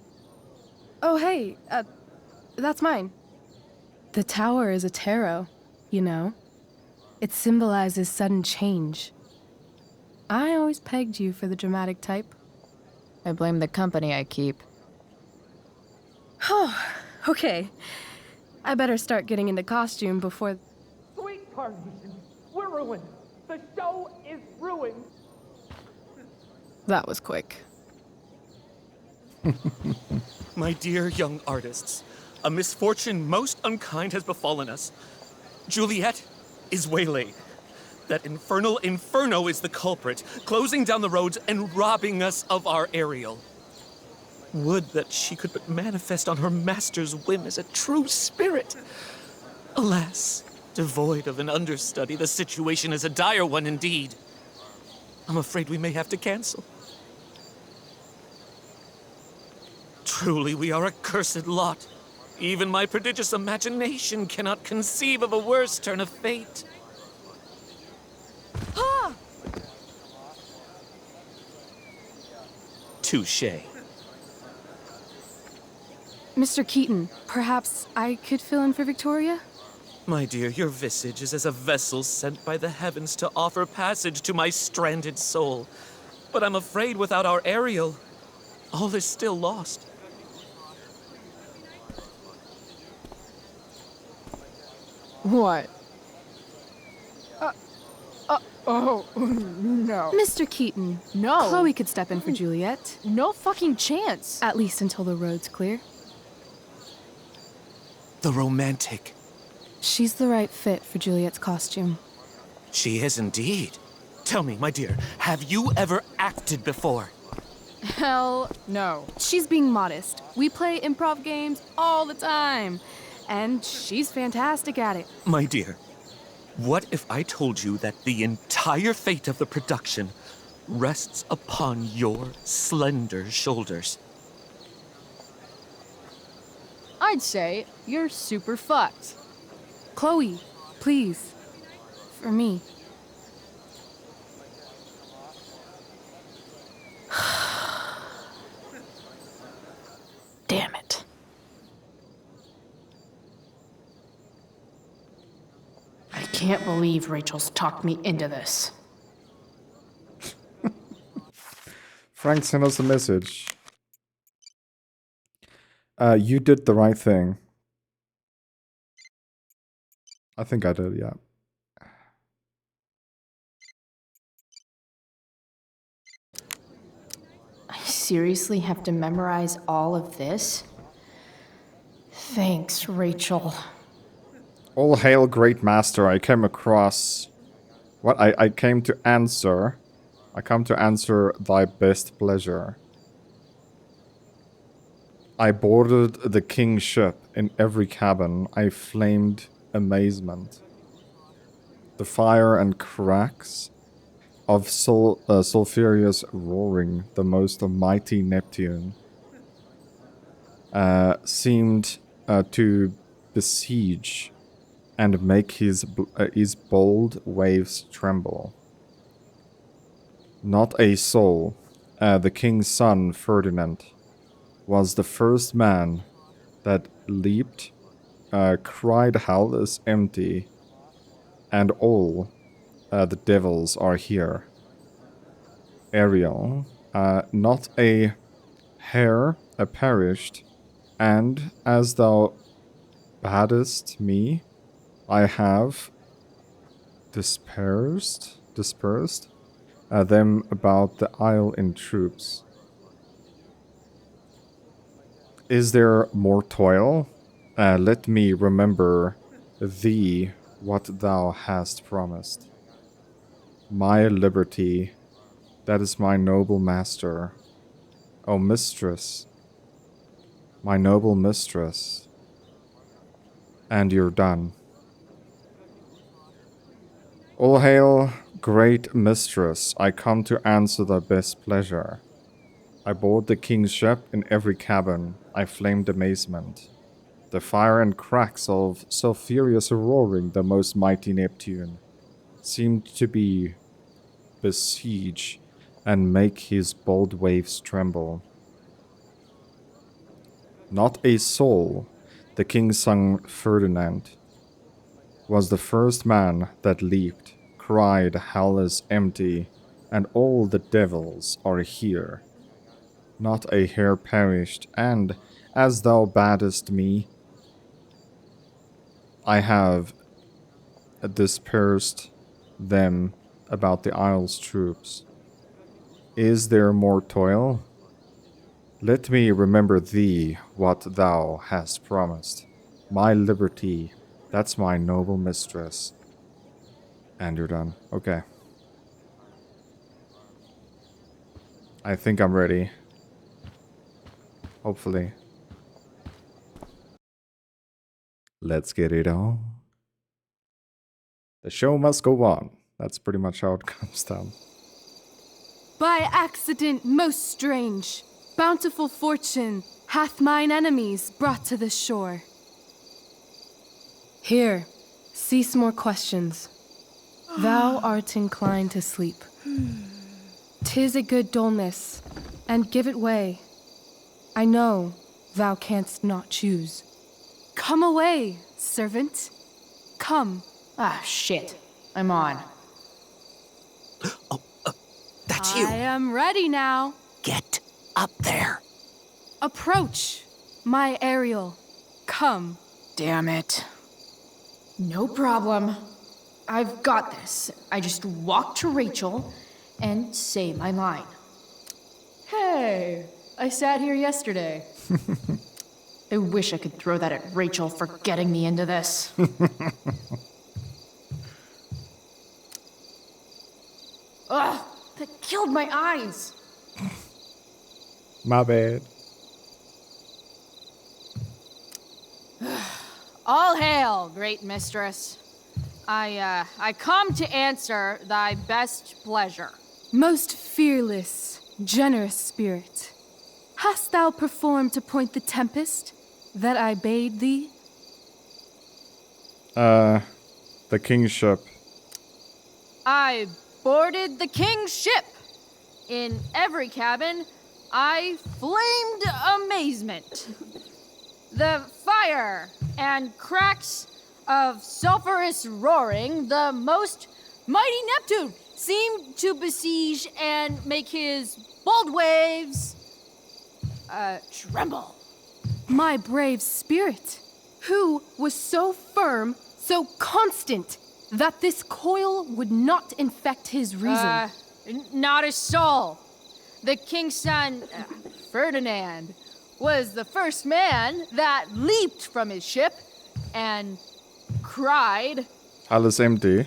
Oh, hey, that's mine. The tower is a tarot, you know. It symbolizes sudden change. I always pegged you for the dramatic type. I blame the company I keep. Oh, okay. I better start getting into costume before... Sweet carnation, we're ruined. The show is ruined. That was quick. My dear young artists, a misfortune most unkind has befallen us. Juliet is waylaid. That infernal inferno is the culprit, closing down the roads and robbing us of our Ariel. Would that she could but manifest on her master's whim as a true spirit. Alas, devoid of an understudy, the situation is a dire one indeed. I'm afraid we may have to cancel. Truly, we are a cursed lot. Even my prodigious imagination cannot conceive of a worse turn of fate. Touché. Mr. Keaton, perhaps I could fill in for Victoria? My dear, your visage is as a vessel sent by the heavens to offer passage to my stranded soul. But I'm afraid without our Ariel, all is still lost. What? Oh, no. Mr. Keaton. No. Chloe could step in for Juliet. No fucking chance. At least until the road's clear. The romantic. She's the right fit for Juliet's costume. She is indeed. Tell me, my dear, have you ever acted before? Hell no. She's being modest. We play improv games all the time. And she's fantastic at it. My dear, what if I told you that the entire fate of the production rests upon your slender shoulders? I'd say you're super fucked. Chloe, please. For me. Damn it. I can't believe Rachel's talked me into this. Frank sent us a message. You did the right thing. I think I did, yeah. I seriously have to memorize all of this? Thanks, Rachel. All hail, great master. I came across... What? I came to answer. I come to answer thy best pleasure. I boarded the king's ship. In every cabin I flamed amazement. The fire and cracks of sulphurous roaring, the most mighty Neptune, seemed to besiege and make his bold waves tremble. Not a soul. The king's son, Ferdinand, was the first man that leaped, cried hell is empty, and all the devils are here. Ariel, not a hair perished, and as thou badest me, I have dispersed them about the isle in troops. Is there more toil? Let me remember thee what thou hast promised. My liberty, that is my noble master. O mistress, my noble mistress. And you're done. All hail, great mistress, I come to answer thy best pleasure. I board the king's ship, in every cabin I flamed amazement. The fire and cracks of sulphurous roaring, the most mighty Neptune, seemed to be besiege and make his bold waves tremble. Not a soul, the king's son Ferdinand, was the first man that leaped, cried hell is empty, and all the devils are here. Not a hair perished, and as thou badest me, I have dispersed them about the isle's troops. Is there more toil? Let me remember thee what thou hast promised. My liberty, that's my noble mistress. And you're done. Okay. I think I'm ready. Hopefully. Let's get it on. The show must go on. That's pretty much how it comes down. By accident most strange, bountiful fortune hath mine enemies brought to this shore. Here, cease more questions. Thou art inclined to sleep. 'Tis a good dullness, and give it way. I know thou canst not choose. Come away, servant. Come. Ah, shit. I'm on. That's you. I am ready now. Get up there. Approach, my Ariel. Come. Damn it. No problem. I've got this. I just walk to Rachel and say my line. Hey, I sat here yesterday. I wish I could throw that at Rachel for getting me into this. Ugh, that killed my eyes. My bad. All hail, great mistress. I come to answer thy best pleasure. Most fearless, generous spirit, hast thou performed to point the tempest that I bade thee? The kingship. I boarded the king's ship. In every cabin, I flamed amazement. The fire and cracks of sulphurous roaring, the most mighty Neptune seemed to besiege and make his bold waves tremble. My brave spirit, who was so firm, so constant, that this coil would not infect his reason. Not a soul. The king's son, Ferdinand, was the first man that leaped from his ship and cried, Hell is empty.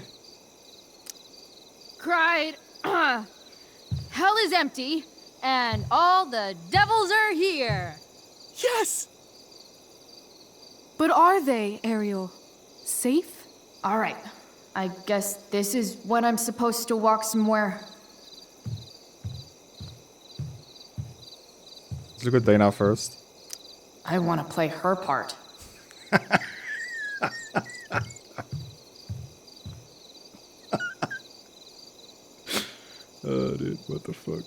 hell is empty, and all the devils are here. Yes! But are they, Ariel? Safe? All right. I guess this is when I'm supposed to walk somewhere. Let's look at Dana first. I want to play her part. Oh, dude, what the fuck?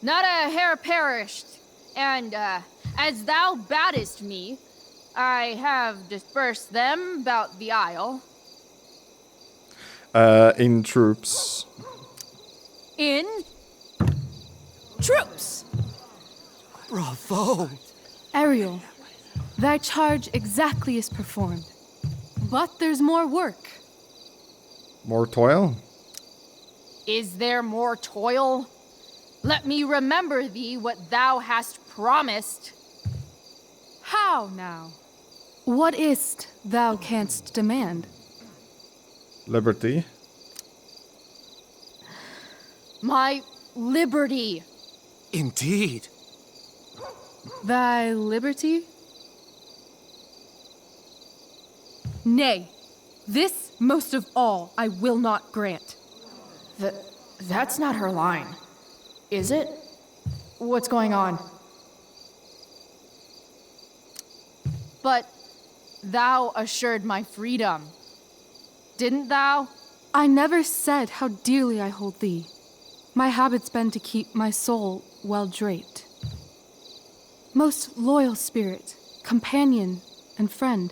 Not a hair perished, and as thou baddest me, I have dispersed them about the isle. In troops. In troops! Bravo! Ariel, thy charge exactly is performed. But there's more work. More toil? Is there more toil? Let me remember thee what thou hast promised. How now? What is't thou canst demand? Liberty. My liberty. Indeed. Thy liberty? Nay, this most of all I will not grant. That's not her line. Is it? What's going on? But thou assured my freedom, didn't thou? I never said how dearly I hold thee. My habit's been to keep my soul well draped. Most loyal spirit, companion, and friend,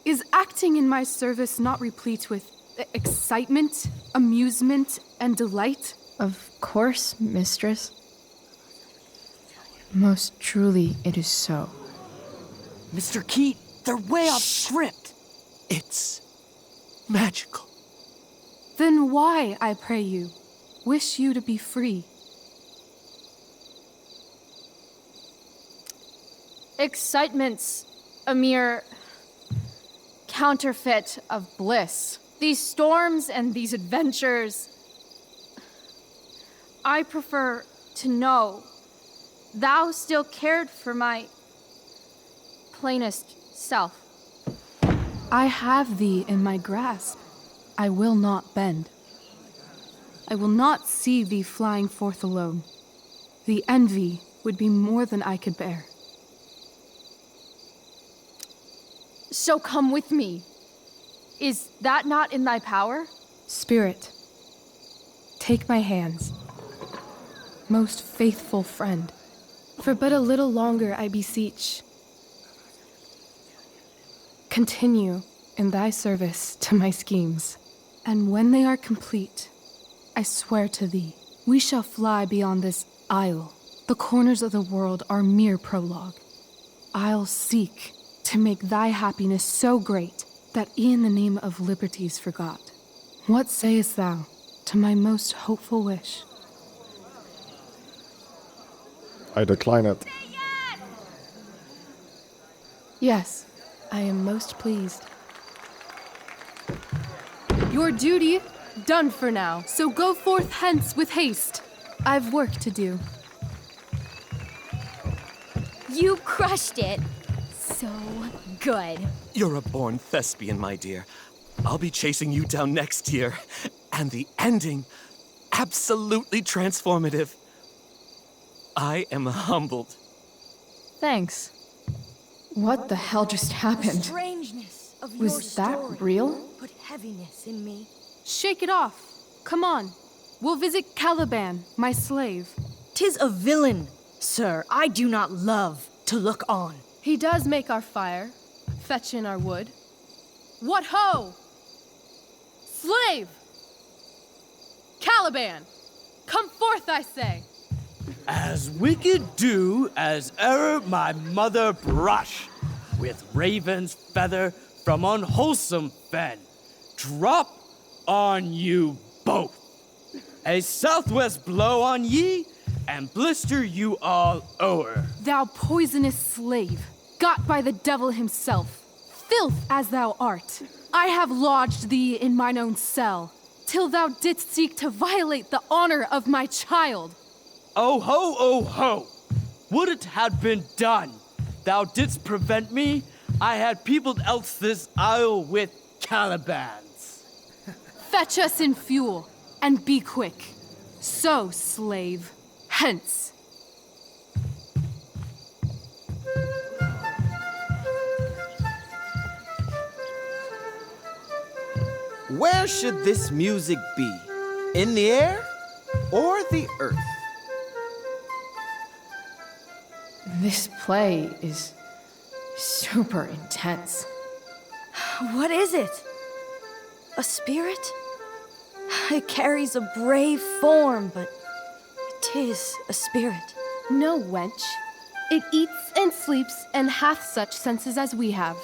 is acting in my service not replete with excitement, amusement, and delight? Of course, mistress. Most truly, it is so. Mr. Keat, they're way off script. It's magical. Then why, I pray you, wish you to be free? Excitement's a mere counterfeit of bliss. These storms and these adventures, I prefer to know thou still cared for my plainest self. I have thee in my grasp. I will not bend. I will not see thee flying forth alone. The envy would be more than I could bear. So come with me. Is that not in thy power? Spirit, take my hands. Most faithful friend, for but a little longer I beseech. Continue in thy service to my schemes, and when they are complete, I swear to thee, we shall fly beyond this isle. The corners of the world are mere prologue. I'll seek to make thy happiness so great that e'en the name of liberty's forgot. What sayest thou to my most hopeful wish? I decline it. Yes, I am most pleased. Your duty done for now, so go forth hence with haste. I've work to do. You crushed it. So good. You're a born thespian, my dear. I'll be chasing you down next year. And the ending, absolutely transformative. I am humbled. Thanks. What the hell just happened? Strangeness of your Was that story real? Put heaviness in me. Shake it off. Come on. We'll visit Caliban, my slave. 'Tis a villain, sir, I do not love to look on. He does make our fire, fetch in our wood. What ho! Slave! Caliban! Come forth, I say! As wicked do as e'er my mother brush, with raven's feather from unwholesome fen, drop on you both. A southwest blow on ye, and blister you all o'er. Thou poisonous slave, got by the devil himself, filth as thou art, I have lodged thee in mine own cell, till thou didst seek to violate the honor of my child. Oh ho, oh ho! Would it had been done! Thou didst prevent me, I had peopled else this isle with Calibans. Fetch us in fuel, and be quick. So, slave, hence. Where should this music be? In the air or the earth? This play is super intense. What is it? A spirit? It carries a brave form, but it is a spirit. No, wench. It eats and sleeps and hath such senses as we have.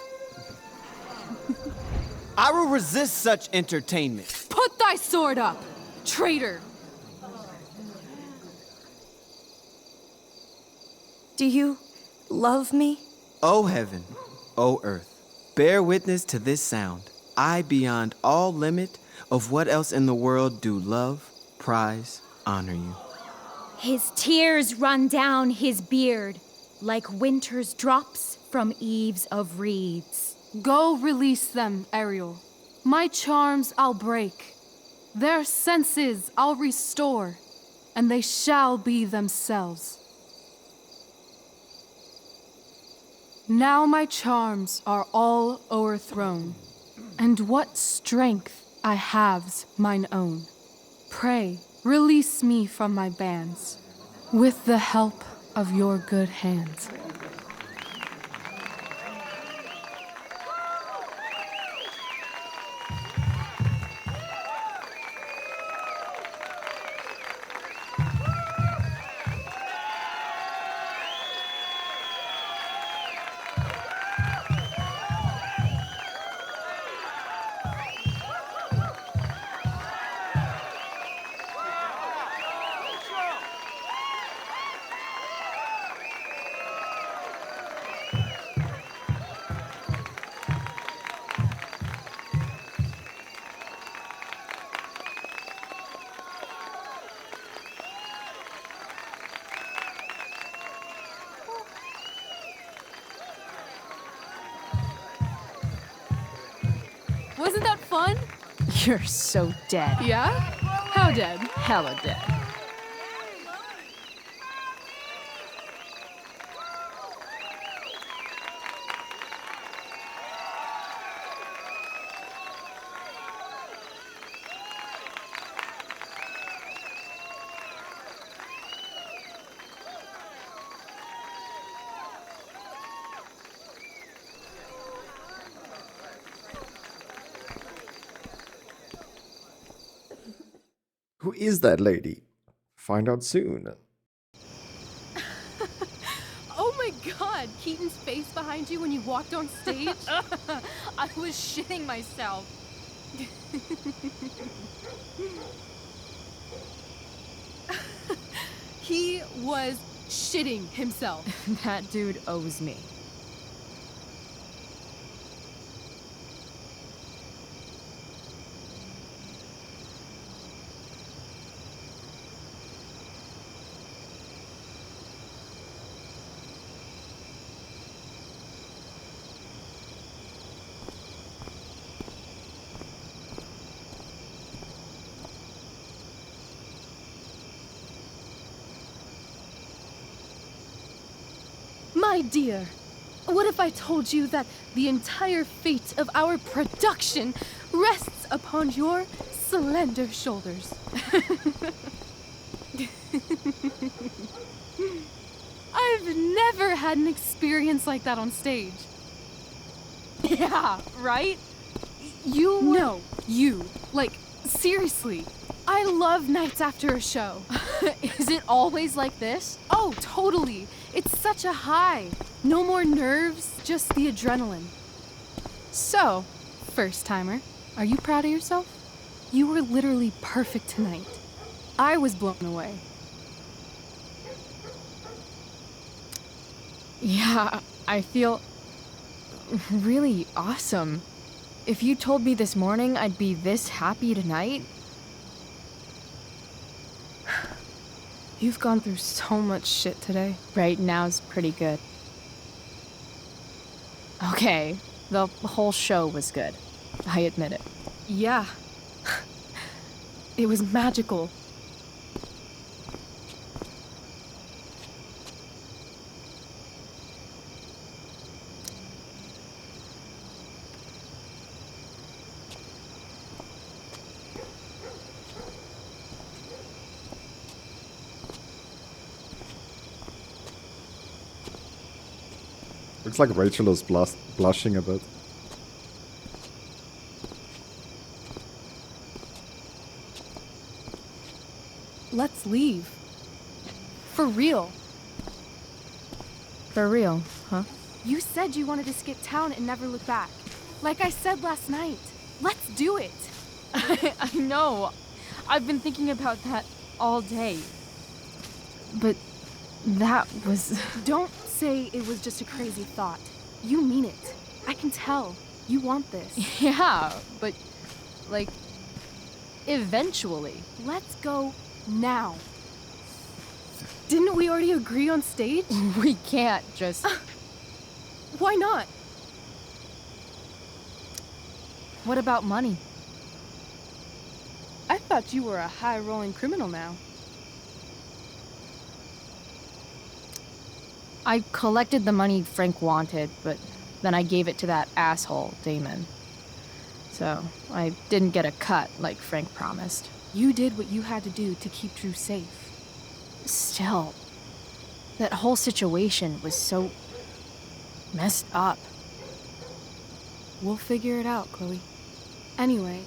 I will resist such entertainment. Put thy sword up, traitor! Do you love me? O heaven, O earth, bear witness to this sound. I, beyond all limit of what else in the world do love, prize, honor you. His tears run down his beard like winter's drops from eaves of reeds. Go release them, Ariel. My charms I'll break. Their senses I'll restore, and they shall be themselves. Now my charms are all o'erthrown, and what strength I have's mine own. Pray, release me from my bands, with the help of your good hands. Wasn't that fun? You're so dead. Yeah? How dead? Hella dead. Who is that lady? Find out soon. Oh my god! God, Keaton's face behind you when you walked on stage? I was shitting myself. He was shitting himself. That dude owes me. My dear, what if I told you that the entire fate of our production rests upon your slender shoulders? I've never had an experience like that on stage. Yeah, right? You were... No, you. Like, seriously. I love nights after a show. Is it always like this? Oh, totally. It's such a high. No more nerves, just the adrenaline. So, first timer, are you proud of yourself? You were literally perfect tonight. I was blown away. Yeah, I feel really awesome. If you told me this morning I'd be this happy tonight... You've gone through so much shit today. Right now's pretty good. Okay, the whole show was good. I admit it. Yeah. It was magical. Looks like Rachel is blushing a bit. Let's leave. For real. For real, huh? You said you wanted to skip town and never look back. Like I said last night. Let's do it. I know. I've been thinking about that all day. But that was... Don't say it was just a crazy thought. You mean it. I can tell. You want this. Yeah, but... like... eventually. Let's go now. Didn't we already agree on stage? We can't just... Why not? What about money? I thought you were a high-rolling criminal now. I collected the money Frank wanted, but then I gave it to that asshole, Damon. So, I didn't get a cut like Frank promised. You did what you had to do to keep Drew safe. Still, that whole situation was so... messed up. We'll figure it out, Chloe. Anyway,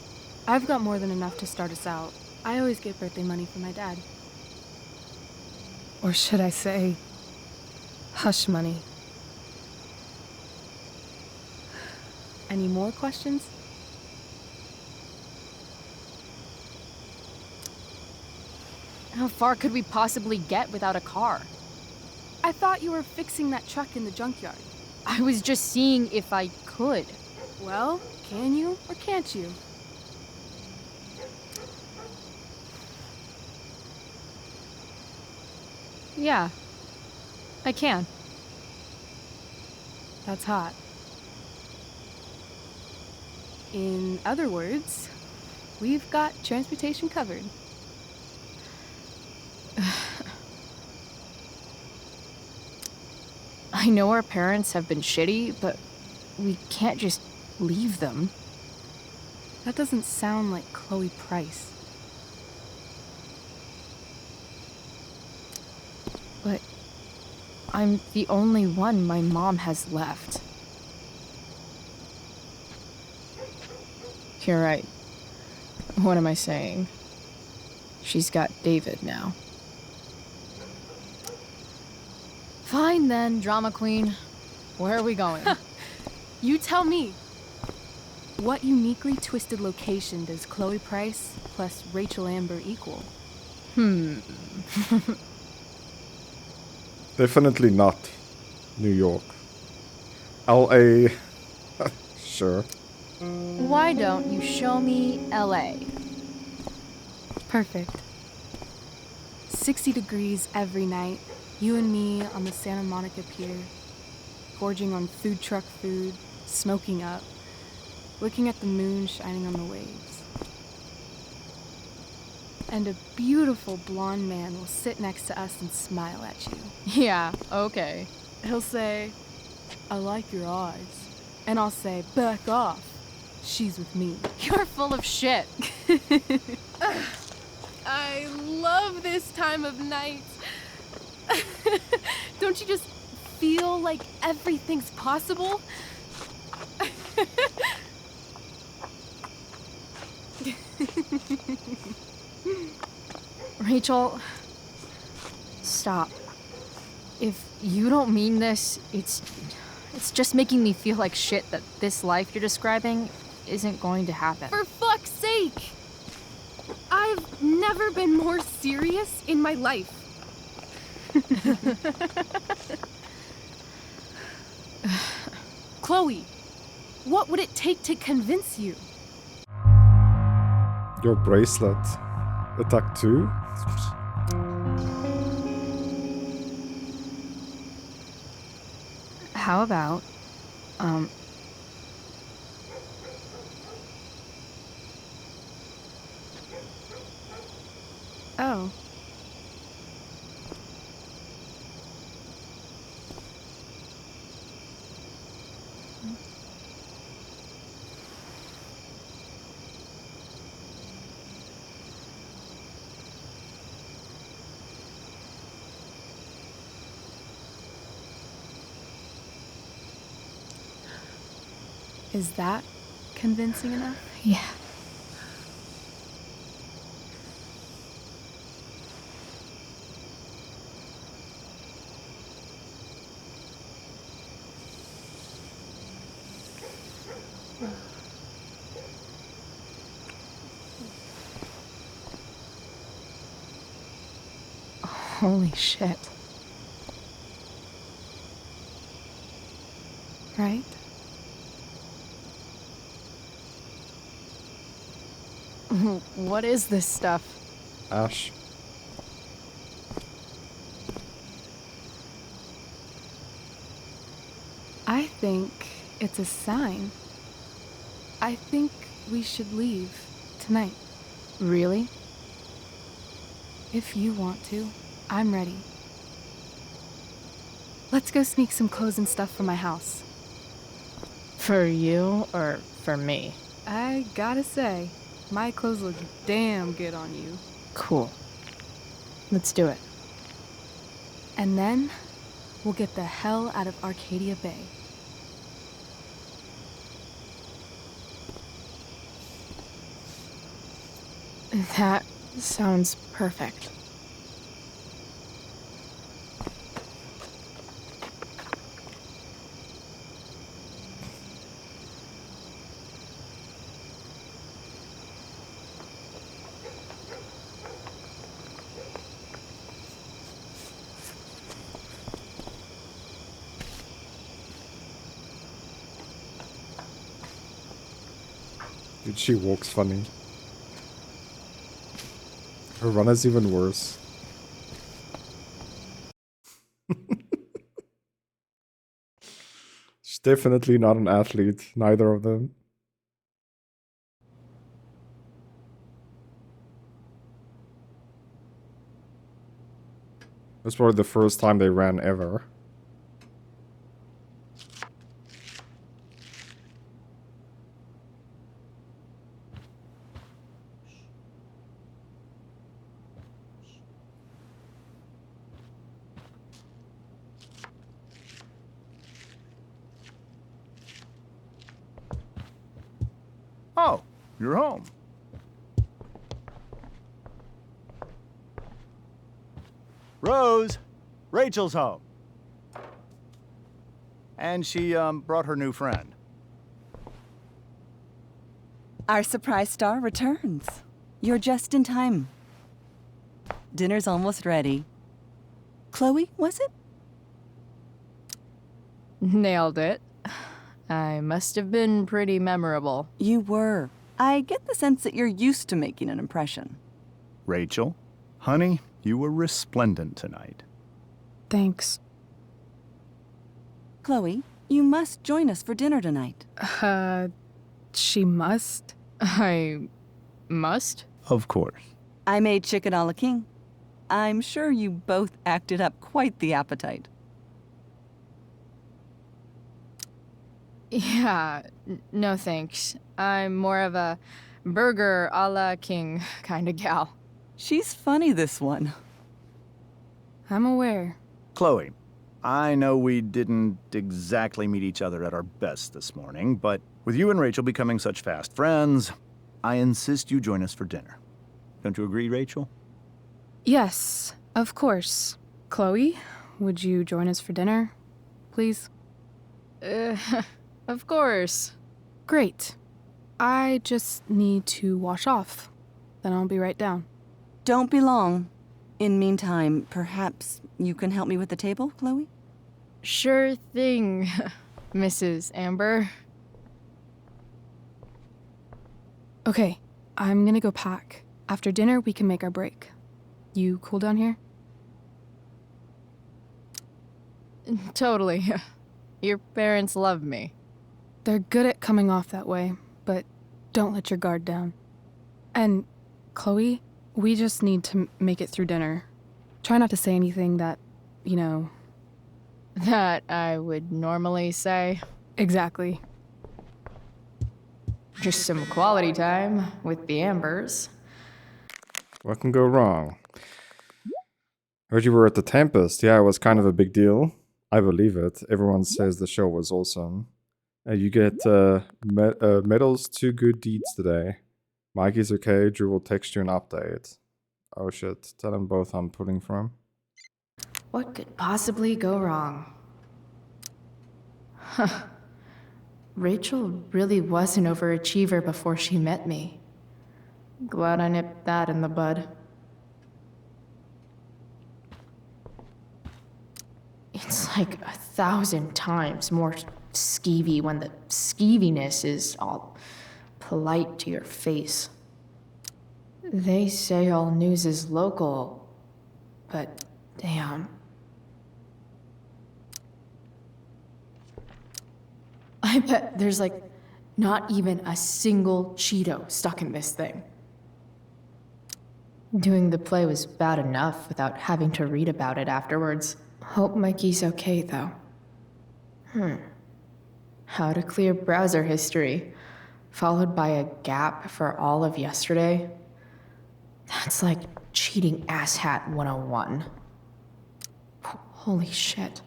I've got more than enough to start us out. I always get birthday money from my dad. Or should I say... hush money. Any more questions? How far could we possibly get without a car? I thought you were fixing that truck in the junkyard. I was just seeing if I could. Well, can you or can't you? Yeah, I can. That's hot. In other words, we've got transportation covered. I know our parents have been shitty, but we can't just leave them. That doesn't sound like Chloe Price. But I'm the only one my mom has left. You're right. What am I saying? She's got David now. Fine then, drama queen. Where are we going? You tell me. What uniquely twisted location does Chloe Price plus Rachel Amber equal? Definitely not New York. LA. Sure. Why don't you show me LA? Perfect. 60 degrees every night. You and me on the Santa Monica Pier, gorging on food truck food, smoking up, looking at the moon shining on the waves. And a beautiful blonde man will sit next to us and smile at you. Yeah, okay. He'll say, "I like your eyes." And I'll say, "Back off. She's with me." You're full of shit. I love this time of night. Don't you just feel like everything's possible? Rachel, stop. If you don't mean this, it's just making me feel like shit that this life you're describing isn't going to happen. For fuck's sake! I've never been more serious in my life. Chloe, what would it take to convince you? Your bracelet. Attack 2? How about, Oh. Is that convincing enough? Yeah. Holy shit. Right? What is this stuff? Ash. I think it's a sign. I think we should leave tonight. Really? If you want to, I'm ready. Let's go sneak some clothes and stuff from my house. For you or for me? I gotta say, my clothes look damn good on you. Cool. Let's do it. And then, we'll get the hell out of Arcadia Bay. That sounds perfect. Dude, she walks funny. Her run is even worse. She's definitely not an athlete, neither of them. That's probably the first time they ran ever. Oh, you're home. Rose, Rachel's home. And she brought her new friend. Our surprise star returns. You're just in time. Dinner's almost ready. Chloe, was it? Nailed it. I must have been pretty memorable. You were. I get the sense that you're used to making an impression. Rachel, honey, you were resplendent tonight. Thanks. Chloe, you must join us for dinner tonight. She must? I must? Of course. I made chicken a la king. I'm sure you both acted up quite the appetite. Yeah, no thanks. I'm more of a burger a la king kind of gal. She's funny, this one. I'm aware. Chloe, I know we didn't exactly meet each other at our best this morning, but with you and Rachel becoming such fast friends, I insist you join us for dinner. Don't you agree, Rachel? Yes, of course. Chloe, would you join us for dinner, please? Of course. Great. I just need to wash off. Then I'll be right down. Don't be long. In meantime, perhaps you can help me with the table, Chloe? Sure thing, Mrs. Amber. Okay, I'm gonna go pack. After dinner, we can make our break. You cool down here? Totally. Your parents love me. They're good at coming off that way, but don't let your guard down. And, Chloe, we just need to make it through dinner. Try not to say anything that, you know... That I would normally say. Exactly. Just some quality time with the Ambers. What can go wrong? Heard you were at the Tempest. Yeah, it was kind of a big deal. I believe it. Everyone says the show was awesome. You get medals, 2 good deeds today. Mikey's okay. Drew will text you an update. Oh shit. Tell them both I'm pulling from. What could possibly go wrong? Huh. Rachel really was an overachiever before she met me. Glad I nipped that in the bud. It's like 1,000 times more skeevy when the skeeviness is all polite to your face. They say all news is local, but damn. I bet there's like not even a single Cheeto stuck in this thing. Doing the play was bad enough without having to read about it afterwards. Hope Mikey's okay though. How to clear browser history, followed by a gap for all of yesterday. That's like cheating asshat 101. Holy shit.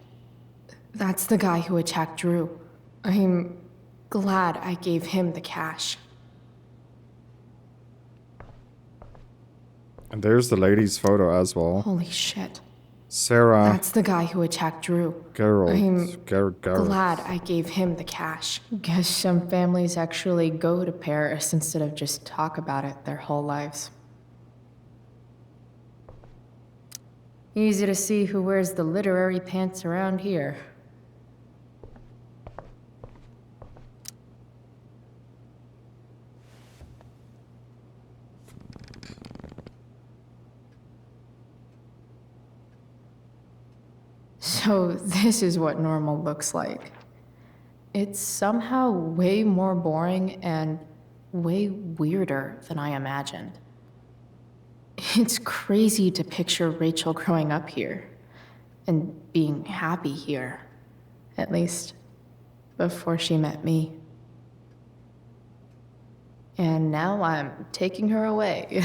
That's the guy who attacked Drew. I'm glad I gave him the cash. And there's the lady's photo as well. Holy shit. Sarah. That's the guy who attacked Drew. Geralt. I'm Geralt. glad I gave him the cash. Guess some families actually go to Paris instead of just talk about it their whole lives. Easy to see who wears the literary pants around here. So this is what normal looks like. It's somehow way more boring and way weirder than I imagined. It's crazy to picture Rachel growing up here and being happy here, at least before she met me. And now I'm taking her away.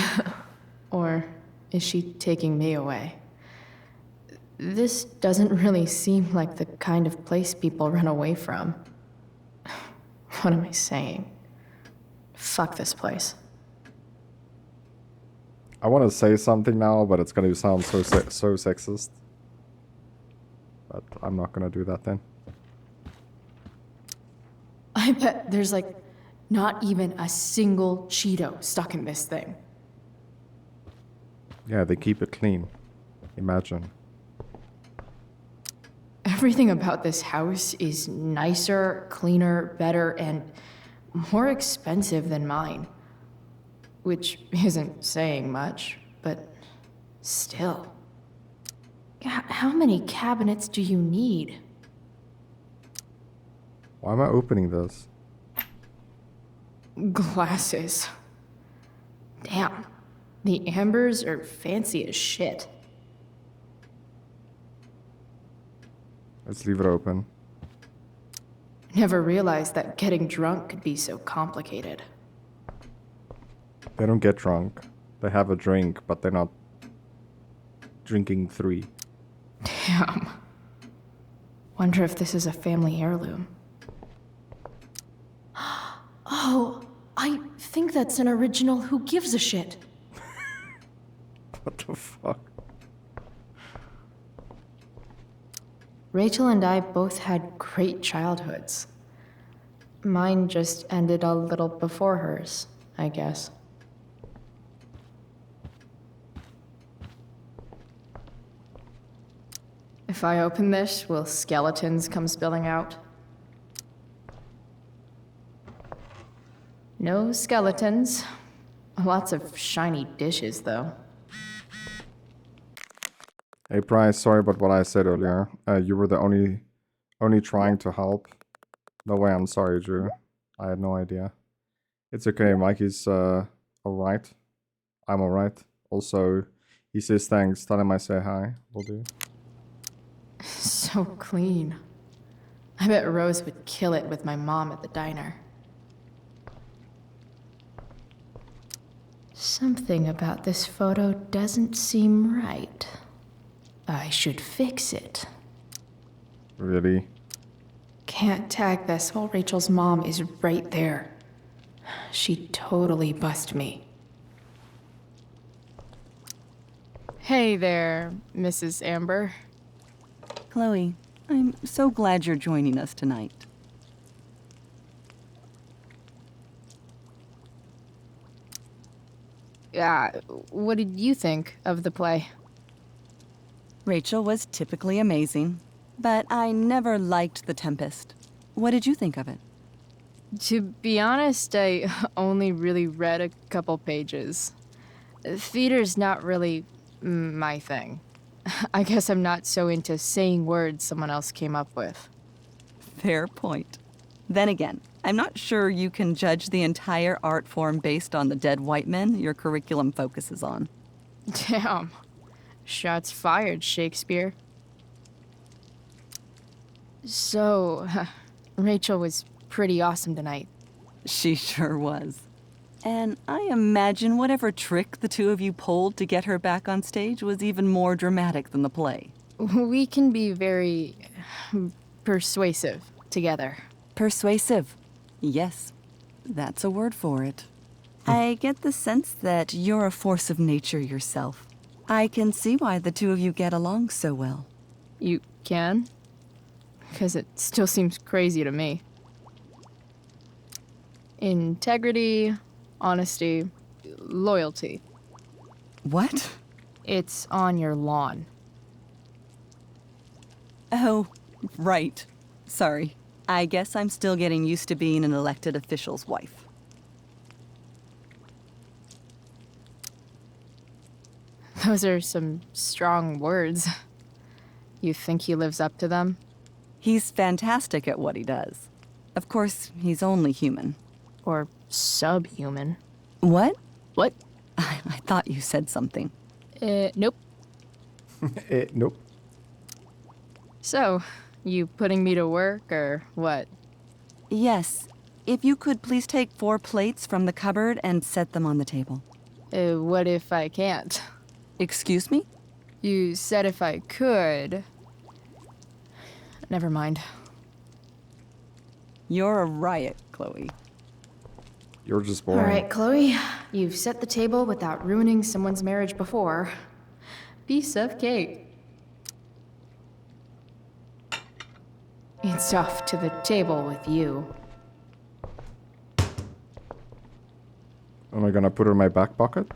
Or is she taking me away? This doesn't really seem like the kind of place people run away from. What am I saying? Fuck this place. I want to say something now, but it's going to sound so sexist. But I'm not going to do that then. I bet there's like not even a single Cheeto stuck in this thing. Yeah, they keep it clean. Imagine. Everything about this house is nicer, cleaner, better, and more expensive than mine. Which isn't saying much, but still. How many cabinets do you need? Why am I opening this? Glasses. Damn. The ambers are fancy as shit. Let's leave it open. Never realized that getting drunk could be so complicated. They don't get drunk. They have a drink, but they're not drinking 3. Damn. Wonder if this is a family heirloom. Oh, I think that's an original Who Gives a Shit. What the fuck? Rachel and I both had great childhoods. Mine just ended a little before hers, I guess. If I open this, will skeletons come spilling out? No skeletons. Lots of shiny dishes, though. Hey Bryce, sorry about what I said earlier. You were the only trying to help. No way, I'm sorry, Drew. I had no idea. It's okay, Mikey's alright. I'm alright. Also, he says thanks. Tell him I say hi. Will do. So clean. I bet Rose would kill it with my mom at the diner. Something about this photo doesn't seem right. I should fix it. Really? Can't tag this while Rachel's mom is right there. She'd totally bust me. Hey there, Mrs. Amber. Chloe, I'm so glad you're joining us tonight. What did you think of the play? Rachel was typically amazing, but I never liked The Tempest. What did you think of it? To be honest, I only really read a couple pages. Theater's not really my thing. I guess I'm not so into saying words someone else came up with. Fair point. Then again, I'm not sure you can judge the entire art form based on the dead white men your curriculum focuses on. Damn. Shots fired, Shakespeare. So, Rachel was pretty awesome tonight. She sure was. And I imagine whatever trick the two of you pulled to get her back on stage was even more dramatic than the play. We can be very persuasive together. Persuasive. Yes, that's a word for it. I get the sense that you're a force of nature yourself. I can see why the two of you get along so well. You can? Because it still seems crazy to me. Integrity, honesty, loyalty. What? It's on your lawn. Oh, right. Sorry. I guess I'm still getting used to being an elected official's wife. Those are some strong words. You think he lives up to them? He's fantastic at what he does. Of course, he's only human. Or subhuman. What? What? I thought you said something. Nope. Nope. So, you putting me to work, or what? Yes. If you could please take 4 plates from the cupboard and set them on the table. What if I can't? Excuse me? You said if I could. Never mind. You're a riot, Chloe. You're just boring. All right, Chloe. You've set the table without ruining someone's marriage before. Piece of cake. It's off to the table with you. Am I gonna put her in my back pocket?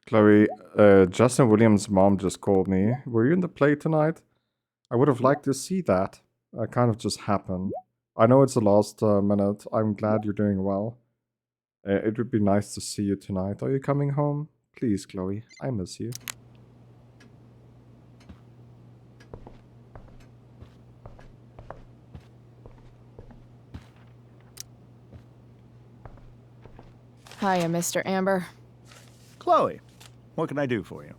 Chloe, Justin Williams' mom just called me. Were you in the play tonight? I would have liked to see that. Kind of just happened. I know it's the last minute. I'm glad you're doing well. It would be nice to see you tonight. Are you coming home? Please, Chloe. I miss you. Hiya, Mr. Amber. Chloe, what can I do for you?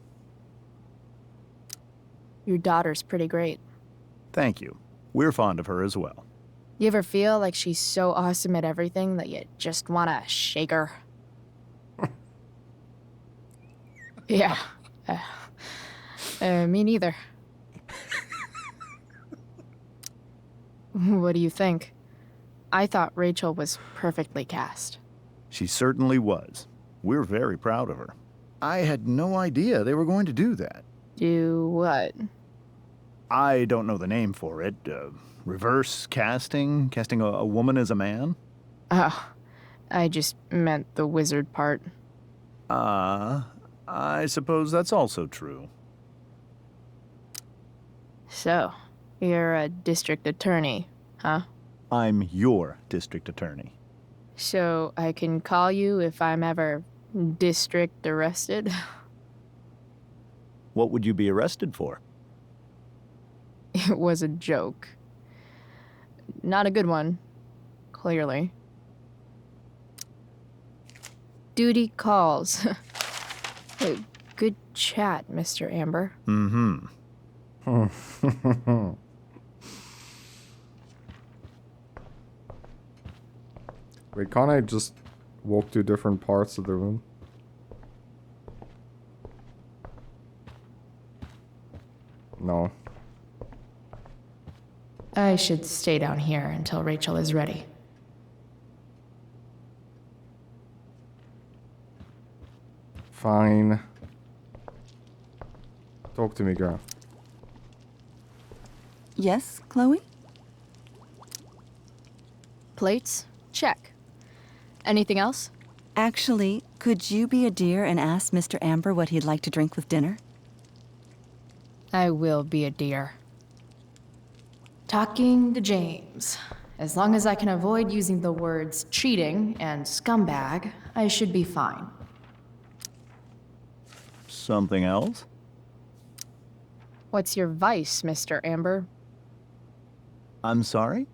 Your daughter's pretty great. Thank you. We're fond of her as well. You ever feel like she's so awesome at everything that you just want to shake her? Yeah. Me neither. What do you think? I thought Rachel was perfectly cast. She certainly was. We're very proud of her. I had no idea they were going to do that. Do what? I don't know the name for it. Reverse casting? Casting a woman as a man? Oh, I just meant the wizard part. I suppose that's also true. So, you're a district attorney, huh? I'm your district attorney. So I can call you if I'm ever district arrested? What would you be arrested for? It was a joke. Not a good one, clearly. Duty calls. Hey, good chat, Mr. Amber. Mm-hmm. Wait, can't I just walk to different parts of the room? No. I should stay down here until Rachel is ready. Fine. Talk to me, girl. Yes, Chloe? Plates? Check. Anything else? Actually, could you be a dear and ask Mr. Amber what he'd like to drink with dinner? I will be a dear. Talking to James. As long as I can avoid using the words cheating and scumbag, I should be fine. Something else? What's your vice, Mr. Amber? I'm sorry?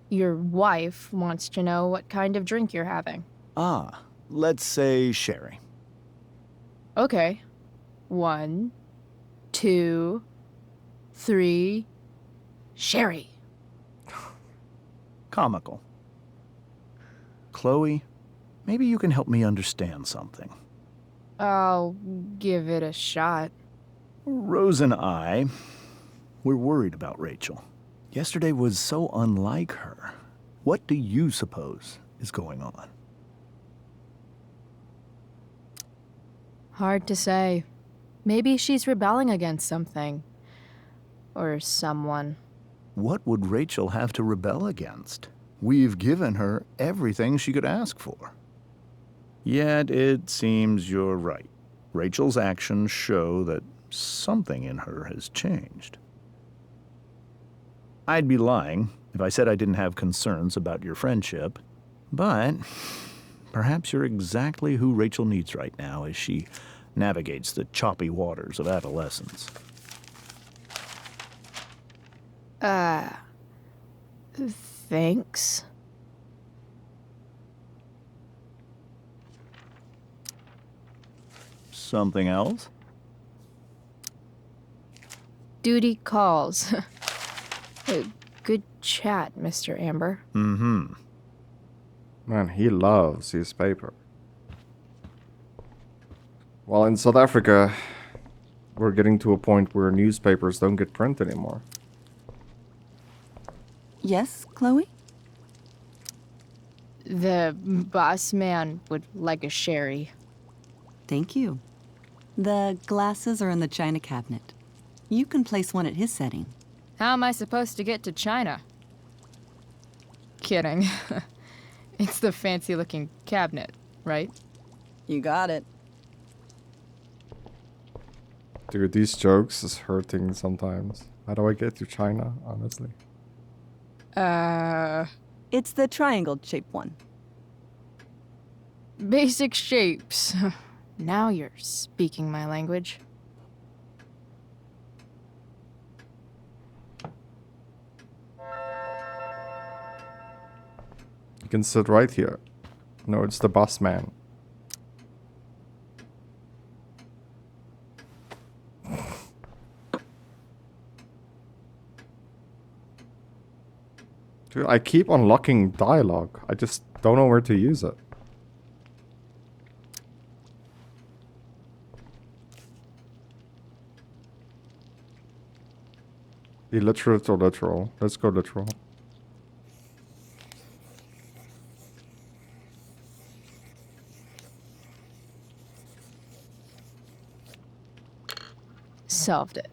Your wife wants to know what kind of drink you're having. Ah, let's say sherry. Okay. 1, 2, 3... Sherry. Comical. Chloe, maybe you can help me understand something. I'll give it a shot. Rose and I, we're worried about Rachel. Yesterday was so unlike her. What do you suppose is going on? Hard to say. Maybe she's rebelling against something. Or someone. What would Rachel have to rebel against? We've given her everything she could ask for. Yet it seems you're right. Rachel's actions show that something in her has changed. I'd be lying if I said I didn't have concerns about your friendship, but perhaps you're exactly who Rachel needs right now as she navigates the choppy waters of adolescence. Thanks. Something else? Duty calls. Good chat, Mr. Amber. Mm-hmm. Man, he loves his paper. Well, in South Africa, we're getting to a point where newspapers don't get print anymore. Yes, Chloe? The boss man would like a sherry. Thank you. The glasses are in the china cabinet. You can place one at his setting. How am I supposed to get to China? Kidding. It's the fancy-looking cabinet, right? You got it. Dude, these jokes is hurting sometimes. How do I get to China, honestly? It's the triangle-shaped one. Basic shapes. Now you're speaking my language. You can sit right here. No, it's the boss man. Dude, I keep unlocking dialogue. I just don't know where to use it. Illiterate or literal? Let's go literal. Solved it.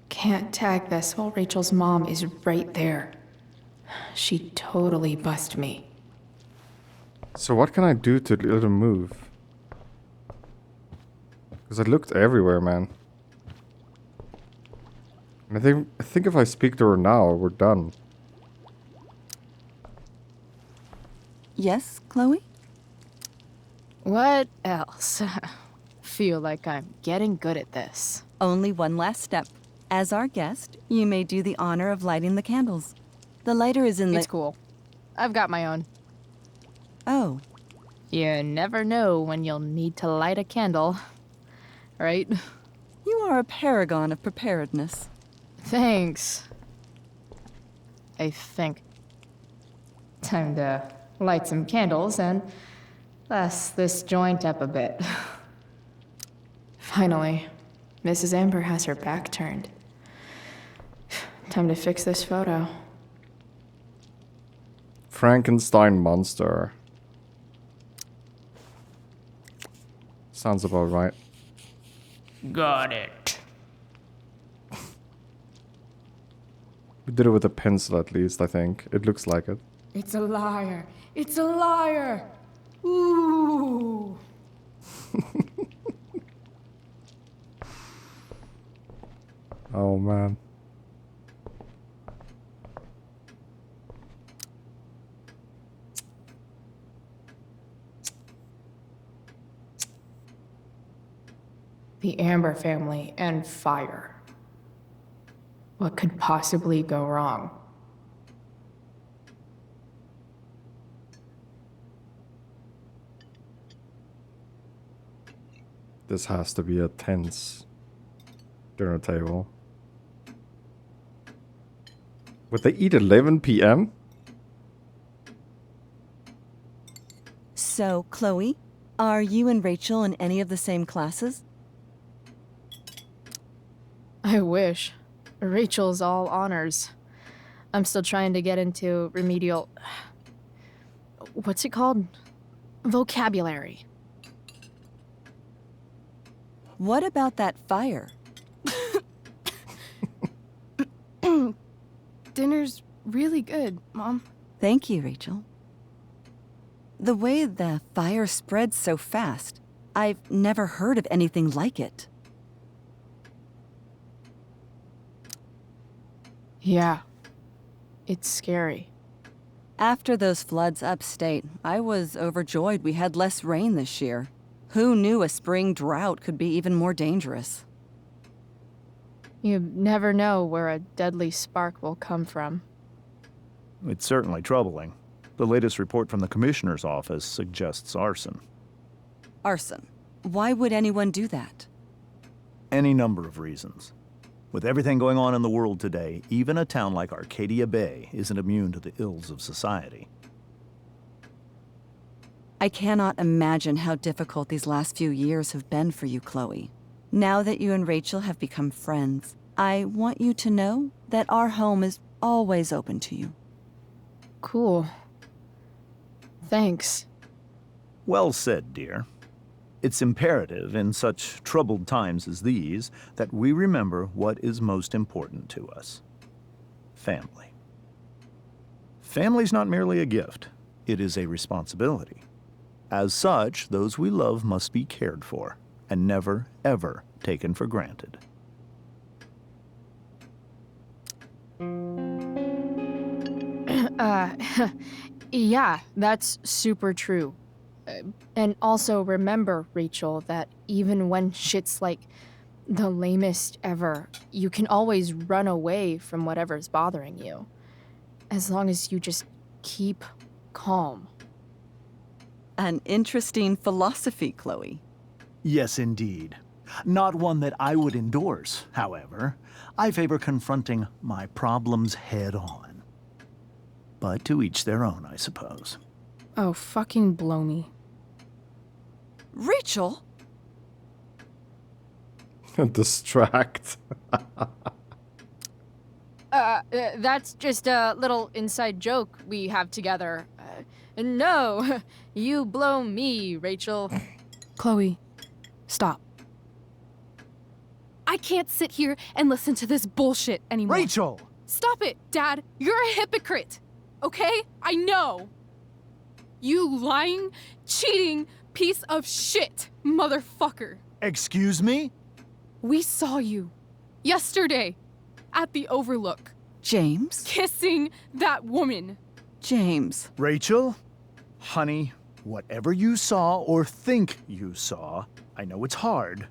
Can't tag this while Rachel's mom is right there. She'd totally bust me. So what can I do to let him move? Because I looked everywhere, man. And I think if I speak to her now, we're done. Yes, Chloe? What else? Feel like I'm getting good at this. Only one last step. As our guest, you may do the honor of lighting the candles. The lighter is in the... It's cool. I've got my own. Oh. You never know when you'll need to light a candle, right? You are a paragon of preparedness. Thanks. I think. Time to light some candles and bless this joint up a bit. Finally, Mrs. Amber has her back turned. Time to fix this photo. Frankenstein monster. Sounds about right. Got it. We did it with a pencil at least, I think. It looks like it. It's a liar. It's a liar. Ooh. Oh man. The Amber family and fire. What could possibly go wrong? This has to be a tense dinner table. Would they eat 11 p.m.? So, Chloe, are you and Rachel in any of the same classes? I wish. Rachel's all honors. I'm still trying to get into remedial... What's it called? Vocabulary. What about that fire? Dinner's really good, Mom. Thank you, Rachel. The way the fire spreads so fast, I've never heard of anything like it. Yeah. It's scary. After those floods upstate, I was overjoyed we had less rain this year. Who knew a spring drought could be even more dangerous? You never know where a deadly spark will come from. It's certainly troubling. The latest report from the Commissioner's office suggests arson. Arson. Why would anyone do that? Any number of reasons. With everything going on in the world today, even a town like Arcadia Bay isn't immune to the ills of society. I cannot imagine how difficult these last few years have been for you, Chloe. Now that you and Rachel have become friends, I want you to know that our home is always open to you. Cool. Thanks. Well said, dear. It's imperative in such troubled times as these that we remember what is most important to us. Family. Family's not merely a gift, it is a responsibility. As such, those we love must be cared for and never, ever taken for granted. Yeah, that's super true. And also remember, Rachel, that even when shit's like the lamest ever, you can always run away from whatever's bothering you. As long as you just keep calm. An interesting philosophy, Chloe. Yes, indeed. Not one that I would endorse, however. I favor confronting my problems head on. But to each their own, I suppose. Oh, fucking blow me. Rachel? Distract. That's just a little inside joke we have together. No, you blow me, Rachel. Chloe, stop. I can't sit here and listen to this bullshit anymore. Rachel! Stop it, Dad. You're a hypocrite. Okay? I know. You lying, cheating piece of shit, motherfucker. Excuse me? We saw you yesterday at the Overlook. James? Kissing that woman. James. Rachel? Honey, whatever you saw or think you saw, I know it's hard,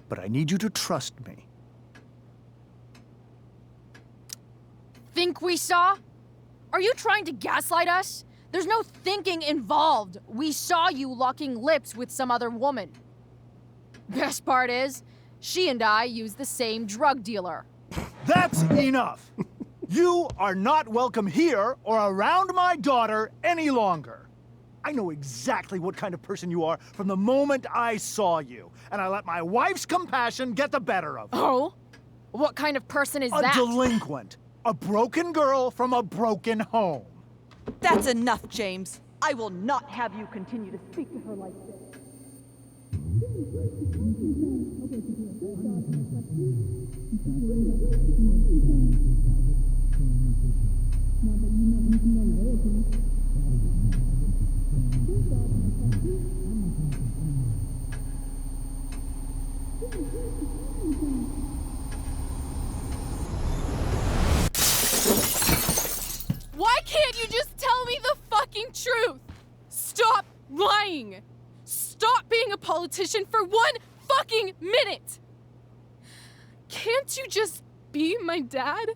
but I need you to trust me. Think we saw? Are you trying to gaslight us? There's no thinking involved. We saw you locking lips with some other woman. Best part is, she and I use the same drug dealer. That's enough! You are not welcome here or around my daughter any longer. I know exactly what kind of person you are from the moment I saw you, and I let my wife's compassion get the better of me. Oh? What kind of person is that? A delinquent. A broken girl from a broken home. That's enough, James. I will not have you continue to speak to her like this. Why can't you just tell me the fucking truth? Stop lying! Stop being a politician for 1 fucking minute! Can't you just be my dad?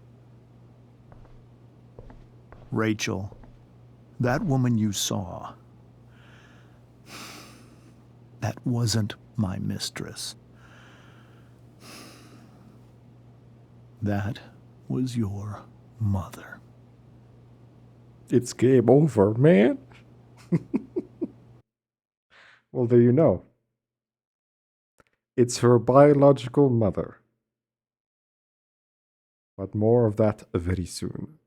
Rachel, that woman you saw, that wasn't my mistress. That was your mother. It's game over, man. Well, there you know. It's her biological mother. But more of that very soon.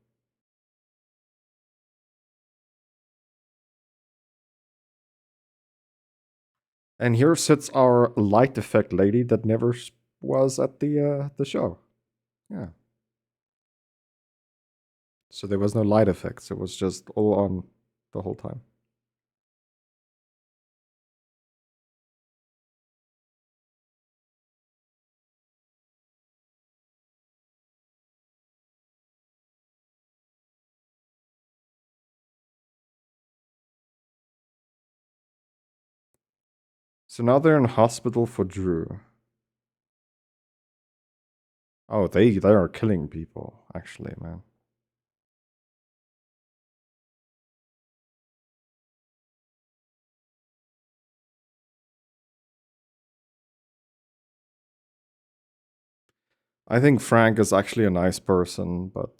And here sits our light effect lady that never was at the show. Yeah. So there was no light effects. It was just all on the whole time. So now they're in hospital for Drew. Oh, they are killing people, actually, man. I think Frank is actually a nice person, but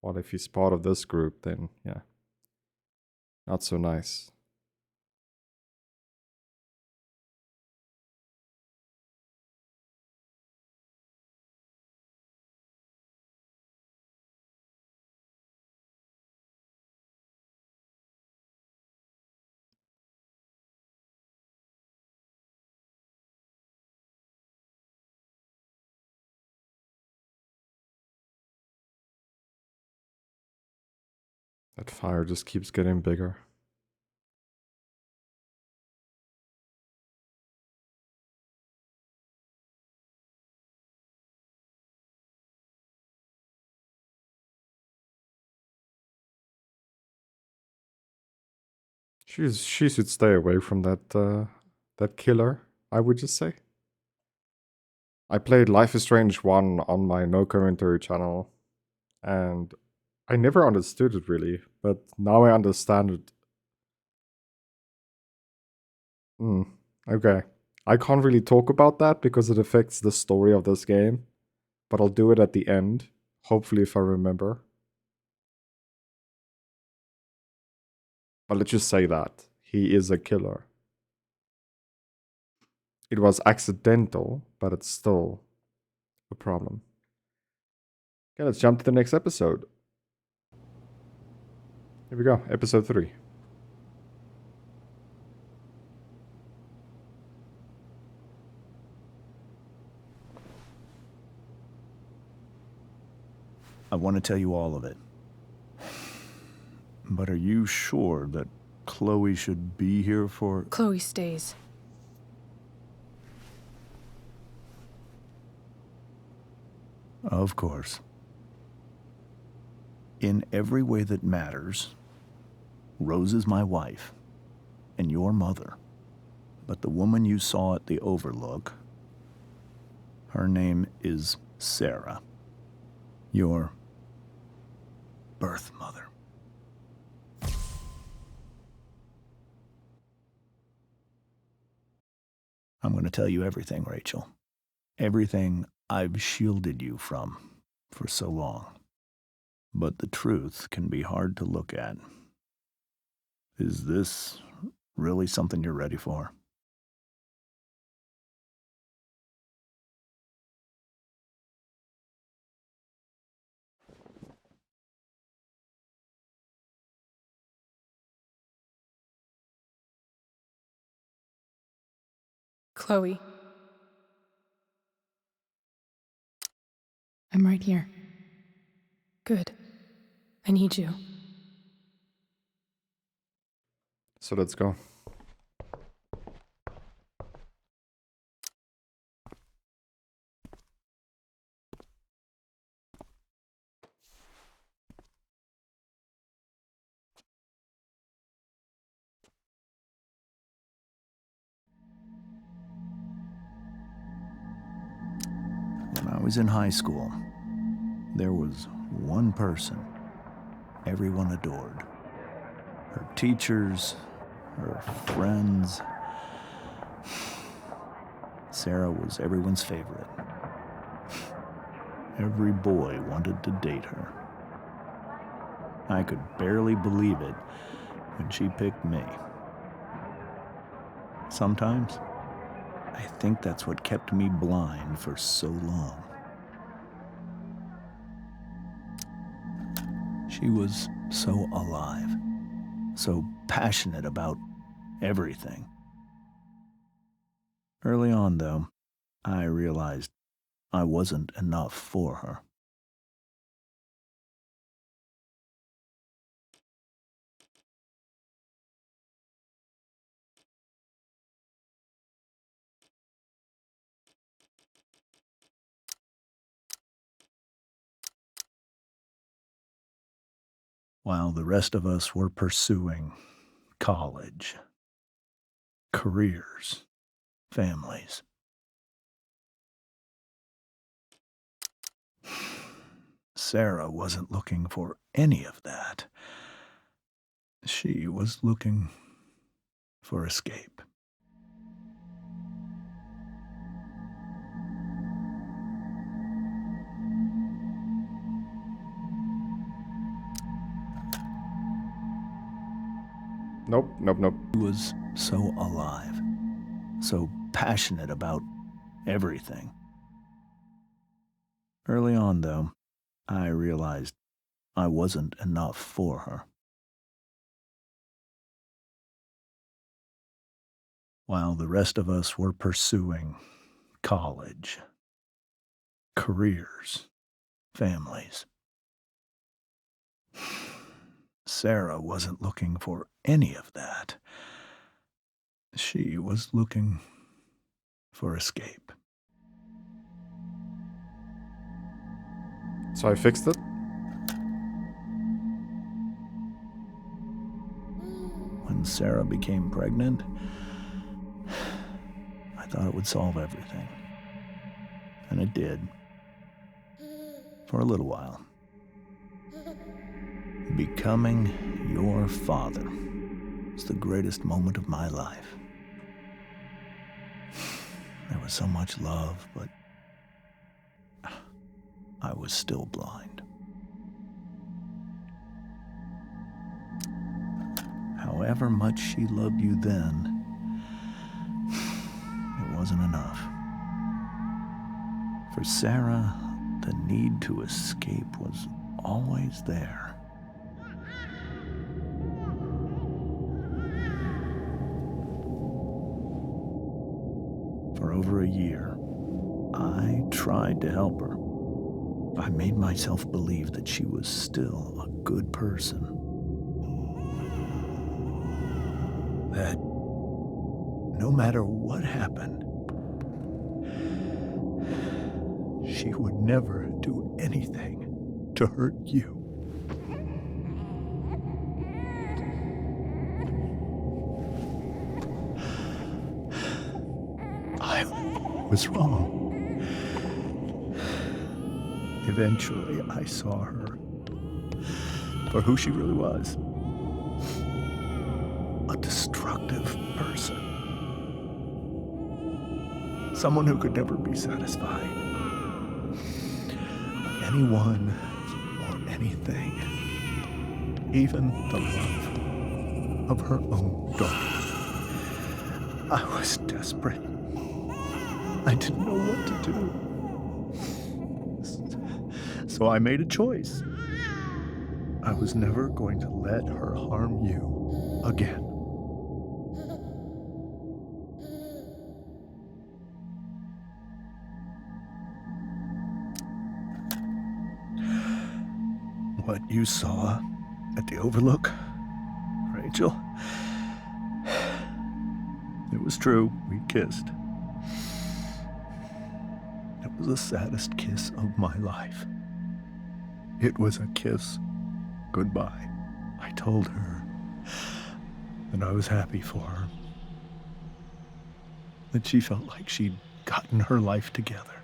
what if he's part of this group, then yeah. Not so nice. That fire just keeps getting bigger. She should stay away from that killer, I would just say. I played Life is Strange 1 on my no commentary channel, and I never understood it really, but now I understand it. Okay. I can't really talk about that because it affects the story of this game, but I'll do it at the end, hopefully if I remember. But let's just say that. He is a killer. It was accidental, but it's still a problem. Okay, let's jump to the next episode. Here we go, episode 3. I want to tell you all of it. But are you sure that Chloe should be here for... Chloe stays. Of course. In every way that matters, Rose is my wife and your mother. But the woman you saw at the Overlook, her name is Sarah. Your birth mother. I'm going to tell you everything, Rachel. Everything I've shielded you from for so long. But the truth can be hard to look at. Is this really something you're ready for? Chloe. I'm right here. Good. I need you. So let's go. When I was in high school, there was one person everyone adored. Her teachers, her friends. Sarah was everyone's favorite. Every boy wanted to date her. I could barely believe it when she picked me. Sometimes, I think that's what kept me blind for so long. She was so alive, so passionate about everything. Early on, though, I realized I wasn't enough for her. While the rest of us were pursuing college, careers, families. Sarah wasn't looking for any of that. She was looking for escape. Nope. She was so alive, so passionate about everything. Early on, though, I realized I wasn't enough for her. While the rest of us were pursuing college, careers, families. Sarah wasn't looking for any of that. She was looking for escape. So I fixed it. When Sarah became pregnant, I thought it would solve everything. And it did. For a little while. Becoming your father was the greatest moment of my life. There was so much love, but I was still blind. However much she loved you then, it wasn't enough. For Sarah, the need to escape was always there. For over a year, I tried to help her. I made myself believe that she was still a good person. That no matter what happened, she would never do anything to hurt you. I was wrong. Eventually, I saw her for who she really was. A destructive person. Someone who could never be satisfied by anyone or anything. Even the love of her own daughter. I was desperate. I didn't know what to do. So I made a choice. I was never going to let her harm you again. What you saw at the Overlook, Rachel, it was true. We kissed. It was the saddest kiss of my life. It was a kiss goodbye. I told her that I was happy for her. That she felt like she'd gotten her life together.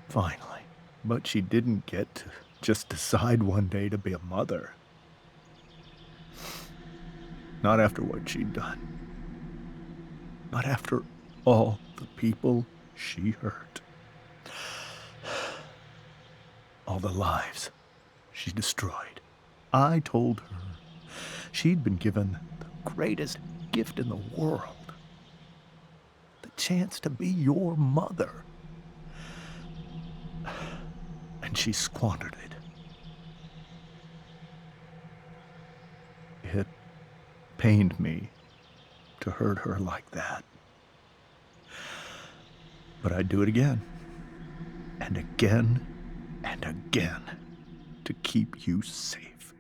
Finally. But she didn't get to just decide one day to be a mother. Not after what she'd done. Not after all the people she hurt. All the lives she destroyed. I told her she'd been given the greatest gift in the world. The chance to be your mother. And she squandered it. It pained me to hurt her like that. But I'd do it again. And again. And again, to keep you safe.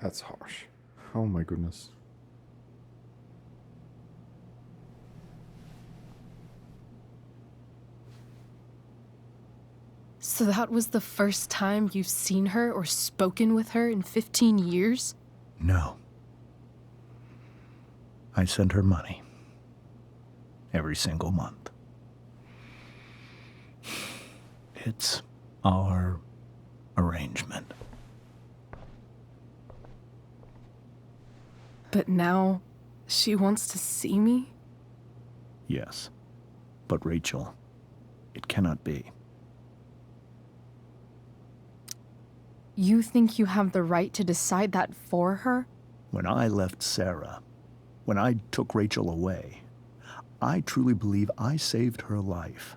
That's harsh. Oh my goodness. So that was the first time you've seen her or spoken with her in 15 years? No. I sent her money. Every single month. It's our arrangement. But now she wants to see me? Yes. But Rachel, it cannot be. You think you have the right to decide that for her? When I left Sarah, when I took Rachel away, I truly believe I saved her life.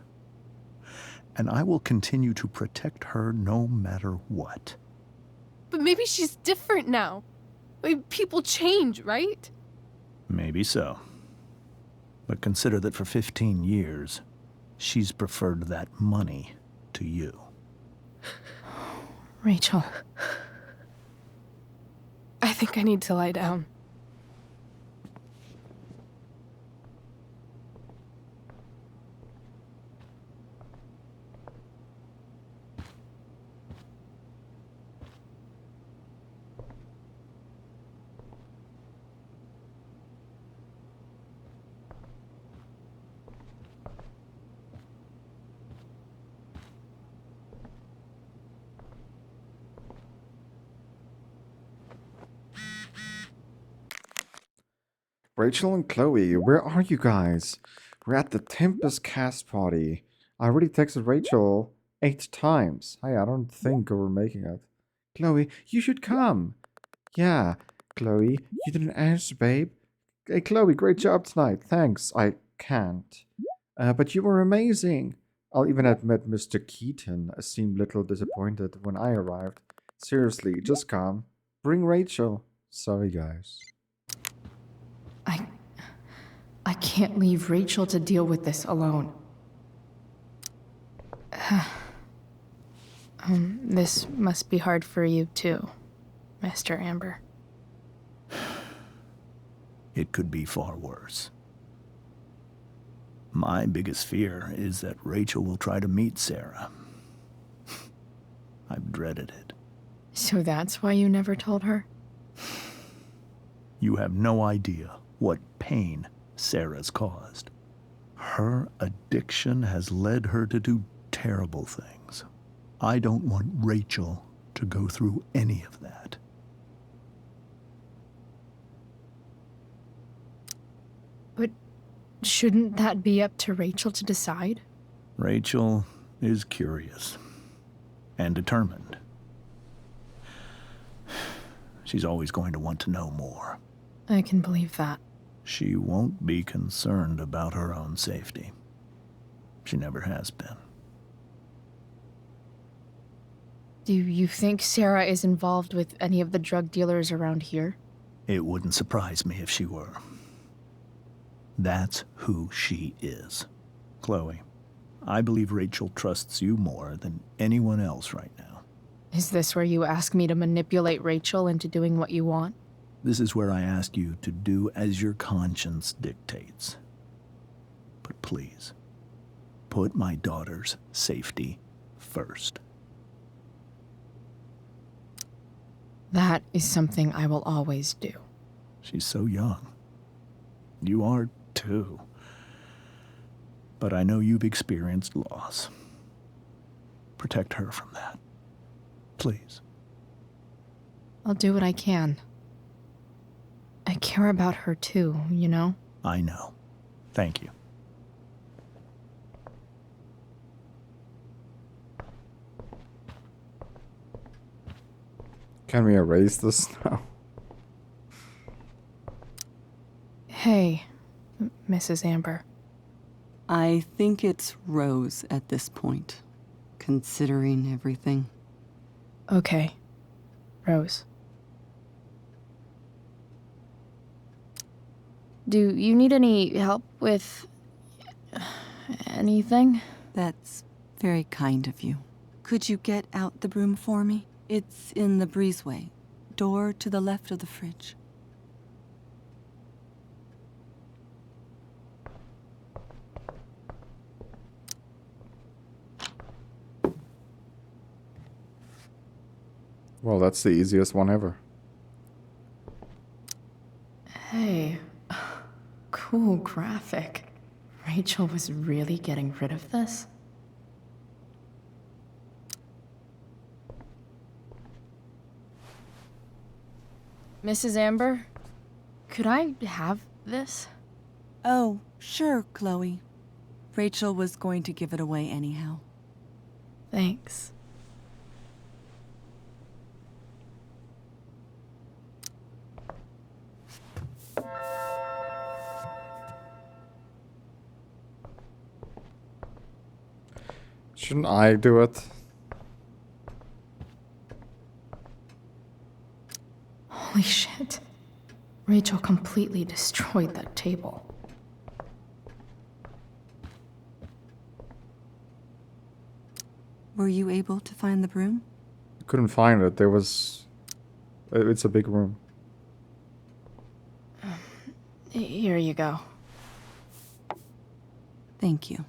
And I will continue to protect her no matter what. But maybe she's different now. Maybe people change, right? Maybe so. But consider that for 15 years, she's preferred that money to you. Rachel. I think I need to lie down. Rachel and Chloe, where are you guys? We're at the Tempest cast party. I already texted Rachel 8 times. Hey, I don't think we're making it. Chloe, you should come. Yeah, Chloe, you didn't answer, babe. Hey, Chloe, great job tonight. Thanks. I can't. But you were amazing. I'll even admit Mr. Keaton seemed little disappointed when I arrived. Seriously, just come. Bring Rachel. Sorry, guys. I can't leave Rachel to deal with this alone. This must be hard for you too, Mr. Amber. It could be far worse. My biggest fear is that Rachel will try to meet Sarah. I've dreaded it. So that's why you never told her? You have no idea what pain Sarah's caused. Her addiction has led her to do terrible things. I don't want Rachel to go through any of that. But shouldn't that be up to Rachel to decide? Rachel is curious and determined. She's always going to want to know more. I can believe that. She won't be concerned about her own safety. She never has been. Do you think Sarah is involved with any of the drug dealers around here? It wouldn't surprise me if she were. That's who she is. Chloe, I believe Rachel trusts you more than anyone else right now. Is this where you ask me to manipulate Rachel into doing what you want? This is where I ask you to do as your conscience dictates. But please, put my daughter's safety first. That is something I will always do. She's so young. You are too. But I know you've experienced loss. Protect her from that. Please. I'll do what I can. I care about her too, you know? I know. Thank you. Can we erase this now? Hey, Mrs. Amber. I think it's Rose at this point, considering everything. Okay, Rose. Do you need any help with anything? That's very kind of you. Could you get out the broom for me? It's in the breezeway, door to the left of the fridge. Well, that's the easiest one ever. Hey, cool graphic. Rachel was really getting rid of this? Mrs. Amber, could I have this? Oh, sure, Chloe. Rachel was going to give it away anyhow. Thanks. Shouldn't I do it? Holy shit. Rachel completely destroyed that table. Were you able to find the broom? Couldn't find it. There was... It's a big room. Here you go. Thank you.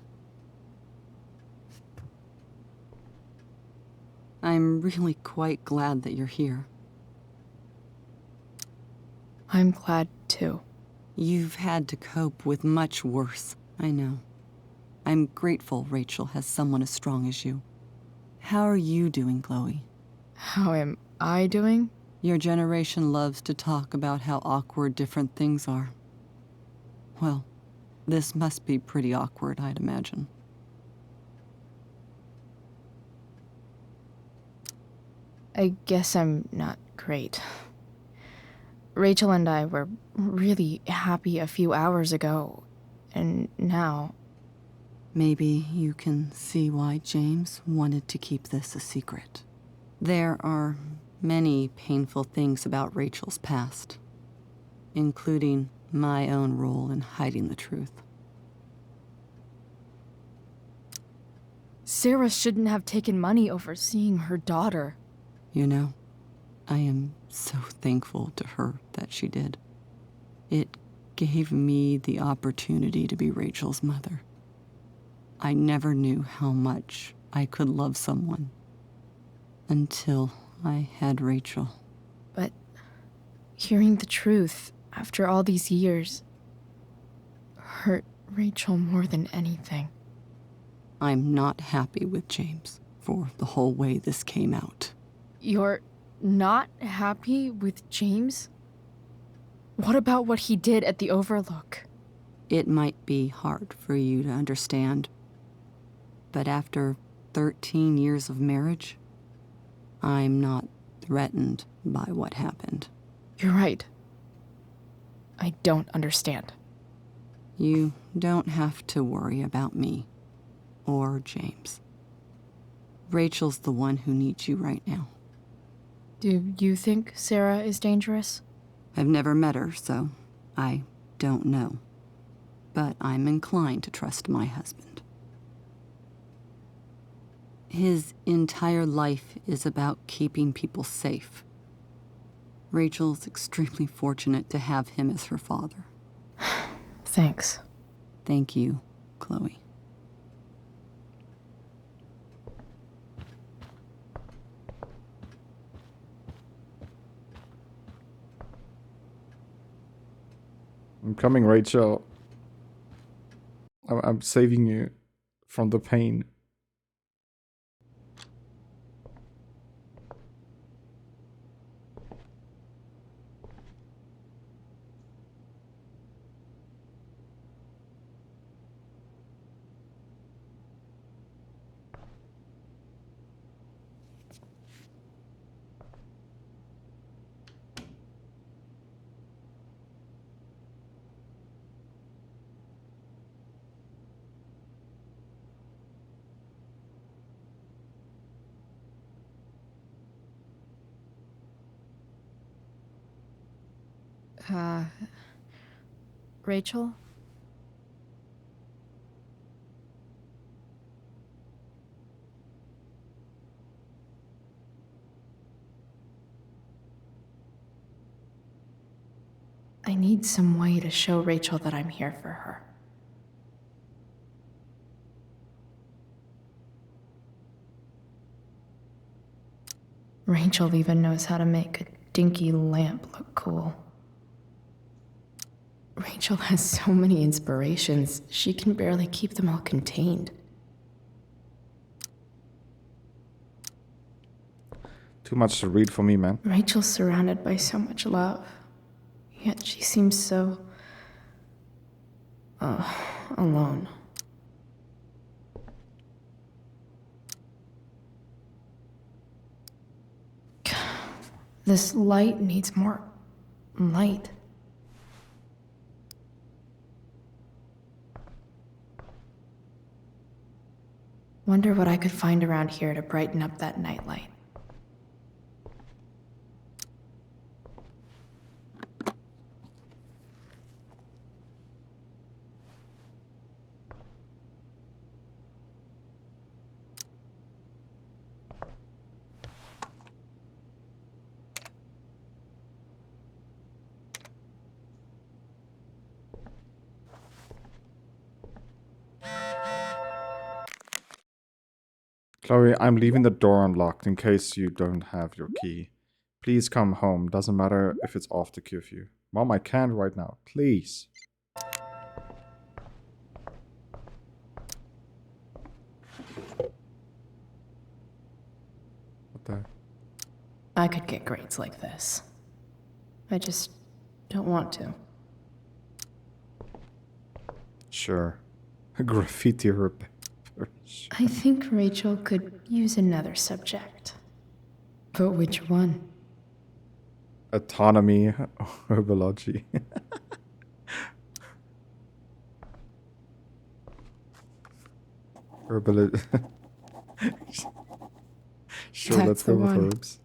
I'm really quite glad that you're here. I'm glad too. You've had to cope with much worse, I know. I'm grateful Rachel has someone as strong as you. How are you doing, Chloe? How am I doing? Your generation loves to talk about how awkward different things are. Well, this must be pretty awkward, I'd imagine. I guess I'm not great. Rachel and I were really happy a few hours ago, and now... Maybe you can see why James wanted to keep this a secret. There are many painful things about Rachel's past, including my own role in hiding the truth. Sarah shouldn't have taken money over seeing her daughter. You know, I am so thankful to her that she did. It gave me the opportunity to be Rachel's mother. I never knew how much I could love someone until I had Rachel. But hearing the truth after all these years hurt Rachel more than anything. I'm not happy with James for the whole way this came out. You're not happy with James? What about what he did at the Overlook? It might be hard for you to understand, but after 13 years of marriage, I'm not threatened by what happened. You're right. I don't understand. You don't have to worry about me or James. Rachel's the one who needs you right now. Do you think Sarah is dangerous? I've never met her, so I don't know. But I'm inclined to trust my husband. His entire life is about keeping people safe. Rachel's extremely fortunate to have him as her father. Thanks. Thank you, Chloe. I'm coming, Rachel. I'm saving you from the pain. Rachel? I need some way to show Rachel that I'm here for her. Rachel even knows how to make a dinky lamp look cool. Rachel has so many inspirations, she can barely keep them all contained. Too much to read for me, man. Rachel's surrounded by so much love, yet she seems so... alone. This light needs more light. Wonder what I could find around here to brighten up that nightlight. Chloe, I'm leaving the door unlocked in case you don't have your key. Please come home. Doesn't matter if it's off the curfew. Mom, I can't right now. Please. What the? I could get grades like this. I just don't want to. Sure. Graffiti her. I think Rachel could use another subject. But which one? Autonomy, herbology. Herbology. Sure, That's let's go the with one. herbs.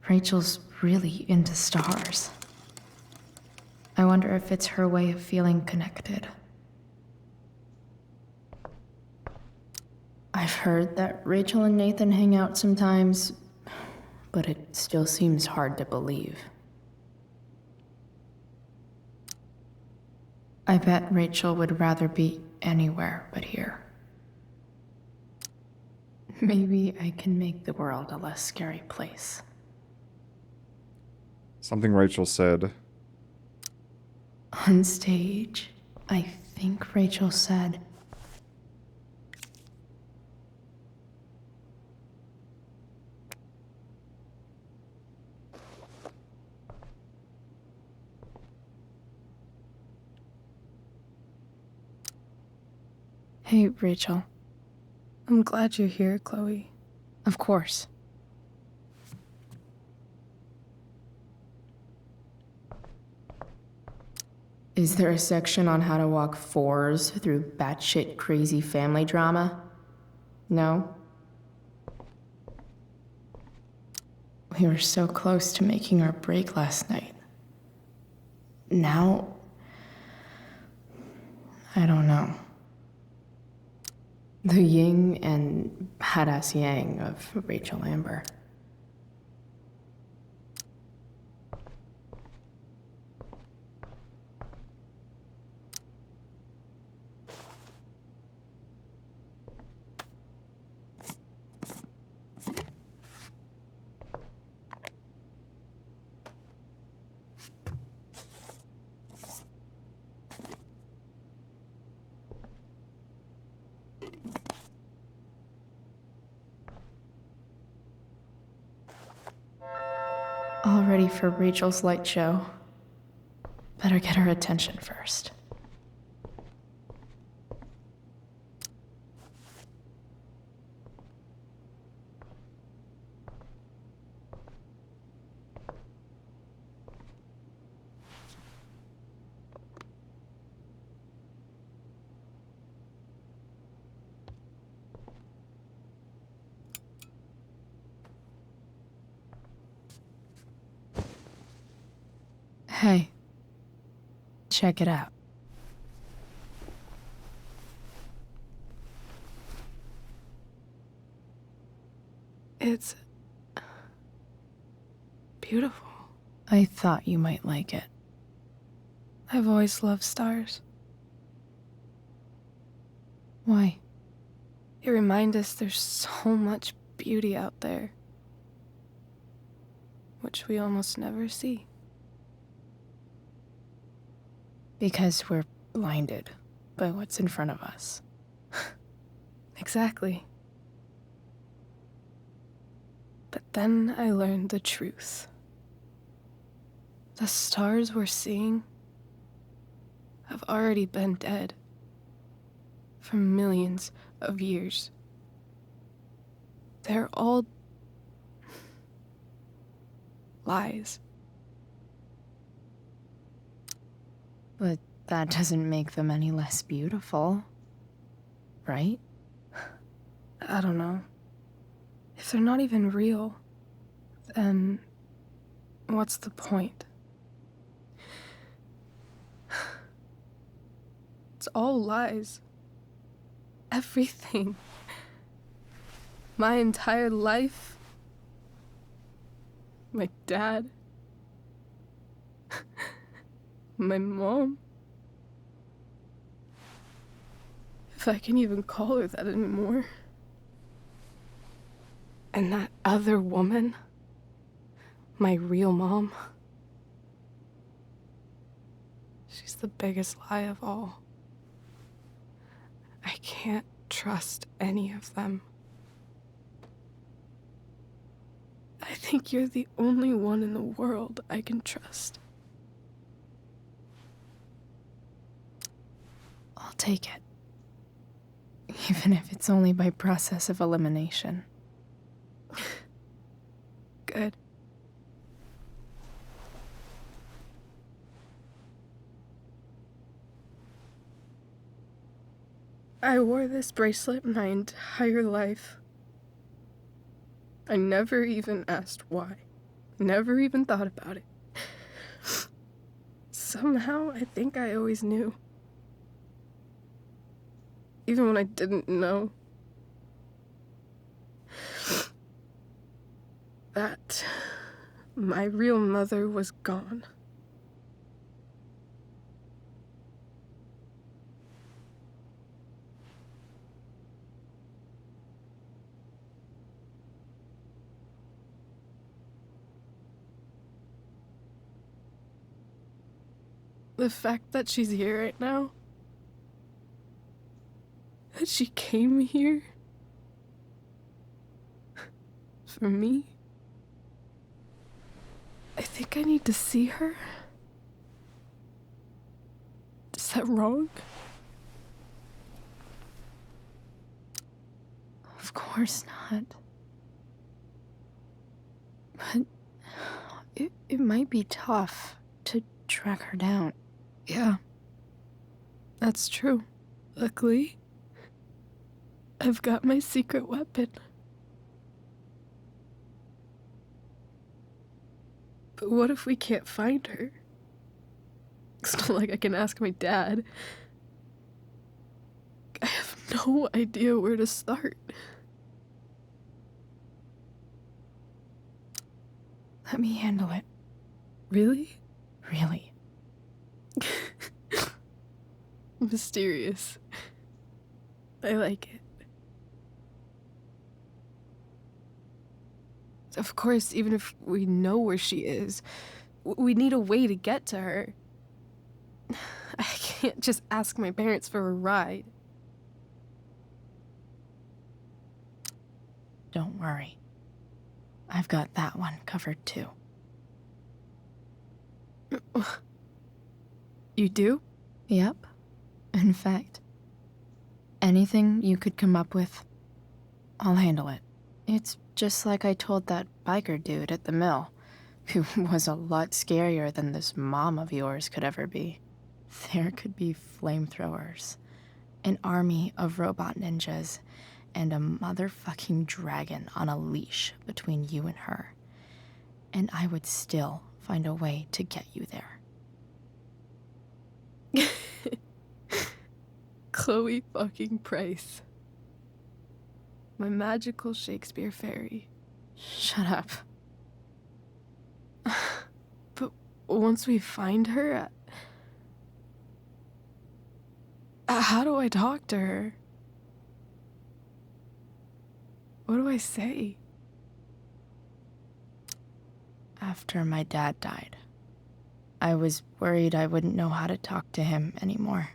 Rachel's really into stars. I wonder if it's her way of feeling connected. I've heard that Rachel and Nathan hang out sometimes, but it still seems hard to believe. I bet Rachel would rather be anywhere but here. Maybe I can make the world a less scary place. Something Rachel said. On stage, I think Rachel said, Hey, Rachel. I'm glad you're here, Chloe. of course. Is there a section on how to walk fours through batshit crazy family drama? No? We were so close to making our break last night. Now, I don't know. The yin and badass yang of Rachel Amber. All ready for Rachel's light show. Better get her attention first. Hey, check it out. It's beautiful. I thought you might like it. I've always loved stars. Why? They remind us there's so much beauty out there, which we almost never see. Because we're blinded by what's in front of us. Exactly. But then I learned the truth. The stars we're seeing have already been dead for millions of years. They're all lies. But that doesn't make them any less beautiful, right? I don't know. If they're not even real, then what's the point? It's all lies. Everything. My entire life. My dad. My mom? If I can even call her that anymore. And that other woman, my real mom, she's the biggest lie of all. I can't trust any of them. I think you're the only one in the world I can trust. I'll take it. Even if it's only by process of elimination. Good. I wore this bracelet my entire life. I never even asked why. Never even thought about it. Somehow, I think I always knew. Even when I didn't know. That my real mother was gone. The fact that she's here right now, that she came here for me, I think I need to see her. Is that wrong? Of course not. But it might be tough to track her down. Yeah, that's true. Luckily, I've got my secret weapon. But what if we can't find her? It's not like I can ask my dad. I have no idea where to start. Let me handle it. Really? Really. Mysterious. I like it. Of course, even if we know where she is, we need a way to get to her. I can't just ask my parents for a ride. Don't worry. I've got that one covered too. You do? Yep. In fact, anything you could come up with, I'll handle it. It's just like I told that biker dude at the mill, who was a lot scarier than this mom of yours could ever be. There could be flamethrowers, an army of robot ninjas, and a motherfucking dragon on a leash between you and her. And I would still find a way to get you there. Chloe fucking Price. My magical Shakespeare fairy. Shut up. But once we find her, how do I talk to her? What do I say? After my dad died, I was worried I wouldn't know how to talk to him anymore.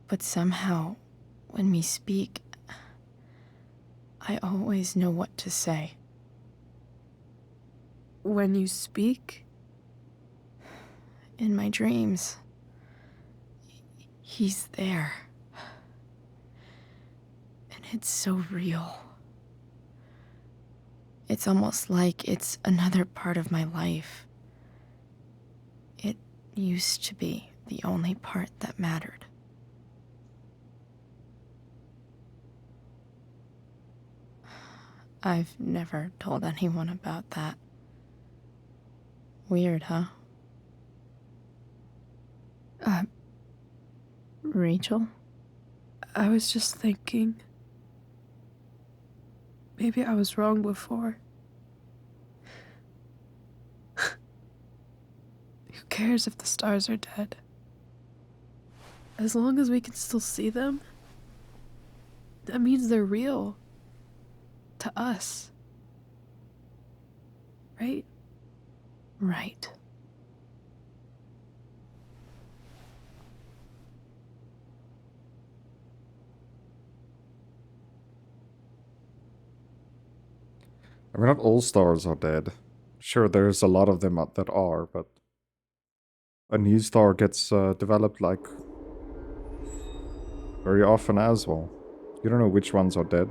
But somehow, when we speak, I always know what to say. When you speak? In my dreams. He's there. And it's so real. It's almost like it's another part of my life. It used to be the only part that mattered. I've never told anyone about that. Weird, huh? Rachel? I was just thinking. Maybe I was wrong before. Who cares if the stars are dead? As long as we can still see them, that means they're real. To us. Right? Right. I mean, not all stars are dead. Sure, there's a lot of them that are, but a new star gets developed like very often as well. You don't know which ones are dead.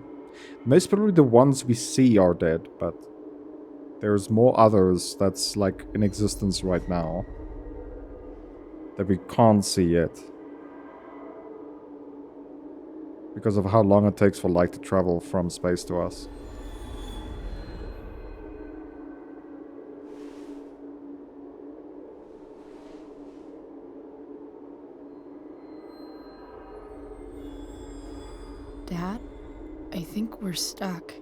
Most probably the ones we see are dead, but there's more others that's like in existence right now that we can't see yet. Because of how long it takes for light to travel from space to us. Dad, I think we're stuck.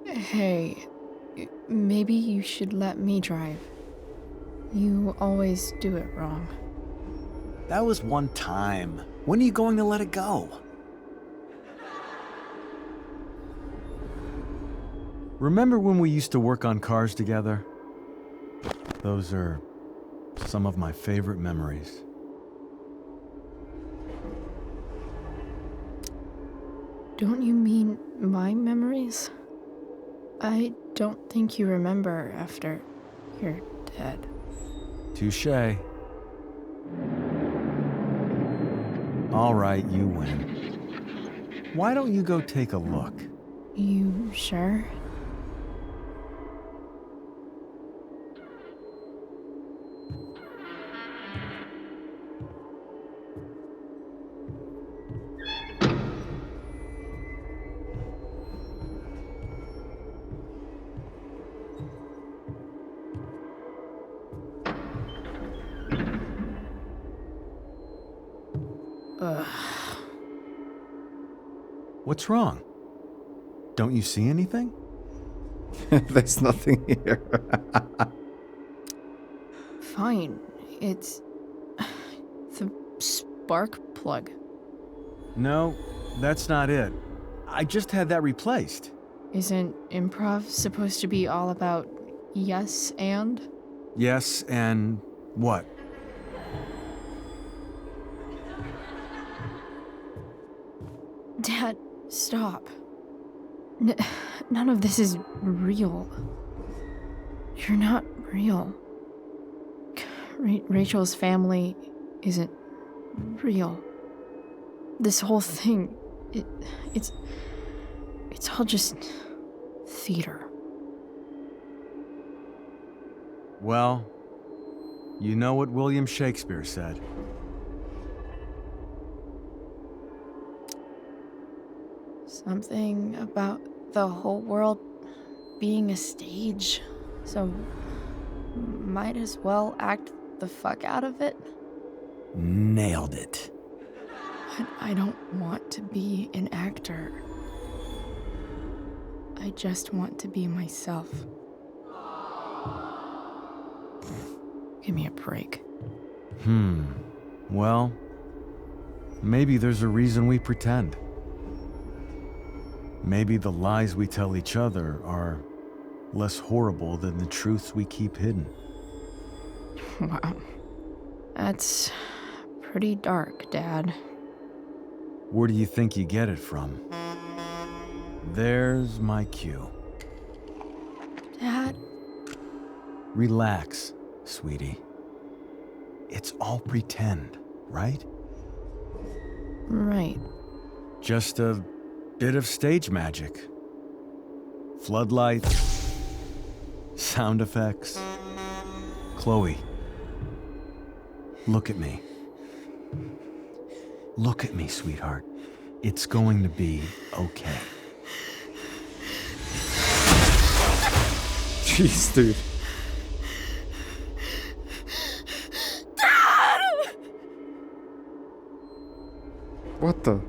Hey, maybe you should let me drive. You always do it wrong. That was one time. When are you going to let it go? Remember when we used to work on cars together? Those are some of my favorite memories. Don't you mean my memories? I don't think you remember after you're dead. Touché. All right, you win. Why don't you go take a look? You sure? Ugh. What's wrong? Don't you see anything? There's nothing here. Fine. It's the spark plug. No, that's not it. I just had that replaced. Isn't improv supposed to be all about yes and? Yes, and what? Dad, stop. None of this is real. You're not real. Rachel's family isn't real. This whole thing, it's all just theater. Well, you know what William Shakespeare said. Something about the whole world being a stage, so might as well act the fuck out of it. Nailed it. But I don't want to be an actor. I just want to be myself. Give me a break. Well, maybe there's a reason we pretend. Maybe the lies we tell each other are less horrible than the truths we keep hidden. Wow. That's pretty dark, Dad. Where do you think you get it from? There's my cue. Dad? Relax, sweetie. It's all pretend, right? Right. Just a bit of stage magic. Floodlights, sound effects. Chloe, look at me. Look at me, sweetheart. It's going to be okay. Jeez, dude. Dad! What the?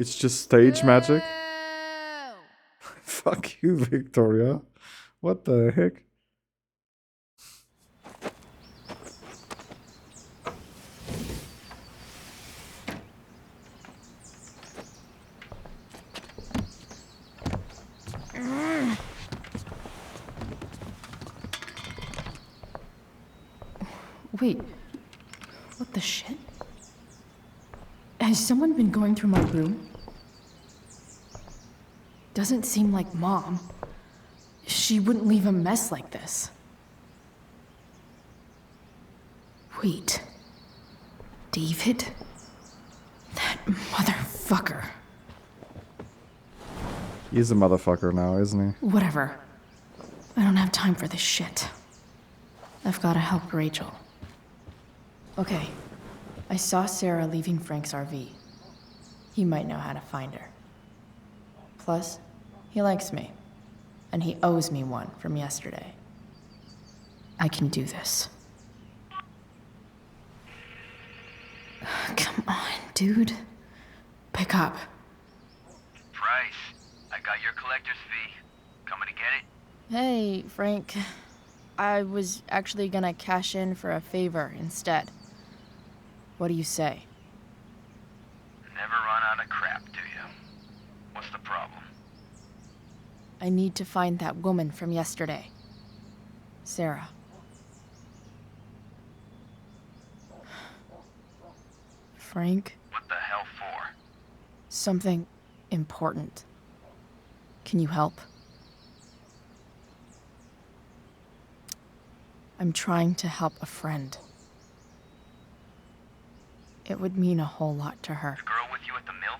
It's just stage magic. Fuck you, Victoria. What the heck? Wait, what the shit? Has someone been going through my room? Doesn't seem like Mom. She wouldn't leave a mess like this. Wait. David? That motherfucker. He's a motherfucker now, isn't he? Whatever. I don't have time for this shit. I've gotta help Rachel. Okay. I saw Sarah leaving Frank's RV. He might know how to find her. Plus, he likes me. And he owes me one from yesterday. I can do this. Come on, dude. Pick up. Price, I got your collector's fee. Coming to get it? Hey, Frank. I was actually gonna cash in for a favor instead. What do you say? Never run out of crap, do you? What's the problem? I need to find that woman from yesterday. Sarah. Frank? What the hell for? Something important. Can you help? I'm trying to help a friend. It would mean a whole lot to her. The girl with you at the mill?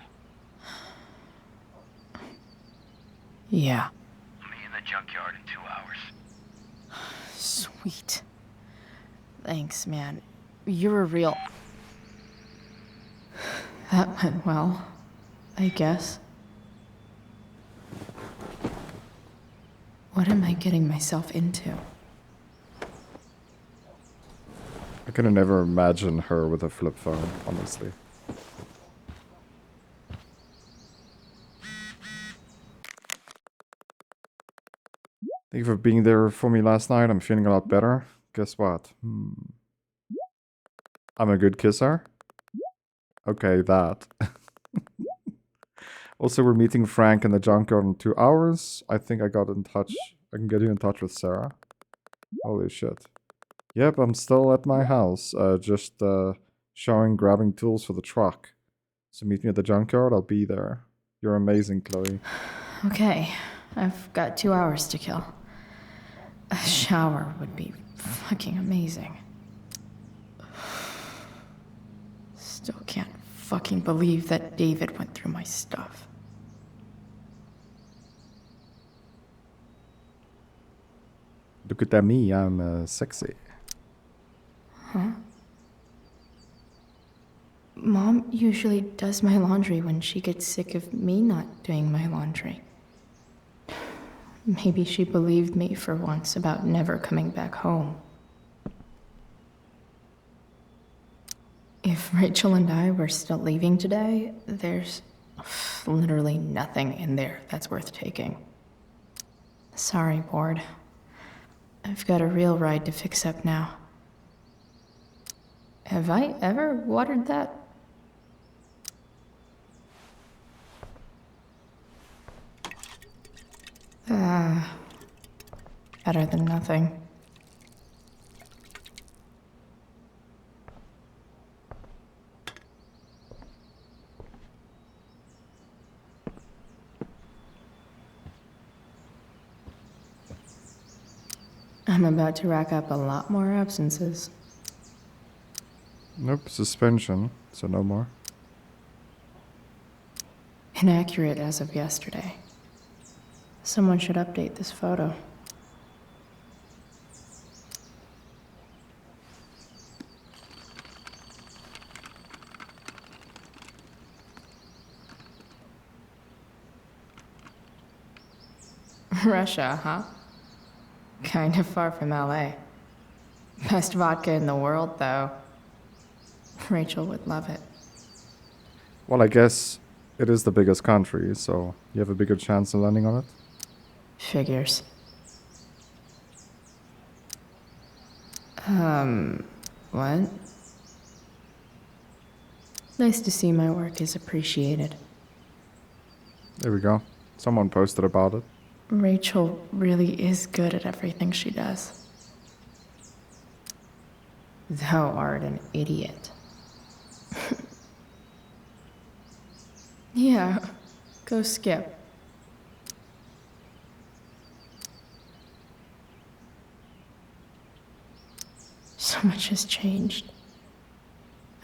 Yeah. I'll meet you in the junkyard in 2 hours. Sweet. Thanks, man. You're a real... That went well, I guess. What am I getting myself into? I could have never imagined her with a flip phone, honestly. Thank you for being there for me last night. I'm feeling a lot better. Guess what? I'm a good kisser. Okay, that. Also, we're meeting Frank in the junkyard in 2 hours. I think I got in touch. I can get you in touch with Sarah. Holy shit. Yep, I'm still at my house. Just showing grabbing tools for the truck. So meet me at the junkyard. I'll be there. You're amazing, Chloe. Okay, I've got 2 hours to kill. A shower would be fucking amazing. Still can't fucking believe that David went through my stuff. Look at me, I'm sexy. Huh? Mom usually does my laundry when she gets sick of me not doing my laundry. Maybe she believed me for once about never coming back home. If Rachel and I were still leaving today, there's literally nothing in there that's worth taking. Sorry, board. I've got a real ride to fix up now. Have I ever watered that? Better than nothing. I'm about to rack up a lot more absences. Nope, suspension, so no more. Inaccurate as of yesterday. Someone should update this photo. Russia, huh? Kind of far from LA. Best vodka in the world, though. Rachel would love it. Well, I guess it is the biggest country, so you have a bigger chance of landing on it. Figures. What? Nice to see my work is appreciated. There we go. Someone posted about it. Rachel really is good at everything she does. Thou art an idiot. Yeah, go skip. So much has changed.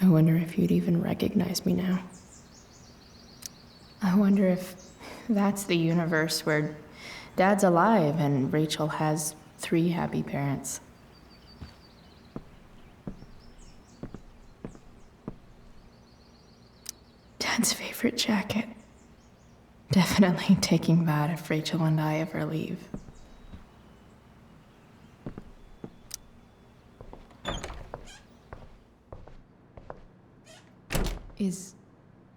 I wonder if you'd even recognize me now. I wonder if that's the universe where Dad's alive and Rachel has 3 happy parents. Dad's favorite jacket. Definitely taking that if Rachel and I ever leave. Is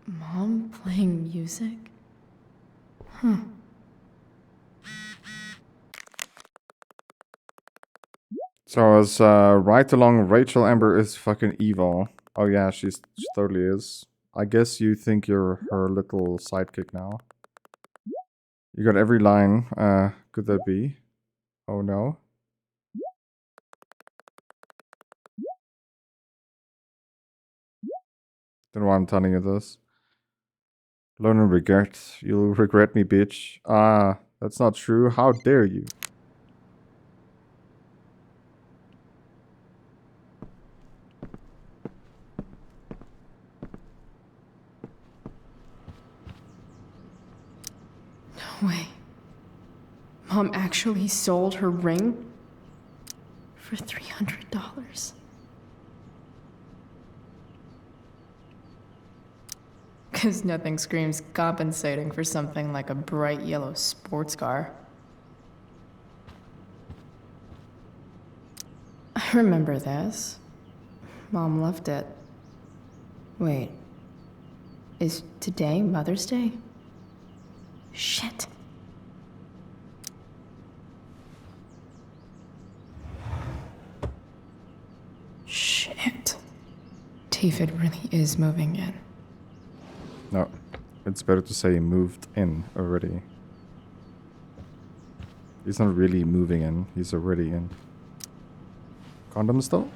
Mom playing music? Huh. So as right along, Rachel Amber is fucking evil. Oh yeah, she totally is. I guess you think you're her little sidekick now. You got every line. Could that be? Oh no. Don't know why I'm telling you this. Learn and regret. You'll regret me, bitch. Ah, that's not true. How dare you? No way. Mom actually sold her ring for $300. Because nothing screams compensating for something like a bright yellow sports car. I remember this. Mom loved it. Wait. Is today Mother's Day? Shit. Shit. David really is moving in. No, it's better to say moved in already. He's not really moving in, he's already in. Condoms though?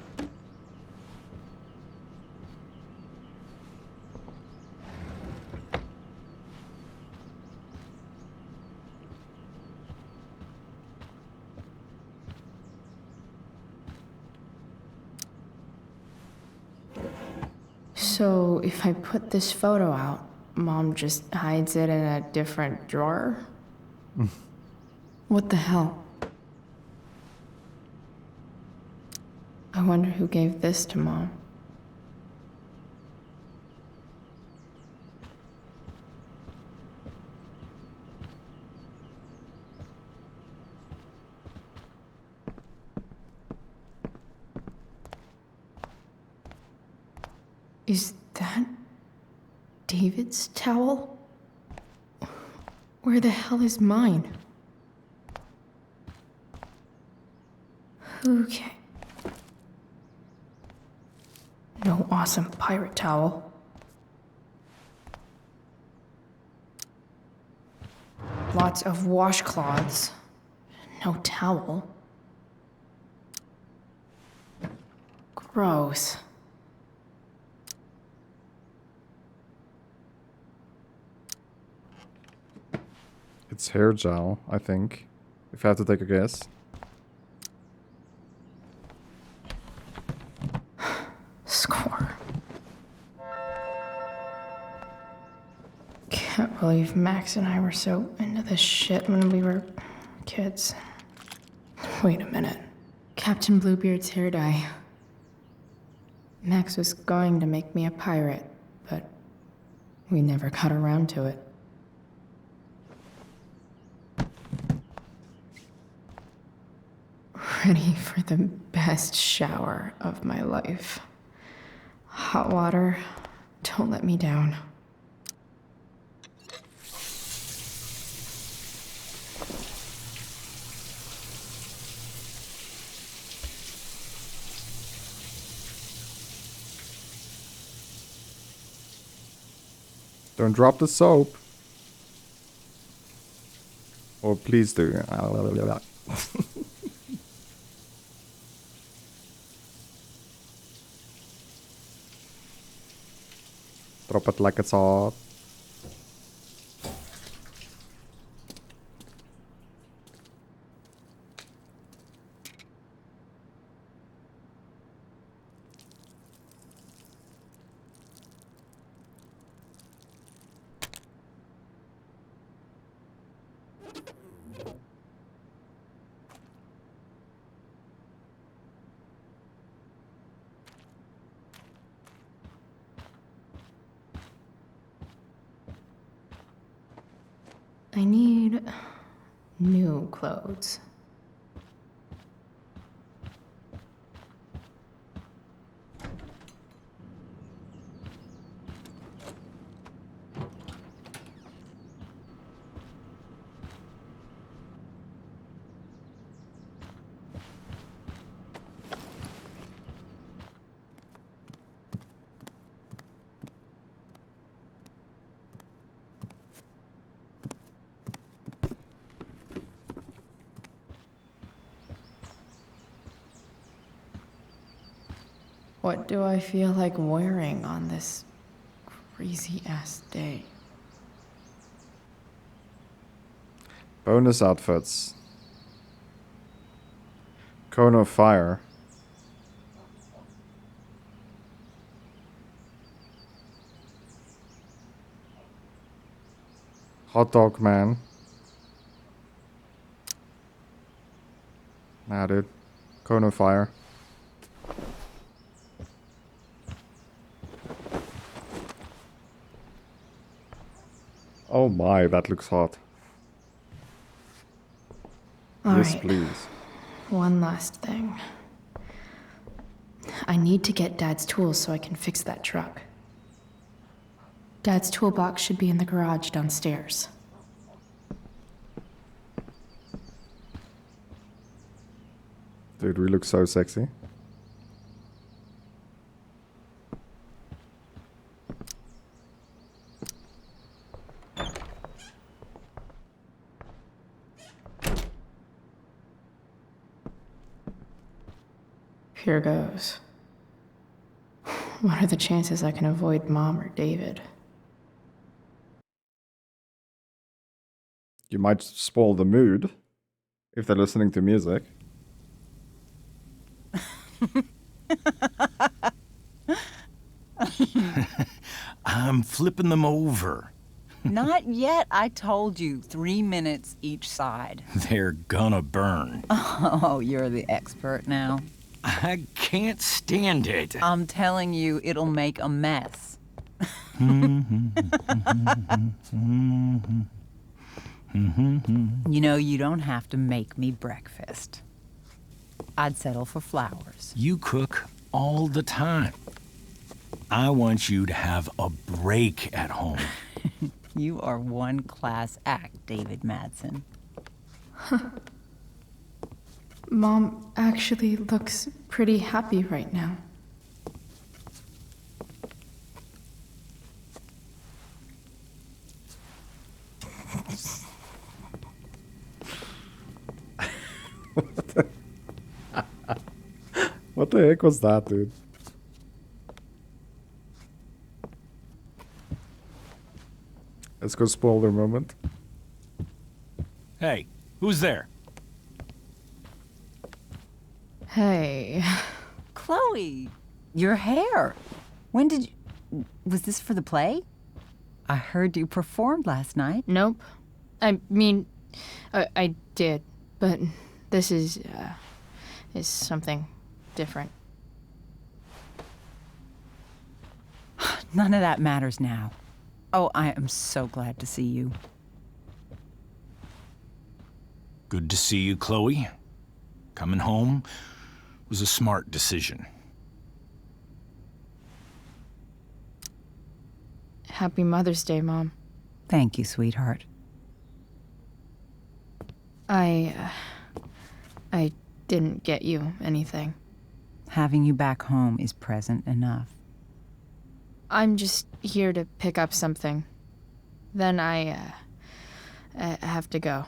So if I put this photo out, Mom just hides it in a different drawer? What the hell? I wonder who gave this to Mom. Is that David's towel? Where the hell is mine? Okay. No awesome pirate towel. Lots of washcloths. No towel. Gross. It's hair gel, I think. If I have to take a guess. Score. Can't believe Max and I were so into this shit when we were kids. Wait a minute. Captain Bluebeard's hair dye. Max was going to make me a pirate, but we never got around to it. Ready for the best shower of my life. Hot water, don't let me down. Don't drop the soap. Or please do. Drop it like it's hot. I need new clothes. What do I feel like wearing on this crazy-ass day? Bonus outfits. Cone of fire. Hot dog man. Nah, dude. Cone of fire. Oh my, that looks hot. Yes, Alright. please. One last thing. I need to get Dad's tools so I can fix that truck. Dad's toolbox should be in the garage downstairs. Dude, we look so sexy. Here goes. What are the chances I can avoid Mom or David? You might spoil the mood if they're listening to music. I'm flipping them over. Not yet. I told you, 3 minutes each side. They're gonna burn. Oh, you're the expert now. I can't stand it. I'm telling you, it'll make a mess. You know, you don't have to make me breakfast. I'd settle for flowers. You cook all the time. I want you to have a break at home. You are one class act, David Madsen. Mom actually looks pretty happy right now. What the heck was that, dude? Let's go spoil their moment. Hey, who's there? Hey. Chloe, your hair. When did you... Was this for the play? I heard you performed last night. Nope. I mean, I did, but this is something different. None of that matters now. Oh, I am so glad to see you. Good to see you, Chloe. Coming home was a smart decision. Happy Mother's Day, Mom. Thank you, sweetheart. I didn't get you anything. Having you back home is present enough. I'm just here to pick up something. Then I have to go.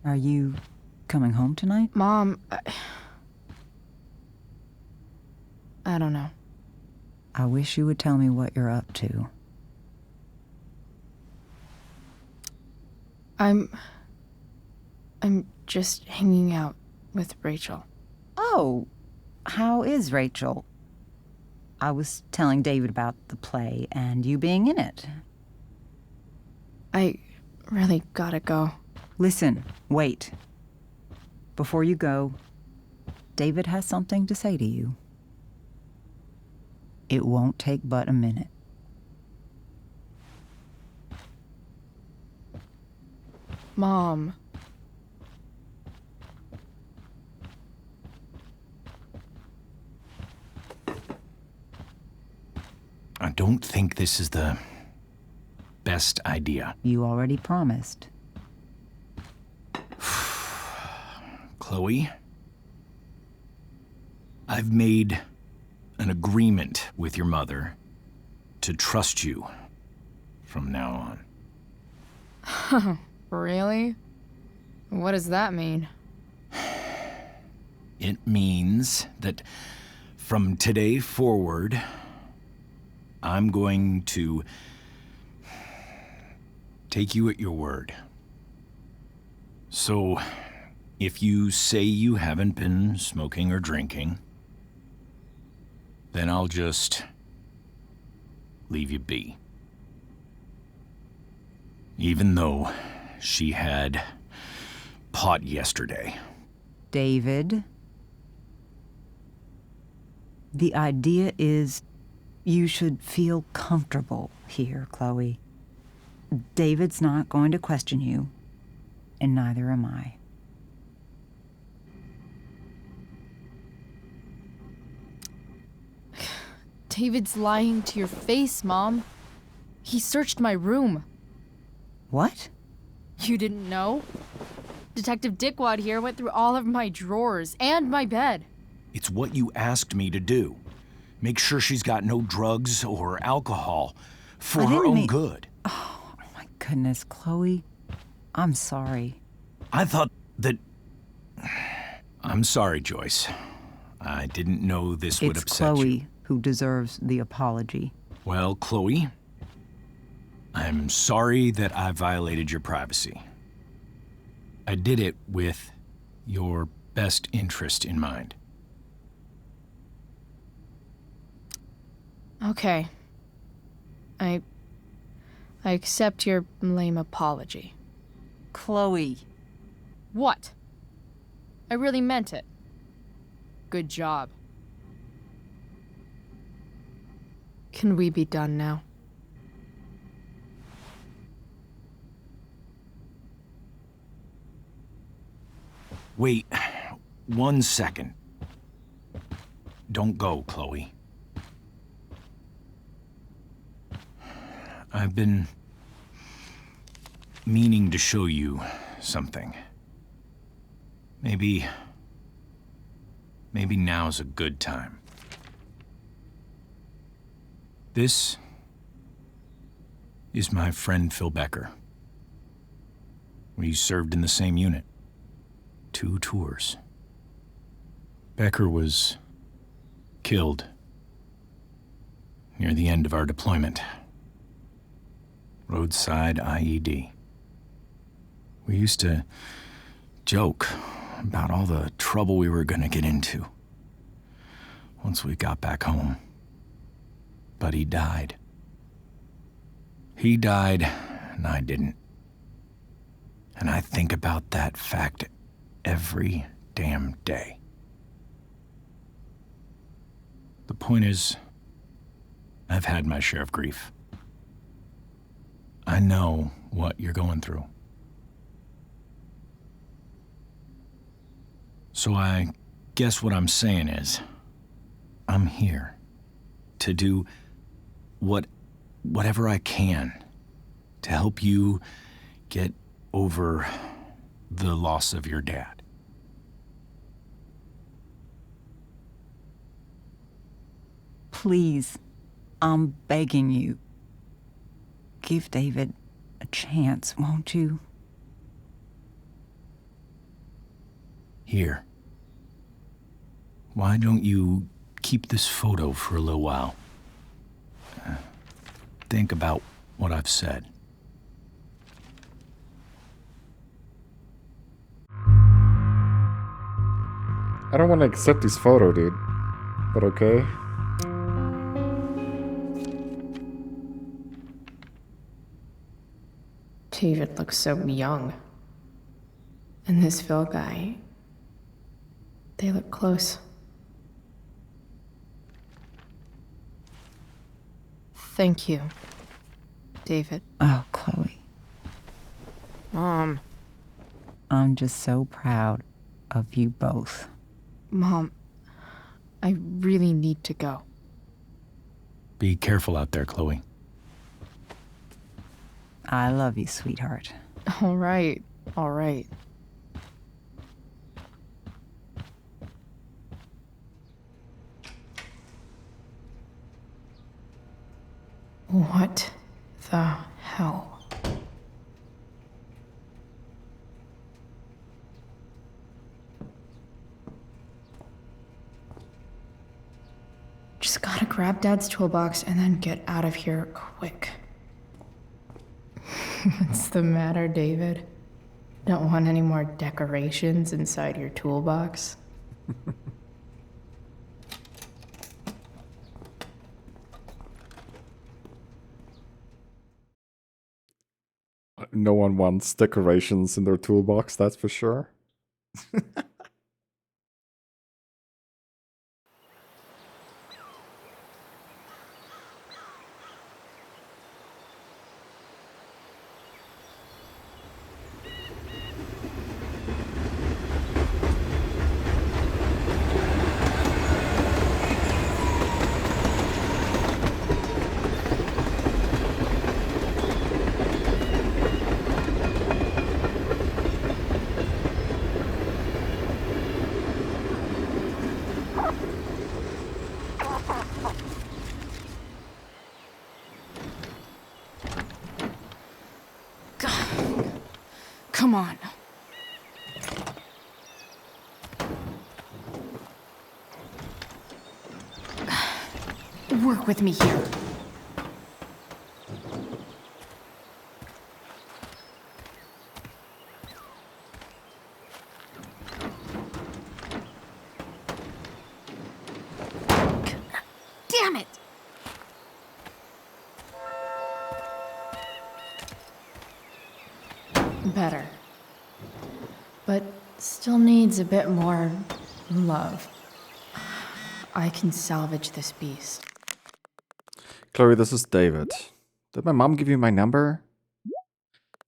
Are you coming home tonight? Mom, I don't know. I wish you would tell me what you're up to. I'm just hanging out with Rachel. Oh, how is Rachel? I was telling David about the play and you being in it. I really gotta go. Listen, wait. Before you go, David has something to say to you. It won't take but a minute. Mom. I don't think this is the best idea. You already promised. Chloe, I've made an agreement with your mother to trust you from now on. Really? What does that mean? It means that from today forward, I'm going to take you at your word. So, if you say you haven't been smoking or drinking, then I'll just leave you be. Even though she had pot yesterday. David, the idea is you should feel comfortable here, Chloe. David's not going to question you, and neither am I. David's lying to your face, Mom. He searched my room. What? You didn't know? Detective Dickwad here went through all of my drawers and my bed. It's what you asked me to do. Make sure she's got no drugs or alcohol for her own good. Oh, my goodness, Chloe. I'm sorry. I thought that... I'm sorry, Joyce. I didn't know this would It's upset Chloe you. who deserves the apology. Well, Chloe, I'm sorry that I violated your privacy. I did it with your best interest in mind. Okay. I accept your lame apology. Chloe. What? I really meant it. Good job. Can we be done now? Wait 1 second. Don't go, Chloe. I've been meaning to show you something. Maybe now's a good time. This is my friend Phil Becker. We served in the same unit. 2 tours. Becker was killed near the end of our deployment. Roadside IED. We used to joke about all the trouble we were gonna get into once we got back home. But he died. He died, and I didn't. And I think about that fact every damn day. The point is, I've had my share of grief. I know what you're going through. So I guess what I'm saying is, I'm here to do whatever I can to help you get over the loss of your dad. Please, I'm begging you. give David a chance, won't you? Here. Why don't you keep this photo for a little while? Think about what I've said. I don't want to accept this photo, dude. But okay. David looks so young. And this Phil guy, they look close. Thank you, David. Oh, Chloe. Mom. I'm just so proud of you both. Mom, I really need to go. Be careful out there, Chloe. I love you, sweetheart. All right, all right. What the hell? Just gotta grab Dad's toolbox and then get out of here quick. What's the matter, David? Don't want any more decorations inside your toolbox? No one wants decorations in their toolbox, that's for sure. Come on. Work with me here. Damn it! Better. But still needs a bit more love. I can salvage this beast. Chloe, this is David. Did my mom give you my number?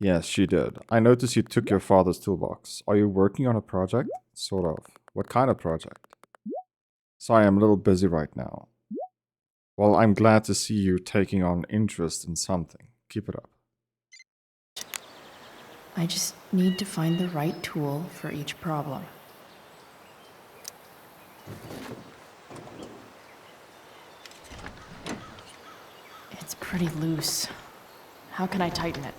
Yes, she did. I noticed you took your father's toolbox. Are you working on a project? Sort of. What kind of project? Sorry, I'm a little busy right now. Well, I'm glad to see you taking on interest in something. Keep it up. I just need to find the right tool for each problem. It's pretty loose. How can I tighten it?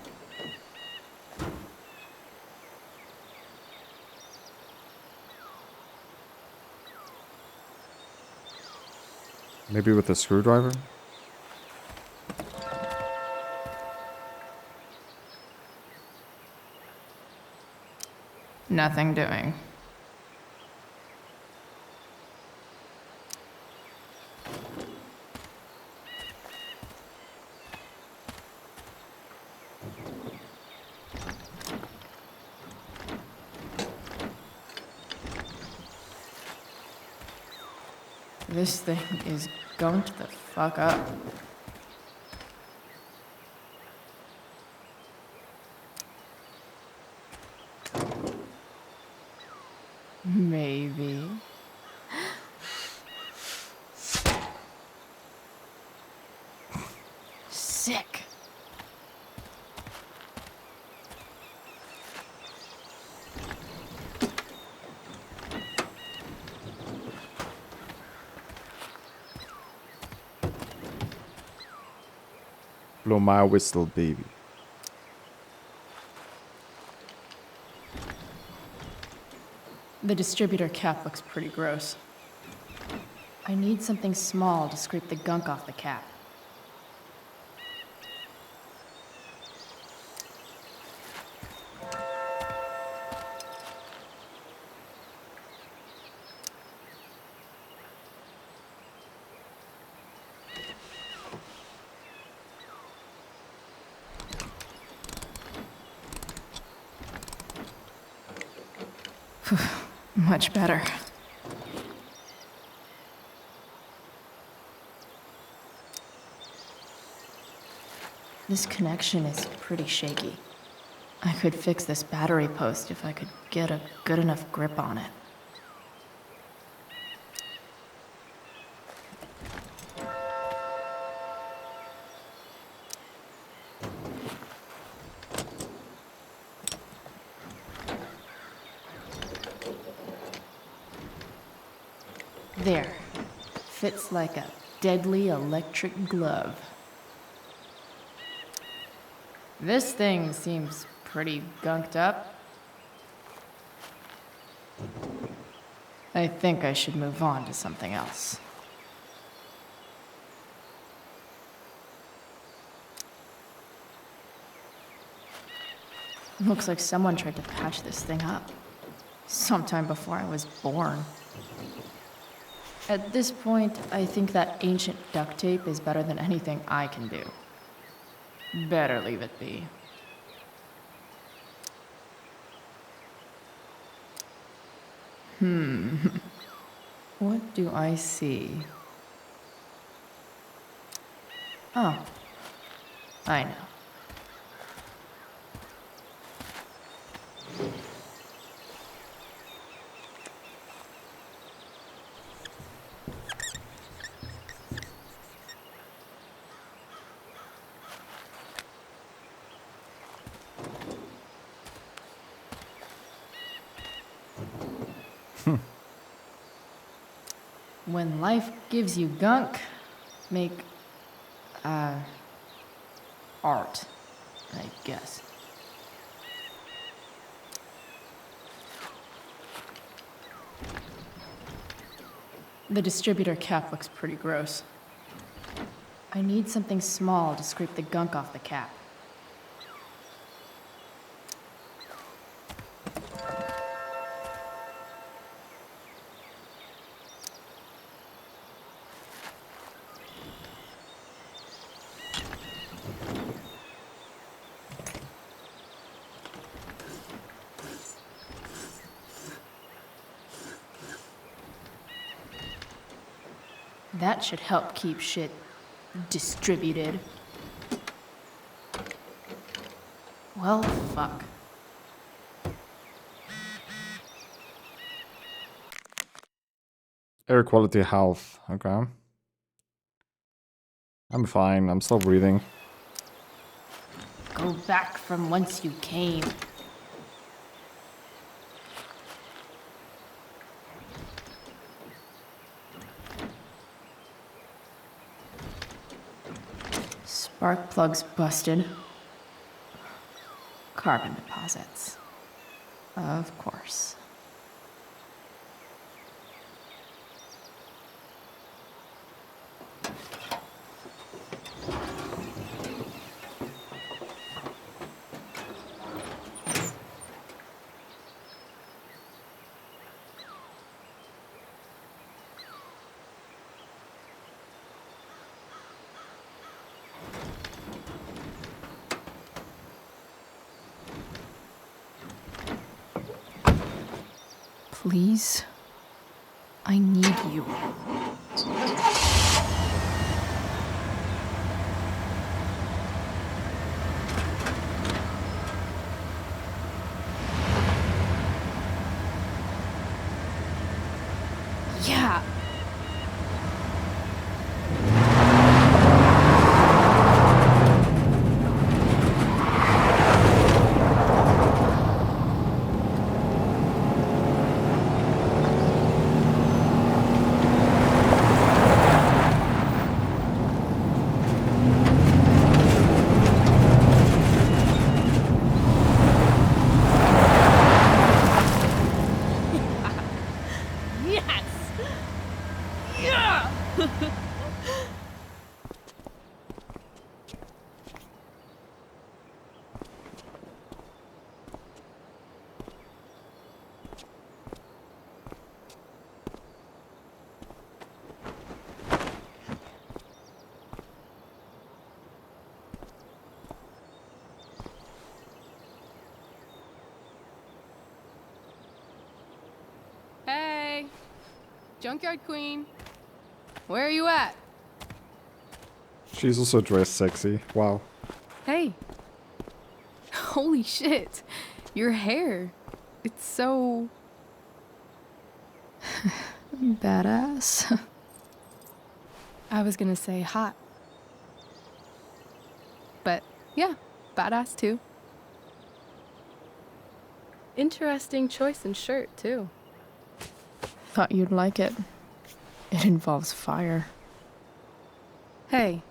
Maybe with a screwdriver? Nothing doing. This thing is going to the fuck up. Maybe. Sick. Blow my whistle, baby. The distributor cap looks pretty gross. I need something small to scrape the gunk off the cap. Much better. This connection is pretty shaky. I could fix this battery post if I could get a good enough grip on it. There. Fits like a deadly electric glove. This thing seems pretty gunked up. I think I should move on to something else. Looks like someone tried to patch this thing up. Sometime before I was born. At this point, I think that ancient duct tape is better than anything I can do. Better leave it be. What do I see? Oh, I know. When life gives you gunk, make, art, I guess. The distributor cap looks pretty gross. I need something small to scrape the gunk off the cap. That should help keep shit distributed. Well, fuck. Air quality health. Okay. I'm fine. I'm still breathing. Go back from whence you came. Spark plugs busted. Carbon deposits. Of course. Please, I need you. Yeah. Yeah! Hey, Junkyard Queen. Where are you at? She's also dressed sexy. Wow. Hey. Holy shit. Your hair. It's so... badass. I was gonna say hot. But yeah, badass too. Interesting choice in shirt too. Thought you'd like it. It involves fire. Hey,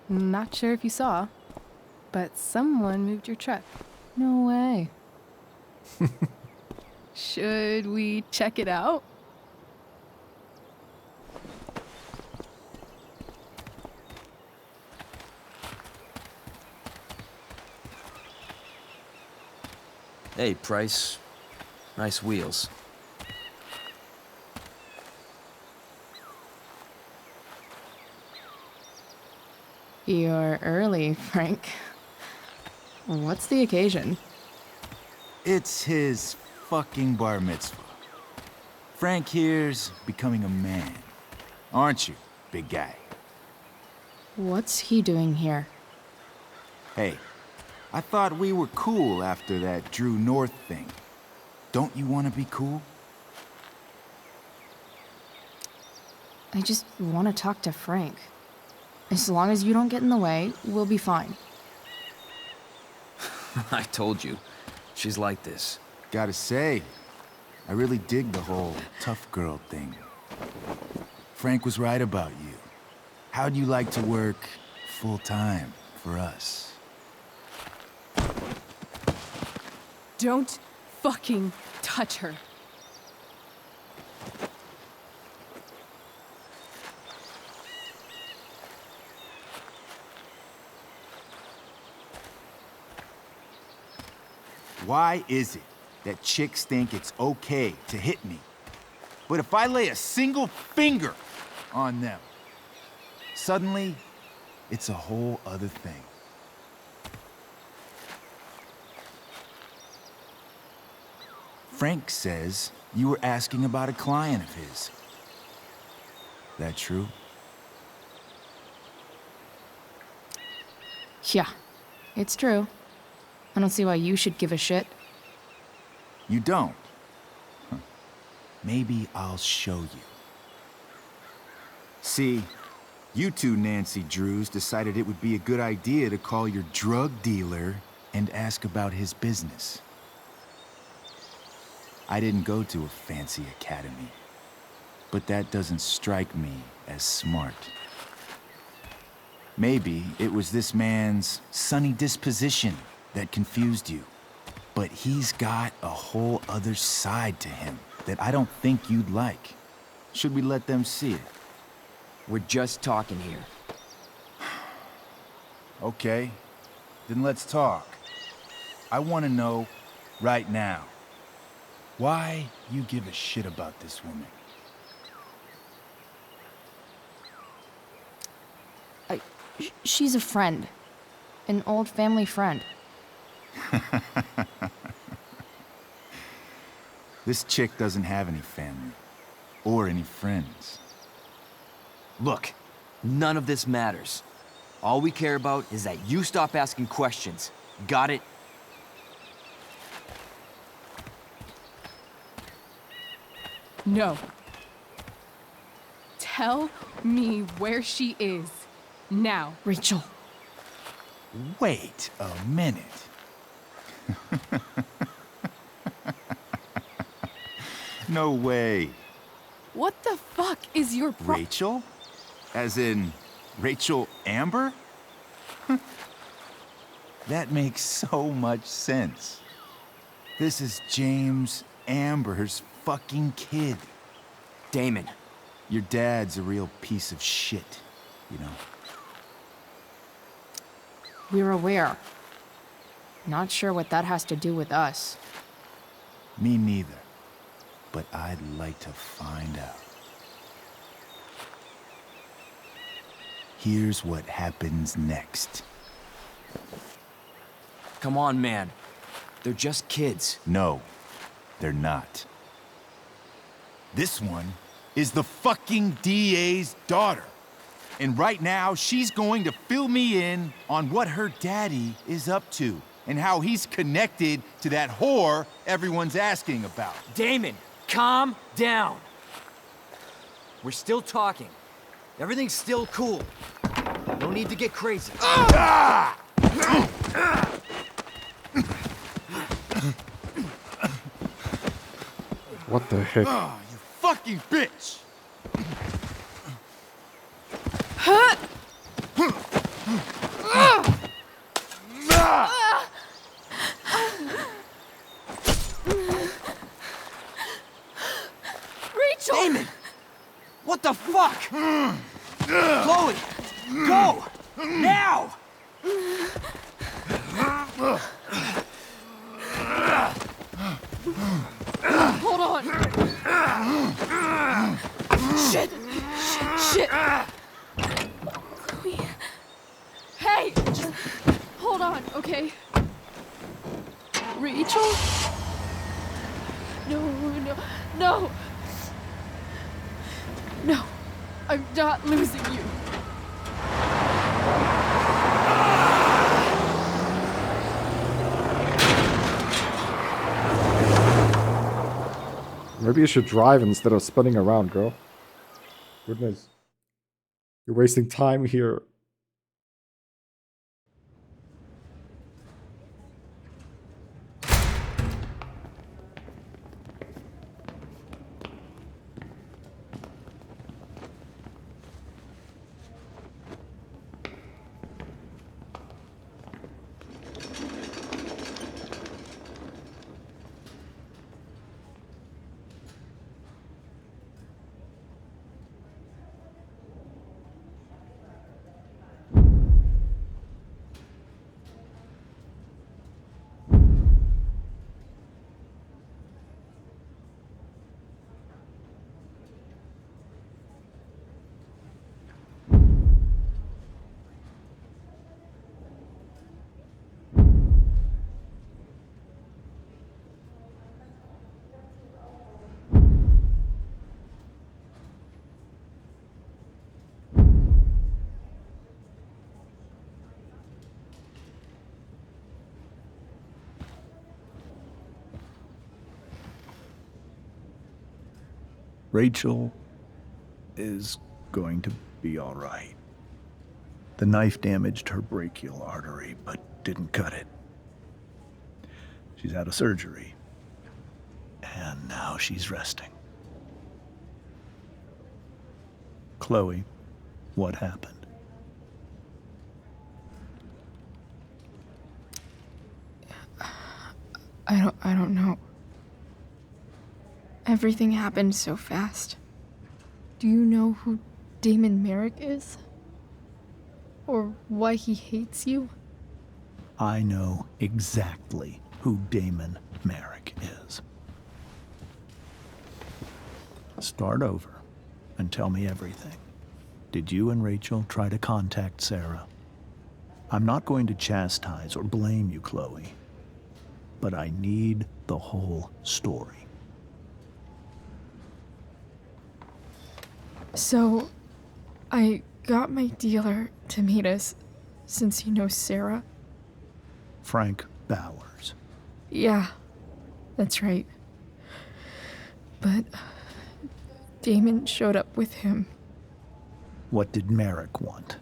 not sure if you saw, but someone moved your truck. No way. Should we check it out? Hey, Price. Nice wheels. You're early, Frank. What's the occasion? It's his fucking bar mitzvah. Frank here's becoming a man. Aren't you, big guy? What's he doing here? Hey, I thought we were cool after that Drew North thing. Don't you want to be cool? I just want to talk to Frank. As long as you don't get in the way, we'll be fine. I told you. She's like this. Gotta say, I really dig the whole tough girl thing. Frank was right about you. How'd you like to work full-time for us? Don't fucking touch her. Why is it that chicks think it's okay to hit me? But if I lay a single finger on them, suddenly, it's a whole other thing. Frank says you were asking about a client of his. That true? Yeah, it's true. I don't see why you should give a shit. You don't? Huh. Maybe I'll show you. See, you two Nancy Drews decided it would be a good idea to call your drug dealer and ask about his business. I didn't go to a fancy academy, but that doesn't strike me as smart. Maybe it was this man's sunny disposition that confused you. But he's got a whole other side to him that I don't think you'd like. Should we let them see it? We're just talking here. Okay, then let's talk. I want to know right now why you give a shit about this woman. She's a friend. An old family friend. This chick doesn't have any family. Or any friends. Look, none of this matters. All we care about is that you stop asking questions. Got it? No. Tell me where she is. Now. Rachel. Wait a minute. No way. What the fuck is your Rachel? As in, Rachel Amber? That makes so much sense. This is James Amber's fucking kid. Damon, Your dad's a real piece of shit, you know? We're aware. Not sure what that has to do with us. Me neither. But I'd like to find out. Here's what happens next. Come on, man. They're just kids. No, they're not. This one is the fucking DA's daughter. And right now, she's going to fill me in on what her daddy is up to and how he's connected to that whore everyone's asking about. Damon, calm down. We're still talking. Everything's still cool. No need to get crazy. What the heck? You fucking bitch! Rachel! Damon! What the fuck? Chloe! Go! Now! Hold on. Shit. Shit. Chloe. Hey, just hold on, okay? Rachel? No. No, I'm not losing you. Maybe you should drive instead of spinning around, girl. Goodness. You're wasting time here. Rachel is going to be all right. The knife damaged her brachial artery, but didn't cut it. She's had a surgery, and now she's resting. Chloe, what happened? I don't know. Everything happened so fast. Do you know who Damon Merrick is? Or why he hates you? I know exactly who Damon Merrick is. Start over and tell me everything. Did you and Rachel try to contact Sarah? I'm not going to chastise or blame you, Chloe, but I need the whole story. So, I got my dealer to meet us, since he knows Sarah. Frank Bowers. Yeah, that's right. But Damon showed up with him. What did Merrick want?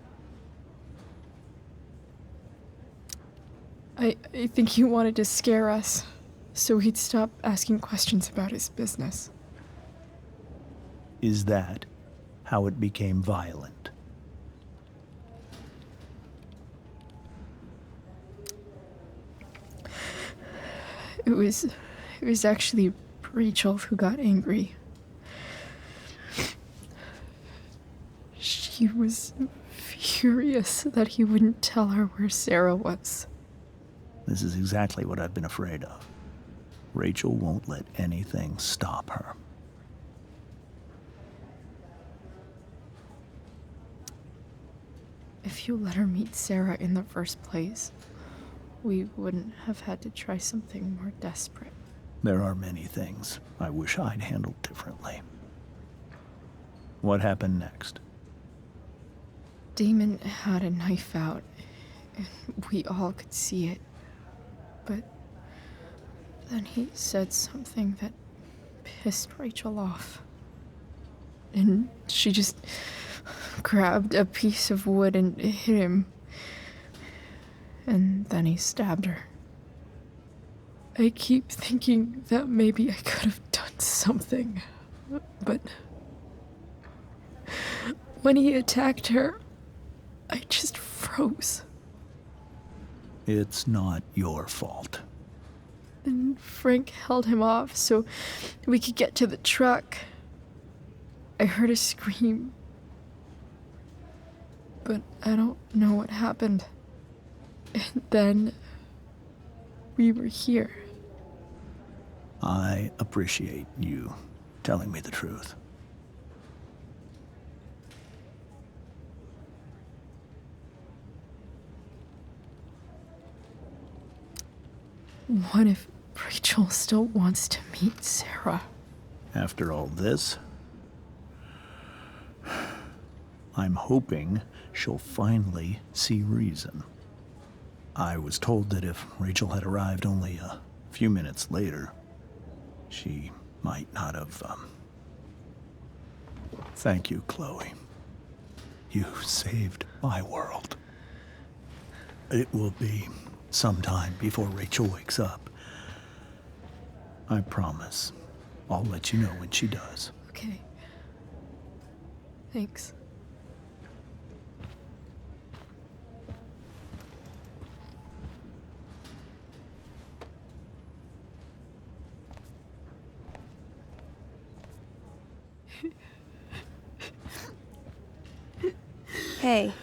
I think he wanted to scare us, so he'd stop asking questions about his business. Is that how it became violent? It was actually Rachel who got angry. He was furious that he wouldn't tell her where Sarah was. This is exactly what I've been afraid of. Rachel won't let anything stop her. If you let her meet Sarah in the first place, we wouldn't have had to try something more desperate. There are many things I wish I'd handled differently. What happened next? Damon had a knife out, and we all could see it. But then he said something that pissed Rachel off. And she just grabbed a piece of wood and hit him. And then he stabbed her. I keep thinking that maybe I could have done something, but when he attacked her, I just froze. It's not your fault. And Frank held him off so we could get to the truck. I heard a scream, but I don't know what happened. And then we were here. I appreciate you telling me the truth. What if Rachel still wants to meet Sarah? After all this, I'm hoping she'll finally see reason. I was told that if Rachel had arrived only a few minutes later, she might not have, Thank you, Chloe. You saved my world. It will be some time before Rachel wakes up. I promise. I'll let you know when she does. Okay. Thanks. Hey.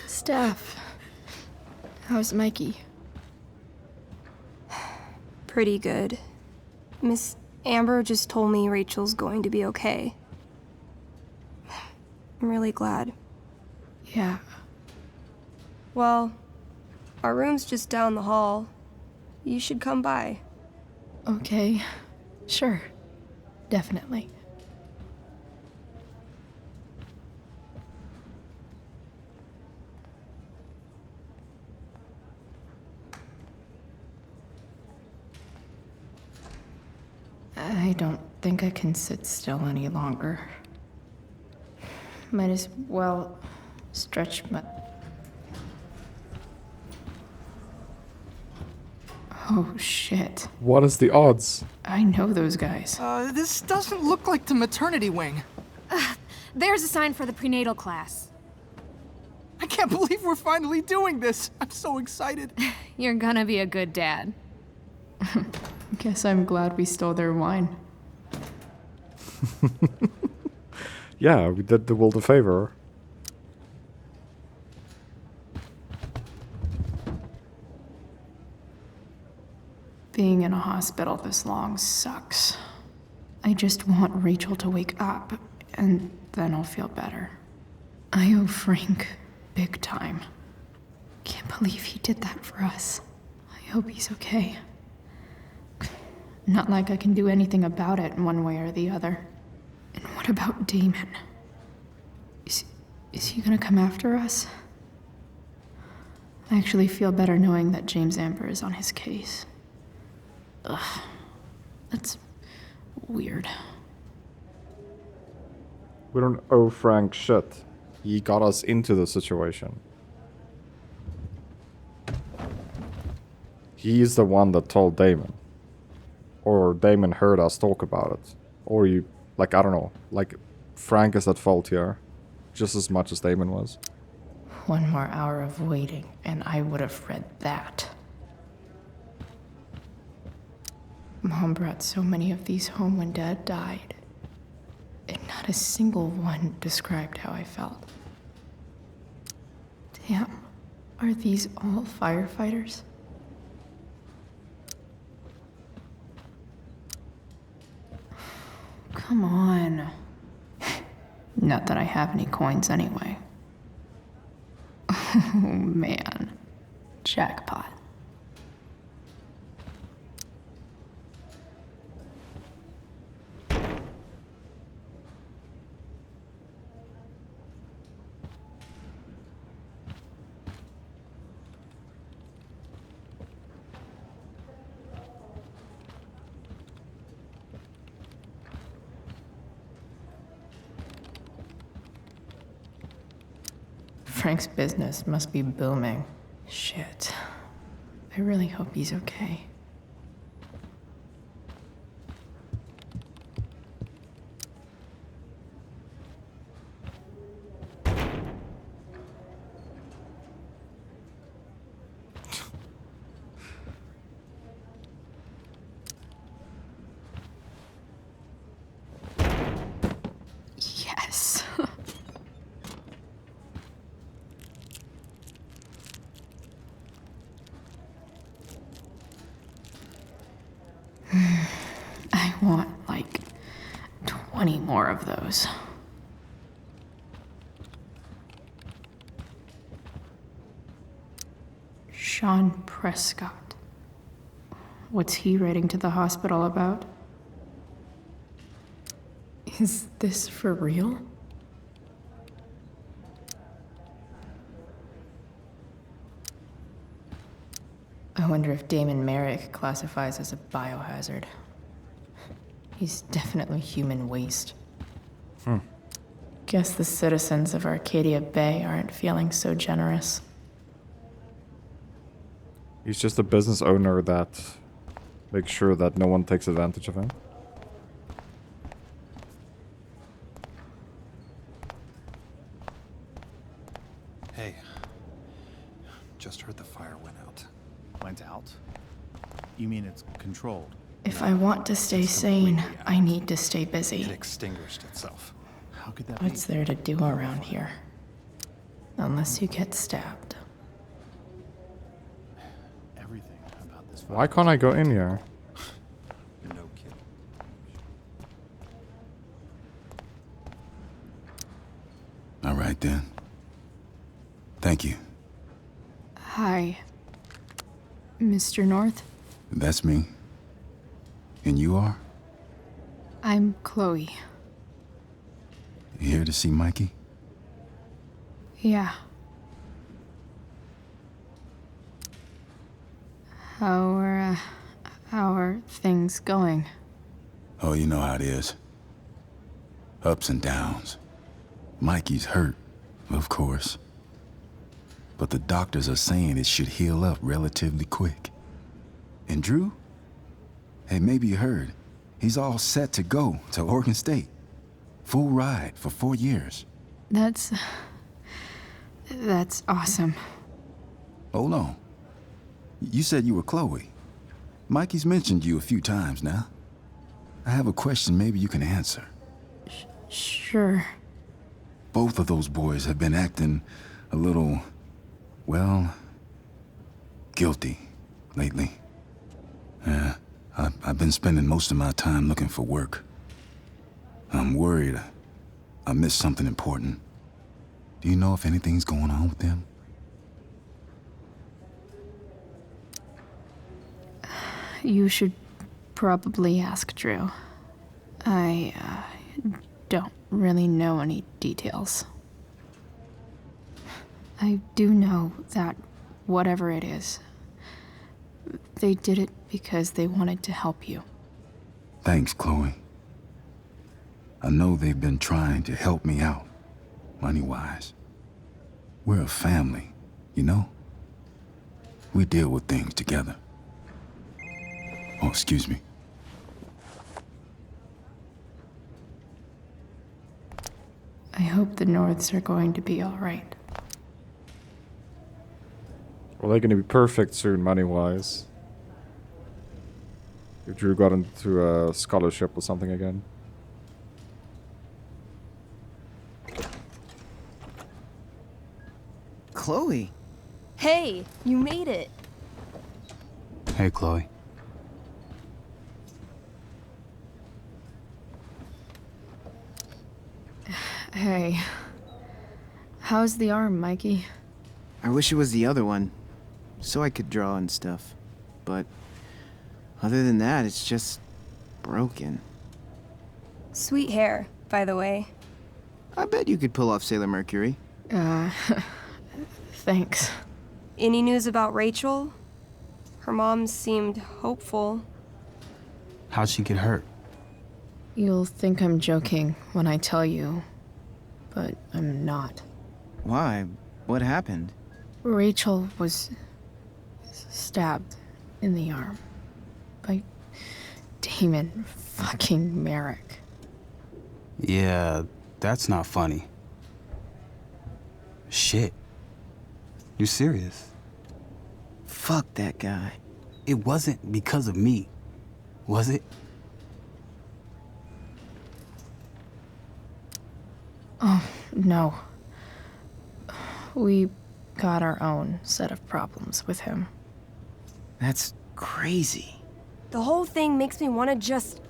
Steph. How's Mikey? Pretty good. Miss Amber just told me Rachel's going to be okay. I'm really glad. Yeah. Well, our room's just down the hall. You should come by. Okay. Sure. Definitely. I don't think I can sit still any longer. Might as well stretch my... Oh, shit. What is the odds? I know those guys. This doesn't look like the maternity wing. There's a sign for the prenatal class. I can't believe we're finally doing this. I'm so excited. You're gonna be a good dad. Guess I'm glad we stole their wine. Yeah, we did the world a favor. Being in a hospital this long sucks. I just want Rachel to wake up, and then I'll feel better. I owe Frank big time. Can't believe he did that for us. I hope he's okay. Not like I can do anything about it one way or the other. And what about Damon? Is he gonna come after us? I actually feel better knowing that James Amber is on his case. Ugh. That's weird. We don't owe Frank shit. He got us into the situation. He's the one that told Damon. Or Damon heard us talk about it. Or you, like, I don't know. Like, Frank is at fault here. Just as much as Damon was. One more hour of waiting, and I would have read that. Mom brought so many of these home when Dad died. And not a single one described how I felt. Damn. Are these all firefighters? Come on. Not that I have any coins anyway. Oh man. Jackpot. Frank's business must be booming. Shit. I really hope he's okay. Yes. I want like 20 more of those. Sean Prescott. What's he writing to the hospital about? Is this for real? I wonder if Damon Merrick classifies as a biohazard. He's definitely human waste. Guess the citizens of Arcadia Bay aren't feeling so generous. He's just a business owner that makes sure that no one takes advantage of him. Hey, just heard the fire went out. Went out? You mean it's controlled? If I want to stay sane, I need to stay busy. It extinguished itself. How could that What's there to do around here? Unless you get stabbed. Everything about this Why can't I go in here? No kidding. All right then. Thank you. Hi, Mr. North. That's me. And you are? I'm Chloe. You here to see Mikey? Yeah. How are things going? Oh, you know how it is. Ups and downs. Mikey's hurt, of course. But the doctors are saying it should heal up relatively quick. And Drew? Hey, maybe you heard. He's all set to go to Oregon State. Full ride for 4 years. That's awesome. Hold on. You said you were Chloe. Mikey's mentioned you a few times now. I have a question maybe you can answer. Sure. Both of those boys have been acting a little, well, guilty lately. I've been spending most of my time looking for work. I'm worried I missed something important. Do you know if anything's going on with them? You should probably ask Drew. I don't really know any details. I do know that whatever it is, they did it because they wanted to help you. Thanks, Chloe. I know they've been trying to help me out, money-wise. We're a family, you know? We deal with things together. Oh, excuse me. I hope the Norths are going to be all right. Well, they're gonna be perfect soon, money-wise. If Drew got into a scholarship or something again. Chloe. Hey, you made it. Hey, Chloe. Hey. How's the arm, Mikey? I wish it was the other one, so I could draw and stuff. But other than that, it's just broken. Sweet hair, by the way. I bet you could pull off Sailor Mercury. Thanks. Any news about Rachel? Her mom seemed hopeful. How'd she get hurt? You'll think I'm joking when I tell you, but I'm not. Why? What happened? Rachel was stabbed in the arm by Damon fucking Merrick. Yeah, that's not funny. Shit. You serious? Fuck that guy. It wasn't because of me, was it? Oh, no. We got our own set of problems with him. That's crazy. The whole thing makes me want to just...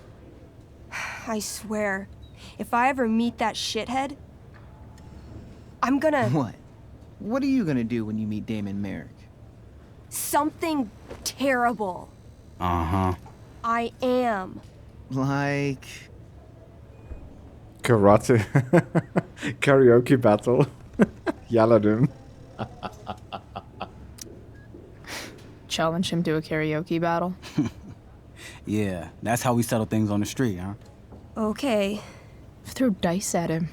I swear, if I ever meet that shithead, I'm gonna... What? What are you gonna do when you meet Damon Merrick? Something terrible. Uh-huh. I am. Like... Karate. Karaoke battle. Yell at him. Challenge him to a karaoke battle? Yeah, that's how we settle things on the street, huh? Okay. Throw dice at him.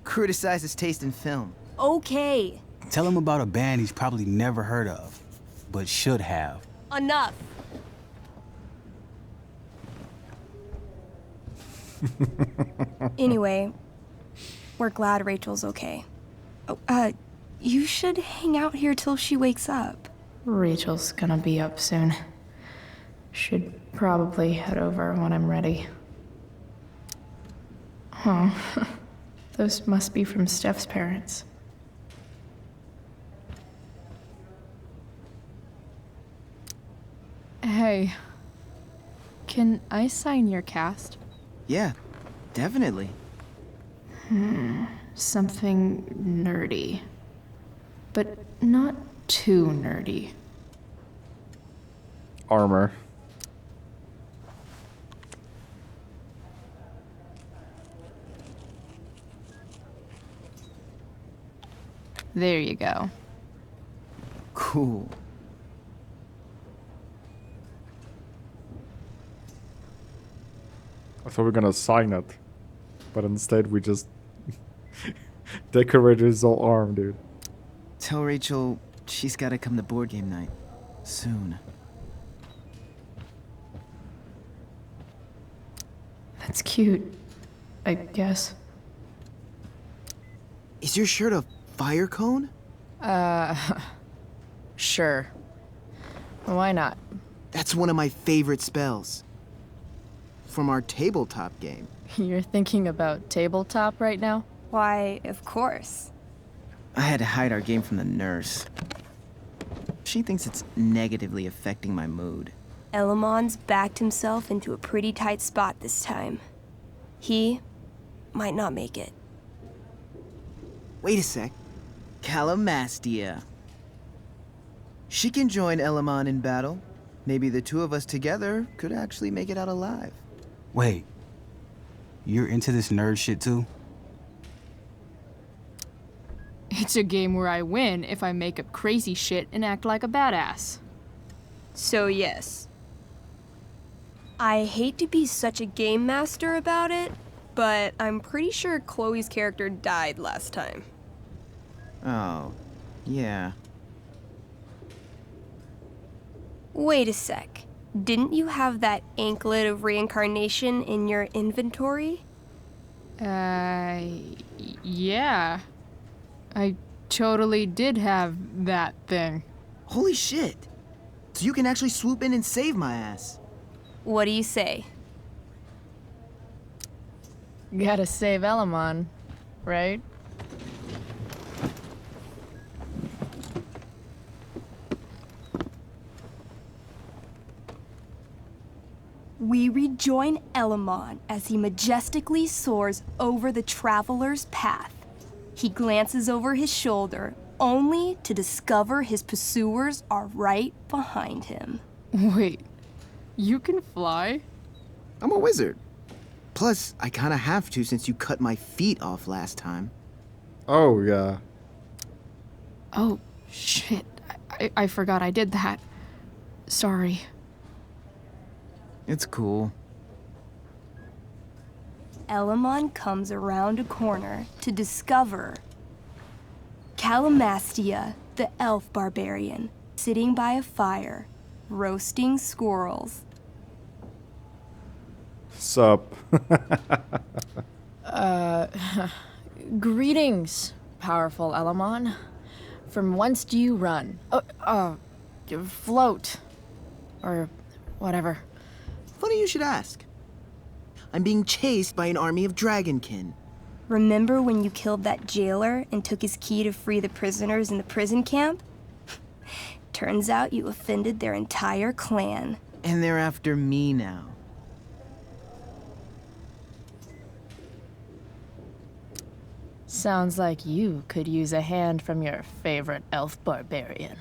Criticize his taste in film. Okay. Tell him about a band he's probably never heard of, but should have. Enough. Anyway, we're glad Rachel's okay. Oh, you should hang out here till she wakes up. Rachel's gonna be up soon. Should probably head over when I'm ready. Huh. Those must be from Steph's parents. Hey. Can I sign your cast? Yeah, definitely. Something nerdy. But not too nerdy. Armor. There you go. Cool. I thought we were gonna sign it, but instead we just decorated his whole arm, dude. Tell Rachel she's gotta come to board game night. Soon. That's cute, I guess. Is your shirt a fire cone? Sure. Why not? That's one of my favorite spells. From our tabletop game. You're thinking about tabletop right now? Why, of course. I had to hide our game from the nurse. She thinks it's negatively affecting my mood. Elamon's backed himself into a pretty tight spot this time. He might not make it. Wait a sec. Calamastia. She can join Elamon in battle. Maybe the two of us together could actually make it out alive. Wait. You're into this nerd shit too? It's a game where I win if I make up crazy shit and act like a badass. So yes. I hate to be such a game master about it, but I'm pretty sure Chloe's character died last time. Oh, yeah. Wait a sec. Didn't you have that anklet of reincarnation in your inventory? Yeah. I totally did have that thing. Holy shit! So you can actually swoop in and save my ass. What do you say? Gotta save Elamon, right? we rejoin Elamon as he majestically soars over the traveler's path. He glances over his shoulder, only to discover his pursuers are right behind him. Wait, you can fly? I'm a wizard. Plus, I kinda have to since you cut my feet off last time. Oh, yeah. Oh, shit. I forgot I did that. Sorry. It's cool. Elamon comes around a corner to discover Calamastia, the elf barbarian, sitting by a fire, roasting squirrels. Sup? Greetings, powerful Elamon. From whence do you run? Float. Or whatever. Funny you should ask. I'm being chased by an army of dragonkin. Remember when you killed that jailer and took his key to free the prisoners in the prison camp? Turns out you offended their entire clan. And they're after me now. Sounds like you could use a hand from your favorite elf barbarian.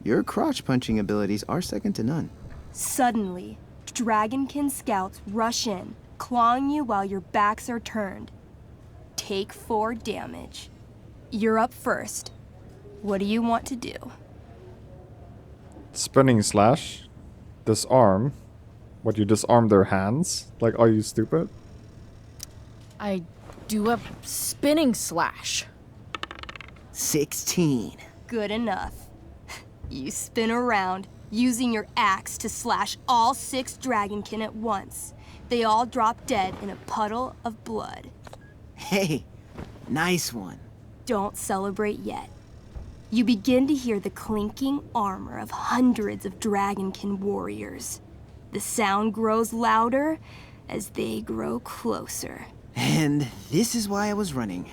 Your crotch-punching abilities are second to none. Suddenly, dragonkin scouts rush in, clawing you while your backs are turned. Take 4 damage. You're up first. What do you want to do? Spinning slash. Disarm. What, you disarm their hands? Like, are you stupid? I do a spinning slash. 16. Good enough. You spin around, using your axe to slash all 6 dragonkin at once. They all drop dead in a puddle of blood. Hey, nice one. Don't celebrate yet. You begin to hear the clinking armor of hundreds of dragonkin warriors. The sound grows louder as they grow closer. And this is why I was running.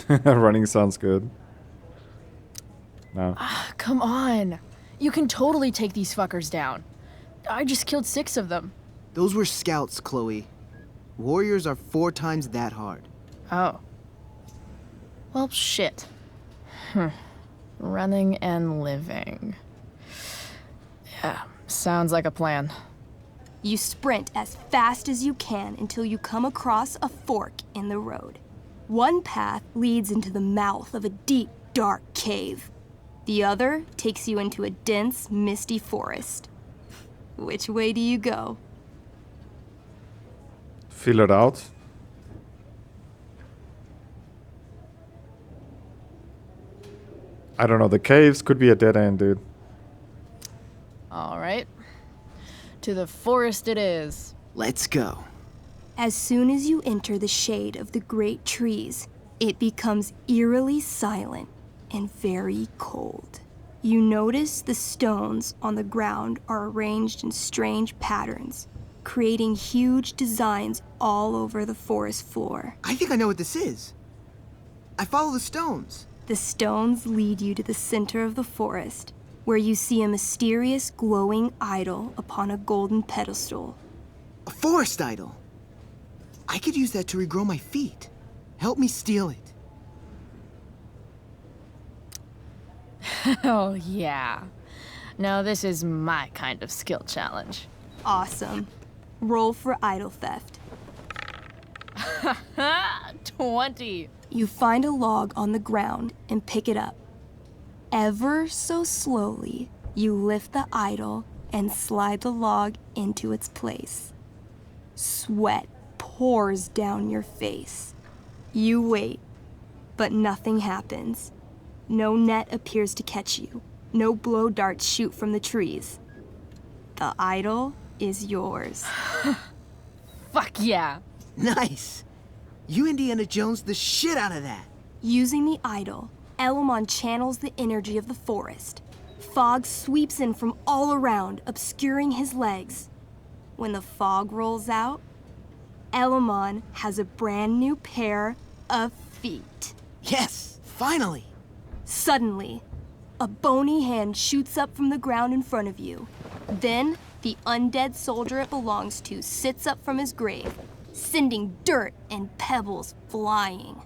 Running sounds good. No. Come on. You can totally take these fuckers down. I just killed 6 of them. Those were scouts, Chloe. Warriors are 4 times that hard. Oh. Well, shit. Running and living. Yeah, sounds like a plan. You sprint as fast as you can until you come across a fork in the road. One path leads into the mouth of a deep, dark cave. The other takes you into a dense, misty forest. Which way do you go? Feel it out. I don't know, the caves could be a dead end, dude. All right. To the forest it is. Let's go. As soon as you enter the shade of the great trees, it becomes eerily silent and very cold. You notice the stones on the ground are arranged in strange patterns, creating huge designs all over the forest floor. I think I know what this is. I follow the stones. The stones lead you to the center of the forest, where you see a mysterious glowing idol upon a golden pedestal. A forest idol. I could use that to regrow my feet. Help me steal it. Oh, yeah. Now this is my kind of skill challenge. Awesome. Roll for idol theft. 20. You find a log on the ground and pick it up. Ever so slowly, you lift the idol and slide the log into its place. Sweat pours down your face. You wait, but nothing happens. No net appears to catch you. No blow darts shoot from the trees. The idol is yours. Fuck yeah. Nice. You Indiana Jones the shit out of that. Using the idol, Elamon channels the energy of the forest. Fog sweeps in from all around, obscuring his legs. When the fog rolls out, Elamon has a brand new pair of feet. Yes, finally. Suddenly, A bony hand shoots up from the ground in front of you. Then, the undead soldier it belongs to sits up from his grave, sending dirt and pebbles flying.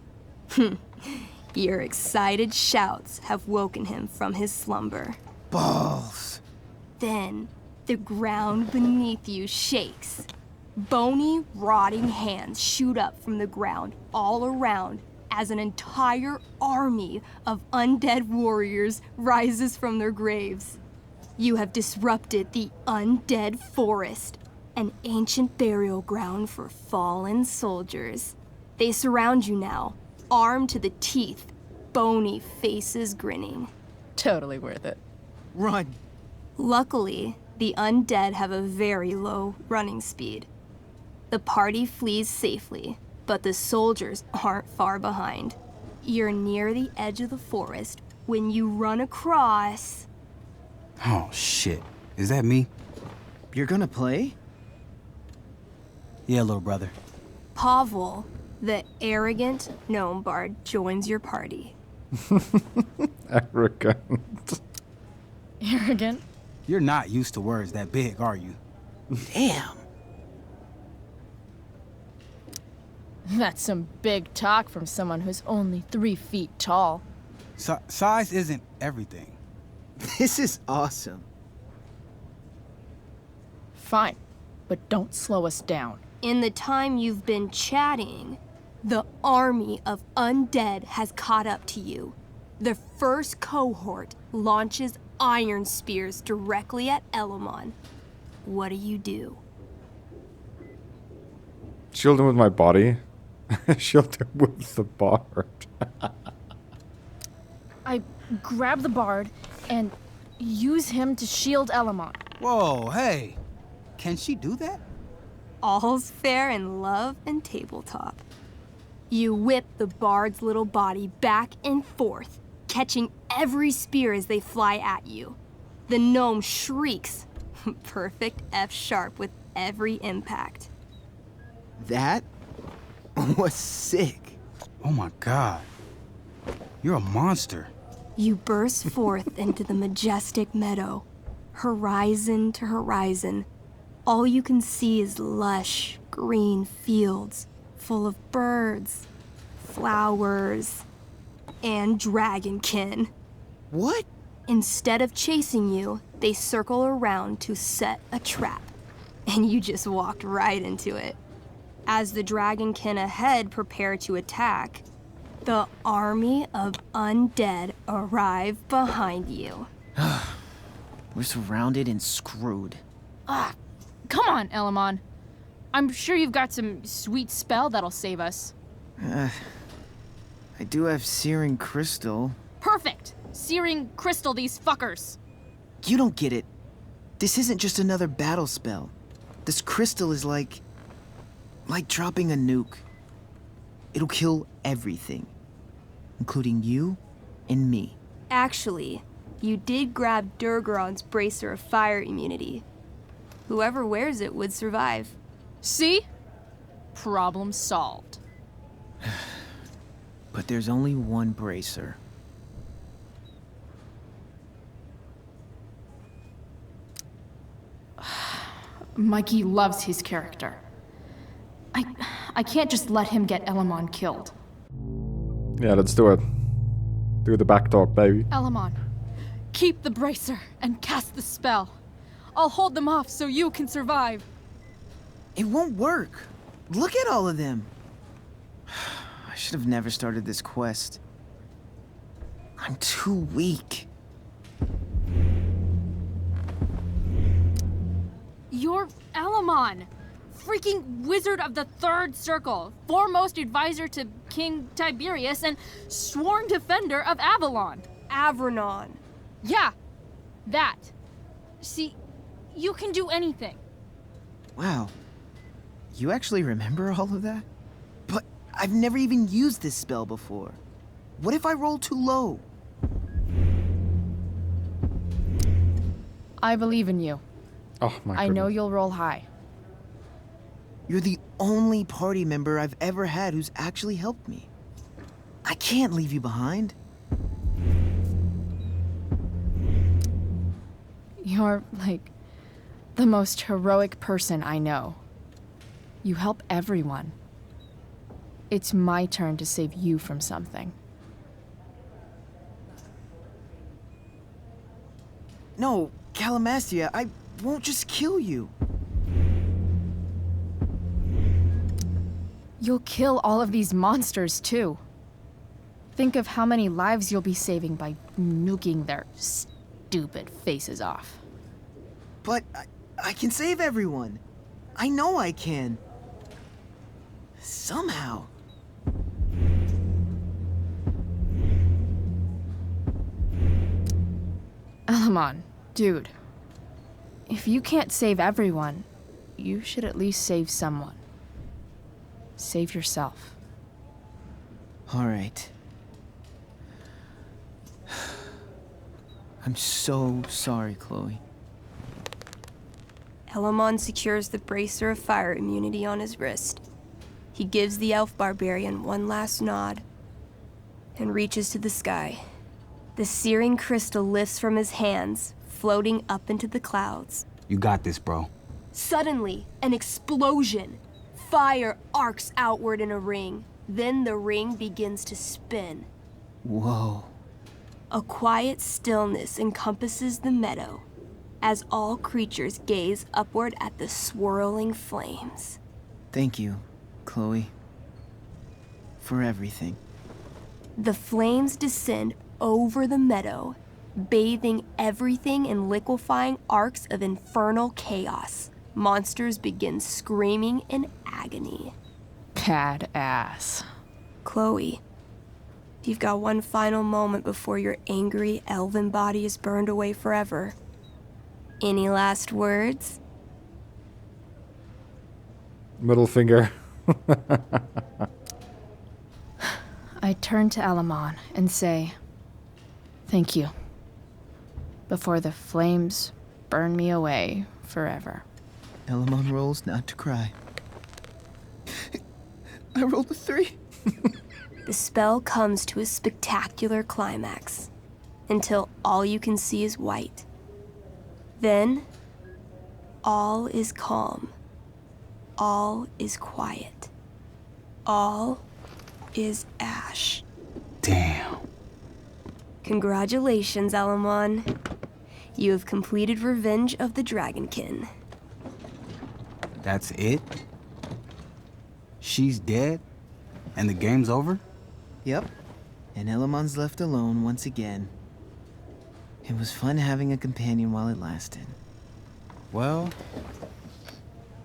Your excited shouts have woken him from his slumber. Balls! Then, the ground beneath you shakes. Bony, rotting hands shoot up from the ground all around as an entire army of undead warriors rises from their graves. You have disrupted the undead forest, an ancient burial ground for fallen soldiers. They surround you now, armed to the teeth, bony faces grinning. Totally worth it. Run! Luckily, the undead have a very low running speed. The party flees safely, but the soldiers aren't far behind. You're near the edge of the forest when you run across... Oh, shit. Is that me? You're gonna play? Yeah, little brother. Pavel, the arrogant gnome bard, joins your party. Arrogant. Arrogant? You're not used to words that big, are you? Damn. That's some big talk from someone who's only 3 feet tall. Size isn't everything. This is awesome. Fine, but don't slow us down. In the time you've been chatting, the army of undead has caught up to you. The first cohort launches iron spears directly at Elamon. What do? Shield him with my body. Shield him with the bard. I grab the bard and use him to shield Elamon. Whoa, hey. Can she do that? All's fair in love and tabletop. You whip the bard's little body back and forth, catching every spear as they fly at you. The gnome shrieks, perfect F-sharp with every impact. That was sick. Oh my god. You're a monster. You burst forth into the majestic meadow, horizon to horizon. All you can see is lush, green fields full of birds, flowers, and dragonkin. What? Instead of chasing you, they circle around to set a trap, and you just walked right into it. As the dragonkin ahead prepare to attack, the army of undead arrive behind you. We're surrounded and screwed. Ah, come on, Elamon. I'm sure you've got some sweet spell that'll save us. I do have Searing Crystal. Perfect! Searing crystal these fuckers. You don't get it. This isn't just another battle spell. This crystal is like dropping a nuke. It'll kill everything, including you and me. Actually, you did grab Durgaron's bracer of fire immunity. Whoever wears it would survive. See? Problem solved. But there's only one bracer. Mikey loves his character. I can't just let him get Elamon killed. Yeah, let's do it. Do the back talk, baby. Elamon, keep the bracer and cast the spell. I'll hold them off so you can survive. It won't work. Look at all of them. I should have never started this quest. I'm too weak. You're Elamon, freaking wizard of the Third Circle, foremost advisor to King Tiberius, and sworn defender of Avalon. Avranon. Yeah, that. See, you can do anything. Wow. You actually remember all of that? But I've never even used this spell before. What if I roll too low? I believe in you. Oh my I know you'll roll high. You're the only party member I've ever had who's actually helped me. I can't leave you behind. You're, like, the most heroic person I know. You help everyone. It's my turn to save you from something. No, Calamastia, I won't just kill you. You'll kill all of these monsters, too. Think of how many lives you'll be saving by nuking their stupid faces off. But I can save everyone. I know I can. Somehow. Alamon, dude. If you can't save everyone, you should at least save someone. Save yourself. All right. I'm so sorry, Chloe. Elamon secures the bracer of fire immunity on his wrist. He gives the elf barbarian one last nod and reaches to the sky. The searing crystal lifts from his hands, floating up into the clouds. You got this, bro. Suddenly, an explosion. Fire arcs outward in a ring. Then the ring begins to spin. Whoa. A quiet stillness encompasses the meadow as all creatures gaze upward at the swirling flames. Thank you, Chloe, for everything. The flames descend over the meadow, bathing everything in liquefying arcs of infernal chaos. Monsters begin screaming in agony. Badass. Chloe, you've got one final moment before your angry elven body is burned away forever. Any last words? Middle finger. I turn to Alamon and say, thank you. Before the flames burn me away forever. Elamon rolls not to cry. I rolled a 3. The spell comes to a spectacular climax, until all you can see is white. Then, all is calm. All is quiet. All is ash. Damn. Congratulations, Alamon. You have completed Revenge of the Dragonkin. That's it? She's dead? And the game's over? Yep. And Elamon's left alone once again. It was fun having a companion while it lasted. Well,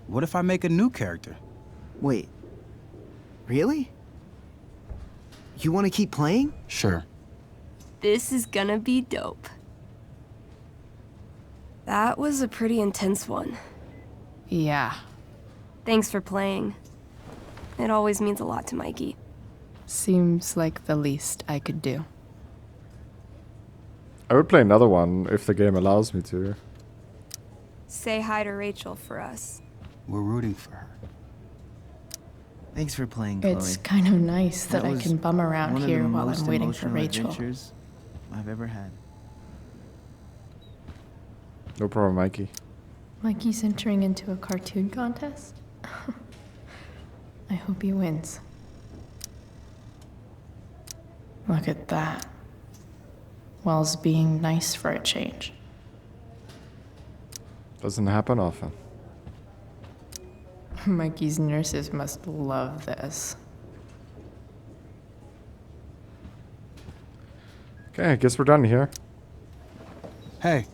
what if I make a new character? Wait. Really? You want to keep playing? Sure. This is gonna be dope. That was a pretty intense one. Yeah. Thanks for playing. It always means a lot to Mikey. Seems like the least I could do. I would play another one if the game allows me to. Say hi to Rachel for us. We're rooting for her. Thanks for playing, Chloe. It's kind of nice that I can bum around here while I'm waiting for Rachel. Adventures I've ever had. No problem, Mikey. Mikey's entering into a cartoon contest? I hope he wins. Look at that. Wells being nice for a change. Doesn't happen often. Mikey's nurses must love this. Okay, I guess we're done here. Hey.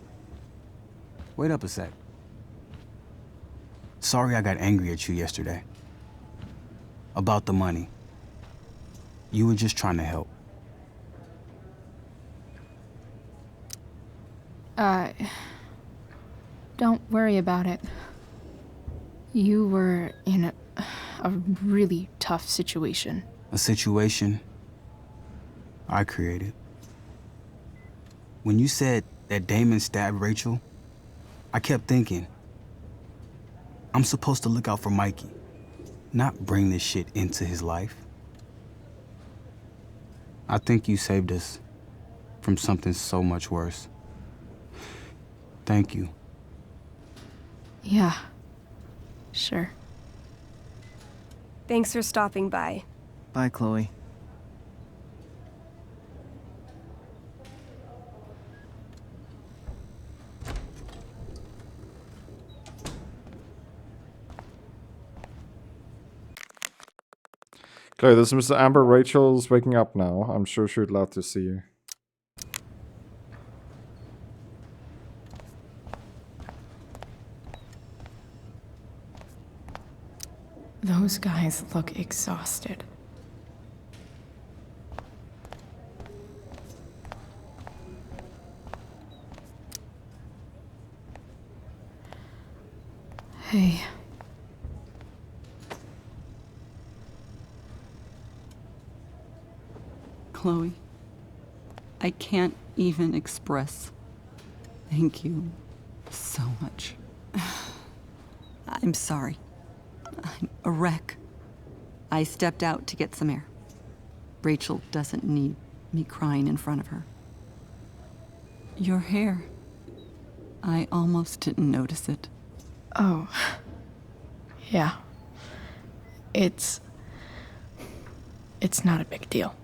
Wait up a sec. Sorry I got angry at you yesterday. About the money. You were just trying to help. Don't worry about it. You were in a really tough situation. A situation I created. When you said that Damon stabbed Rachel, I kept thinking, I'm supposed to look out for Mikey, not bring this shit into his life. I think you saved us from something so much worse. Thank you. Yeah. Sure. Thanks for stopping by. Bye, Chloe. Chloe, this is Mr. Amber. Rachel's waking up now. I'm sure she'd love to see you. Those guys look exhausted. Hey. Chloe, I can't even express thank you so much. I'm sorry. I'm a wreck. I stepped out to get some air. Rachel doesn't need me crying in front of her. Your hair. I almost didn't notice it. Oh. Yeah. It's not a big deal.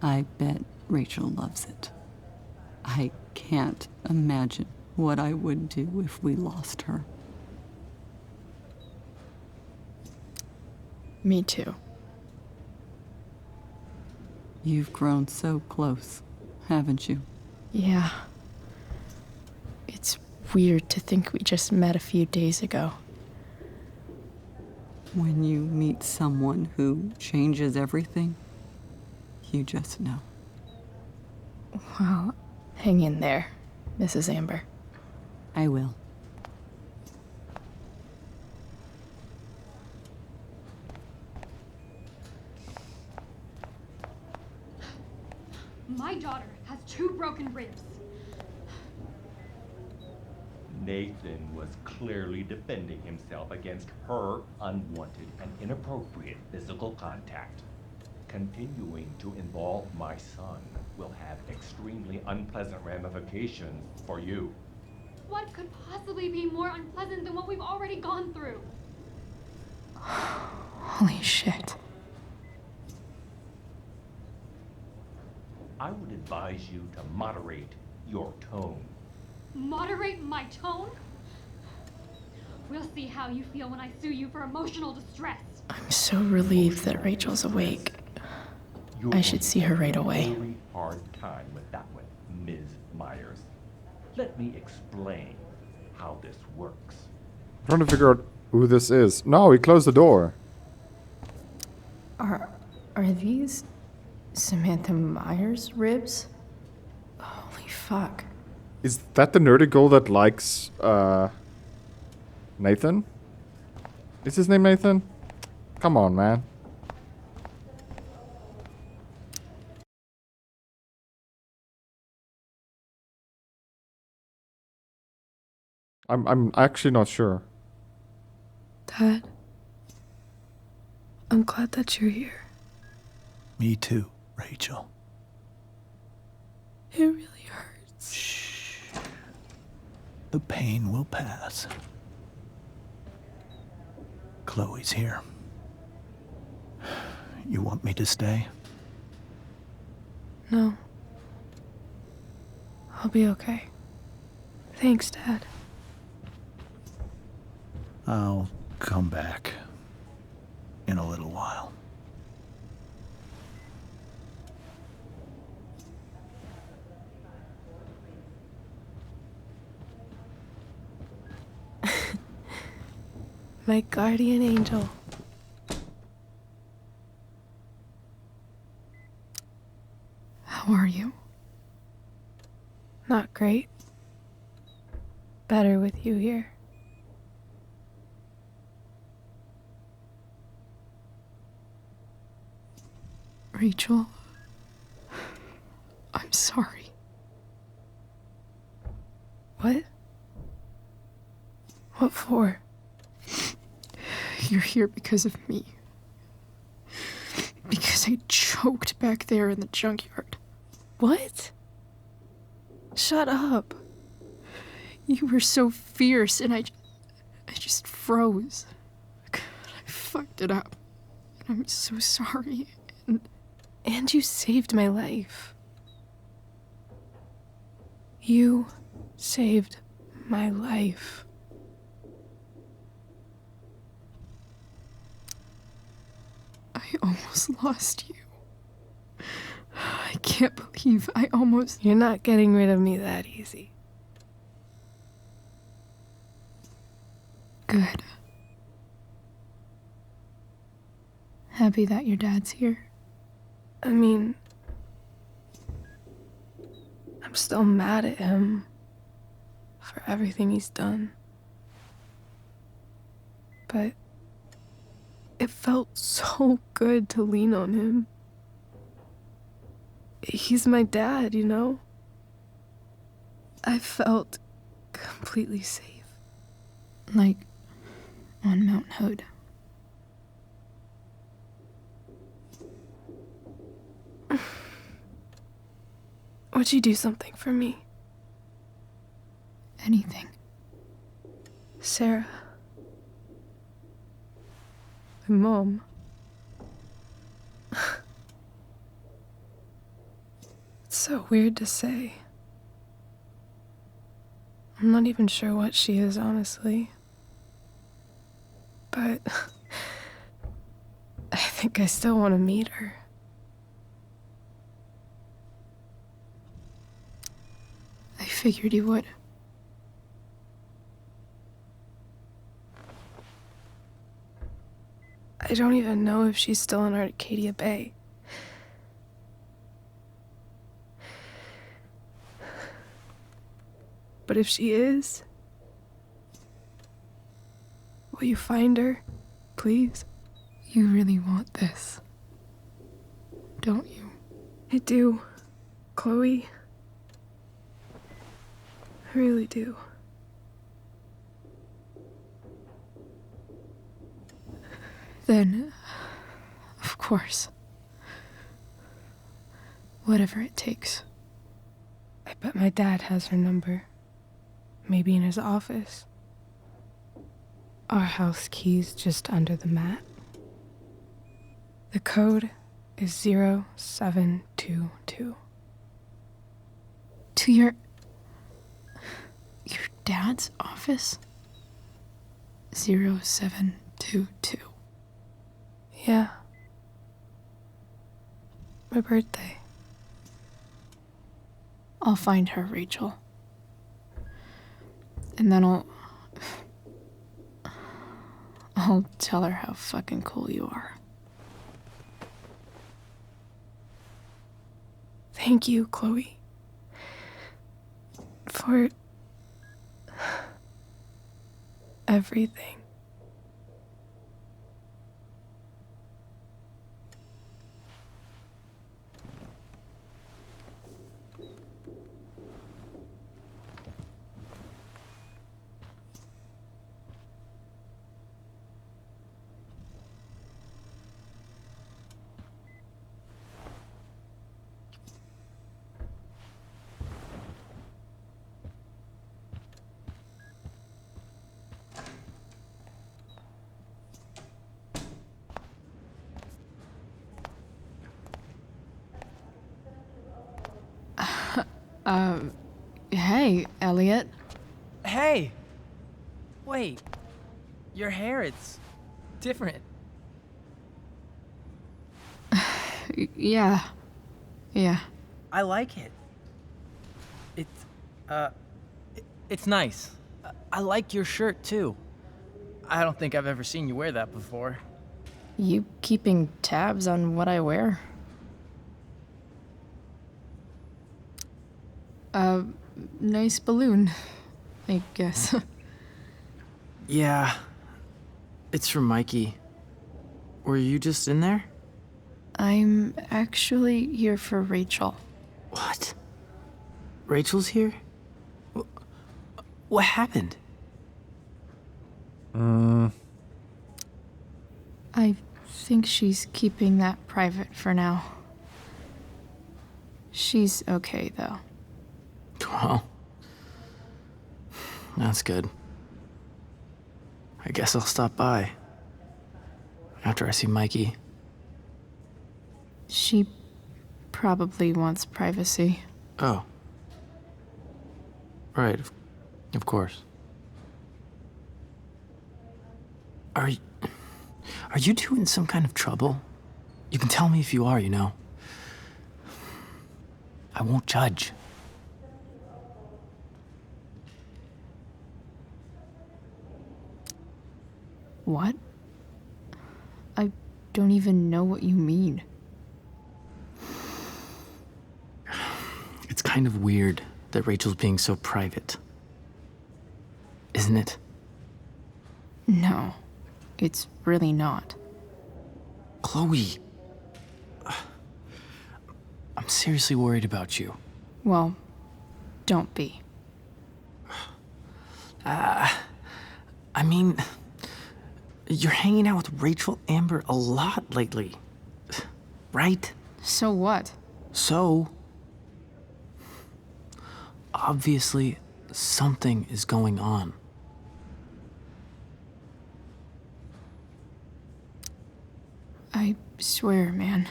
I bet Rachel loves it. I can't imagine what I would do if we lost her. Me too. You've grown so close, haven't you? Yeah. It's weird to think we just met a few days ago. When you meet someone who changes everything, you just know. Well, hang in there, Mrs. Amber. I will. My daughter has 2 broken ribs. Nathan was clearly defending himself against her unwanted and inappropriate physical contact. Continuing to involve my son will have extremely unpleasant ramifications for you. What could possibly be more unpleasant than what we've already gone through? Holy shit. I would advise you to moderate your tone. Moderate my tone? We'll see how you feel when I sue you for emotional distress. I'm so relieved that Rachel's awake. I should see her right away. Very hard time with that one, Ms. Myers. Let me explain how this works. I'm trying to figure out who this is. No, he closed the door. Are these Samantha Myers ribs? Holy fuck. Is that the nerdy girl that likes, Nathan? Is his name Nathan? Come on, man. I'm actually not sure. Dad, I'm glad that you're here. Me too, Rachel. It really hurts. Shh. The pain will pass. Chloe's here. You want me to stay? No. I'll be okay. Thanks, Dad. I'll come back in a little while. My guardian angel. How are you? Not great. Better with you here. Rachel, I'm sorry. What? What for? You're here because of me. Because I choked back there in the junkyard. What? Shut up. You were so fierce, and I just froze. God, I fucked it up. And I'm so sorry. And you saved my life. You saved my life. I almost lost you. I can't believe I almost... You're not getting rid of me that easy. Good. Happy that your dad's here? I mean... I'm still mad at him for everything he's done. But it felt so good to lean on him. He's my dad, you know? I felt completely safe. Like on Mount Hood. Would you do something for me? Anything. Sarah. My mom. It's so weird to say. I'm not even sure what she is, honestly. But I think I still want to meet her. I figured you would. I don't even know if she's still in Arcadia Bay. But if she is, will you find her, please? You really want this, don't you? I do, Chloe. I really do. Then, of course, whatever it takes. I bet my dad has her number. Maybe in his office. Our house key's just under the mat. The code is 0722. To your dad's office? 0722. Yeah. My birthday. I'll find her, Rachel. And then I'll tell her how fucking cool you are. Thank you, Chloe. For everything. Hey, Elliot. Hey! Wait. Your hair, it's different. Yeah. I like it. It's nice. I like your shirt, too. I don't think I've ever seen you wear that before. You keeping tabs on what I wear? Nice balloon, I guess. Yeah. It's from Mikey. Were you just in there? I'm actually here for Rachel. What? Rachel's here? What happened? I think she's keeping that private for now. She's okay, though. Well, That's good. I guess I'll stop by. After I see Mikey. She probably wants privacy. Oh. Right, of course. Are you two in some kind of trouble? You can tell me if you are, you know. I won't judge. What? I don't even know what you mean. It's kind of weird that Rachel's being so private. Isn't it? No, it's really not. Chloe. I'm seriously worried about you. Well, don't be. I mean, you're hanging out with Rachel Amber a lot lately, right? So what? So, obviously, something is going on. I swear, man.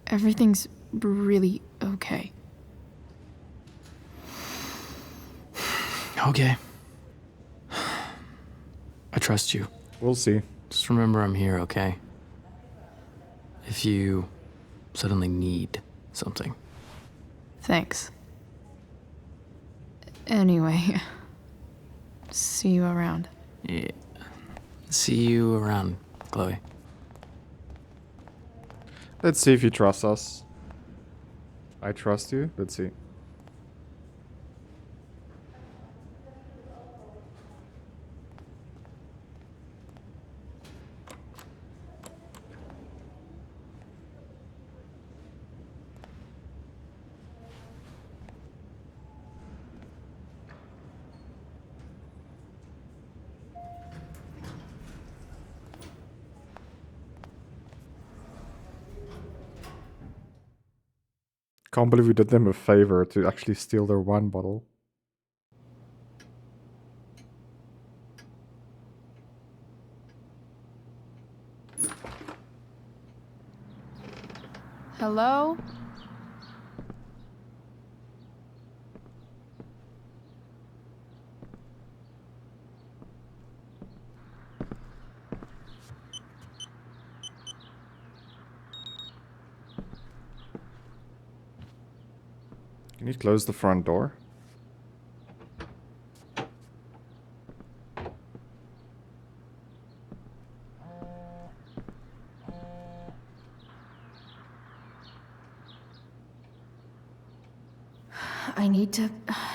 Everything's really okay. Okay. I trust you. We'll see. Just remember I'm here, okay? If you suddenly need something. Thanks. Anyway, see you around. Yeah. See you around, Chloe. Let's see if you trust us. I trust you. Let's see. Can't believe we did them a favor to actually steal their wine bottle. Hello? Can you close the front door? I need to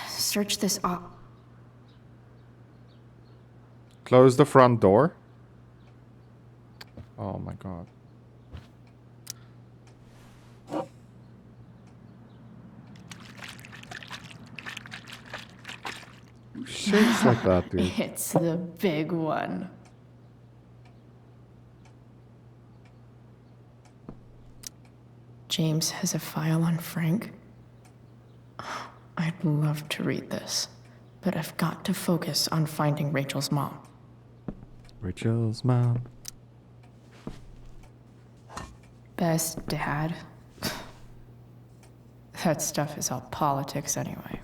search this up. Close the front door? Oh my god. Who shakes like that, dude? It's the big one. James has a file on Frank. I'd love to read this, but I've got to focus on finding Rachel's mom. Rachel's mom. Best dad. That stuff is all politics anyway.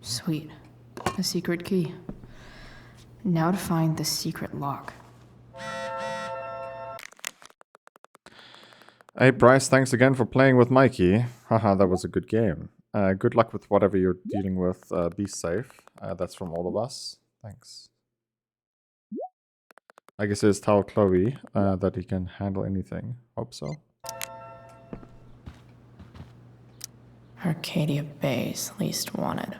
Sweet. A secret key. Now to find the secret lock. Hey Bryce, thanks again for playing with Mikey. Haha, that was a good game. Good luck with whatever you're dealing with. Be safe. That's from all of us. Thanks. I guess it's tell Chloe that he can handle anything. Hope so. Arcadia Bay's least wanted.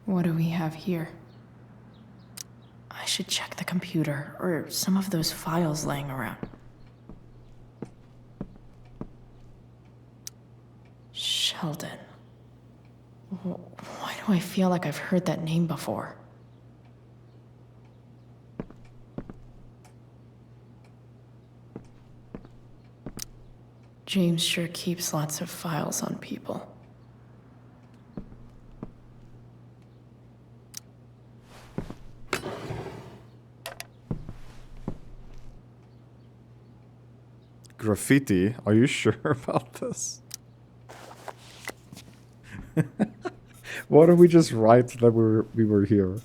What do we have here? I should check the computer or some of those files laying around. Sheldon. Why do I feel like I've heard that name before? James sure keeps lots of files on people. Graffiti? Are you sure about this? Why don't we just write that we were here?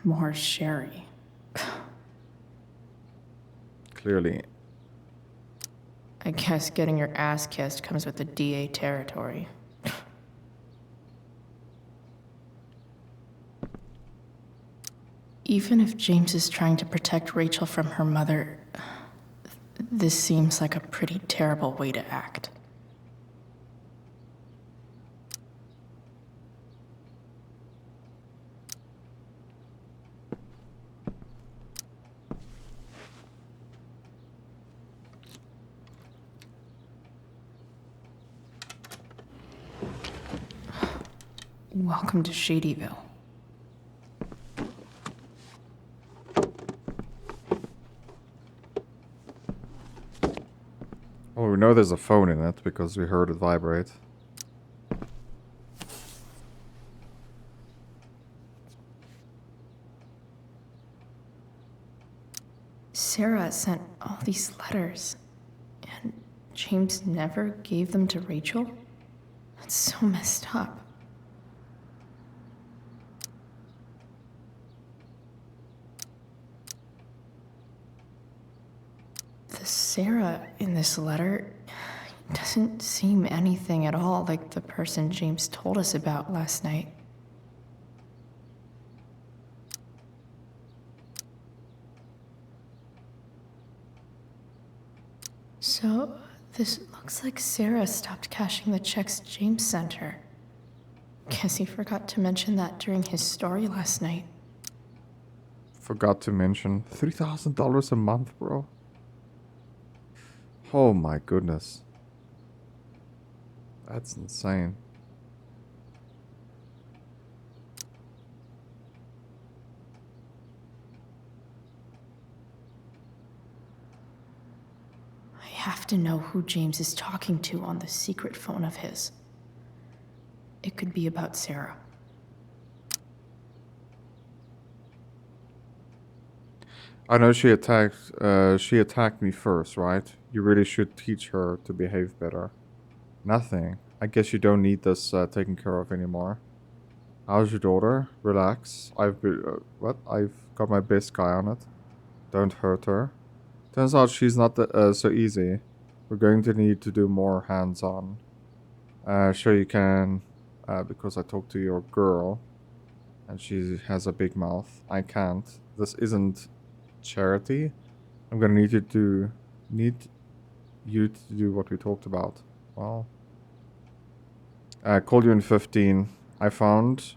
More sherry. Clearly. I guess getting your ass kissed comes with the DA territory. Even if James is trying to protect Rachel from her mother, this seems like a pretty terrible way to act. Welcome to Shadyville. Oh, we know there's a phone in it because we heard it vibrate. Sarah sent all these letters, and James never gave them to Rachel? That's so messed up. The Sarah in this letter doesn't seem anything at all like the person James told us about last night. So, this looks like Sarah stopped cashing the checks James sent her. Guess he forgot to mention that during his story last night. Forgot to mention $3,000 a month, bro. Oh my goodness. That's insane. I have to know who James is talking to on the secret phone of his. It could be about Sarah. I know she attacked me first, right? You really should teach her to behave better. Nothing. I guess you don't need this taken care of anymore. How's your daughter? Relax. I've got my best guy on it. Don't hurt her. Turns out she's not so easy. We're going to need to do more hands-on. Sure you can, because I talked to your girl, and she has a big mouth. I can't. This isn't charity. I'm gonna need you to do what we talked about. Well, called you in 15. I found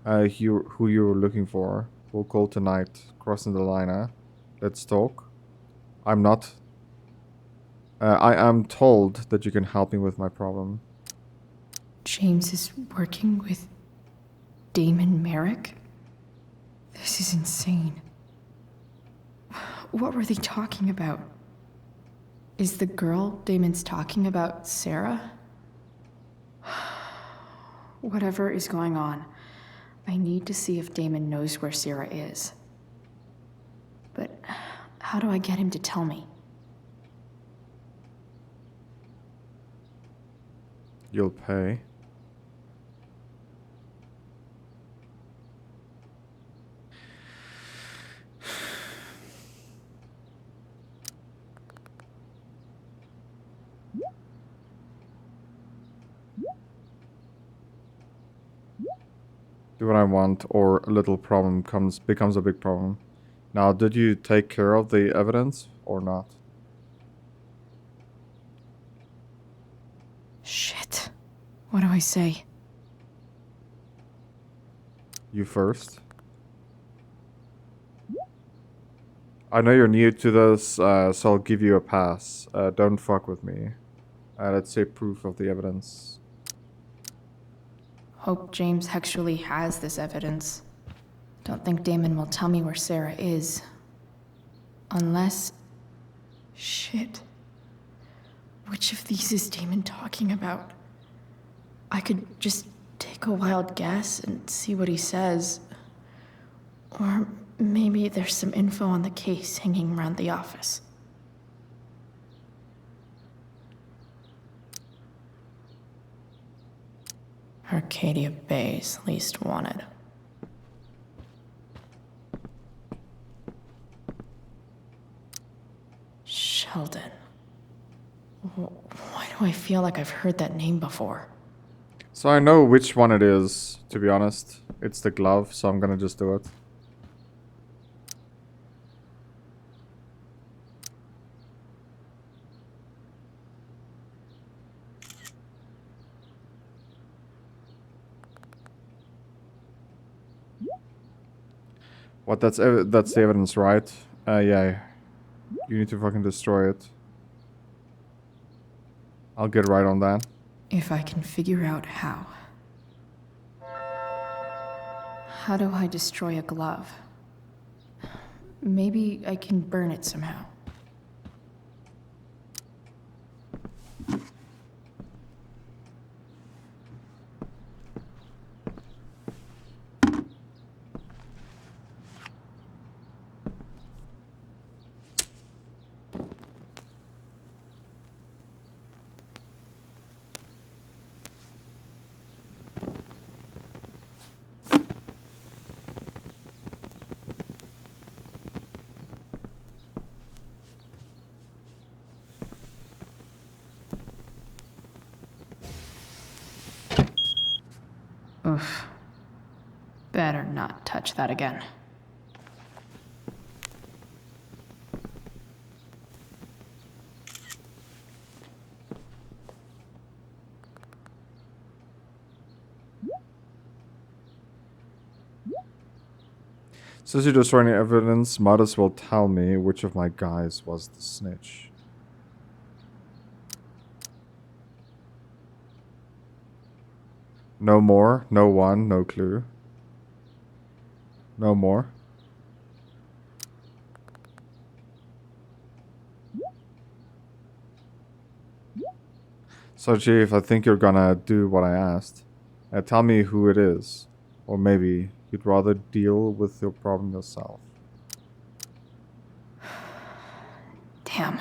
who you were looking for. We'll call tonight. Crossing the line. Let's talk. I am told that you can help me with my problem. James is working with Damon Merrick? This is insane. What were they talking about? Is the girl Damon's talking about Sarah? Whatever is going on, I need to see if Damon knows where Sarah is. But how do I get him to tell me? You'll pay. do what I want, or a little problem becomes a big problem. Now, did you take care of the evidence or not? Shit. What do I say? You first. I know you're new to this, so I'll give you a pass. Don't fuck with me. Let's say proof of the evidence. Hope James actually has this evidence. Don't think Damon will tell me where Sarah is. Unless... Shit. Which of these is Damon talking about? I could just take a wild guess and see what he says. Or maybe there's some info on the case hanging around the office. Arcadia Bay's least wanted. Sheldon. Why do I feel like I've heard that name before? So I know which one it is, to be honest. It's the glove, so I'm gonna just do it. What, that's the evidence, right? Yeah. You need to fucking destroy it. I'll get right on that. If I can figure out how. How do I destroy a glove? Maybe I can burn it somehow. Oof. Better not touch that again. Since you destroy any evidence, might as well tell me which of my guys was the snitch. No more, no one, no clue. No more. So Chief, I think you're gonna do what I asked. Tell me who it is. Or maybe you'd rather deal with your problem yourself. Damn.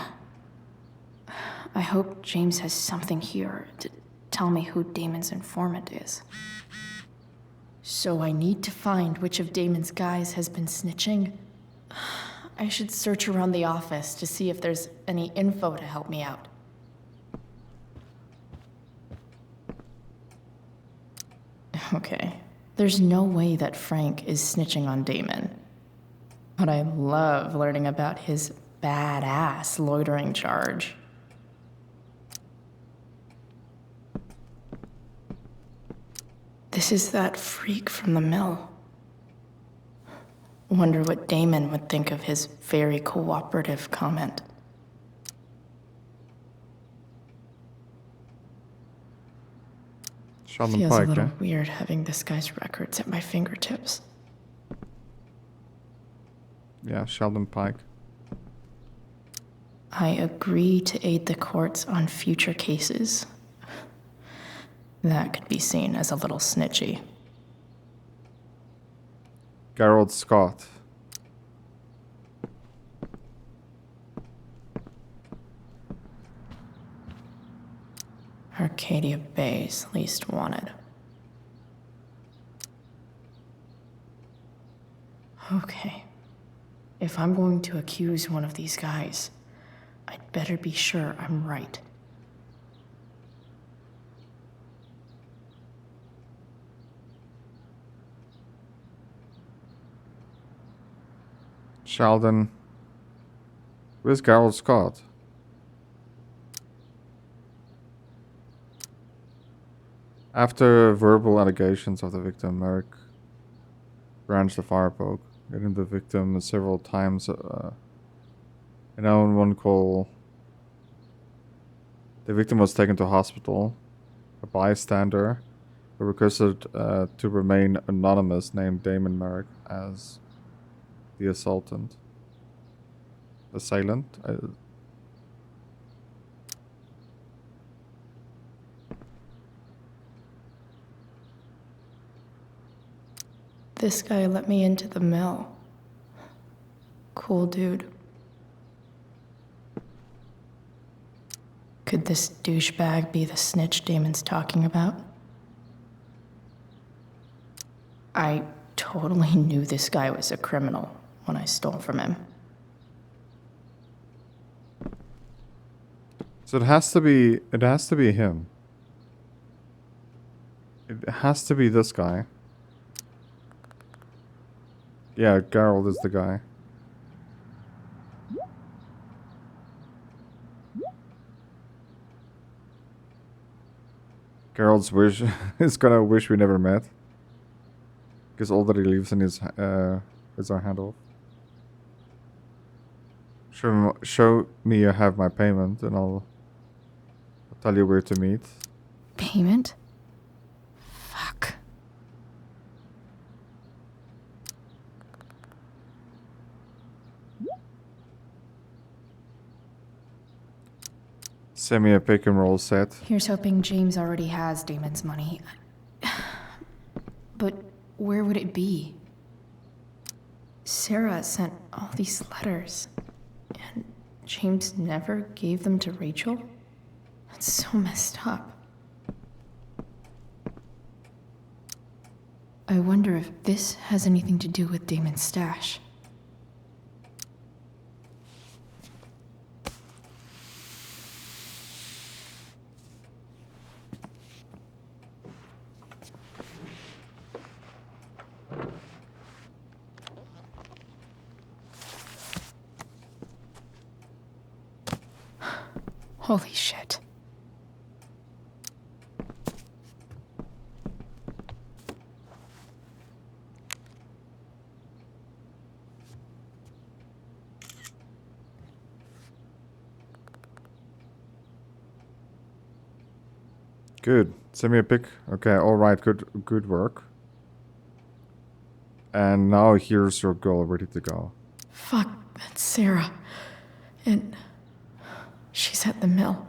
I hope James has something here to tell me who Damon's informant is. So I need to find which of Damon's guys has been snitching. I should search around the office to see if there's any info to help me out. Okay, there's no way that Frank is snitching on Damon. But I love learning about his badass loitering charge. This is that freak from the mill. Wonder what Damon would think of his very cooperative comment. Sheldon Feels Pike, a little yeah? weird having this guy's records at my fingertips. Yeah, Sheldon Pike. I agree to aid the courts on future cases. That could be seen as a little snitchy. Gerald Scott. Arcadia Bay's least wanted. Okay. If I'm going to accuse one of these guys, I'd better be sure I'm right. Sheldon. Where's Gerald Scott? After verbal allegations of the victim, Merrick branched the firepoke, hitting the victim several times. In one call, the victim was taken to hospital. A bystander who requested to remain anonymous named Damon Merrick as the assailant. This guy let me into the mill. Cool dude. Could this douchebag be the snitch Damon's talking about? I totally knew this guy was a criminal when I stole from him. So it has to be him. It has to be this guy. Yeah, Gerald is the guy. Gerald's wish is gonna wish we never met. Because all that he leaves in his is our handoff. Show me you have my payment and I'll tell you where to meet. Payment? Fuck. Send me a pick and roll set. Here's hoping James already has Damon's money. But where would it be? Sarah sent all these letters, and James never gave them to Rachel? That's so messed up. I wonder if this has anything to do with Damon's stash. Holy shit. Good. Send me a pic. Okay, alright, good work. And now here's your girl ready to go. Fuck, that's Sarah. And she's at the mill.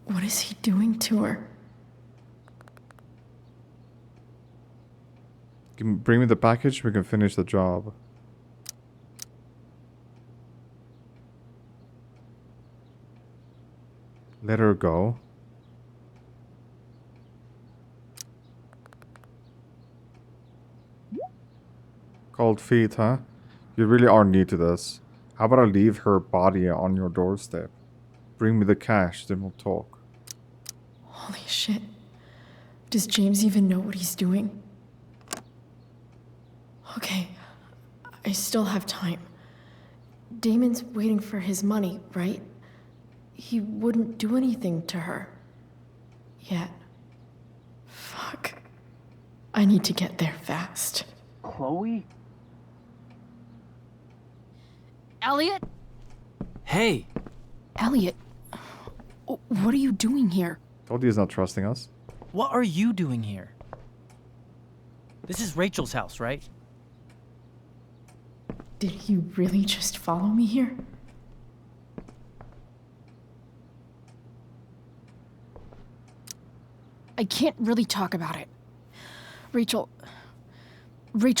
What is he doing to her? Bring me the package, we can finish the job. Let her go. Cold feet, huh? You really are new to this. How about I leave her body on your doorstep? Bring me the cash, then we'll talk. Holy shit. Does James even know what he's doing? Okay, I still have time. Damon's waiting for his money, right? He wouldn't do anything to her. Yet. Fuck. I need to get there fast. Chloe? Elliot? Hey. Elliot, what are you doing here? Told you he's not trusting us. What are you doing here? This is Rachel's house, right? Did you really just follow me here? I can't really talk about it. Rachel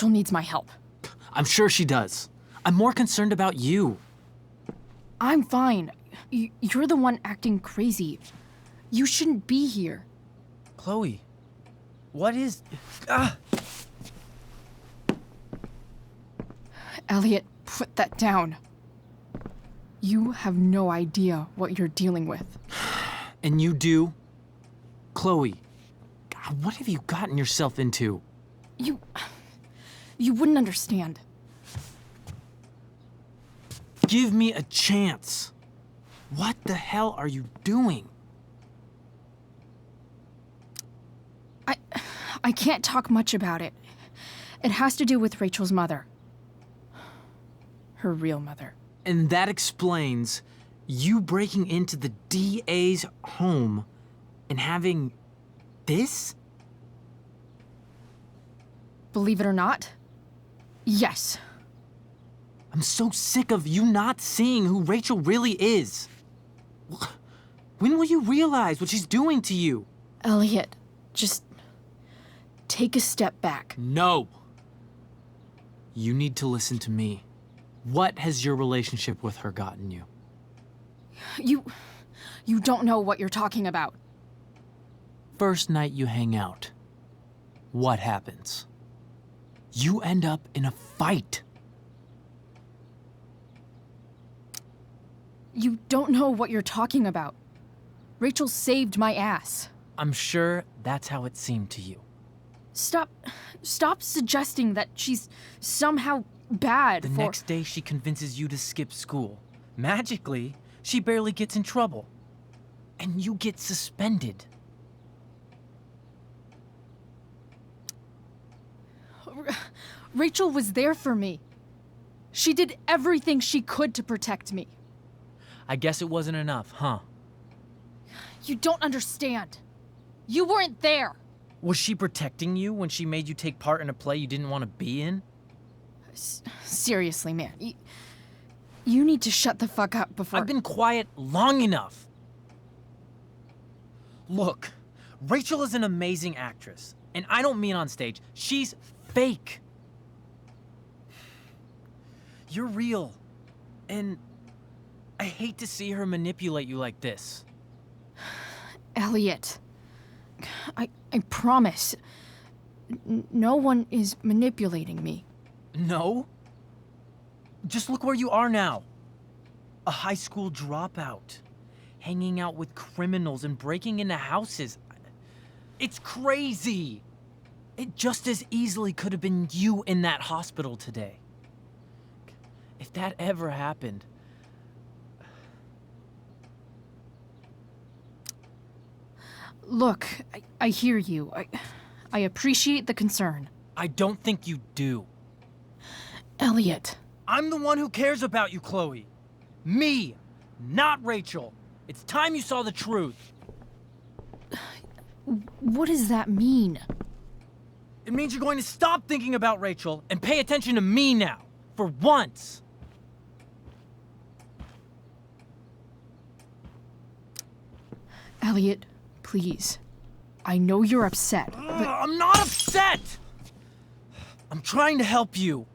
needs my help. I'm sure she does. I'm more concerned about you. I'm fine. You're the one acting crazy. You shouldn't be here. Chloe, what is... Elliot, put that down. You have no idea what you're dealing with. And you do? Chloe, God, what have you gotten yourself into? You wouldn't understand. give me a chance. What the hell are you doing? I can't talk much about it. It has to do with Rachel's mother. Her real mother. And that explains you breaking into the DA's home and having this? Believe it or not, yes. I'm so sick of you not seeing who Rachel really is. When will you realize what she's doing to you? Elliot, just take a step back. No. You need to listen to me. What has your relationship with her gotten you? You don't know what you're talking about. First night you hang out, what happens? You end up in a fight. You don't know what you're talking about. Rachel saved my ass. I'm sure that's how it seemed to you. Stop suggesting that she's somehow bad. The next day she convinces you to skip school. Magically, she barely gets in trouble. And you get suspended. Rachel was there for me. She did everything she could to protect me. I guess it wasn't enough, huh? You don't understand. You weren't there. Was she protecting you when she made you take part in a play you didn't want to be in? Seriously, man. You need to shut the fuck up before... I've been quiet long enough. Look, Rachel is an amazing actress. And I don't mean on stage. She's fake. You're real. And I hate to see her manipulate you like this. Elliot, I promise. No one is manipulating me. No? Just look where you are now. A high school dropout. Hanging out with criminals and breaking into houses. It's crazy. It just as easily could have been you in that hospital today. If that ever happened... Look, I hear you. I appreciate the concern. I don't think you do. Elliot. I'm the one who cares about you, Chloe. Me, not Rachel. It's time you saw the truth. What does that mean? It means you're going to stop thinking about Rachel and pay attention to me now, for once. Elliot, please. I know you're upset, but... I'm not upset! I'm trying to help you.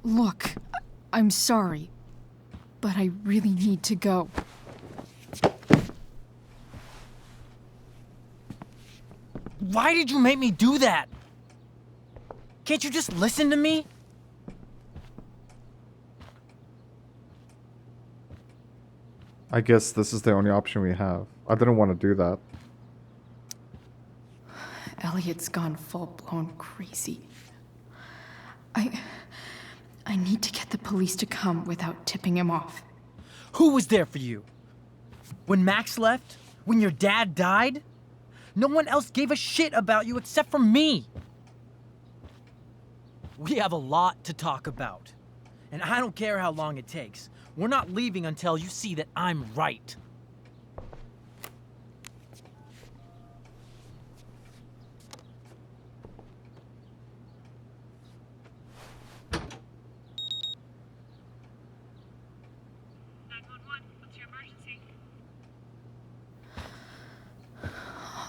Look, I'm sorry, but I really need to go. Why did you make me do that? Can't you just listen to me? I guess this is the only option we have. I didn't want to do that. Elliot's gone full-blown crazy. I need to get the police to come without tipping him off. Who was there for you? When Max left? When your dad died? No one else gave a shit about you except for me. We have a lot to talk about. And I don't care how long it takes. We're not leaving until you see that I'm right.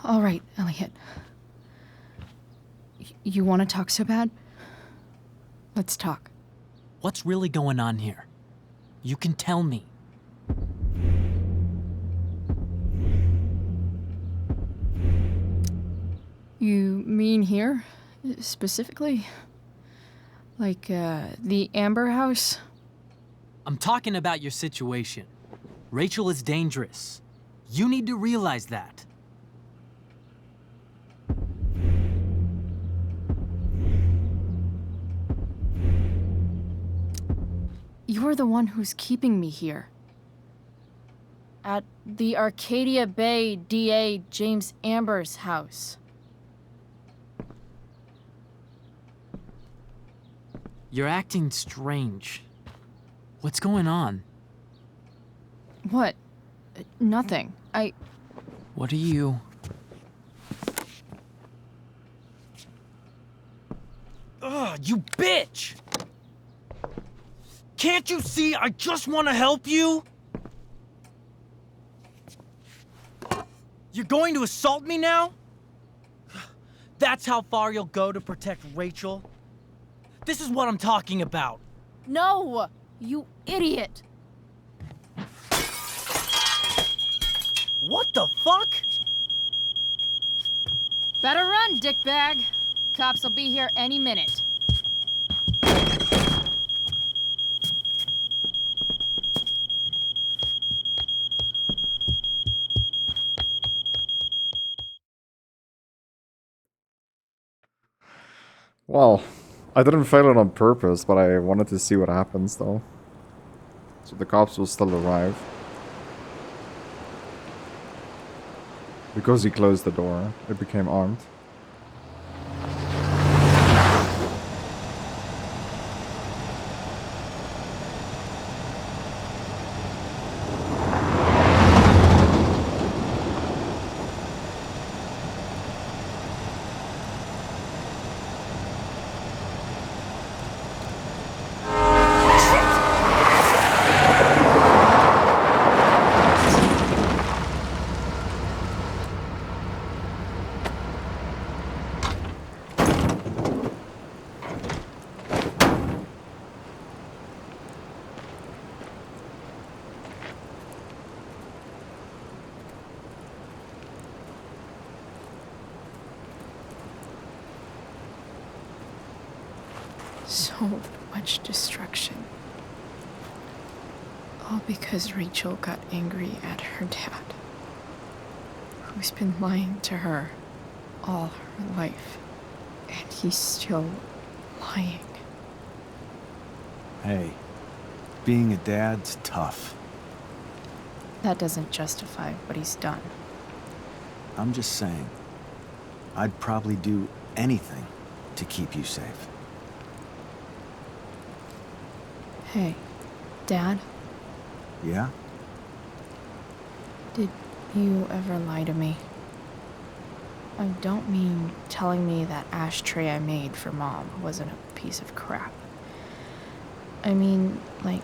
All right, Elliot. You want to talk so bad? Let's talk. What's really going on here? You can tell me. You mean here, specifically? Like, the Amber House? I'm talking about your situation. Rachel is dangerous. You need to realize that. You're the one who's keeping me here. At the Arcadia Bay DA James Amber's house. You're acting strange. What's going on? What? Nothing. What are you... Ugh, you bitch! Can't you see I just want to help you? You're going to assault me now? That's how far you'll go to protect Rachel? This is what I'm talking about. No! You idiot! What the fuck? Better run, dickbag. Cops will be here any minute. Well, I didn't fail it on purpose, but I wanted to see what happens though. So the cops will still arrive. Because he closed the door, it became armed. So much destruction. All because Rachel got angry at her dad, who's been lying to her all her life, and he's still lying. Hey, being a dad's tough. That doesn't justify what he's done. I'm just saying, I'd probably do anything to keep you safe. Hey, Dad, Yeah? did you ever lie to me? I don't mean telling me that ashtray I made for Mom wasn't a piece of crap. I mean, like,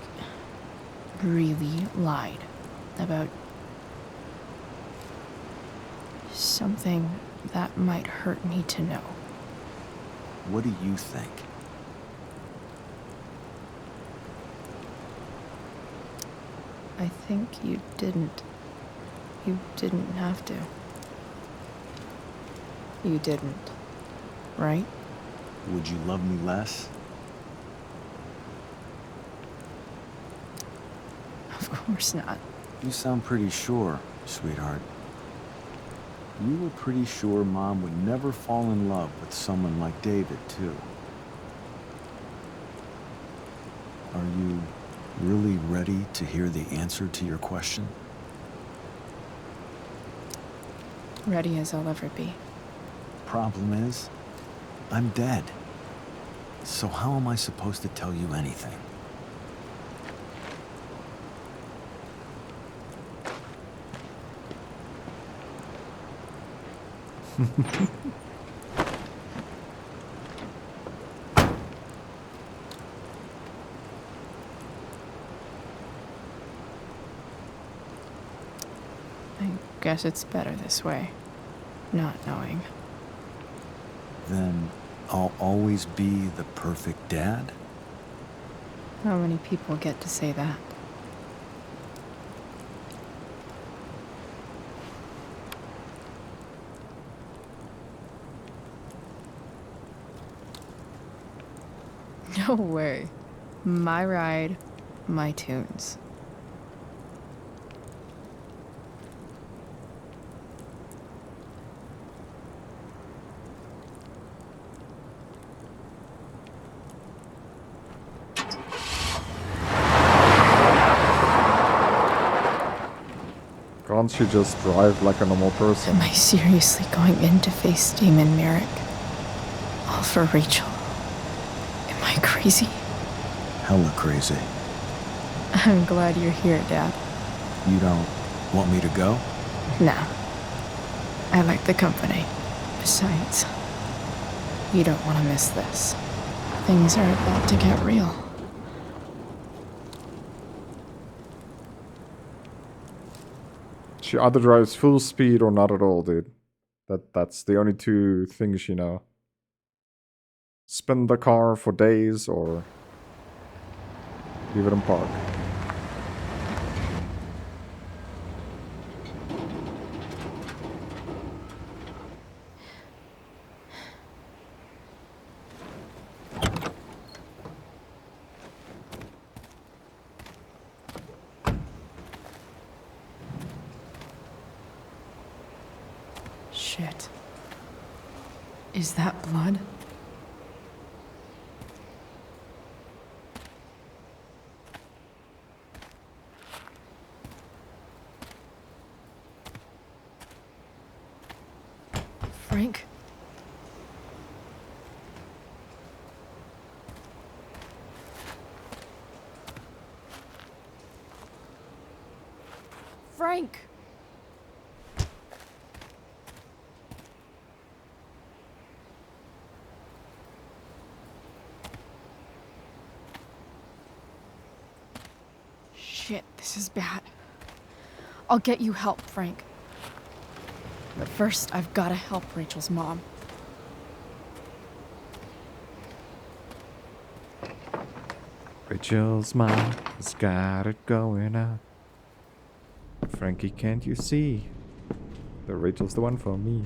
really lied about something that might hurt me to know. What do you think? I think you didn't. You didn't have to. You didn't, right? Would you love me less? Of course not. You sound pretty sure, sweetheart. You were pretty sure Mom would never fall in love with someone like David, too. Are you really ready to hear the answer to your question? Ready as I'll ever be. Problem is, I'm dead. So how am I supposed to tell you anything? I guess it's better this way, not knowing. Then I'll always be the perfect dad? How many people get to say that? No way. My ride, my tunes. can't she just drive like a normal person? Am I seriously going in to face Damon Merrick? All for Rachel? Am I crazy? Hella crazy. I'm glad you're here, Dad. You don't want me to go? Nah. I like the company. Besides, you don't want to miss this. Things are about to get real. She either drives full speed or not at all, dude. That's the only two things you know. Spin the car for days or leave it in park. Shit. Is that blood? Frank? Frank! Shit, this is bad. I'll get you help, Frank. But first, I've gotta help Rachel's mom. Rachel's mom has got it going on. Frankie, can't you see that Rachel's the one for me?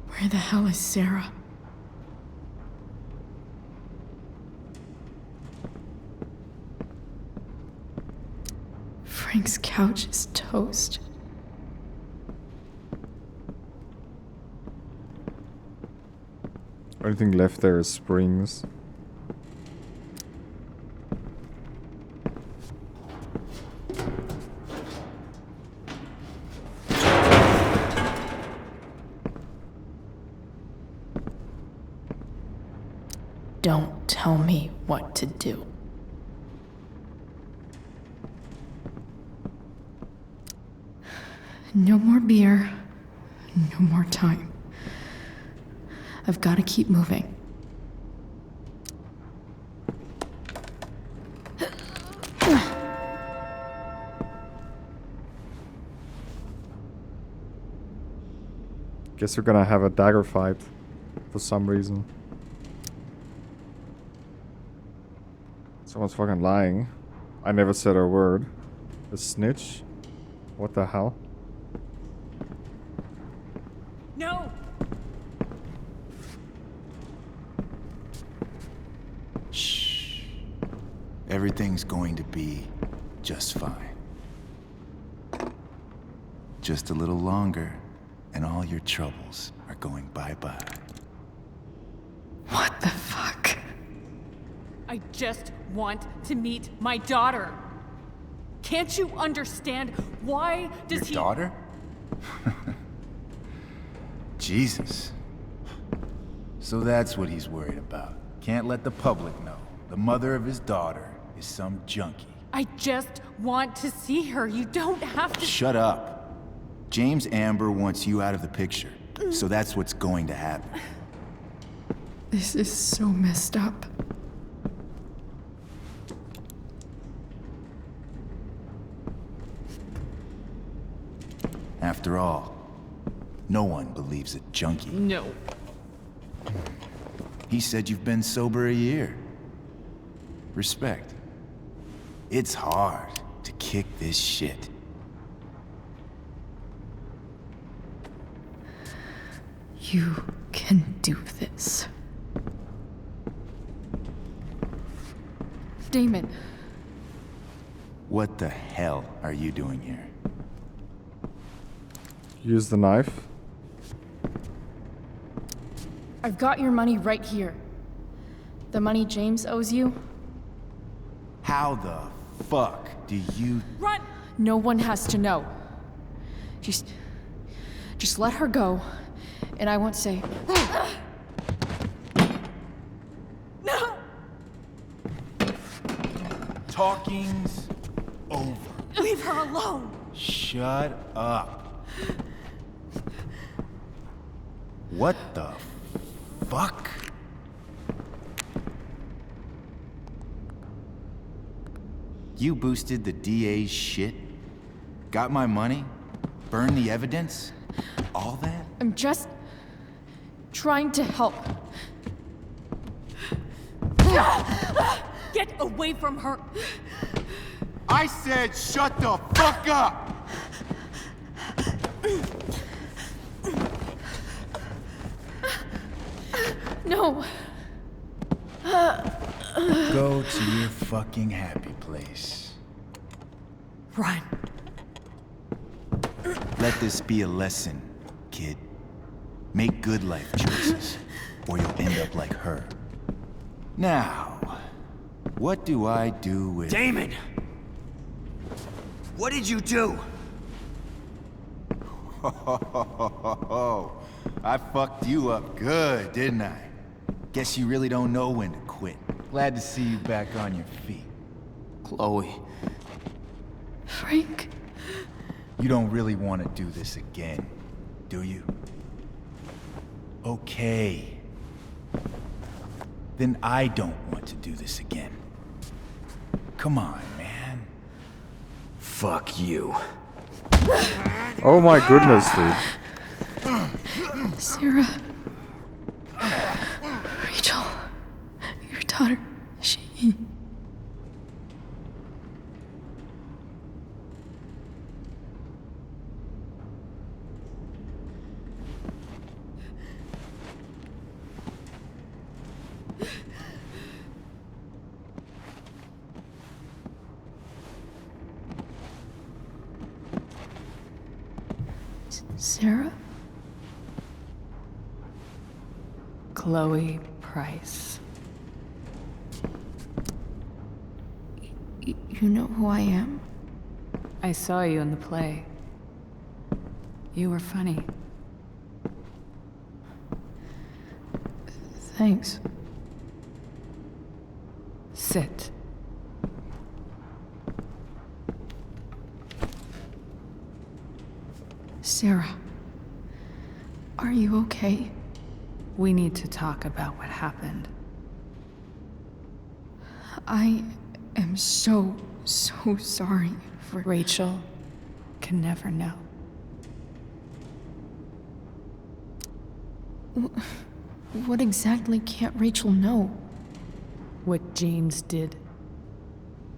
Where the hell is Sarah? Frank's couch is toast. Only thing left there is springs. Don't tell me what to do. No more beer. No more time. I've got to keep moving. Guess we're gonna have a dagger fight for some reason. Someone's fucking lying. I never said a word. A snitch? What the hell? No! Shh. Everything's going to be just fine. Just a little longer, and all your troubles are going bye-bye. What the fuck? I just want to meet my daughter. Can't you understand? Why does Your daughter? Jesus. So that's what he's worried about. Can't let the public know. The mother of his daughter is some junkie. I just want to see her. You don't have to. Shut up. James Amber wants you out of the picture. So that's what's going to happen. This is so messed up. After all, no one believes a junkie. No. He said you've been sober a year. Respect. It's hard to kick this shit. You can do this. Damon. What the hell are you doing here? Use the knife. I've got your money right here. The money James owes you? How the fuck do you... Run! No one has to know. Just let her go, and I won't say... No! Talking's over. Leave her alone! Shut up. What the fuck? You boosted the DA's shit? Got my money? Burned the evidence? All that? I'm just trying to help. Get away from her! I said shut the fuck up! No. Go to your fucking happy place. Run. Let this be a lesson, kid. Make good life choices, or you'll end up like her. Now, what do I do with... Damon! What did you do? I fucked you up good, didn't I? Guess you really don't know when to quit. Glad to see you back on your feet. Chloe. Frank. You don't really want to do this again, do you? Okay. Then I don't want to do this again. Come on, man. Fuck you. Oh my goodness, dude. Sarah. Rachel. Your daughter. She... Sarah? Chloe Price. You know who I am? I saw you in the play. You were funny. Thanks. Sit. Sarah. Are you okay? We need to talk about what happened. I am so sorry for... Rachel can never know. What exactly can't Rachel know? What James did.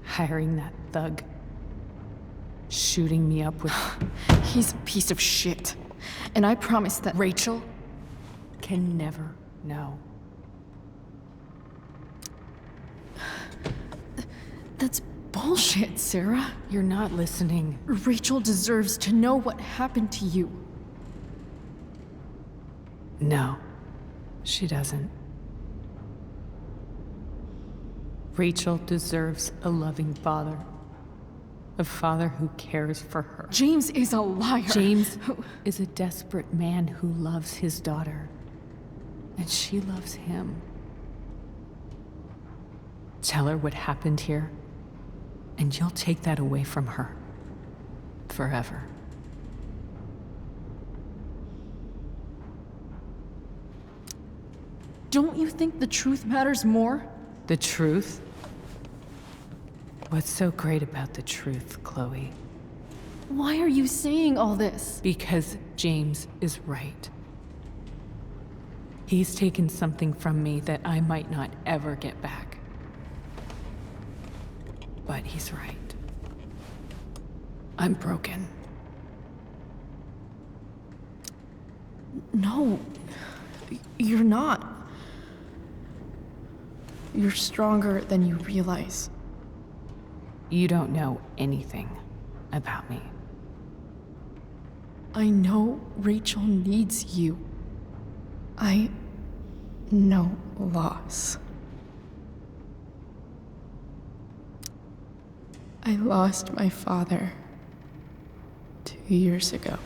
Hiring that thug. Shooting me up with... He's a piece of shit. And I promise that... Rachel can never know. That's bullshit, Sarah. You're not listening. Rachel deserves to know what happened to you. No, she doesn't. Rachel deserves a loving father. A father who cares for her. James is a liar. James is a desperate man who loves his daughter. And she loves him. Tell her what happened here, and you'll take that away from her. Forever. Don't you think the truth matters more? The truth? What's so great about the truth, Chloe? Why are you saying all this? Because James is right. He's taken something from me that I might not ever get back. But he's right. I'm broken. No, you're not. You're stronger than you realize. You don't know anything about me. I know Rachel needs you. I know loss. I lost my father 2 years ago.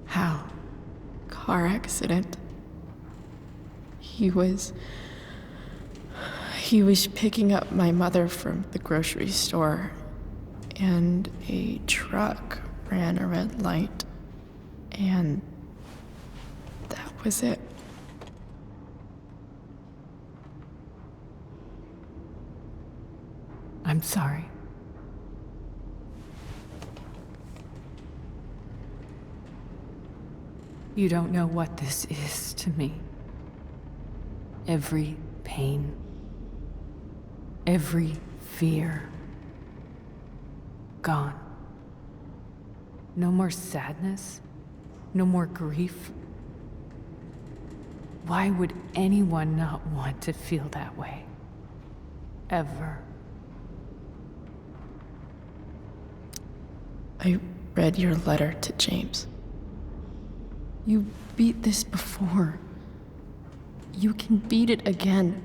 How? Car accident. He was picking up my mother from the grocery store, and a truck ran a red light, and that was it. I'm sorry. You don't know what this is to me. Every pain, every fear, gone. No more sadness, no more grief. Why would anyone not want to feel that way? Ever. I read your letter to James. You beat this before. You can beat it again.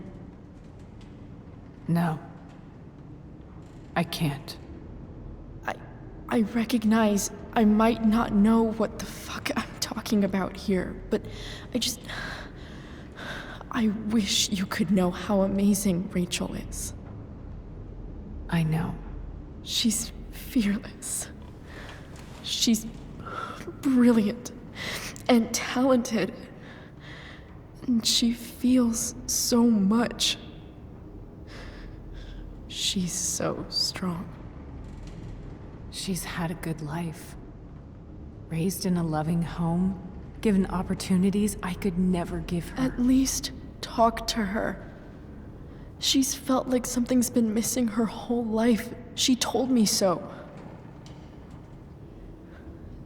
No. I can't. I recognize I might not know what the fuck I'm talking about here, but I wish you could know how amazing Rachel is. I know. She's fearless. She's brilliant and talented. And she feels so much. She's so strong. She's had a good life. Raised in a loving home, given opportunities I could never give her. At least talk to her. She's felt like something's been missing her whole life. She told me so.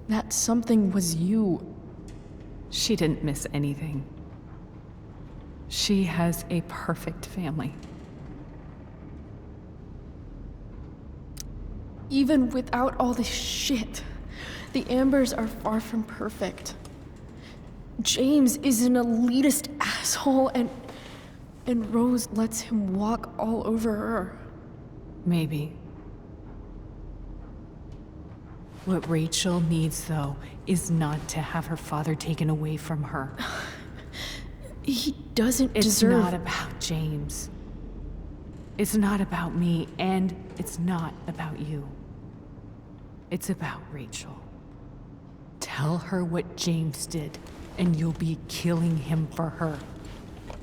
That something was you. She didn't miss anything. She has a perfect family. Even without all this shit, the Ambers are far from perfect. James is an elitist asshole, and Rose lets him walk all over her. Maybe. What Rachel needs, though, is not to have her father taken away from her. He doesn't It's deserve... not about James. It's not about me, and it's not about you. It's about Rachel. Tell her what James did, and you'll be killing him for her.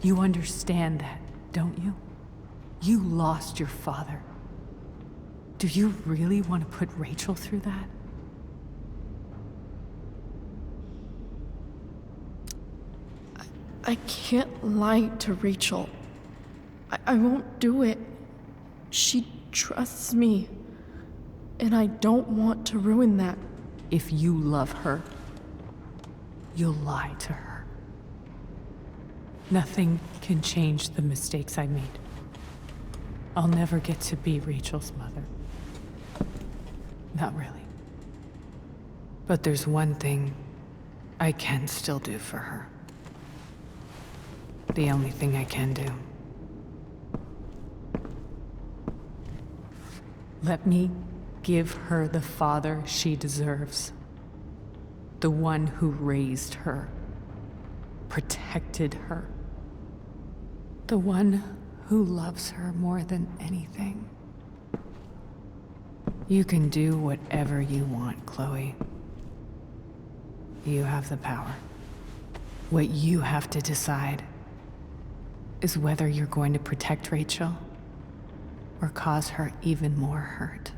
You understand that, don't you? You lost your father. Do you really want to put Rachel through that? I can't lie to Rachel. I won't do it. She trusts me. And I don't want to ruin that. If you love her, you'll lie to her. Nothing can change the mistakes I made. I'll never get to be Rachel's mother. Not really. But there's one thing I can still do for her. The only thing I can do. Let me give her the father she deserves. The one who raised her, protected her. The one who loves her more than anything. You can do whatever you want, Chloe. You have the power. What you have to decide is whether you're going to protect Rachel or cause her even more hurt.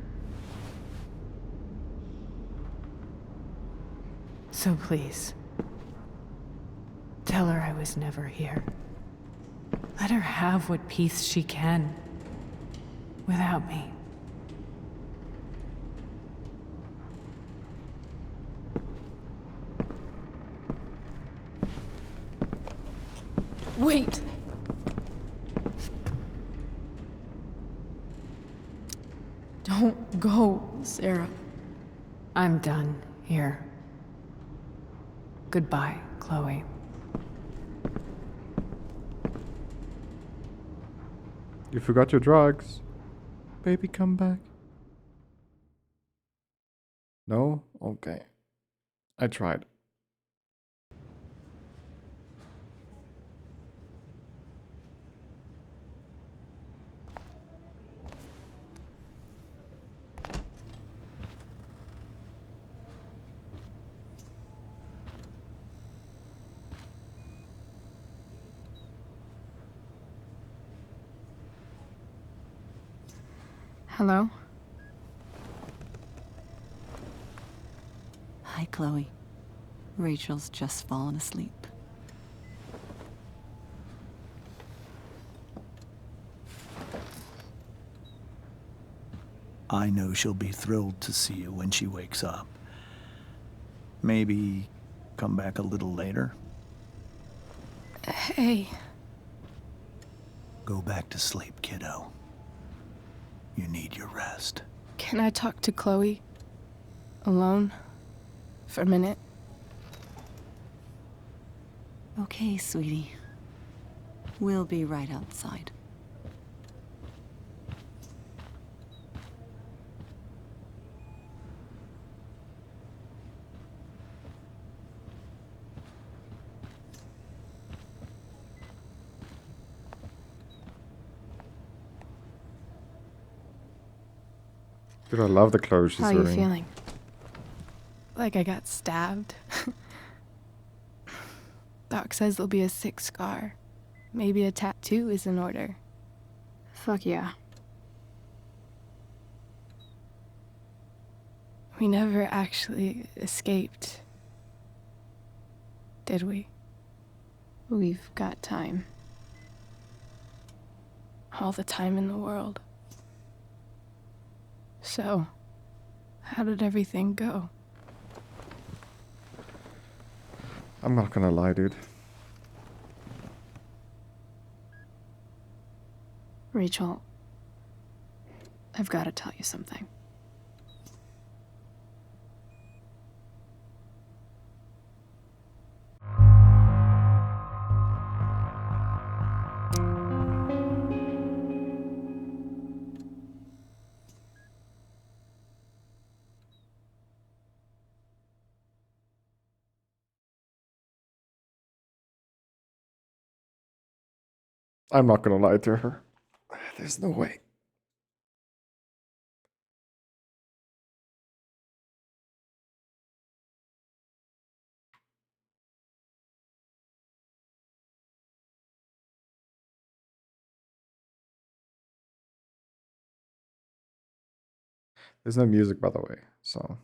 So please, tell her I was never here. Let her have what peace she can without me. Wait! Don't go, Sarah. I'm done here. Goodbye, Chloe. You forgot your drugs. Baby, come back. No? Okay. I tried. Hello? Hi, Chloe. Rachel's just fallen asleep. I know she'll be thrilled to see you when she wakes up. Maybe come back a little later? Hey. Go back to sleep, kiddo. You need your rest. Can I talk to Chloe? Alone? For a minute? Okay, sweetie. We'll be right outside. Dude, I love the clothes she's How wearing. are you feeling? Like I got stabbed? Doc says there'll be a sick scar. Maybe a tattoo is in order. Fuck yeah. We never actually escaped, did we? We've got time. All the time in the world. So, how did everything go? I'm not gonna lie, dude. Rachel, I've got to tell you something. I'm not gonna lie to her. There's no way. There's no music, by the way, so.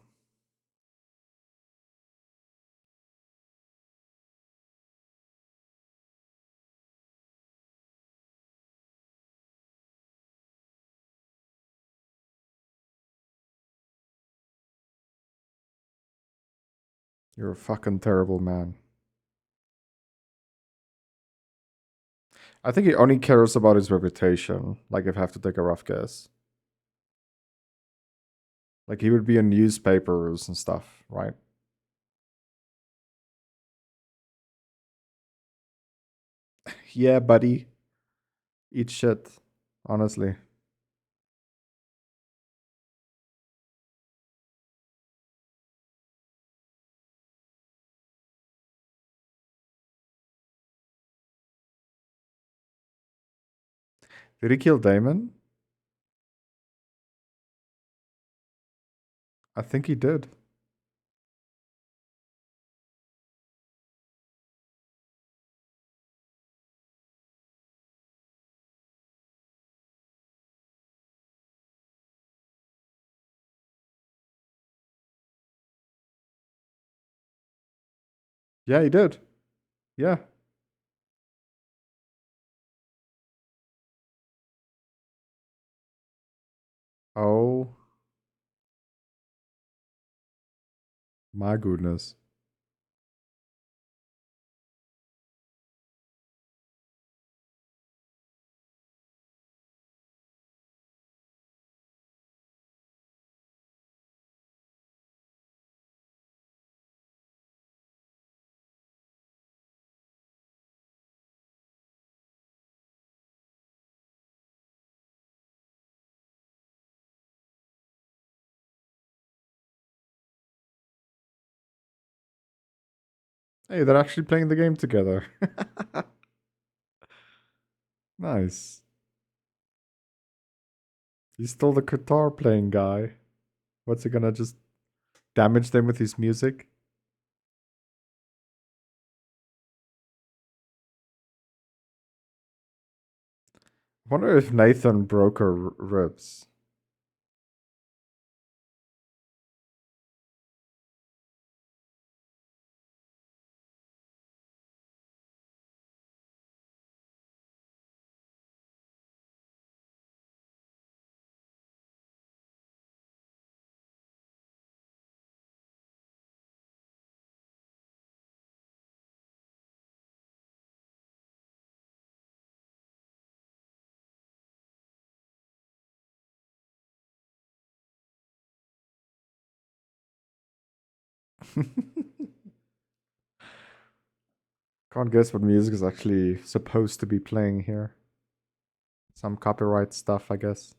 You're a fucking terrible man. I think he only cares about his reputation. Like, if I have to take a rough guess. Like, he would be in newspapers and stuff, right? Yeah, buddy. Eat shit. Honestly. Did he kill Damon? I think he did. Yeah, he did. Yeah. Oh. My goodness. Hey, they're actually playing the game together. Nice. He's still the guitar playing guy. What's he gonna just damage them with his music? I wonder if Nathan broke her ribs. Can't guess what music is actually supposed to be playing here. Some copyright stuff, I guess.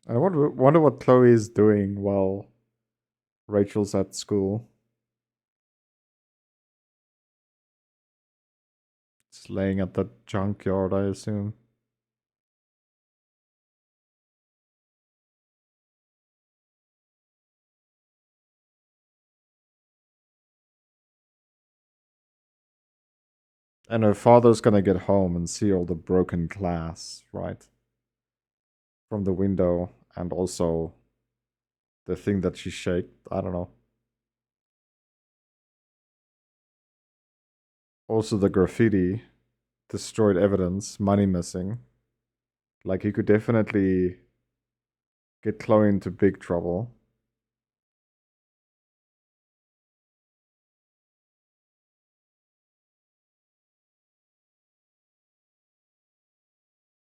I wonder what Chloe is doing while Rachel's at school. Just laying at the junkyard, I assume. And her father's gonna get home and see all the broken glass, right? From the window, and also the thing that she shaked. I don't know. Also the graffiti, destroyed evidence, money missing. Like, he could definitely get Chloe into big trouble.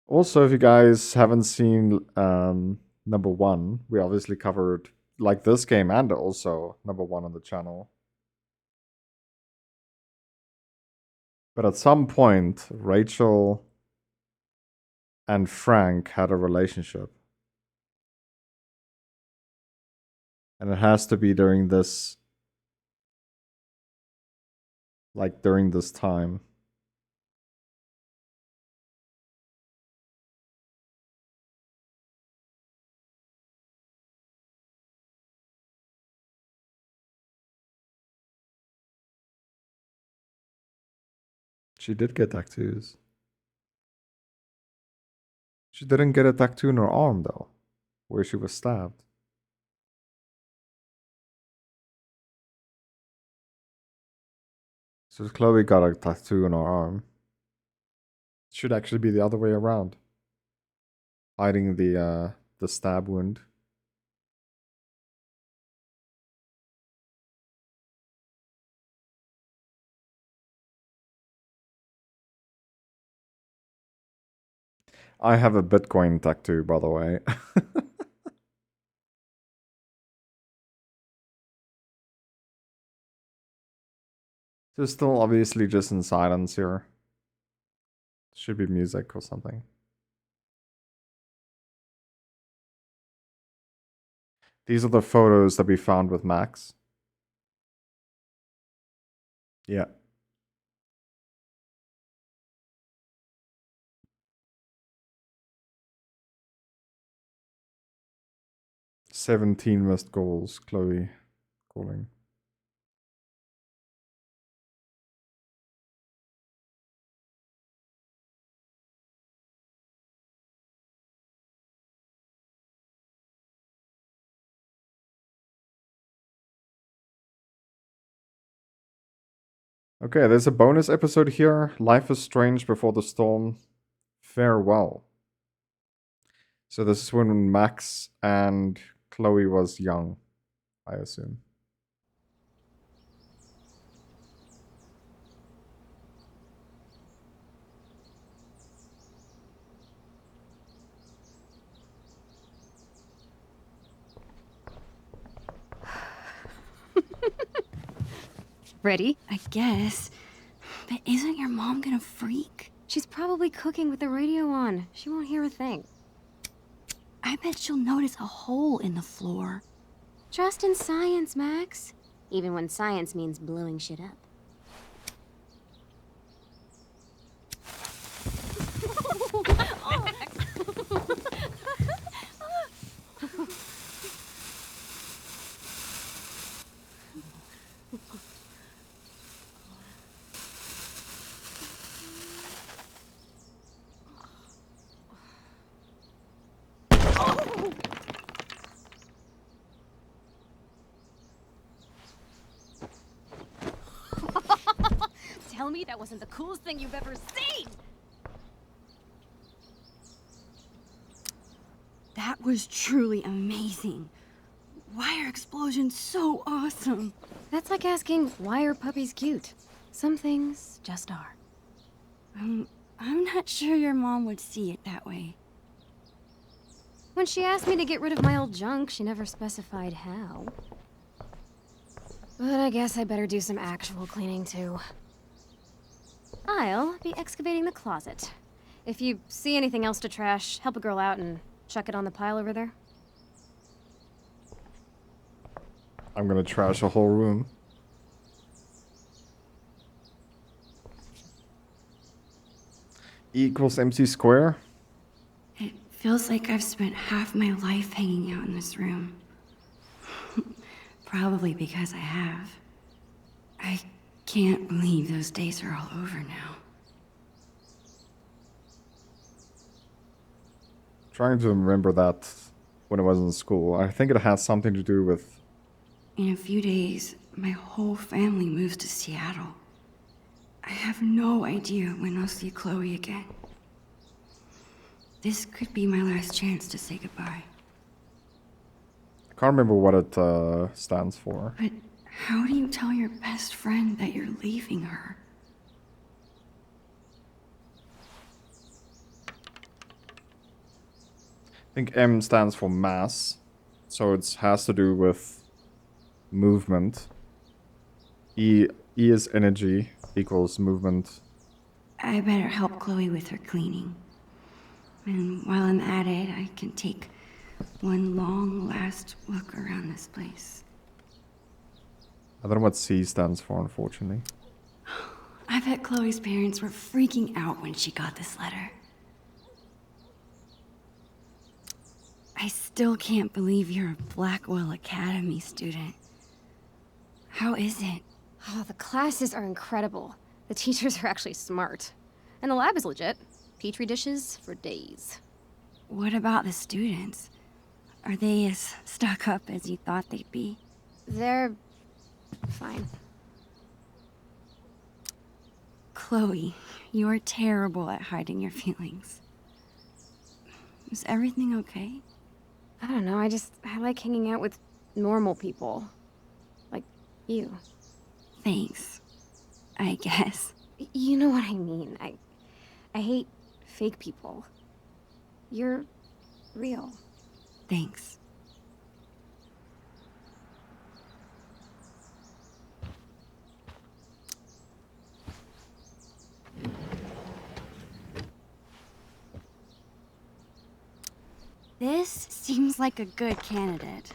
Also, if you guys haven't seen number one, we obviously covered like this game and also number one on the channel. But at some point, Rachel and Frank had a relationship. And it has to be during this, like during this time. She did get tattoos. She didn't get a tattoo on her arm though, where she was stabbed. So Chloe got a tattoo on her arm. Should actually be the other way around. Hiding the stab wound. I have a Bitcoin tattoo, by the way. They're still obviously just in silence here. Should be music or something. These are the photos that we found with Max. Yeah. "17 missed goals," Chloe calling. Okay, there's a bonus episode here. Life is Strange Before the Storm. Farewell. So this is when Max and Chloe was young, I assume. Ready? I guess. But isn't your mom gonna freak? She's probably cooking with the radio on. She won't hear a thing. I bet she'll notice a hole in the floor. Trust in science, Max. Even when science means blowing shit up. Tell me that wasn't the coolest thing you've ever seen! That was truly amazing. Why are explosions so awesome? That's like asking, why are puppies cute? Some things just are. I'm not sure your mom would see it that way. When she asked me to get rid of my old junk, she never specified how. But I guess I better do some actual cleaning too. I'll be excavating the closet. If you see anything else to trash, help a girl out and chuck it on the pile over there. I'm gonna trash a whole room. E equals MC square. It feels like I've spent half my life hanging out in this room. Probably because I have. I can't believe those days are all over now. Trying to remember that when I was in school. I think it has something to do with... In a few days, my whole family moves to Seattle. I have no idea when I'll see Chloe again. This could be my last chance to say goodbye. I can't remember what it stands for. But how do you tell your best friend that you're leaving her? I think M stands for mass. So it has to do with movement. E is energy equals movement. I better help Chloe with her cleaning. And while I'm at it, I can take one long last look around this place. I don't know what C stands for, unfortunately. I bet Chloe's parents were freaking out when she got this letter. I still can't believe you're a Blackwell Academy student. How is it? Oh, the classes are incredible. The teachers are actually smart. And the lab is legit. Petri dishes for days. What about the students? Are they as stuck up as you thought they'd be? They're fine. Chloe, you're terrible at hiding your feelings. Is everything okay? I don't know, I like hanging out with normal people. Like you. Thanks. I guess. You know what I mean. I hate fake people. You're real. Thanks. This seems like a good candidate.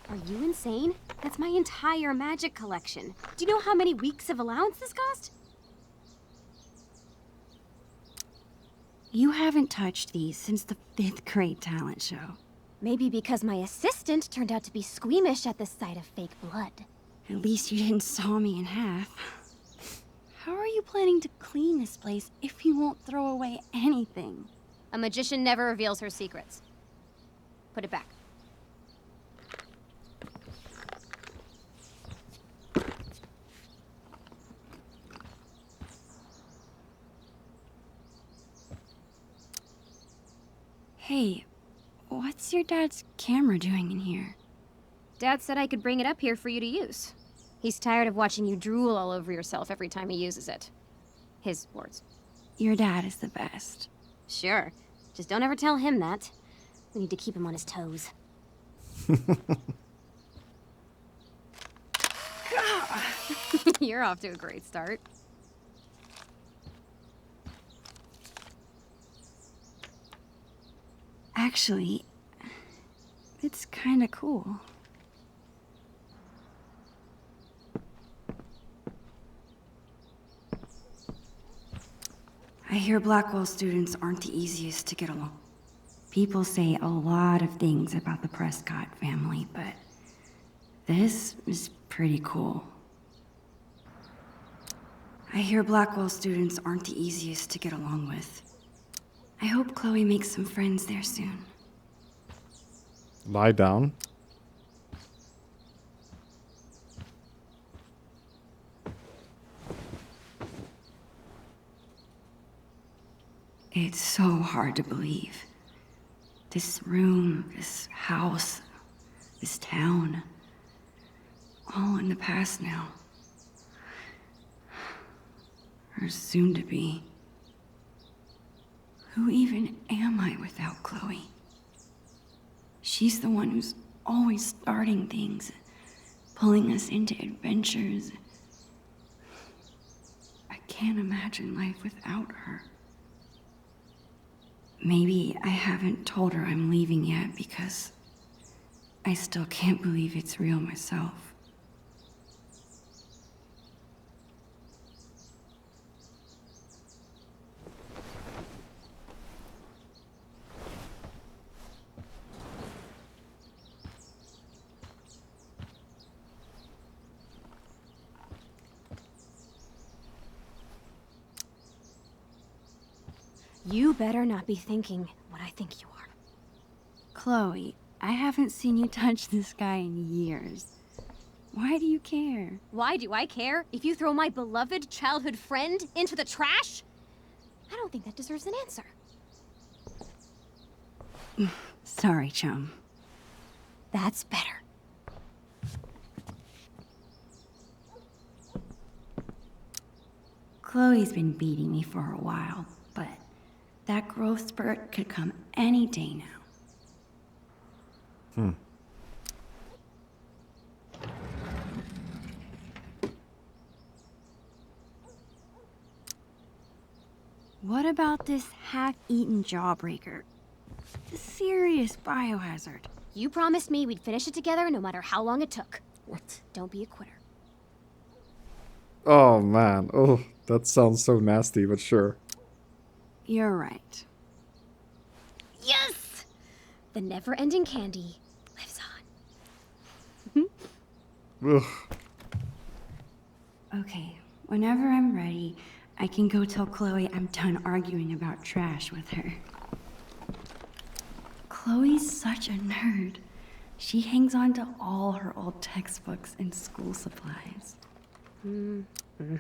Are you insane? That's my entire magic collection. Do you know how many weeks of allowance this cost? You haven't touched these since the 5th grade talent show. Maybe because my assistant turned out to be squeamish at the sight of fake blood. At least you didn't saw me in half. How are you planning to clean this place if you won't throw away anything? A magician never reveals her secrets. Put it back. Hey, what's your dad's camera doing in here? Dad said I could bring it up here for you to use. He's tired of watching you drool all over yourself every time he uses it. His words. Your dad is the best. Sure. Just don't ever tell him that. We need to keep him on his toes. You're off to a great start. Actually, it's kinda cool. I hear Blackwell students aren't the easiest to get along. People say a lot of things about the Prescott family, but this is pretty cool. I hear Blackwell students aren't the easiest to get along with. I hope Chloe makes some friends there soon. Lie down. It's so hard to believe. This room, this house, this town, all in the past now. Or soon to be. Who even am I without Chloe? She's the one who's always starting things, pulling us into adventures. I can't imagine life without her. Maybe I haven't told her I'm leaving yet because I still can't believe it's real myself. You better not be thinking what I think you are. Chloe, I haven't seen you touch this guy in years. Why do you care? Why do I care if you throw my beloved childhood friend into the trash? I don't think that deserves an answer. Sorry, chum. That's better. Chloe's been beating me for a while, but that growth spurt could come any day now. What about this half-eaten jawbreaker? A serious biohazard. You promised me we'd finish it together no matter how long it took. What? Don't be a quitter. Oh man. Oh, that sounds so nasty, but sure. You're right. Yes! The never-ending candy lives on. Ugh. Okay, whenever I'm ready, I can go tell Chloe I'm done arguing about trash with her. Chloe's such a nerd. She hangs on to all her old textbooks and school supplies.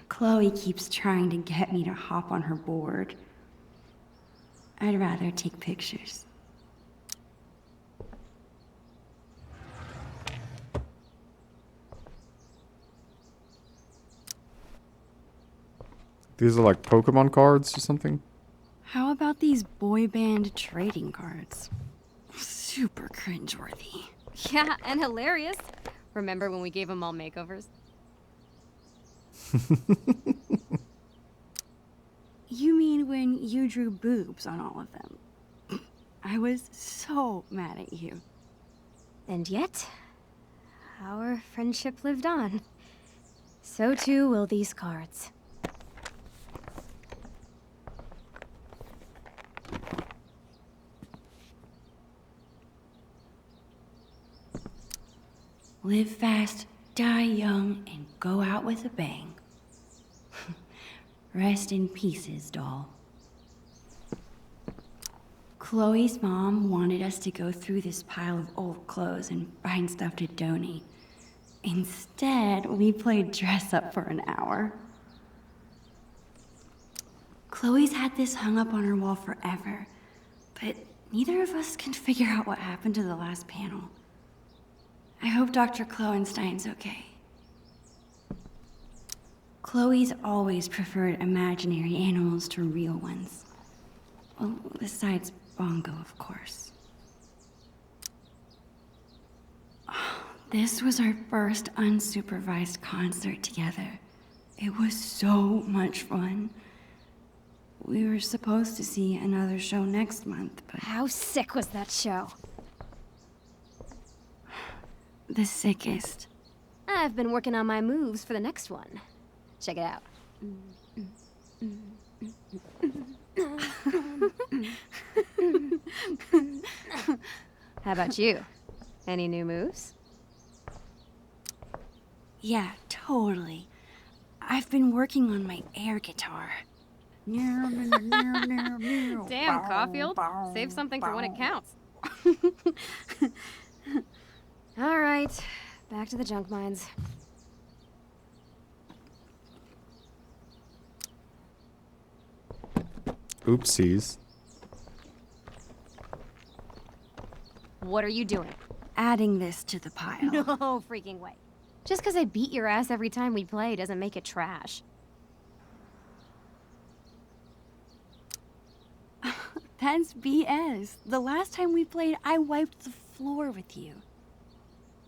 Chloe keeps trying to get me to hop on her board. I'd rather take pictures. These are like Pokemon cards or something? How about these boy band trading cards? Super cringeworthy. Yeah, and hilarious. Remember when we gave them all makeovers? You mean when you drew boobs on all of them? I was so mad at you. And yet, our friendship lived on. So too will these cards. Live fast, die young, and go out with a bang. Rest in pieces, doll. Chloe's mom wanted us to go through this pile of old clothes and find stuff to donate. Instead, we played dress up for an hour. Chloe's had this hung up on her wall forever, but neither of us can figure out what happened to the last panel. I hope Dr. Kloenstein's okay. Chloe's always preferred imaginary animals to real ones. Well, besides Bongo, of course. This was our first unsupervised concert together. It was so much fun. We were supposed to see another show next month, but... How sick was that show? The sickest. I've been working on my moves for the next one. Check it out. How about you? Any new moves? Yeah, totally. I've been working on my air guitar. Damn, Caulfield. Save something for when it counts. All right, back to the junk mines. Oopsies. What are you doing? Adding this to the pile. No freaking way. Just because I beat your ass every time we play doesn't make it trash. That's BS. The last time we played, I wiped the floor with you.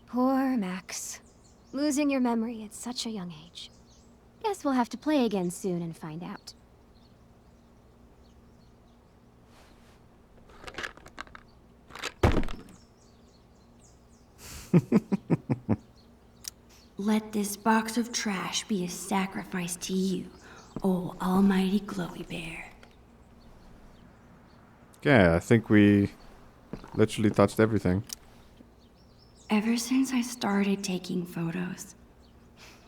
Poor Max. Losing your memory at such a young age. Guess we'll have to play again soon and find out. Let this box of trash be a sacrifice to you, oh almighty Glowy Bear. Yeah, I think we literally touched everything. Ever since I started taking photos,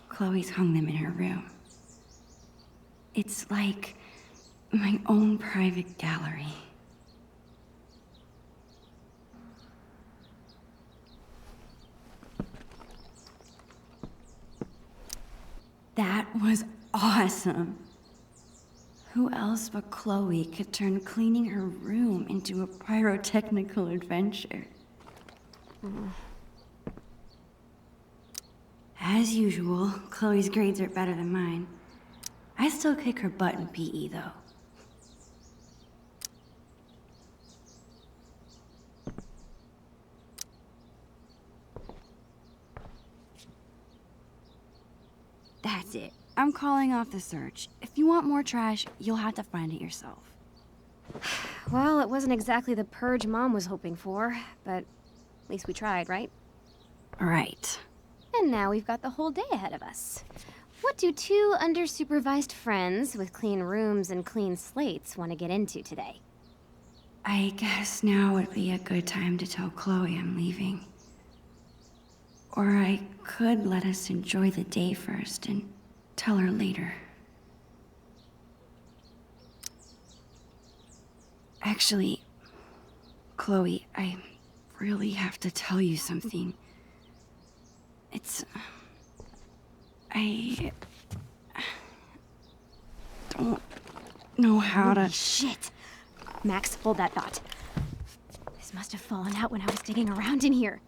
Chloe's hung them in her room. It's like my own private gallery. That was awesome. Who else but Chloe could turn cleaning her room into a pyrotechnical adventure? As usual, Chloe's grades are better than mine. I still kick her butt in PE, though. That's it. I'm calling off the search. If you want more trash, you'll have to find it yourself. Well, it wasn't exactly the purge Mom was hoping for, but at least we tried, right? Right. And now we've got the whole day ahead of us. What do two under-supervised friends with clean rooms and clean slates want to get into today? I guess now would be a good time to tell Chloe I'm leaving. Or I could let us enjoy the day first and tell her later. Actually, Chloe, I really have to tell you something. I don't know how to... Holy shit! Max, hold that thought. This must have fallen out when I was digging around in here.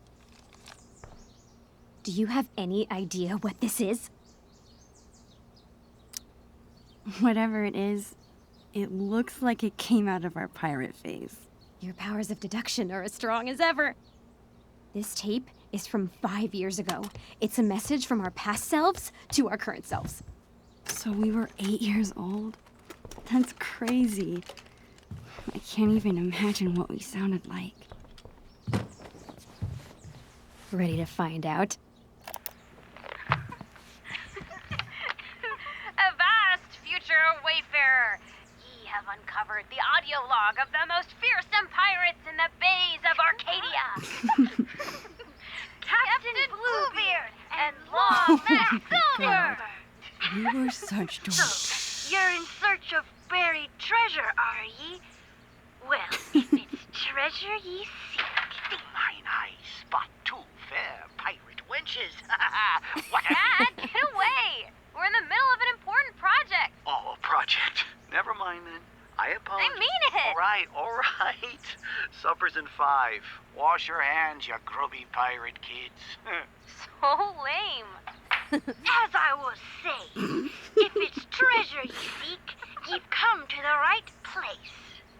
Do you have any idea what this is? Whatever it is, it looks like it came out of our pirate phase. Your powers of deduction are as strong as ever. This tape is from 5 years ago. It's a message from our past selves to our current selves. So we were 8 years old? That's crazy. I can't even imagine what we sounded like. Ready to find out? Avast, future wayfarer! Ye have uncovered the audio log of the most fearsome pirates in the bays of Arcadia. Captain Bluebeard and Lawman Silver! We were such dorks. So, you're in search of buried treasure, are ye? Well, if it's treasure ye seek, mine eyes spot two fair pirate wenches. What Dad, get away! We're in the middle of an important project. Oh, project. Never mind then. I apologize. I mean it! All right. Supper's in 5. Wash your hands, you grubby pirate kids. So lame. As I was saying, if it's treasure ye seek, ye've come to the right place.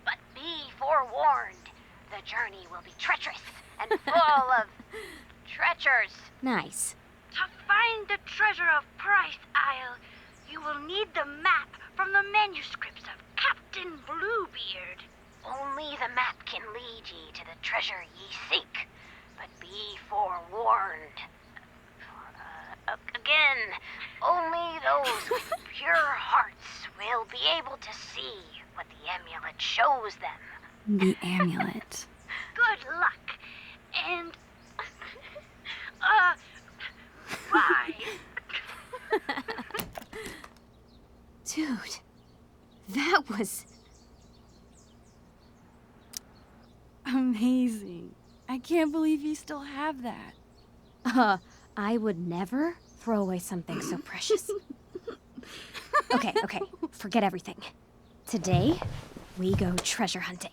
But be forewarned, the journey will be treacherous and full of treacherous. Nice. To find the treasure of Price Isle, you will need the map from the manuscripts of Captain Captain Bluebeard. Only the map can lead ye to the treasure ye seek. But be forewarned. Again, only those with pure hearts will be able to see what the amulet shows them. The amulet. Good luck. And, bye. Dude, that was amazing. I can't believe you still have that. I would never throw away something so precious. Okay, forget everything. Today, we go treasure hunting.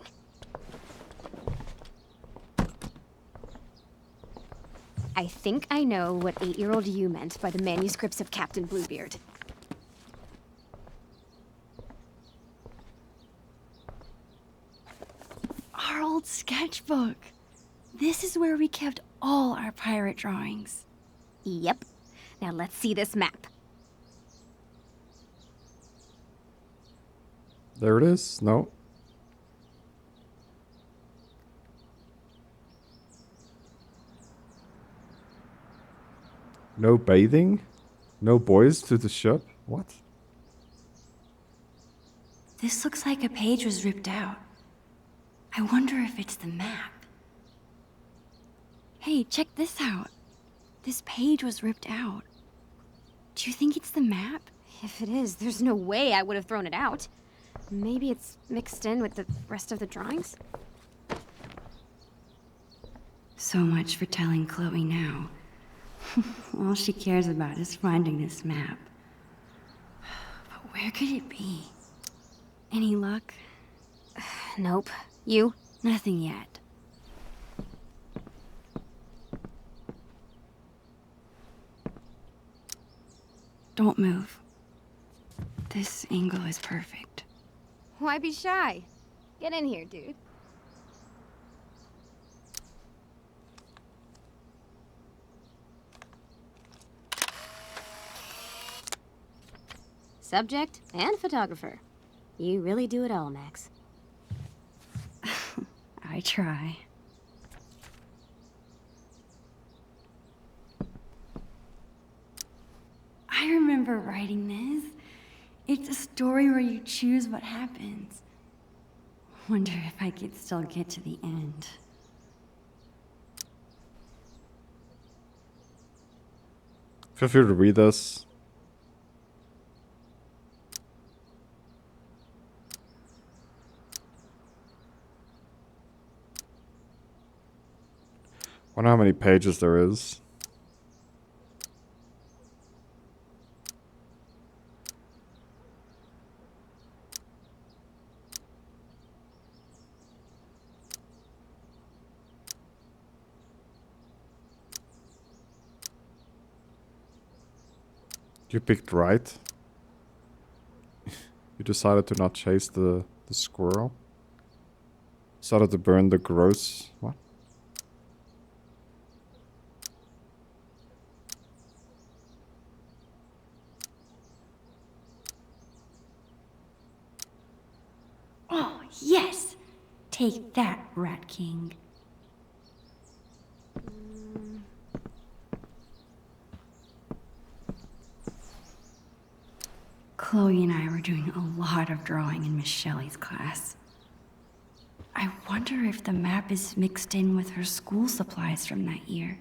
I think I know what 8-year-old you meant by the manuscripts of Captain Bluebeard. Our old sketchbook. This is where we kept all our pirate drawings. Yep. Now let's see this map. There it is. No. No bathing? No boys to the ship? What? This looks like a page was ripped out. I wonder if it's the map. Hey, check this out. This page was ripped out. Do you think it's the map? If it is, there's no way I would have thrown it out. Maybe it's mixed in with the rest of the drawings? So much for telling Chloe now. All she cares about is finding this map. But where could it be? Any luck? Nope. You? Nothing yet. Don't move. This angle is perfect. Why be shy? Get in here, dude. Subject and photographer. You really do it all, Max. I try. I remember writing this. It's a story where you choose what happens. Wonder if I could still get to the end. Feel free to read this. Wonder how many pages there is. You picked right. You decided to not chase the squirrel. Decided to burn the gross... What? Oh, yes! Take that, Rat King. Chloe and I were doing a lot of drawing in Miss Shelley's class. I wonder if the map is mixed in with her school supplies from that year.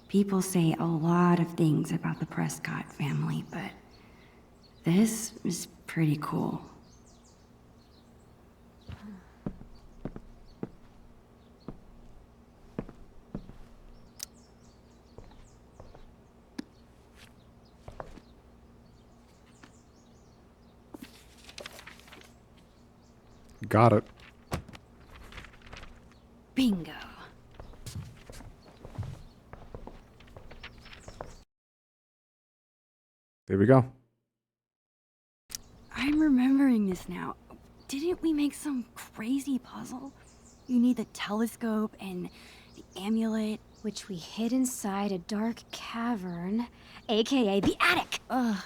People say a lot of things about the Prescott family, but this is pretty cool. Got it. Bingo. There we go. I'm remembering this now. Didn't we make some crazy puzzle? You need the telescope and the amulet. Which we hid inside a dark cavern, aka the attic. Ugh,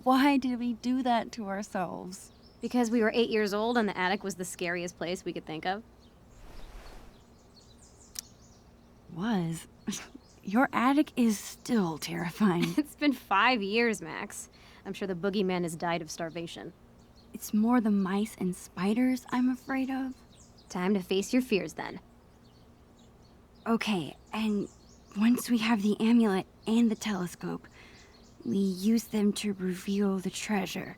Why did we do that to ourselves? Because we were 8 years old and the attic was the scariest place we could think of. Was. Your attic is still terrifying. It's been 5 years, Max. I'm sure the boogeyman has died of starvation. It's more the mice and spiders I'm afraid of. Time to face your fears, then. Okay, and once we have the amulet and the telescope, we use them to reveal the treasure.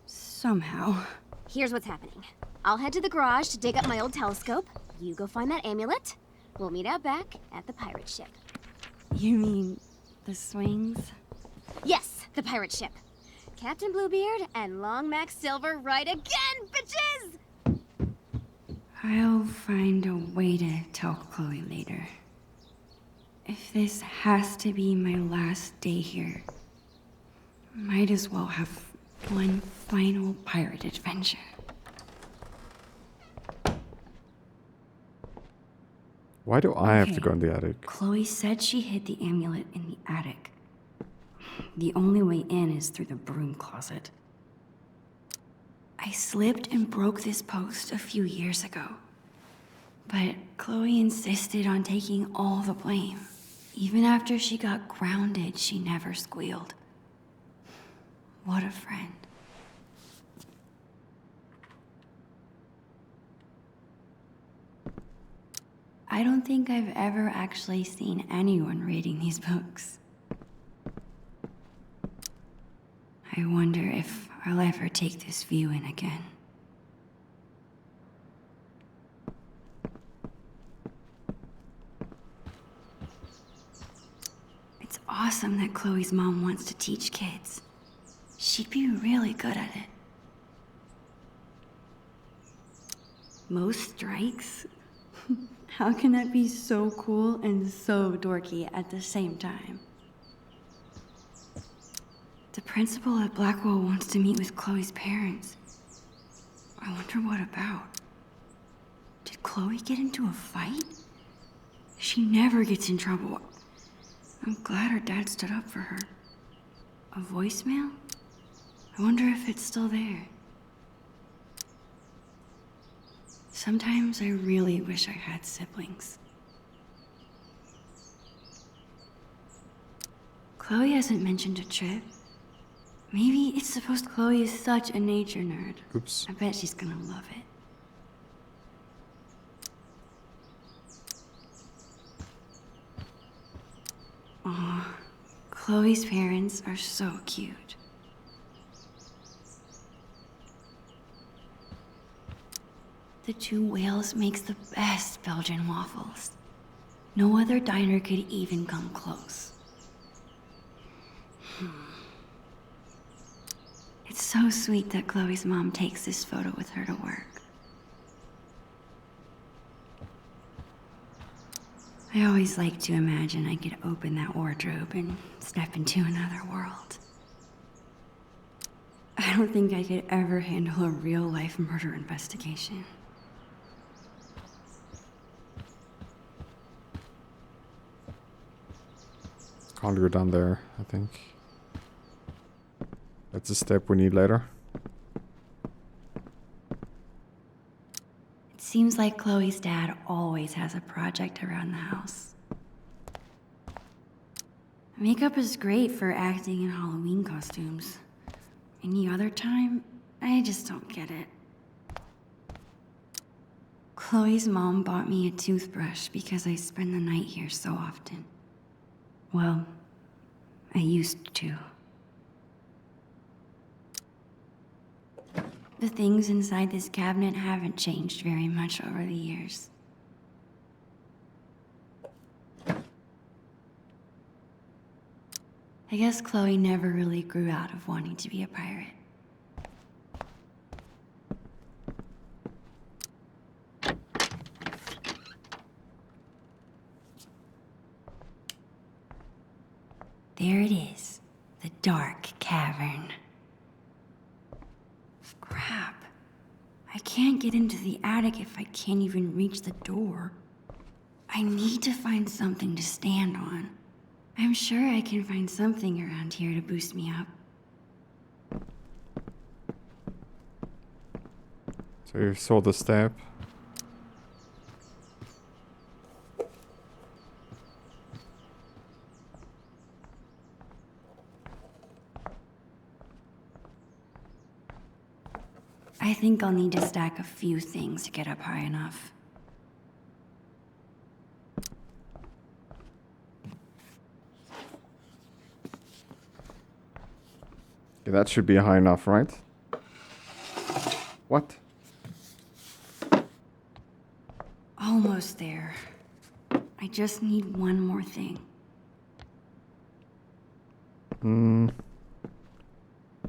Somehow. Here's what's happening. I'll head to the garage to dig up my old telescope. You go find that amulet. We'll meet out back at the pirate ship. You mean the swings? Yes, the pirate ship. Captain Bluebeard and Long Max Silver right again, bitches! I'll find a way to tell Chloe later. If this has to be my last day here, might as well have one final pirate adventure. Why do I have to go in the attic? Chloe said she hid the amulet in the attic. The only way in is through the broom closet. I slipped and broke this post a few years ago. But Chloe insisted on taking all the blame. Even after she got grounded, she never squealed. What a friend. I don't think I've ever actually seen anyone reading these books. I wonder if I'll ever take this view in again. It's awesome that Chloe's mom wants to teach kids. She'd be really good at it. Most strikes? How can that be so cool and so dorky at the same time? The principal at Blackwell wants to meet with Chloe's parents. I wonder what about. Did Chloe get into a fight? She never gets in trouble. I'm glad her dad stood up for her. A voicemail? I wonder if it's still there. Sometimes I really wish I had siblings. Chloe hasn't mentioned a trip. Maybe it's supposed Chloe is such a nature nerd. Oops. I bet she's gonna love it. Aw, Chloe's parents are so cute. The Two Whales makes the best Belgian waffles. No other diner could even come close. It's so sweet that Chloe's mom takes this photo with her to work. I always like to imagine I could open that wardrobe and step into another world. I don't think I could ever handle a real-life murder investigation. Can't go down there, I think. That's a step we need later. It seems like Chloe's dad always has a project around the house. Makeup is great for acting in Halloween costumes. Any other time, I just don't get it. Chloe's mom bought me a toothbrush because I spend the night here so often. Well, I used to. The things inside this cabinet haven't changed very much over the years. I guess Chloe never really grew out of wanting to be a pirate. There it is, the dark cavern. Crap. I can't get into the attic if I can't even reach the door. I need to find something to stand on. I'm sure I can find something around here to boost me up. So you saw the step. I think I'll need to stack a few things to get up high enough. Okay, that should be high enough, right? What? Almost there. I just need one more thing.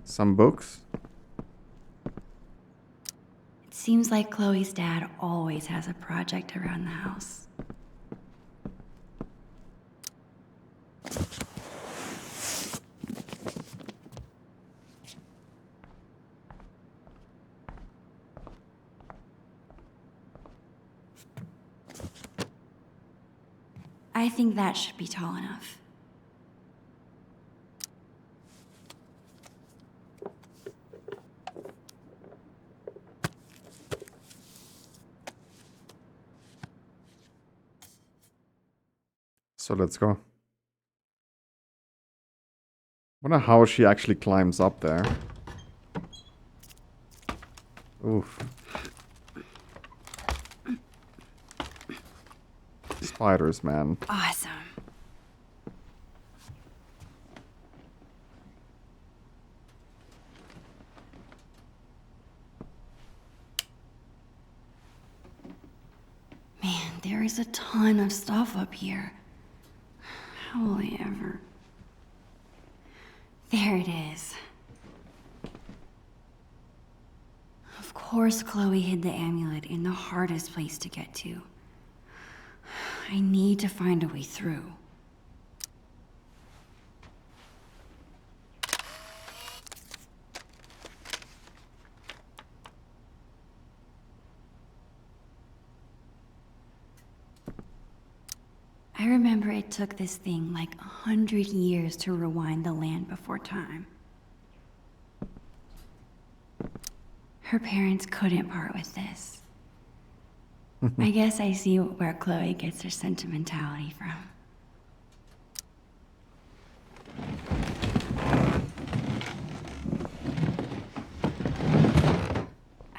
Some books? It seems like Chloe's dad always has a project around the house. I think that should be tall enough. So let's go. Wonder how she actually climbs up there. Oof. Spiders, man. Awesome. Man, there is a ton of stuff up here. How will I ever... There it is. Of course Chloe hid the amulet in the hardest place to get to. I need to find a way through. I remember it took this thing like 100 years to rewind the land before time. Her parents couldn't part with this. I guess I see where Chloe gets her sentimentality from.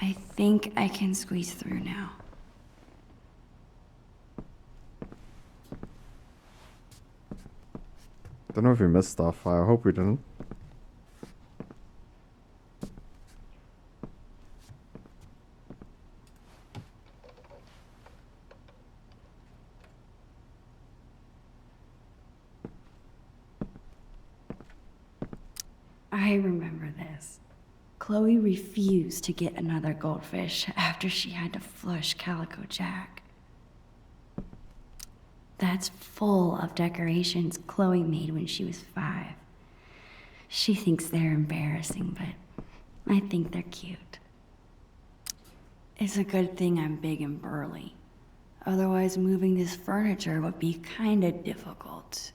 I think I can squeeze through now. Don't know if we missed stuff. I hope we didn't. I remember this. Chloe refused to get another goldfish after she had to flush Calico Jack. That's full of decorations Chloe made when she was 5. She thinks they're embarrassing, but I think they're cute. It's a good thing I'm big and burly. Otherwise, moving this furniture would be kinda difficult.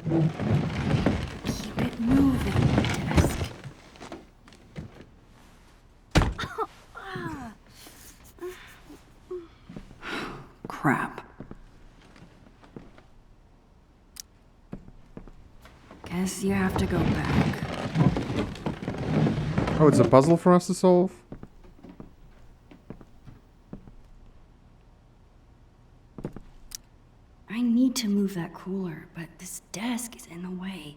Keep it moving, desk. Crap. Guess you have to go back. Oh, it's a puzzle for us to solve? I need to move that cooler, but this desk is in the way.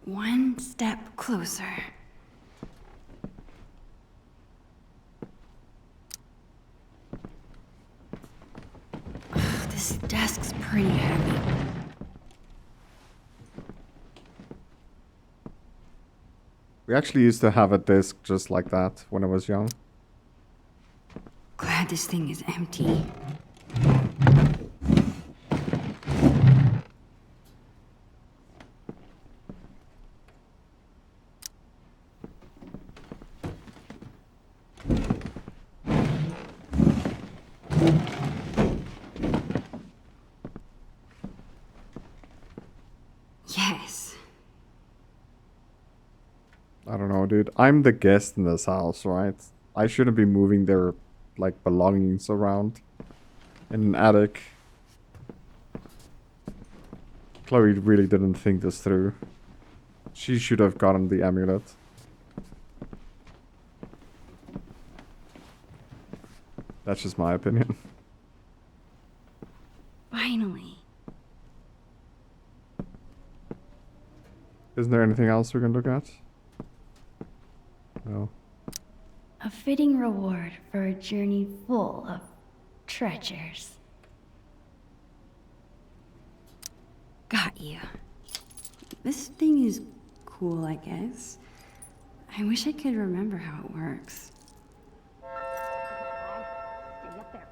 One step closer. This desk's pretty heavy. We actually used to have a disc just like that when I was young. Glad this thing is empty. I don't know, dude. I'm the guest in this house, right? I shouldn't be moving their, like, belongings around in an attic. Chloe really didn't think this through. She should have gotten the amulet. That's just my opinion. Finally. Isn't there anything else we can look at? No. A fitting reward for a journey full of treasures. Got you. This thing is cool, I guess. I wish I could remember how it works. Stay up there.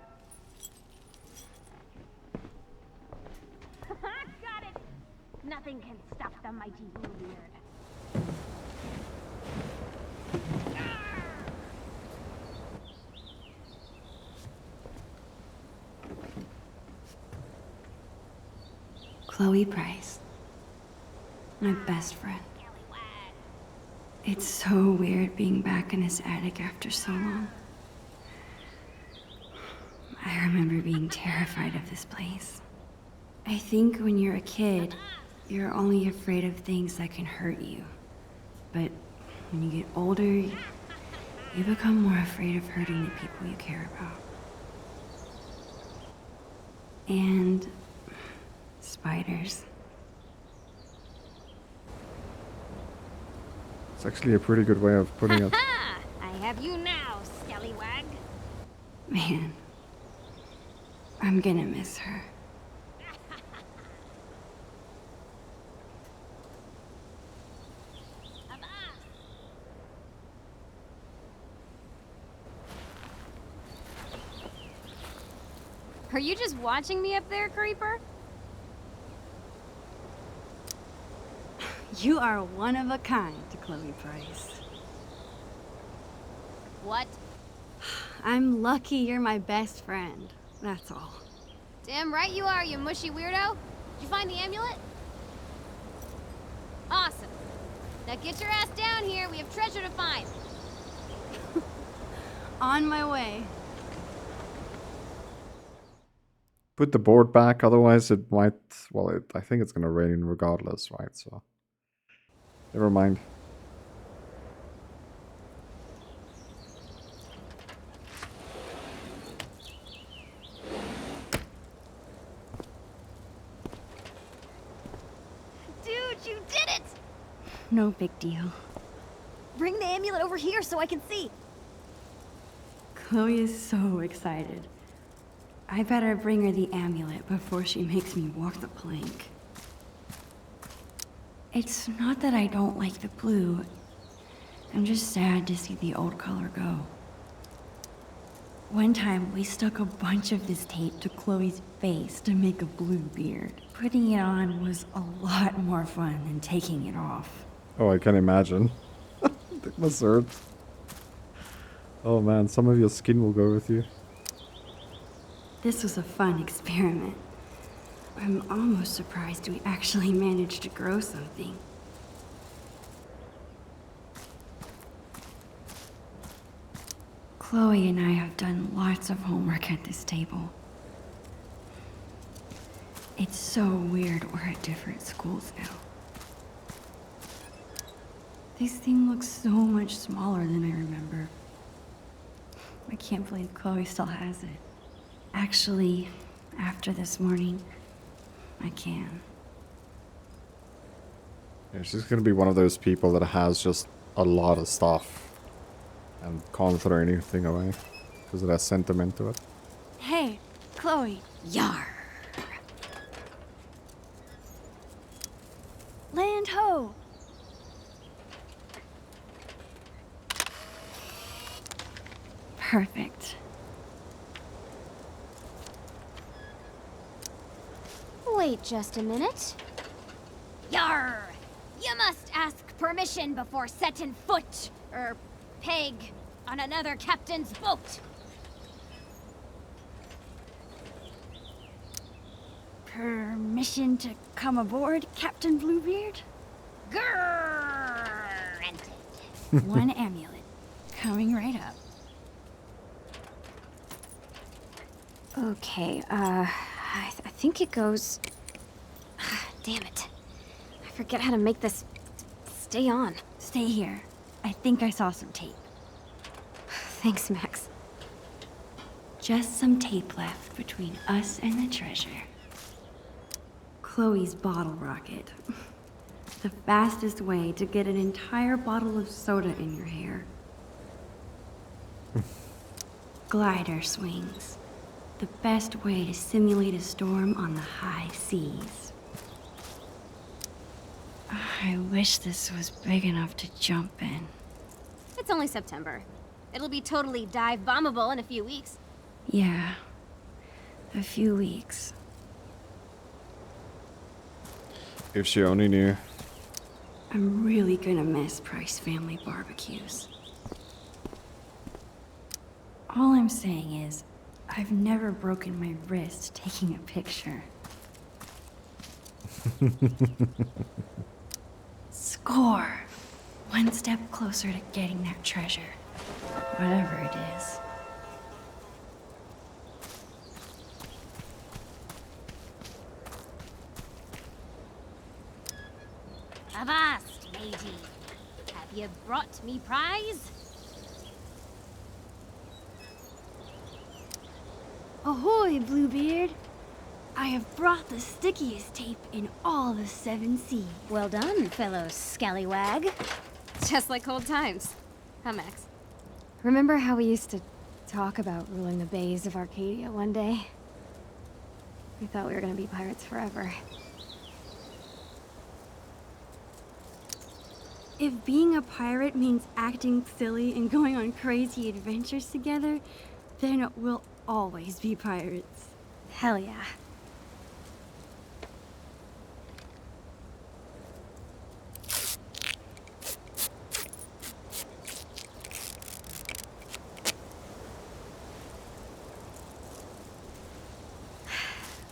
Got it! Nothing can stop the mighty Bluebeard. Chloe Price. My best friend. It's so weird being back in this attic after so long. I remember being terrified of this place. I think when you're a kid, you're only afraid of things that can hurt you. But when you get older, you become more afraid of hurting the people you care about. And spiders. It's actually a pretty good way of putting it. I have you now, scallywag. Man, I'm gonna miss her. Are you just watching me up there, Creeper? You are one of a kind, Chloe Price. What? I'm lucky you're my best friend. That's all. Damn right you are, you mushy weirdo. Did you find the amulet? Awesome. Now get your ass down here. We have treasure to find. On my way. Put the board back, otherwise it might... Well, I think it's gonna rain regardless, right? So... Never mind. Dude, you did it! No big deal. Bring the amulet over here so I can see. Chloe is so excited. I better bring her the amulet before she makes me walk the plank. It's not that I don't like the blue. I'm just sad to see the old color go. One time, we stuck a bunch of this tape to Chloe's face to make a blue beard. Putting it on was a lot more fun than taking it off. Oh, I can imagine. It must hurt. Oh man, some of your skin will go with you. This was a fun experiment. I'm almost surprised we actually managed to grow something. Chloe and I have done lots of homework at this table. It's so weird we're at different schools now. This thing looks so much smaller than I remember. I can't believe Chloe still has it. Actually, after this morning, I can. Yeah, she's gonna be one of those people that has just a lot of stuff and can't throw anything away because it has sentiment to it. Hey, Chloe. Yar. Land ho! Perfect. Wait just a minute. Yar! You must ask permission before setting foot, or peg, on another captain's boat. Permission to come aboard, Captain Bluebeard? Granted. One amulet. Coming right up. Okay, I think it goes... Damn it. I forget how to make this stay on. Stay here. I think I saw some tape. Thanks, Max. Just some tape left between us and the treasure. Chloe's bottle rocket. The fastest way to get an entire bottle of soda in your hair. Glider swings. The best way to simulate a storm on the high seas. I wish this was big enough to jump in. It's only September. It'll be totally dive bombable in a few weeks. Yeah, a few weeks. If she only knew. I'm really gonna miss Price family barbecues. All I'm saying is, I've never broken my wrist taking a picture. Score! One step closer to getting that treasure. Whatever it is. Avast, matey. Have you brought me prize? Ahoy, Bluebeard! I have brought the stickiest tape in all the 7 seas. Well done, fellow scallywag. Just like old times. Huh, Max? Remember how we used to talk about ruling the bays of Arcadia one day? We thought we were gonna be pirates forever. If being a pirate means acting silly and going on crazy adventures together, then we'll always be pirates. Hell yeah.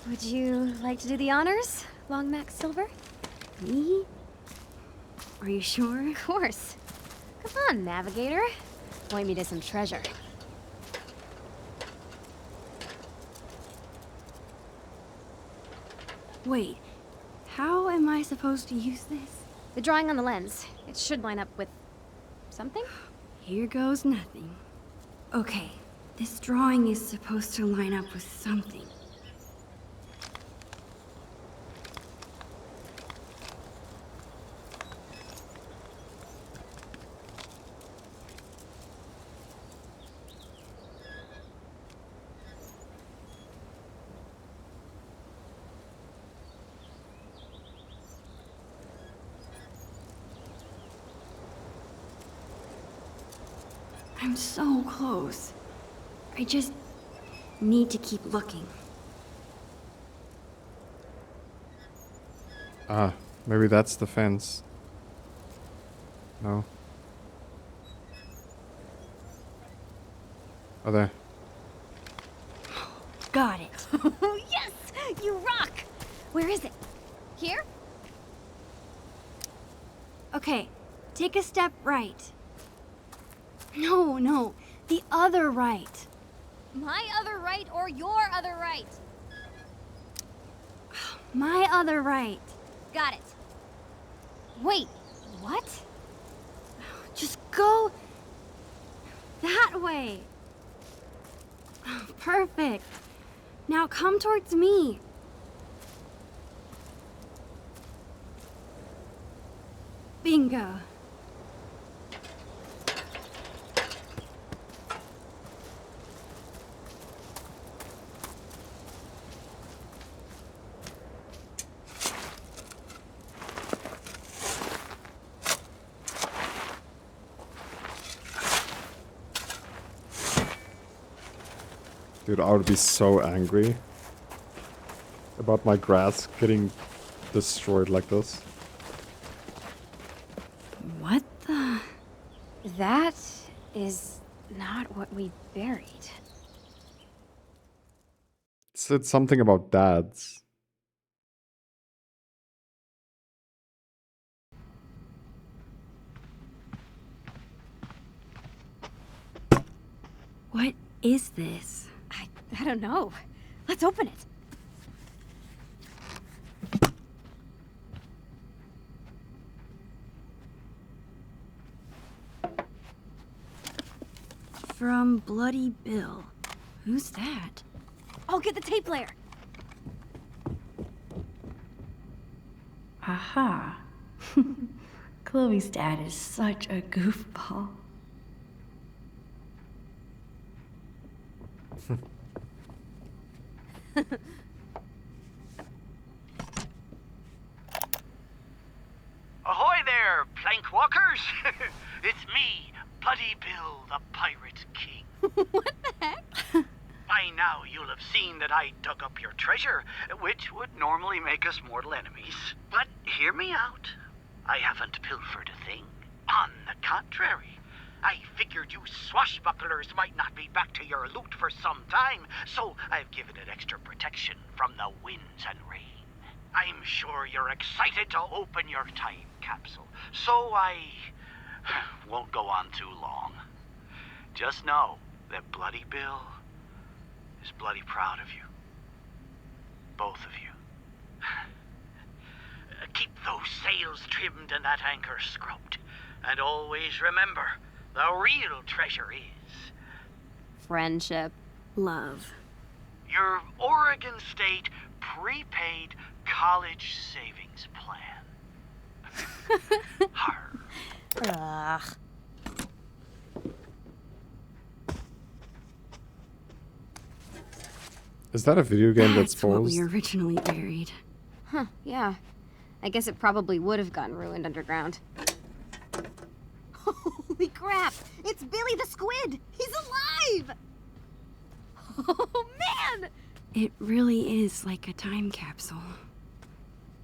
Would you like to do the honors, Long Max Silver? Me? Are you sure? Of course. Come on, Navigator. Point me to some treasure. Wait, how am I supposed to use this? The drawing on the lens. It should line up with... something? Here goes nothing. Okay, this drawing is supposed to line up with something. I'm so close. I just need to keep looking. Ah, maybe that's the fence. No. Oh, there. Got it. Yes! You rock! Where is it? Here? Okay, take a step right. No, the other right. My other right or your other right? My other right. Got it. Wait, what? Just go that way. Perfect. Now come towards me. Bingo. Dude, I would be so angry about my grass getting destroyed like this. What the... That is not what we buried. It's something about dads. is this? I don't know. Let's open it. From Bloody Bill. Who's that? I'll get the tape player. Aha. Chloe's dad is such a goofball. Ahoy there, plank walkers! It's me, Bloody Bill, the Pirate King. What the heck? By now you'll have seen that I dug up your treasure, which would normally make us mortal enemies. But hear me out. I haven't pilfered a thing. On the contrary, I figured you swashbucklers might not be back to your loot for some time, so I've given it extra protection from the winds and rain. I'm sure you're excited to open your time capsule, so I won't go on too long. Just know that Bloody Bill is bloody proud of you. Both of you. Keep those sails trimmed and that anchor scrubbed. And always remember, the real treasure is... Friendship. Love. your Oregon State prepaid college savings plan. Ugh. Is that a video game that's That's what paused? we originally buried. Huh, yeah. I guess it probably would have gotten ruined underground. Holy crap! It's Billy the Squid! He's alive! Oh, man! It really is like a time capsule.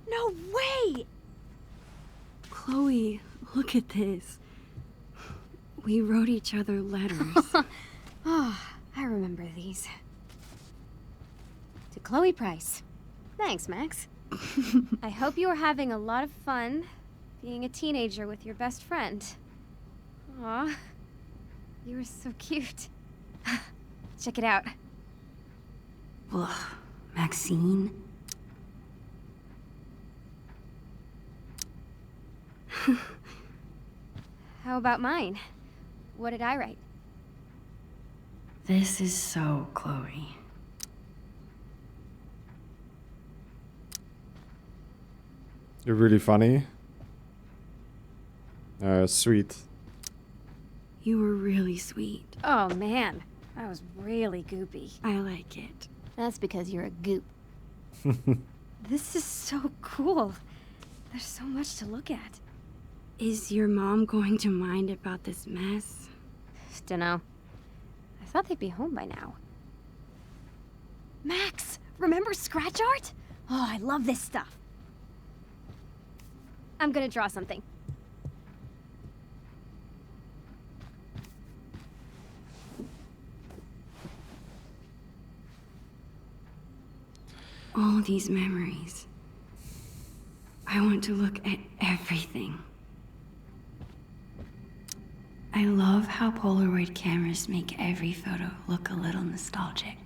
No way! Chloe, look at this. We wrote each other letters. Oh, I remember these. To Chloe Price. Thanks, Max. I hope you are having a lot of fun being a teenager with your best friend. Aw, you were so cute. Check it out. Ugh, Maxine? How about mine? What did I write? This is so Chloe. You're really funny. Sweet. You were really sweet. Oh man, I was really goopy. I like it. That's because you're a goop. This is so cool. There's so much to look at. Is your mom going to mind about this mess? Dunno. I thought they'd be home by now. Max, remember scratch art? Oh, I love this stuff. I'm gonna draw something. All these memories. I want to look at everything. I love how Polaroid cameras make every photo look a little nostalgic.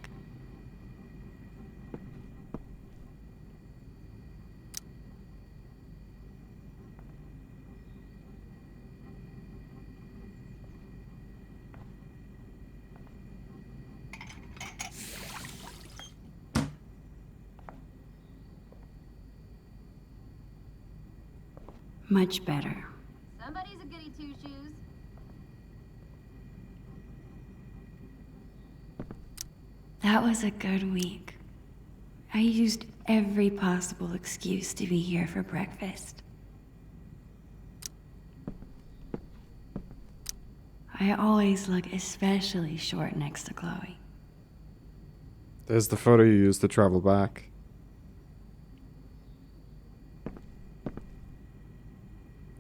Much better. Somebody's a goody two-shoes. That was a good week. I used every possible excuse to be here for breakfast. I always look especially short next to Chloe. There's the photo you used to travel back.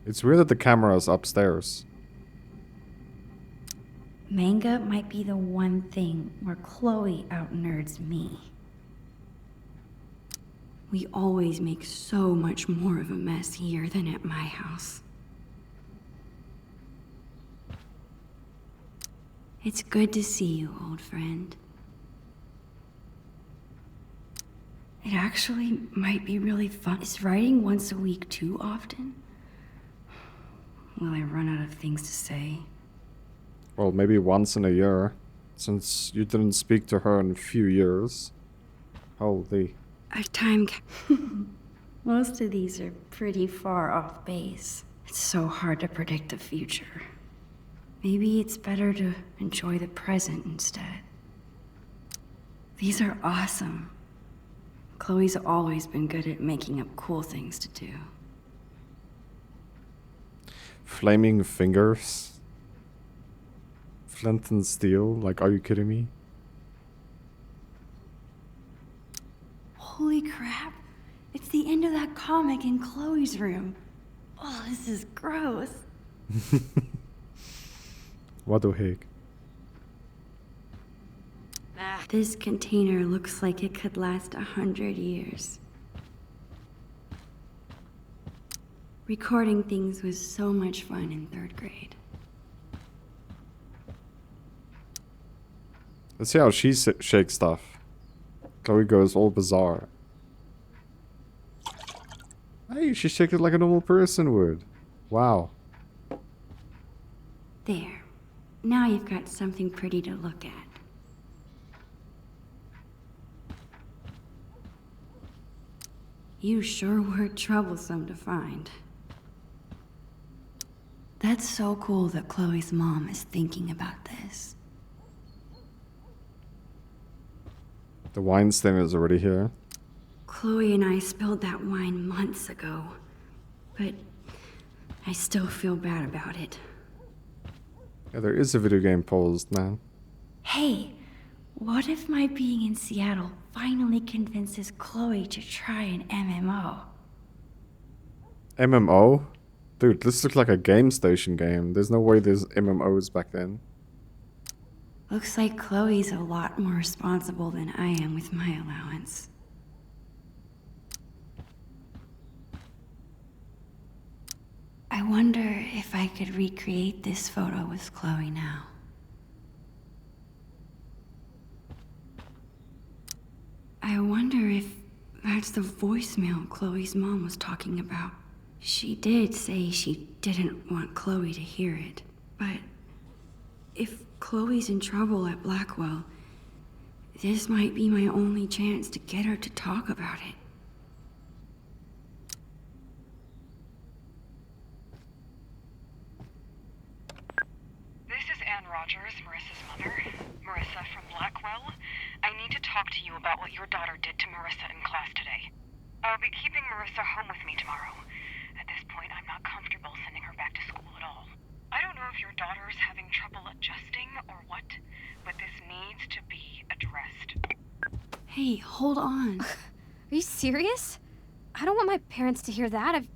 It's weird that the camera is upstairs. Manga might be the one thing where Chloe out-nerds me. We always make so much more of a mess here than at my house. It's good to see you, old friend. It actually might be really fun. Is writing once a week too often? Will I run out of things to say? Well, maybe once in a year, since you didn't speak to her in a few years. Holy. Most of these are pretty far off base. It's so hard to predict the future. Maybe it's better to enjoy the present instead. These are awesome. Chloe's always been good at making up cool things to do. Flaming fingers? Flint and steel? Like, are you kidding me? Holy crap. It's the end of that comic in Chloe's room. Oh, this is gross. What the heck? This container looks like it could last 100 years. Recording things was so much fun in 3rd grade. Let's see how she shakes stuff. Chloe goes all bizarre. Hey, she shakes it like a normal person would. Wow. There. Now you've got something pretty to look at. You sure were troublesome to find. That's so cool that Chloe's mom is thinking about this. The wine stain is already here. Chloe and I spilled that wine months ago, but I still feel bad about it. Yeah, there is a video game paused, man. Hey, what if my being in Seattle finally convinces Chloe to try an MMO? MMO? Dude, this looks like a game station game. There's no way there's MMOs back then. Looks like Chloe's a lot more responsible than I am with my allowance. I wonder if I could recreate this photo with Chloe now. I wonder if that's the voicemail Chloe's mom was talking about. She did say she didn't want Chloe to hear it, but if Chloe's in trouble at Blackwell, this might be my only chance to get her to talk about it. This is Anne Rogers, Marissa's mother. Marissa from Blackwell. I need to talk to you about what your daughter did to Marissa in class today. I'll be keeping Marissa home with me tomorrow. At this point, I'm not comfortable sending her back to school at all. I don't know if your daughter's having trouble adjusting or what, but this needs to be addressed. Hey, hold on. Are you serious? I don't want my parents to hear that. I've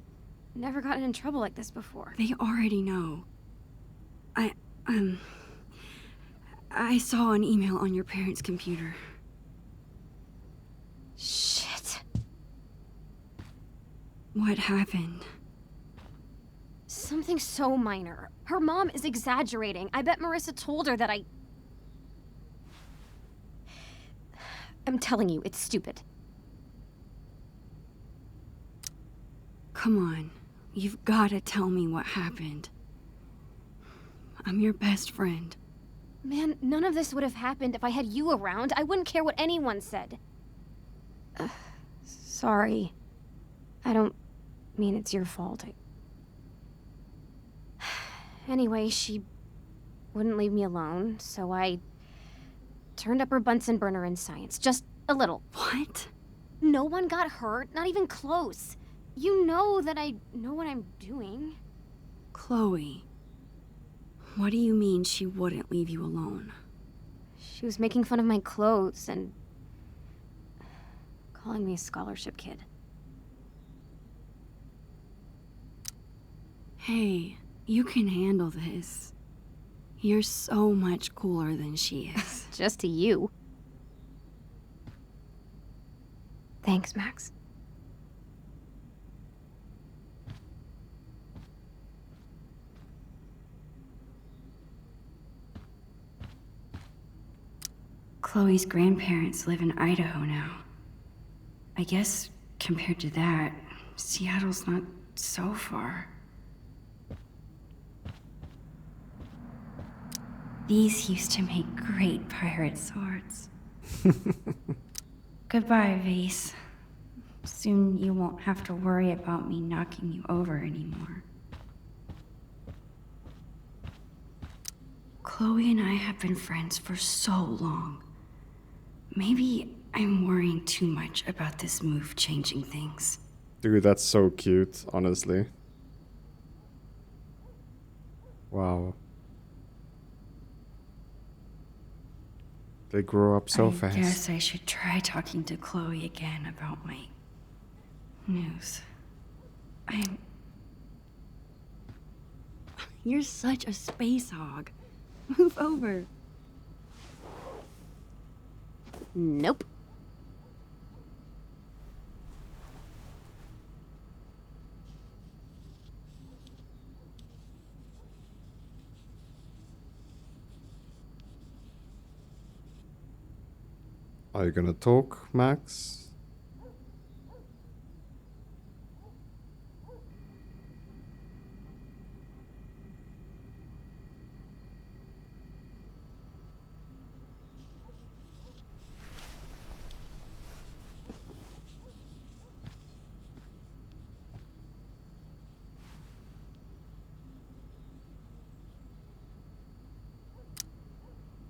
never gotten in trouble like this before. They already know. I saw an email on your parents' computer. Shit. What happened? Something so minor. Her mom is exaggerating. I bet Marissa told her that I'm telling you, it's stupid. Come on. You've gotta tell me what happened. I'm your best friend. Man, none of this would have happened if I had you around. I wouldn't care what anyone said. Sorry. I don't mean it's your fault. Anyway, she wouldn't leave me alone, so I turned up her Bunsen burner in science. Just a little. What? No one got hurt, not even close. You know that I know what I'm doing. Chloe. What do you mean she wouldn't leave you alone? She was making fun of my clothes and calling me a scholarship kid. Hey, you can handle this. You're so much cooler than she is. Just to you. Thanks, Max. Chloe's grandparents live in Idaho now. I guess compared to that, Seattle's not so far. These used to make great pirate swords. Goodbye, Vase. Soon you won't have to worry about me knocking you over anymore. Chloe and I have been friends for so long. Maybe I'm worrying too much about this move changing things. Dude, that's so cute, honestly. Wow. They grow up so fast. I guess I should try talking to Chloe again about my news. You're such a space hog. Move over. Nope. Are you gonna talk, Max?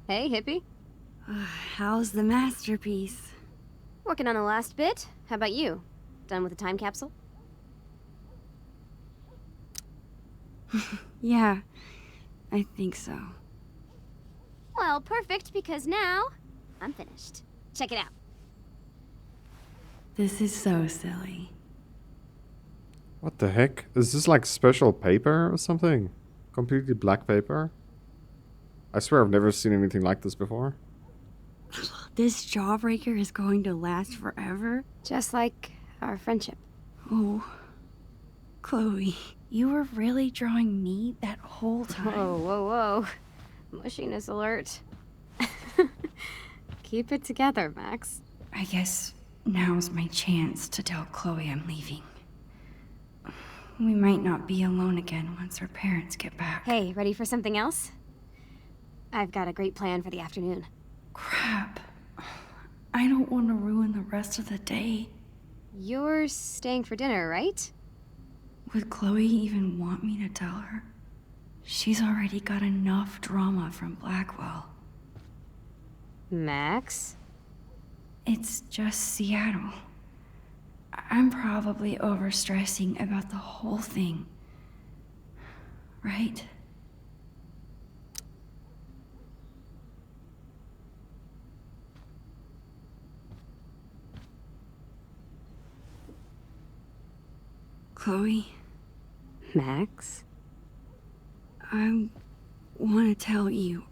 Hey, hippie. How's the masterpiece? Working on the last bit. How about you? Done with the time capsule? Yeah, I think so. Well, perfect, because now I'm finished. Check it out. This is so silly. What the heck? Is this like special paper or something? Completely black paper? I swear I've never seen anything like this before. This jawbreaker is going to last forever? Just like our friendship. Oh, Chloe, you were really drawing me that whole time? Whoa, whoa, whoa. Mushiness alert. Keep it together, Max. I guess now's my chance to tell Chloe I'm leaving. We might not be alone again once her parents get back. Hey, ready for something else? I've got a great plan for the afternoon. Crap. I don't want to ruin the rest of the day. You're staying for dinner, right? Would Chloe even want me to tell her? She's already got enough drama from Blackwell. Max? It's just Seattle. I'm probably overstressing about the whole thing. Right? Chloe? Max? I want to tell you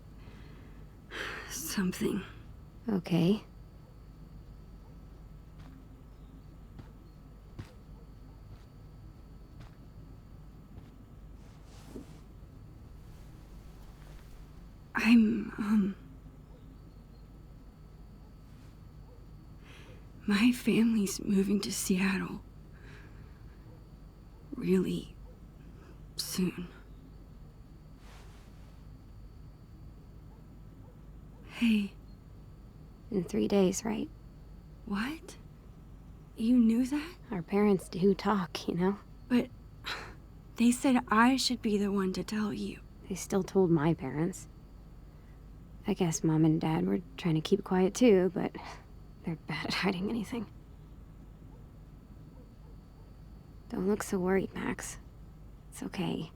something. Okay. My family's moving to Seattle. Really soon. Hey. In 3 days, right? What? You knew that? Our parents do talk, you know? But they said I should be the one to tell you. They still told my parents. I guess Mom and Dad were trying to keep quiet too, but they're bad at hiding anything. Don't look so worried, Max. It's okay.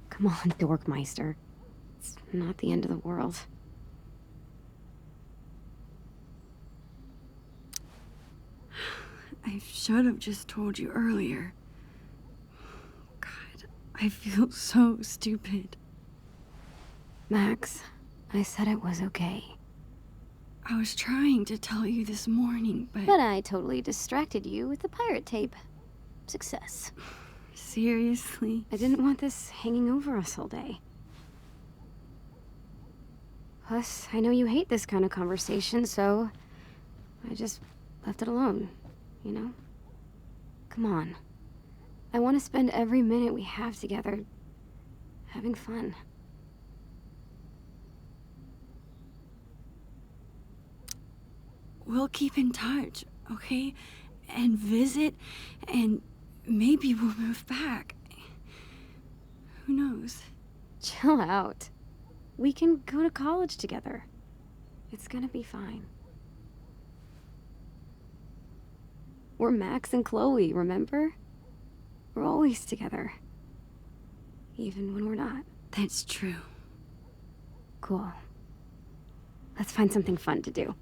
Come on, Dorkmeister. It's not the end of the world. I should have just told you earlier. God, I feel so stupid. Max, I said it was okay. I was trying to tell you this morning, but... But I totally distracted you with the pirate tape. Success. Seriously? I didn't want this hanging over us all day. Plus, I know you hate this kind of conversation, so I just left it alone, you know? Come on. I want to spend every minute we have together having fun. We'll keep in touch, okay? And visit, and maybe we'll move back. Who knows? Chill out. We can go to college together. It's gonna be fine. We're Max and Chloe, remember? We're always together. Even when we're not. That's true. Cool. Let's find something fun to do.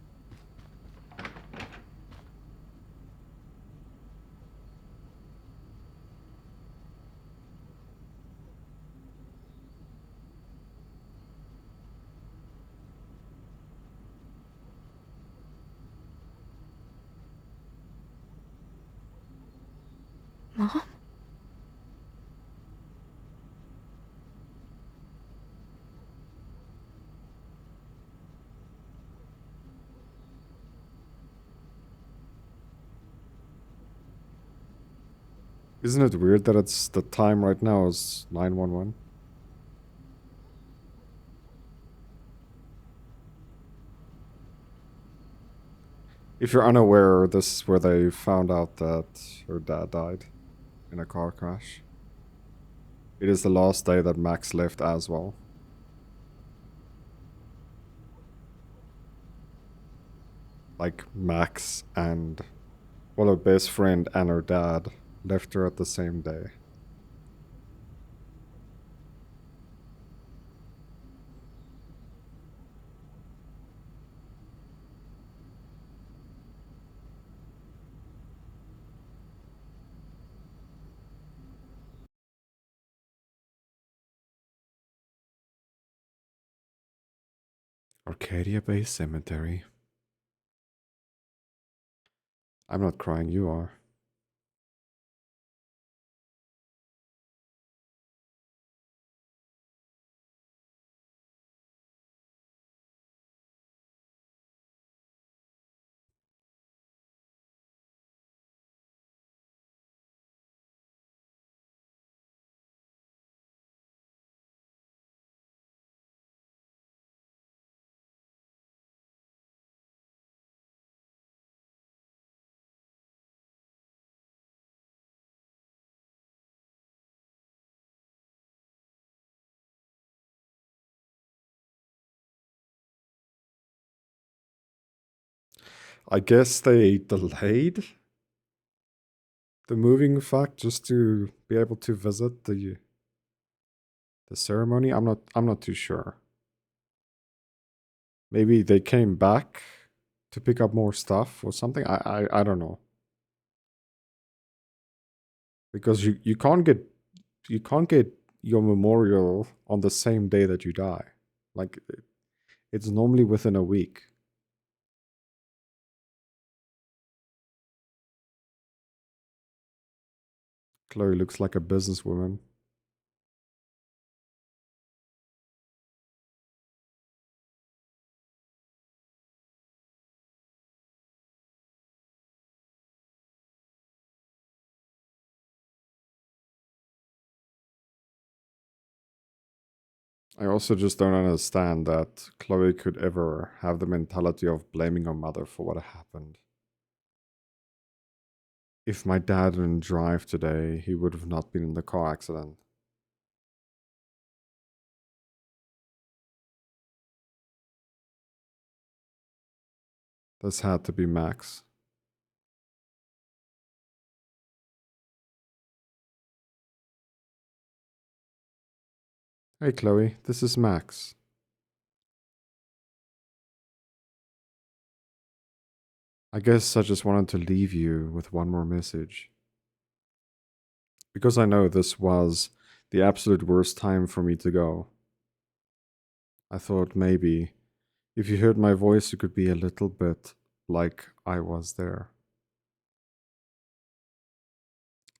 Mom? Isn't it weird that it's the time right now is 911? If you're unaware, this is where they found out that her dad died in a car crash. It is the last day that Max lived as well. Like Max and, well, her best friend and her dad left her at the same day. Arcadia Bay Cemetery. I'm not crying, you are. I guess they delayed the moving fact just to be able to visit the ceremony. I'm not too sure. Maybe they came back to pick up more stuff or something. I don't know. Because you can't get your memorial on the same day that you die. Like it's normally within a week. Chloe looks like a businesswoman. I also just don't understand that Chloe could ever have the mentality of blaming her mother for what happened. If my dad didn't drive today, he would have not been in the car accident. This had to be Max. Hey Chloe, this is Max. I guess I just wanted to leave you with one more message. Because I know this was the absolute worst time for me to go. I thought maybe if you heard my voice, you could be a little bit like I was there.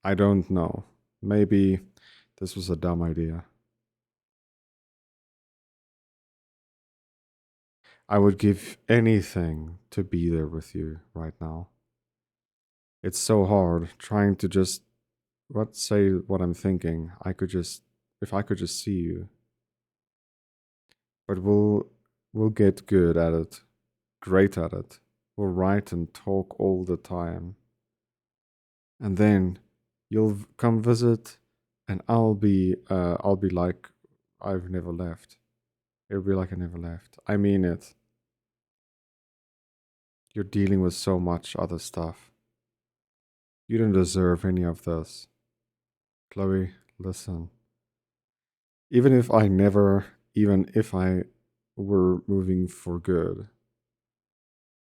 I don't know. Maybe this was a dumb idea. I would give anything to be there with you right now. It's so hard trying to just say what I'm thinking. If I could just see you. But we'll get good at it. Great at it. We'll write and talk all the time. And then you'll come visit and I'll be like I've never left. It'll be like I never left. I mean it. You're dealing with so much other stuff. You don't deserve any of this. Chloe, listen. Even if I were moving for good,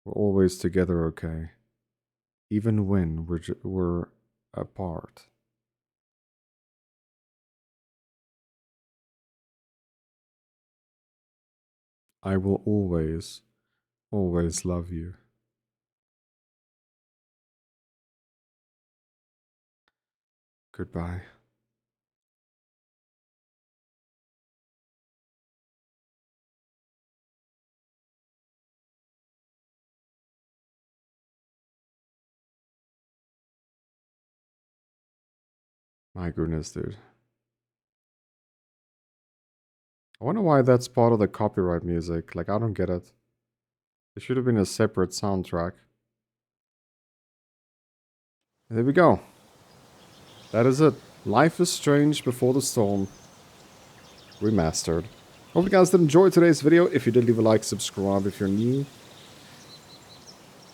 we're always together, okay? Even when we're apart. I will always, always love you. Goodbye. My goodness, dude. I wonder why that's part of the copyright music. Like, I don't get it. It should have been a separate soundtrack. And there we go. That is it. Life is Strange Before the Storm. Remastered. Hope you guys did enjoy today's video. If you did, leave a like, subscribe if you're new.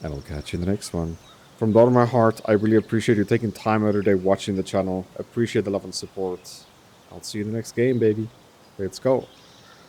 And I'll catch you in the next one. From the bottom of my heart, I really appreciate you taking time out of your day watching the channel. Appreciate the love and support. I'll see you in the next game, baby. Let's go.